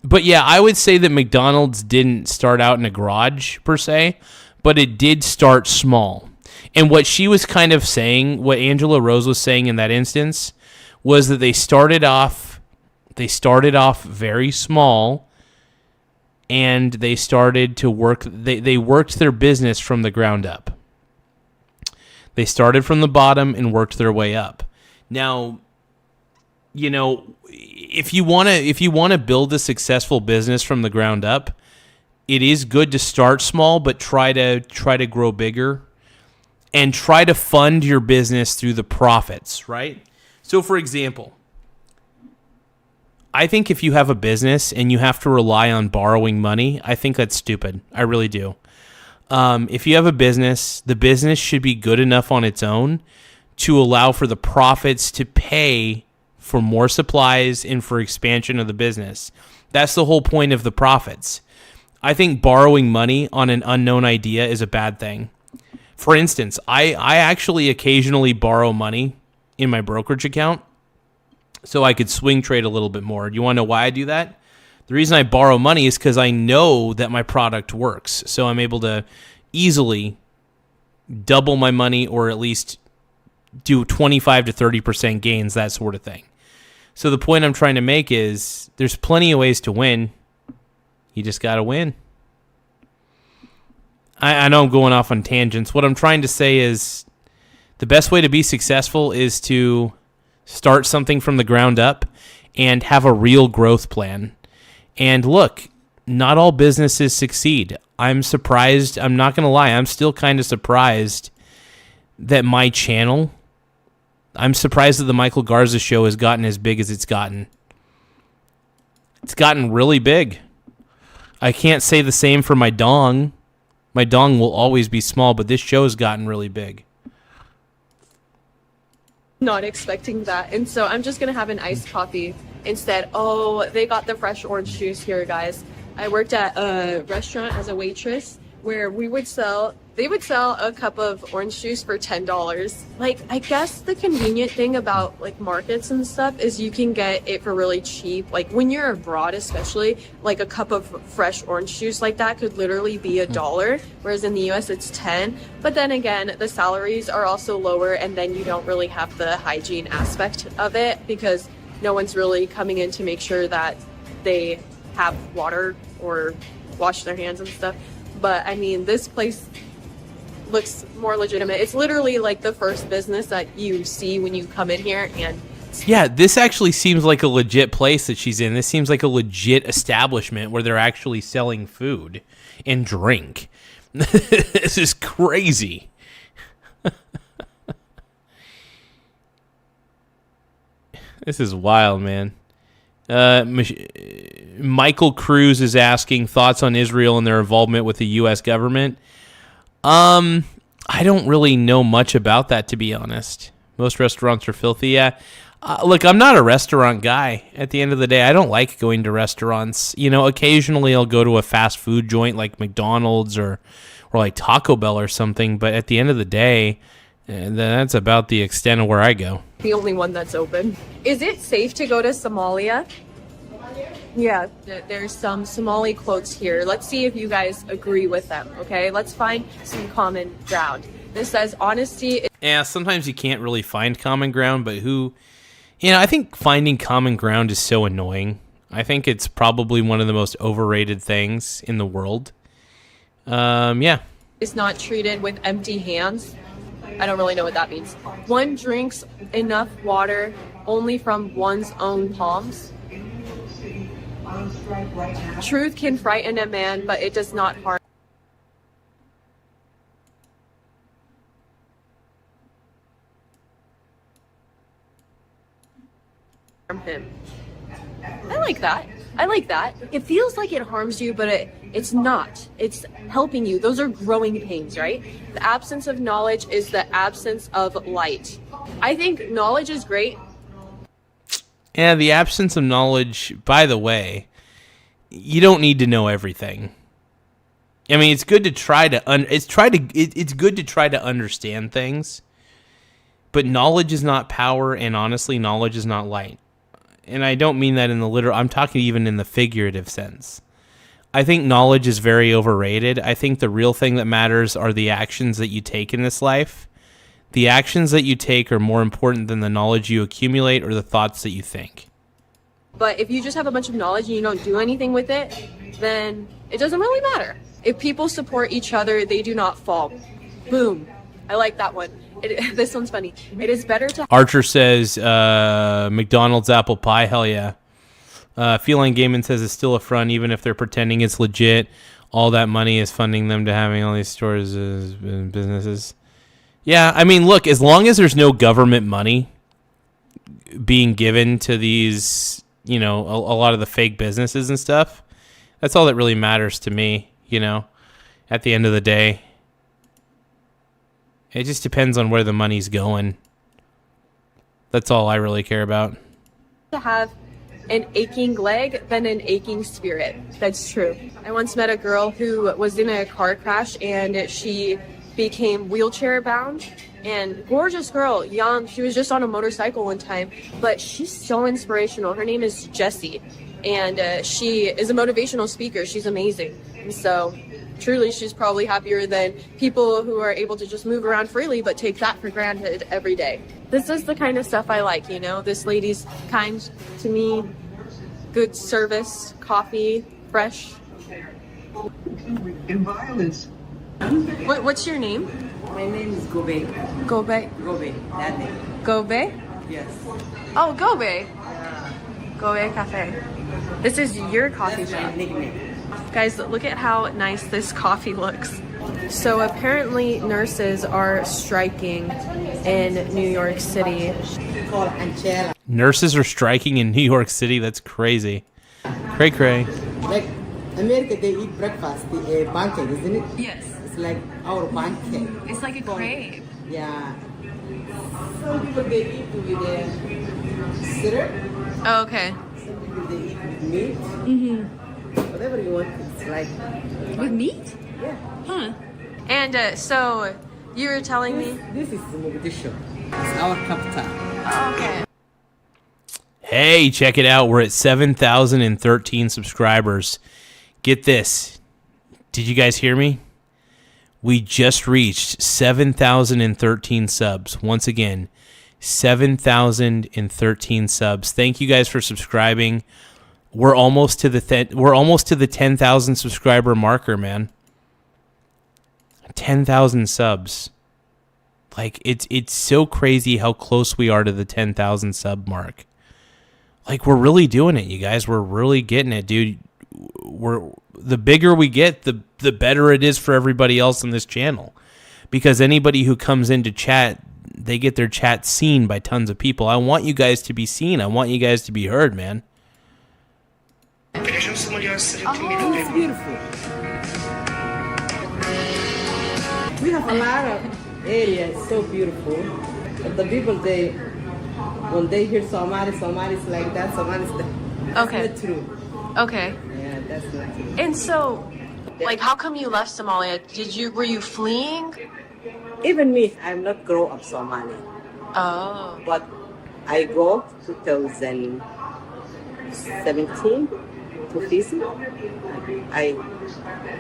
but yeah, I would say that McDonald's didn't start out in a garage per se, but it did start small. And what she was kind of saying, what Angela Rose was saying in that instance, was that they started off very small, and they started to work. They worked their business from the ground up. They started from the bottom and worked their way up. Now, you know, if you want to build a successful business from the ground up, it is good to start small, but try to grow bigger, and try to fund your business through the profits, right? So, for example, I think if you have a business and you have to rely on borrowing money, I think that's stupid. I really do. If you have a business, the business should be good enough on its own to allow for the profits to pay for more supplies and for expansion of the business. That's the whole point of the profits. I think borrowing money on an unknown idea is a bad thing. For instance, I actually occasionally borrow money in my brokerage account so I could swing trade a little bit more. Do you want to know why I do that? The reason I borrow money is because I know that my product works. So I'm able to easily double my money, or at least do 25 to 30% gains, that sort of thing. So the point I'm trying to make is there's plenty of ways to win. You just got to win. I know I'm going off on tangents. What I'm trying to say is the best way to be successful is to start something from the ground up and have a real growth plan. And look, not all businesses succeed. I'm surprised. I'm not going to lie. I'm still kind of surprised that my channel, I'm surprised that the Michael Garza Show has gotten as big as it's gotten. It's gotten really big. I can't say the same for my dong. My dong will always be small, but this show has gotten really big. Not expecting that, and so I'm just gonna have an iced coffee instead. Oh, they got the fresh orange juice here, guys. I worked at a restaurant as a waitress where they would sell a cup of orange juice for $10. Like, I guess the convenient thing about like markets and stuff is you can get it for really cheap. Like when you're abroad, especially, like a cup of fresh orange juice like that could literally be $1, whereas in the US it's 10. But then again, the salaries are also lower, and then you don't really have the hygiene aspect of it because no one's really coming in to make sure that they have water or wash their hands and stuff. But I mean, this place looks more legitimate. It's literally like the first business that you see when you come in here. And yeah, this actually seems like a legit place that she's in. This seems like a legit establishment where they're actually selling food and drink. This is crazy. This is wild, man. Michael Cruz is asking thoughts on Israel and their involvement with the U.S. government. I don't really know much about that, to be honest. Most restaurants are filthy. Yeah. Look, I'm not a restaurant guy. At the end of the day, I don't like going to restaurants. You know, occasionally I'll go to a fast food joint like McDonald's or like Taco Bell or something. But at the end of the day, that's about the extent of where I go. the only one that's open. Is it safe to go to Somalia? Yeah, there's some Somali quotes here. Let's see if you guys agree with them, okay? Let's find some common ground. This says, honesty... Yeah, sometimes you can't really find common ground, but I think finding common ground is so annoying. I think it's probably one of the most overrated things in the world. Yeah. Is not treated with empty hands. I don't really know what that means. One drinks enough water only from one's own palms. Truth can frighten a man, but it does not harm him. I like that. I like that. It feels like it harms you, but it's not. It's helping you. Those are growing pains, right? The absence of knowledge is the absence of light. I think knowledge is great. Yeah, the absence of knowledge, by the way, you don't need to know everything. I mean, it's good to try to it's good to try to understand things, but knowledge is not power, and honestly, knowledge is not light. And I don't mean that in the literal, I'm talking even in the figurative sense. I think knowledge is very overrated. I think the real thing that matters are the actions that you take in this life. The actions that you take are more important than the knowledge you accumulate or the thoughts that you think. But if you just have a bunch of knowledge and you don't do anything with it, then it doesn't really matter. If people support each other, they do not fall. Boom. I like that one. This one's funny. It is better to... Archer says, McDonald's apple pie, hell yeah. Feline Gaiman says it's still a front, even if they're pretending it's legit. All that money is funding them to having all these stores and businesses. Yeah, I mean, look, as long as there's no government money being given to these, a lot of the fake businesses and stuff, that's all that really matters to me, at the end of the day. It just depends on where the money's going. That's all I really care about. To have an aching leg than an aching spirit. That's true. I once met a girl who was in a car crash and she became wheelchair bound, and gorgeous girl, young. She was just on a motorcycle one time, but she's so inspirational. Her name is Jessie, and she is a motivational speaker. She's amazing. And so truly, she's probably happier than people who are able to just move around freely but take that for granted every day. This is the kind of stuff I like, This lady's kind to me, good service, coffee, fresh. In violence. What's your name? My name is Gobe. Gobe? Gobe, that name. Gobe? Yes. Oh, Gobe. Go Away Cafe. This is your coffee shop. Guys, look at how nice this coffee looks. So apparently nurses are striking in New York City. Nurses are striking in New York City? That's crazy. Cray cray. Like America, they eat breakfast, the pancake, isn't it? Yes. It's like our pancake. It's like a crepe. Yeah. Some people they eat with syrup. Oh, okay. Some people they eat with meat. Mm-hmm. Whatever you want, it's like. With meat? Yeah. Huh. And so you were telling me. This is Mogadishu. It's our capital. Oh, okay. Hey, check it out. We're at 7,013 subscribers. Get this. Did you guys hear me? We just reached 7,013 subs. Once again, 7,013 subs. Thank you guys for subscribing. We're almost to the 10,000 subscriber marker, man. 10,000 subs. Like it's so crazy how close we are to the 10,000 sub mark. Like we're really doing it, you guys. We're really getting it, dude. The bigger we get, the better it is for everybody else on this channel. Because anybody who comes into chat, they get their chat seen by tons of people. I want you guys to be seen. I want you guys to be heard, man. Oh, it's beautiful. We have a lot of areas, so beautiful. But the people, when they hear Somalis like that, Somalis, that's not true. Okay. Yeah, that's not true. And so, like, how come you left Somalia? Were you fleeing? Even me, I'm not grow up Somali. Oh. But I go 2017 to visit. I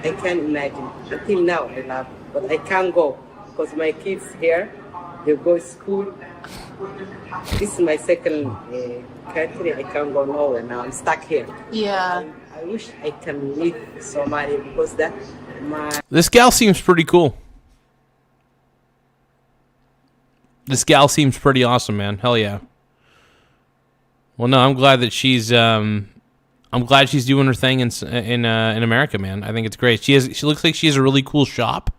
can't imagine. Until now, I love, but I can't go because my kids here, they go to school. This is my second country. I can't go nowhere now. I'm stuck here. Yeah. I wish I can leave Somalia because that This gal seems pretty cool. This gal seems pretty awesome, man. Hell yeah. Well, no, I'm glad that she's I'm glad she's doing her thing in America, man. I think it's great. She looks like she has a really cool shop.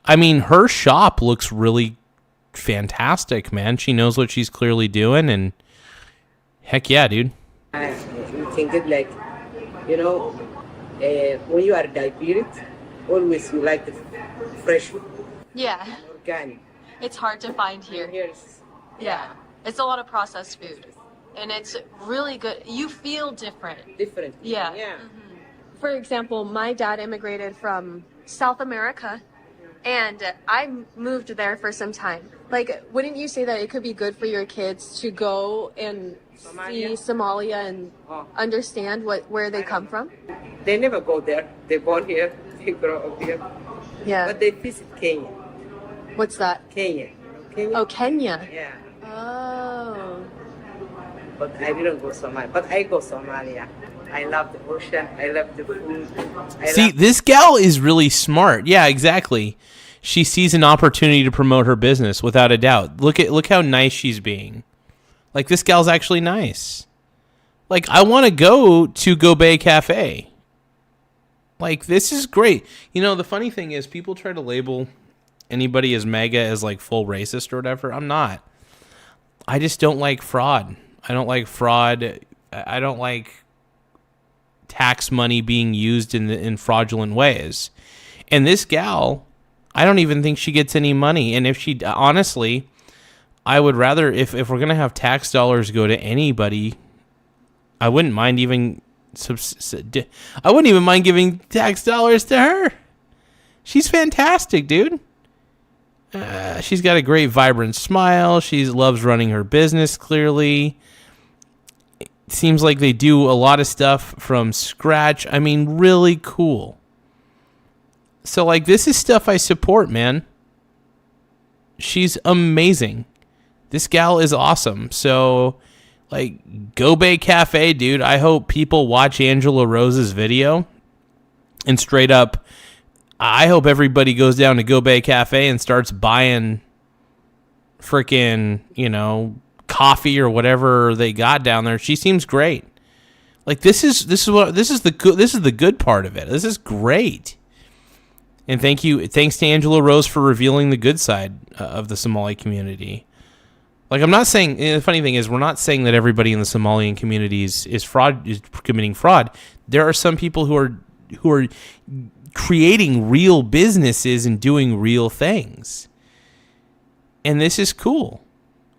I mean, her shop looks really fantastic, man. She knows what she's clearly doing, and heck yeah, dude. You can get like, when you are diabetic, always you like the fresh Yeah. organic. It's hard to find here. Yeah. It's a lot of processed food. And it's really good. You feel different. Different. Yeah. Mm-hmm. For example, my dad immigrated from South America, and I moved there for some time. Like, wouldn't you say that it could be good for your kids to go and see Somalia and understand where they come from? They never go there. They born here. They grow up here. Yeah. But they visit Kenya. What's that? Kenya. Oh, Kenya. Yeah. Oh. But I didn't go Somalia. But I go Somalia. I love the ocean. I love the food. See, this gal is really smart. Yeah, exactly. She sees an opportunity to promote her business without a doubt. Look how nice she's being. Like, this gal's actually nice. Like, I want to go to Go Bay Cafe. Like, this is great. You know, the funny thing is people try to label anybody as MAGA as like full racist or whatever. I'm not. I just don't like fraud. I don't like fraud. I don't like tax money being used in fraudulent ways. And this gal, I don't even think she gets any money. And if she, honestly, I would rather, if we're going to have tax dollars go to anybody, I wouldn't mind even giving tax dollars to her. She's fantastic, dude. She's got a great, vibrant smile. She loves running her business, clearly. It seems like they do a lot of stuff from scratch. I mean, really cool. So, like, this is stuff I support, man. She's amazing. This gal is awesome. So, like, Go Bay Cafe, dude. I hope people watch Angela Rose's video and straight up, I hope everybody goes down to Go Bay Cafe and starts buying freaking, coffee or whatever they got down there. She seems great. Like this is the good part of it. This is great. And thanks to Angela Rose for revealing the good side of the Somali community. Like I'm not saying, the funny thing is we're not saying that everybody in the Somalian community is committing fraud. There are some people who are creating real businesses and doing real things. And this is cool.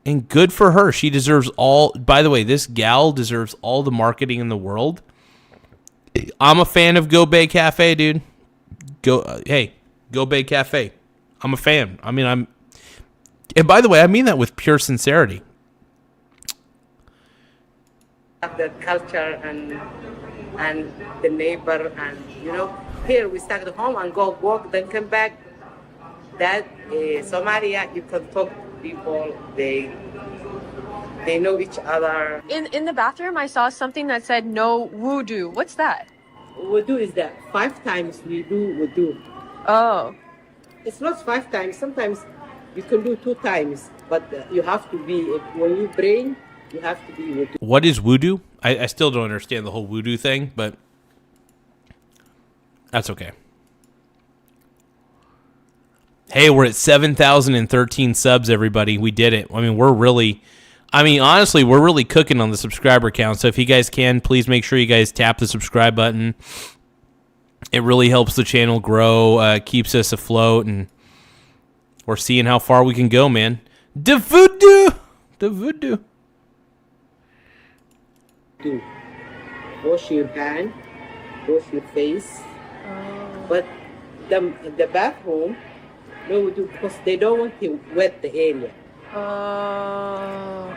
And good for her. She deserves all. By the way, this gal deserves all the marketing in the world. I'm a fan of Go Bay Cafe, dude. Go Bay Cafe. I'm a fan. I mean, and by the way, I mean that with pure sincerity. The culture and the neighbor, and here we start at home and go work, then come back. That Somalia, you can talk to people. They know each other. In the bathroom, I saw something that said no wudu. What's that? Wudu is that 5 times we do wudu. Oh. It's not 5 times. Sometimes you can do 2 times, but you have to be, when you pray, you have to be wudu. What is wudu? I still don't understand the whole wudu thing, but that's okay. Hey, we're at 7,013 subs, everybody. We did it. I mean, honestly, we're really cooking on the subscriber count. So if you guys can, please make sure you guys tap the subscribe button. It really helps the channel grow, keeps us afloat, and we're seeing how far we can go, man. The voodoo. Wash your hand, wash your face. But the bathroom, no wudu, because they don't want to wet the area.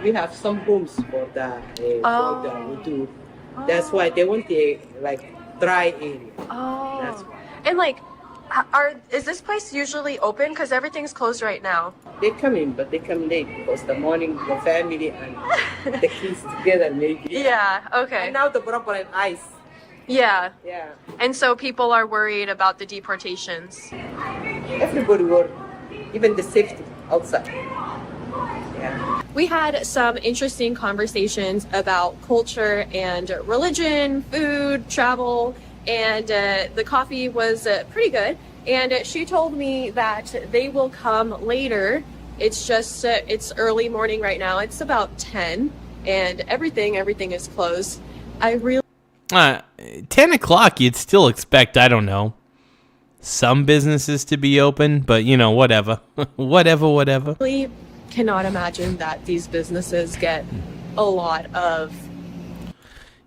We have some rooms for the wudu. That's why they want the dry area. That's why. And is this place usually open? Because everything's closed right now. They come in, but they come late because the morning the family and the kids together maybe. Yeah. Okay. And now the proper and ice. Yeah. Yeah. And so people are worried about the deportations. Everybody worried, even the safety outside. Yeah. We had some interesting conversations about culture and religion, food, travel, and the coffee was pretty good. And she told me that they will come later. It's just, it's early morning right now. It's about 10 and everything is closed. 10 o'clock, you'd still expect, I don't know, some businesses to be open, but whatever. whatever. I cannot imagine that these businesses get a lot of...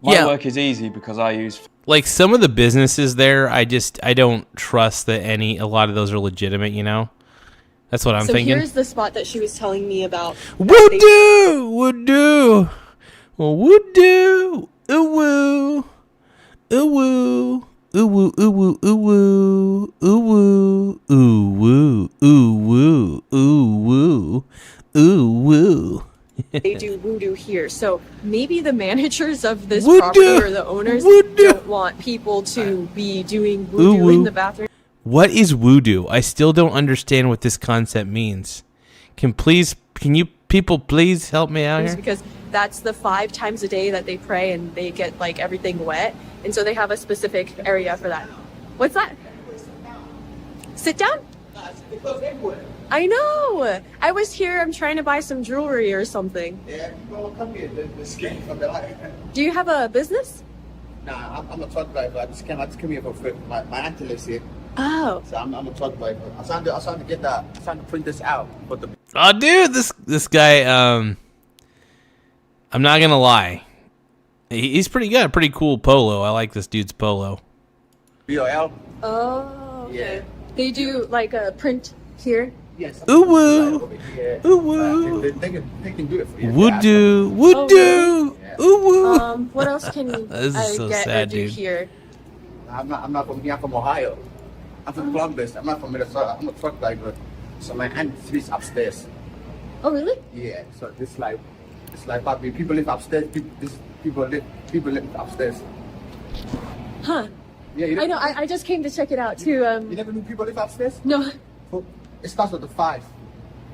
My work is easy because I use... Like some of the businesses there, I don't trust that a lot of those are legitimate, That's what I'm thinking. So here's the spot that she was telling me about. Woodoo! Woodoo! Woodoo! Ooh-woo! Ooh-woo! Ooh-woo! Ooh-woo! Ooh-woo! Ooh-woo! Ooh-woo! Ooh-woo! Ooh-woo! Ooh-woo! They do voodoo here, so maybe the managers of this property or the owners don't want people to be doing voodoo in the bathroom. What is voodoo? I still don't understand what this concept means. Can you people please help me out here? Because that's the 5 times a day that they pray and they get everything wet, and so they have a specific area for that. What's that? Sit down? I know. I was here. I'm trying to buy some jewelry or something. Yeah, well, come here. Do you have a business? Nah, I'm a truck driver. I just came here for free. My auntie lives here. Oh. So I'm a truck driver. I'm trying to print this out. Oh, dude, this guy. I'm not gonna lie. He's pretty good. Pretty cool polo. I like this dude's polo. BOL. Oh. Okay. Yeah. They do a print here. Yes. Ooh woo. Ooh woo. They can do it for you. Woodoo. Woodoo. Ooh woo. What else can this is so get sad, or do dude. here? I'm not from here. I'm from Ohio. I'm from Columbus. I'm not from Minnesota. I'm a truck driver. So my aunt lives upstairs. Oh really? Yeah. So it's like probably people live upstairs. People live upstairs. Huh. Yeah. I know. I just came to check it out too. You never knew people live upstairs? No. It starts at 5.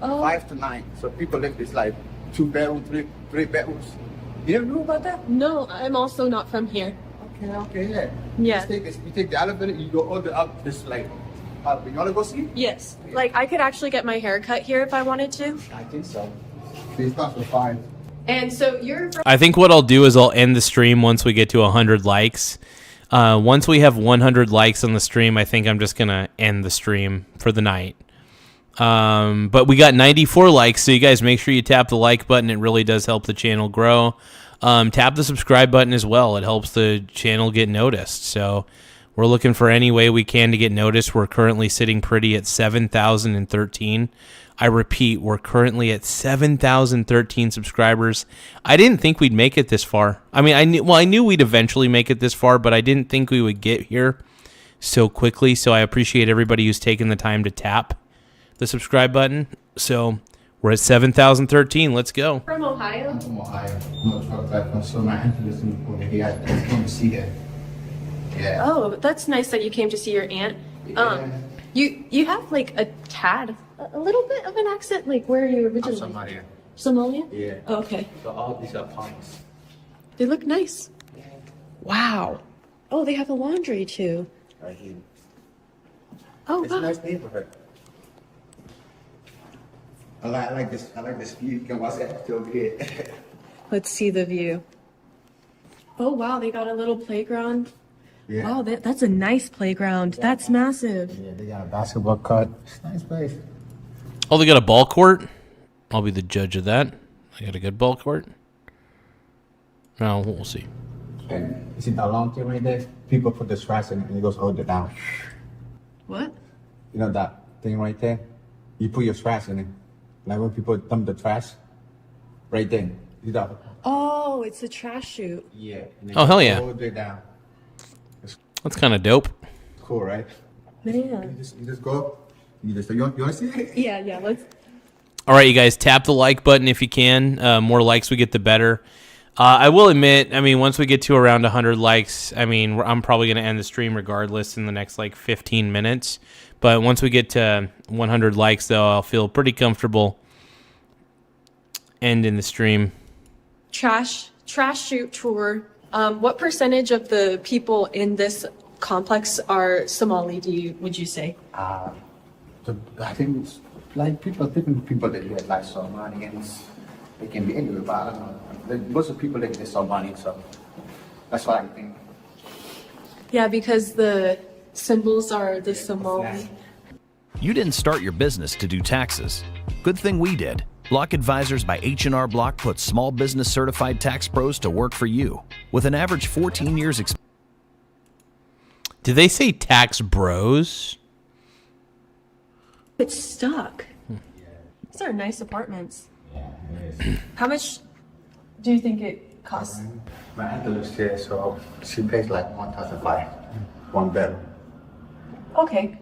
Oh. 5 to 9. So people live this 2 bedrooms, 3 bedrooms. You never knew about that? No, I'm also not from here. Okay, yeah. Yeah. You take the elevator, you go all the up this like. You wanna go see? Yes. Like, I could actually get my hair cut here if I wanted to. I think so. These stuff are fine. And so you're from... I think what I'll do is I'll end the stream once we get to 100 likes. Once we have 100 likes on the stream, I think I'm just going to end the stream for the night. But we got 94 likes, so you guys make sure you tap the like button. It really does help the channel grow. Tap the subscribe button as well. It helps the channel get noticed. So we're looking for any way we can to get noticed. We're currently sitting pretty at 7,013. I repeat, we're currently at 7,013 subscribers. I didn't think we'd make it this far. I mean, I knew we'd eventually make it this far, but I didn't think we would get here so quickly. So I appreciate everybody who's taken the time to tap the subscribe button. So we're at 7,013. Let's go. From Ohio? I'm from Ohio. So my aunt lives over here. I just came to see her. Yeah. Oh, that's nice that you came to see your aunt. You have like a tad, a little bit of an accent. Like, where are you originally? I'm Somalia. Somalia? Yeah. Oh, okay. So all these are punks. They look nice. Wow. Oh, they have a laundry too. Right here. Oh, It's wow. a nice neighborhood. I like this. I like this view. You can watch that over here. Let's see the view. Oh, wow. They got a little playground. Yeah. Wow, that's a nice playground. That's massive. Yeah, they got a basketball court. It's a nice place. Oh, they got a ball court? I'll be the judge of that. They got a good ball court? No, we'll see. And you see that long thing right there? People put the trash in it and it goes hold it down. What? You know that thing right there? You put your trash in it. Like when people dump the trash, right there. You know? Oh, it's a trash chute. Yeah. Oh, hell yeah. Hold it down. That's kind of dope. Cool, right? Man. You just go. You want to see it? Yeah, let's. All right, you guys, tap the like button if you can. More likes we get, the better. I will admit, I mean, once we get to around 100 likes, I mean, I'm probably going to end the stream regardless in the next, 15 minutes. But once we get to 100 likes, though, I'll feel pretty comfortable ending the stream. Trash chute tour. What percentage of the people in this complex are Somali, would you say? I think it's different people that live like Somalians. They can be anywhere, but I don't know. Most of the people live in Somali, so that's what I think. Yeah, because the symbols are the Somali. You didn't start your business to do taxes. Good thing we did. Block Advisors by H&R Block puts small business certified tax pros to work for you. With an average 14 years experience. Did they say tax bros? It's stuck. These are nice apartments. How much do you think it costs? My aunt lives here, so she pays like $1,500, 1 bedroom. Okay.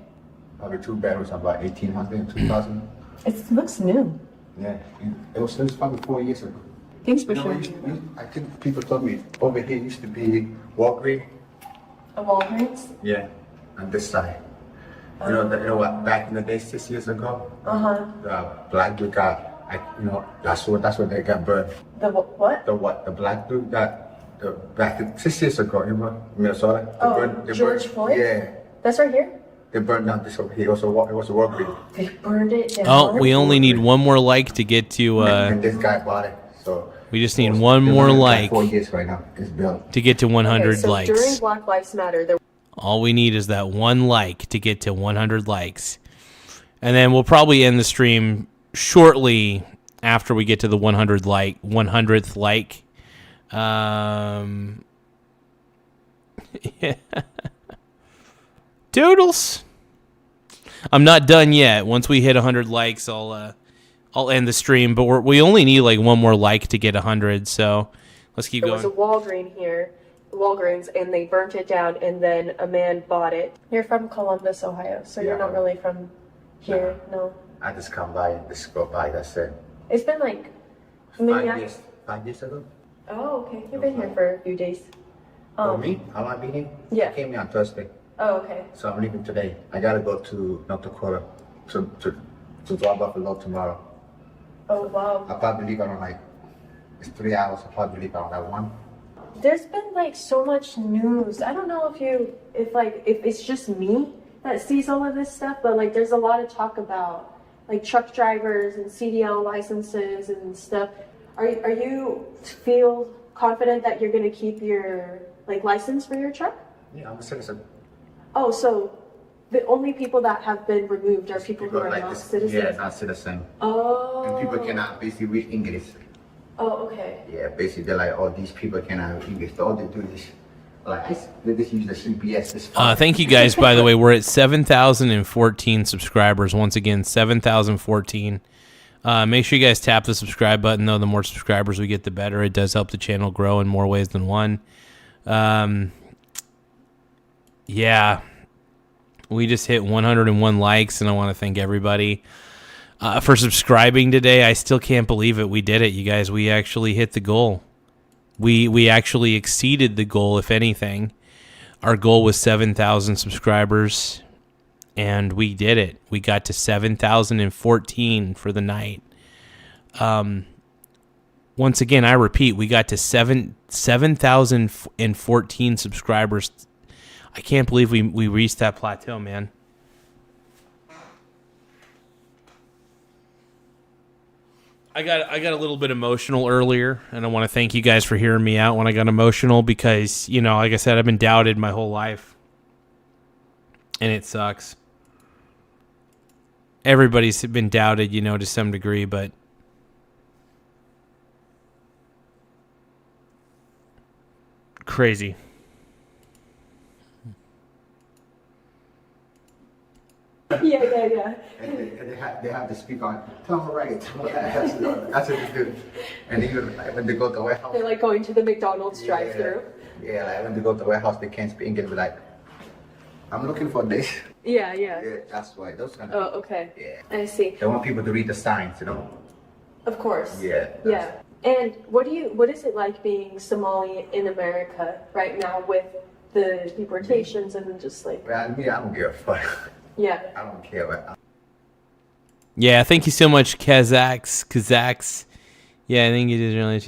Probably 2 bedrooms, about $1,800, $2,000. It looks new. Yeah, it was probably 4 years ago. Thanks for sharing. I think people told me over here used to be Walgreens. A Walgreens? Yeah, on this side. You know what? Back in the day, 6 years ago, the black dude got, that's what they got burned. The what? The black dude got back 6 years ago, you know, Minnesota. George Floyd? Yeah. That's right here. They burned down this over here. It was a Walgreens. They burned it down. Oh, we only need one more like to get to. And this guy bought it, so. We just need one more like 4 years right now. It's built. to get to 100 so likes. During Black Lives Matter, there. All we need is that one like to get to 100 likes. And then we'll probably end the stream shortly after we get to the 100th like. Yeah. Doodles. I'm not done yet. Once we hit 100 likes, I'll end the stream. But we only need like one more like to get 100. So let's keep going. There was a Walgreens, and they burnt it down, and then a man bought it. You're from Columbus, Ohio, so you're not really from here, no? I just come by, just go by, that's it. It's been like 5 years ago. Oh, okay. You've been here for a few days. Me? How long I been here? Yeah. I came here on Thursday. Oh, okay. So I'm leaving today. I gotta go to North Dakota to drop off a load tomorrow. Oh, wow. I probably leave around like, it's 3 hours, I probably leave around like 1. There's been like so much news. I don't know if it's just me that sees all of this stuff, but like there's a lot of talk about like truck drivers and CDL licenses and stuff. Are you feel confident that you're gonna keep your like license for your truck? Yeah, I'm a citizen. Oh, so the only people that have been removed are people who are like not this, citizens? Yeah, not citizen. Oh. And people cannot basically read English. Oh, okay. Yeah, basically they're like, oh, these people cannot read English. All they do is, like, they just use the CPS. Thank you guys, by the way. We're at 7,014 subscribers. Once again, 7,014. Make sure you guys tap the subscribe button, though. The more subscribers we get, the better. It does help the channel grow in more ways than one. Yeah. We just hit 101 likes, and I want to thank everybody for subscribing today. I still can't believe it. We did it, you guys. We actually hit the goal. We actually exceeded the goal, if anything. Our goal was 7,000 subscribers, and we did it. We got to 7,014 for the night. Once again, I repeat, we got to 7,014 subscribers. I can't believe we reached that plateau, man. I got a little bit emotional earlier, and I want to thank you guys for hearing me out when I got emotional because, you know, like I said, I've been doubted my whole life, and it sucks. Everybody's been doubted, you know, to some degree, but crazy. Yeah. And they have to speak on, tell them right. That's what they do. And even like, when they go to the warehouse. They're like going to the McDonald's drive-thru. Yeah, like when they go to the warehouse, they can't speak English. Be like, I'm looking for this. Yeah. Yeah, that's why. Those kind of. Oh, okay. Yeah. I see. They want people to read the signs, you know. Of course. Yeah. Yeah. And what is it like being Somali in America right now with the deportations and just like? Well, me, I don't give a fuck. Yeah. I don't care what. Yeah, thank you so much, Kazaks. Yeah, I think it is really.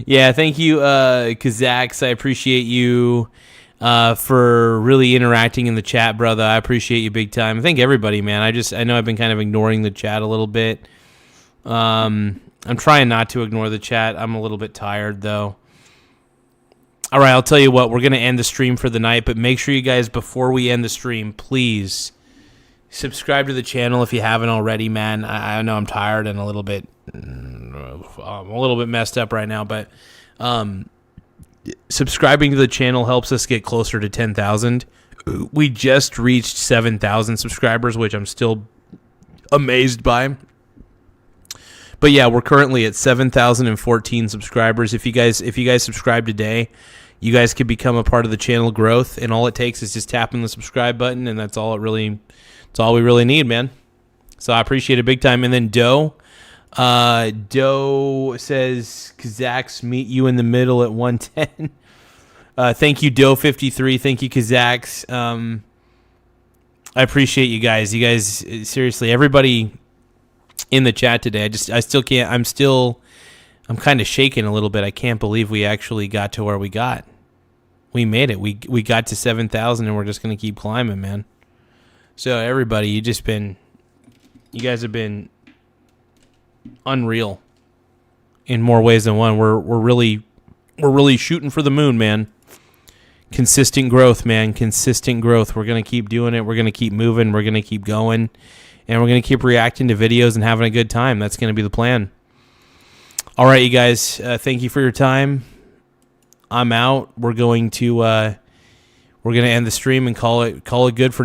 Yeah, thank you, Kazaks. I appreciate you for really interacting in the chat, brother. I appreciate you big time. I thank everybody, man. I know I've been kind of ignoring the chat a little bit. I'm trying not to ignore the chat. I'm a little bit tired, though. All right, I'll tell you what. We're going to end the stream for the night, but make sure you guys, before we end the stream, please subscribe to the channel if you haven't already, man. I know I'm tired and a little bit messed up right now, but subscribing to the channel helps us get closer to 10,000. We just reached 7,000 subscribers, which I'm still amazed by. But yeah, we're currently at 7,014 subscribers. If you guys subscribe today, you guys could become a part of the channel growth, and all it takes is just tapping the subscribe button, and that's all we really need, man. So I appreciate it big time. And then Doe says Kazaks meet you in the middle at 110. Thank you, Doe53. Thank you, Kazaks. I appreciate you guys. You guys, seriously, everybody in the chat today. I still can't. I'm kind of shaking a little bit. I can't believe we actually got to where we got. We made it. We got to 7,000, and we're just going to keep climbing, man. So everybody, you guys have been unreal in more ways than one. We're really shooting for the moon, man. Consistent growth, man. Consistent growth. We're going to keep doing it. We're going to keep moving. We're going to keep going. And we're going to keep reacting to videos and having a good time. That's going to be the plan. All right, you guys. Thank you for your time. I'm out. We're going to end the stream and call it good for now.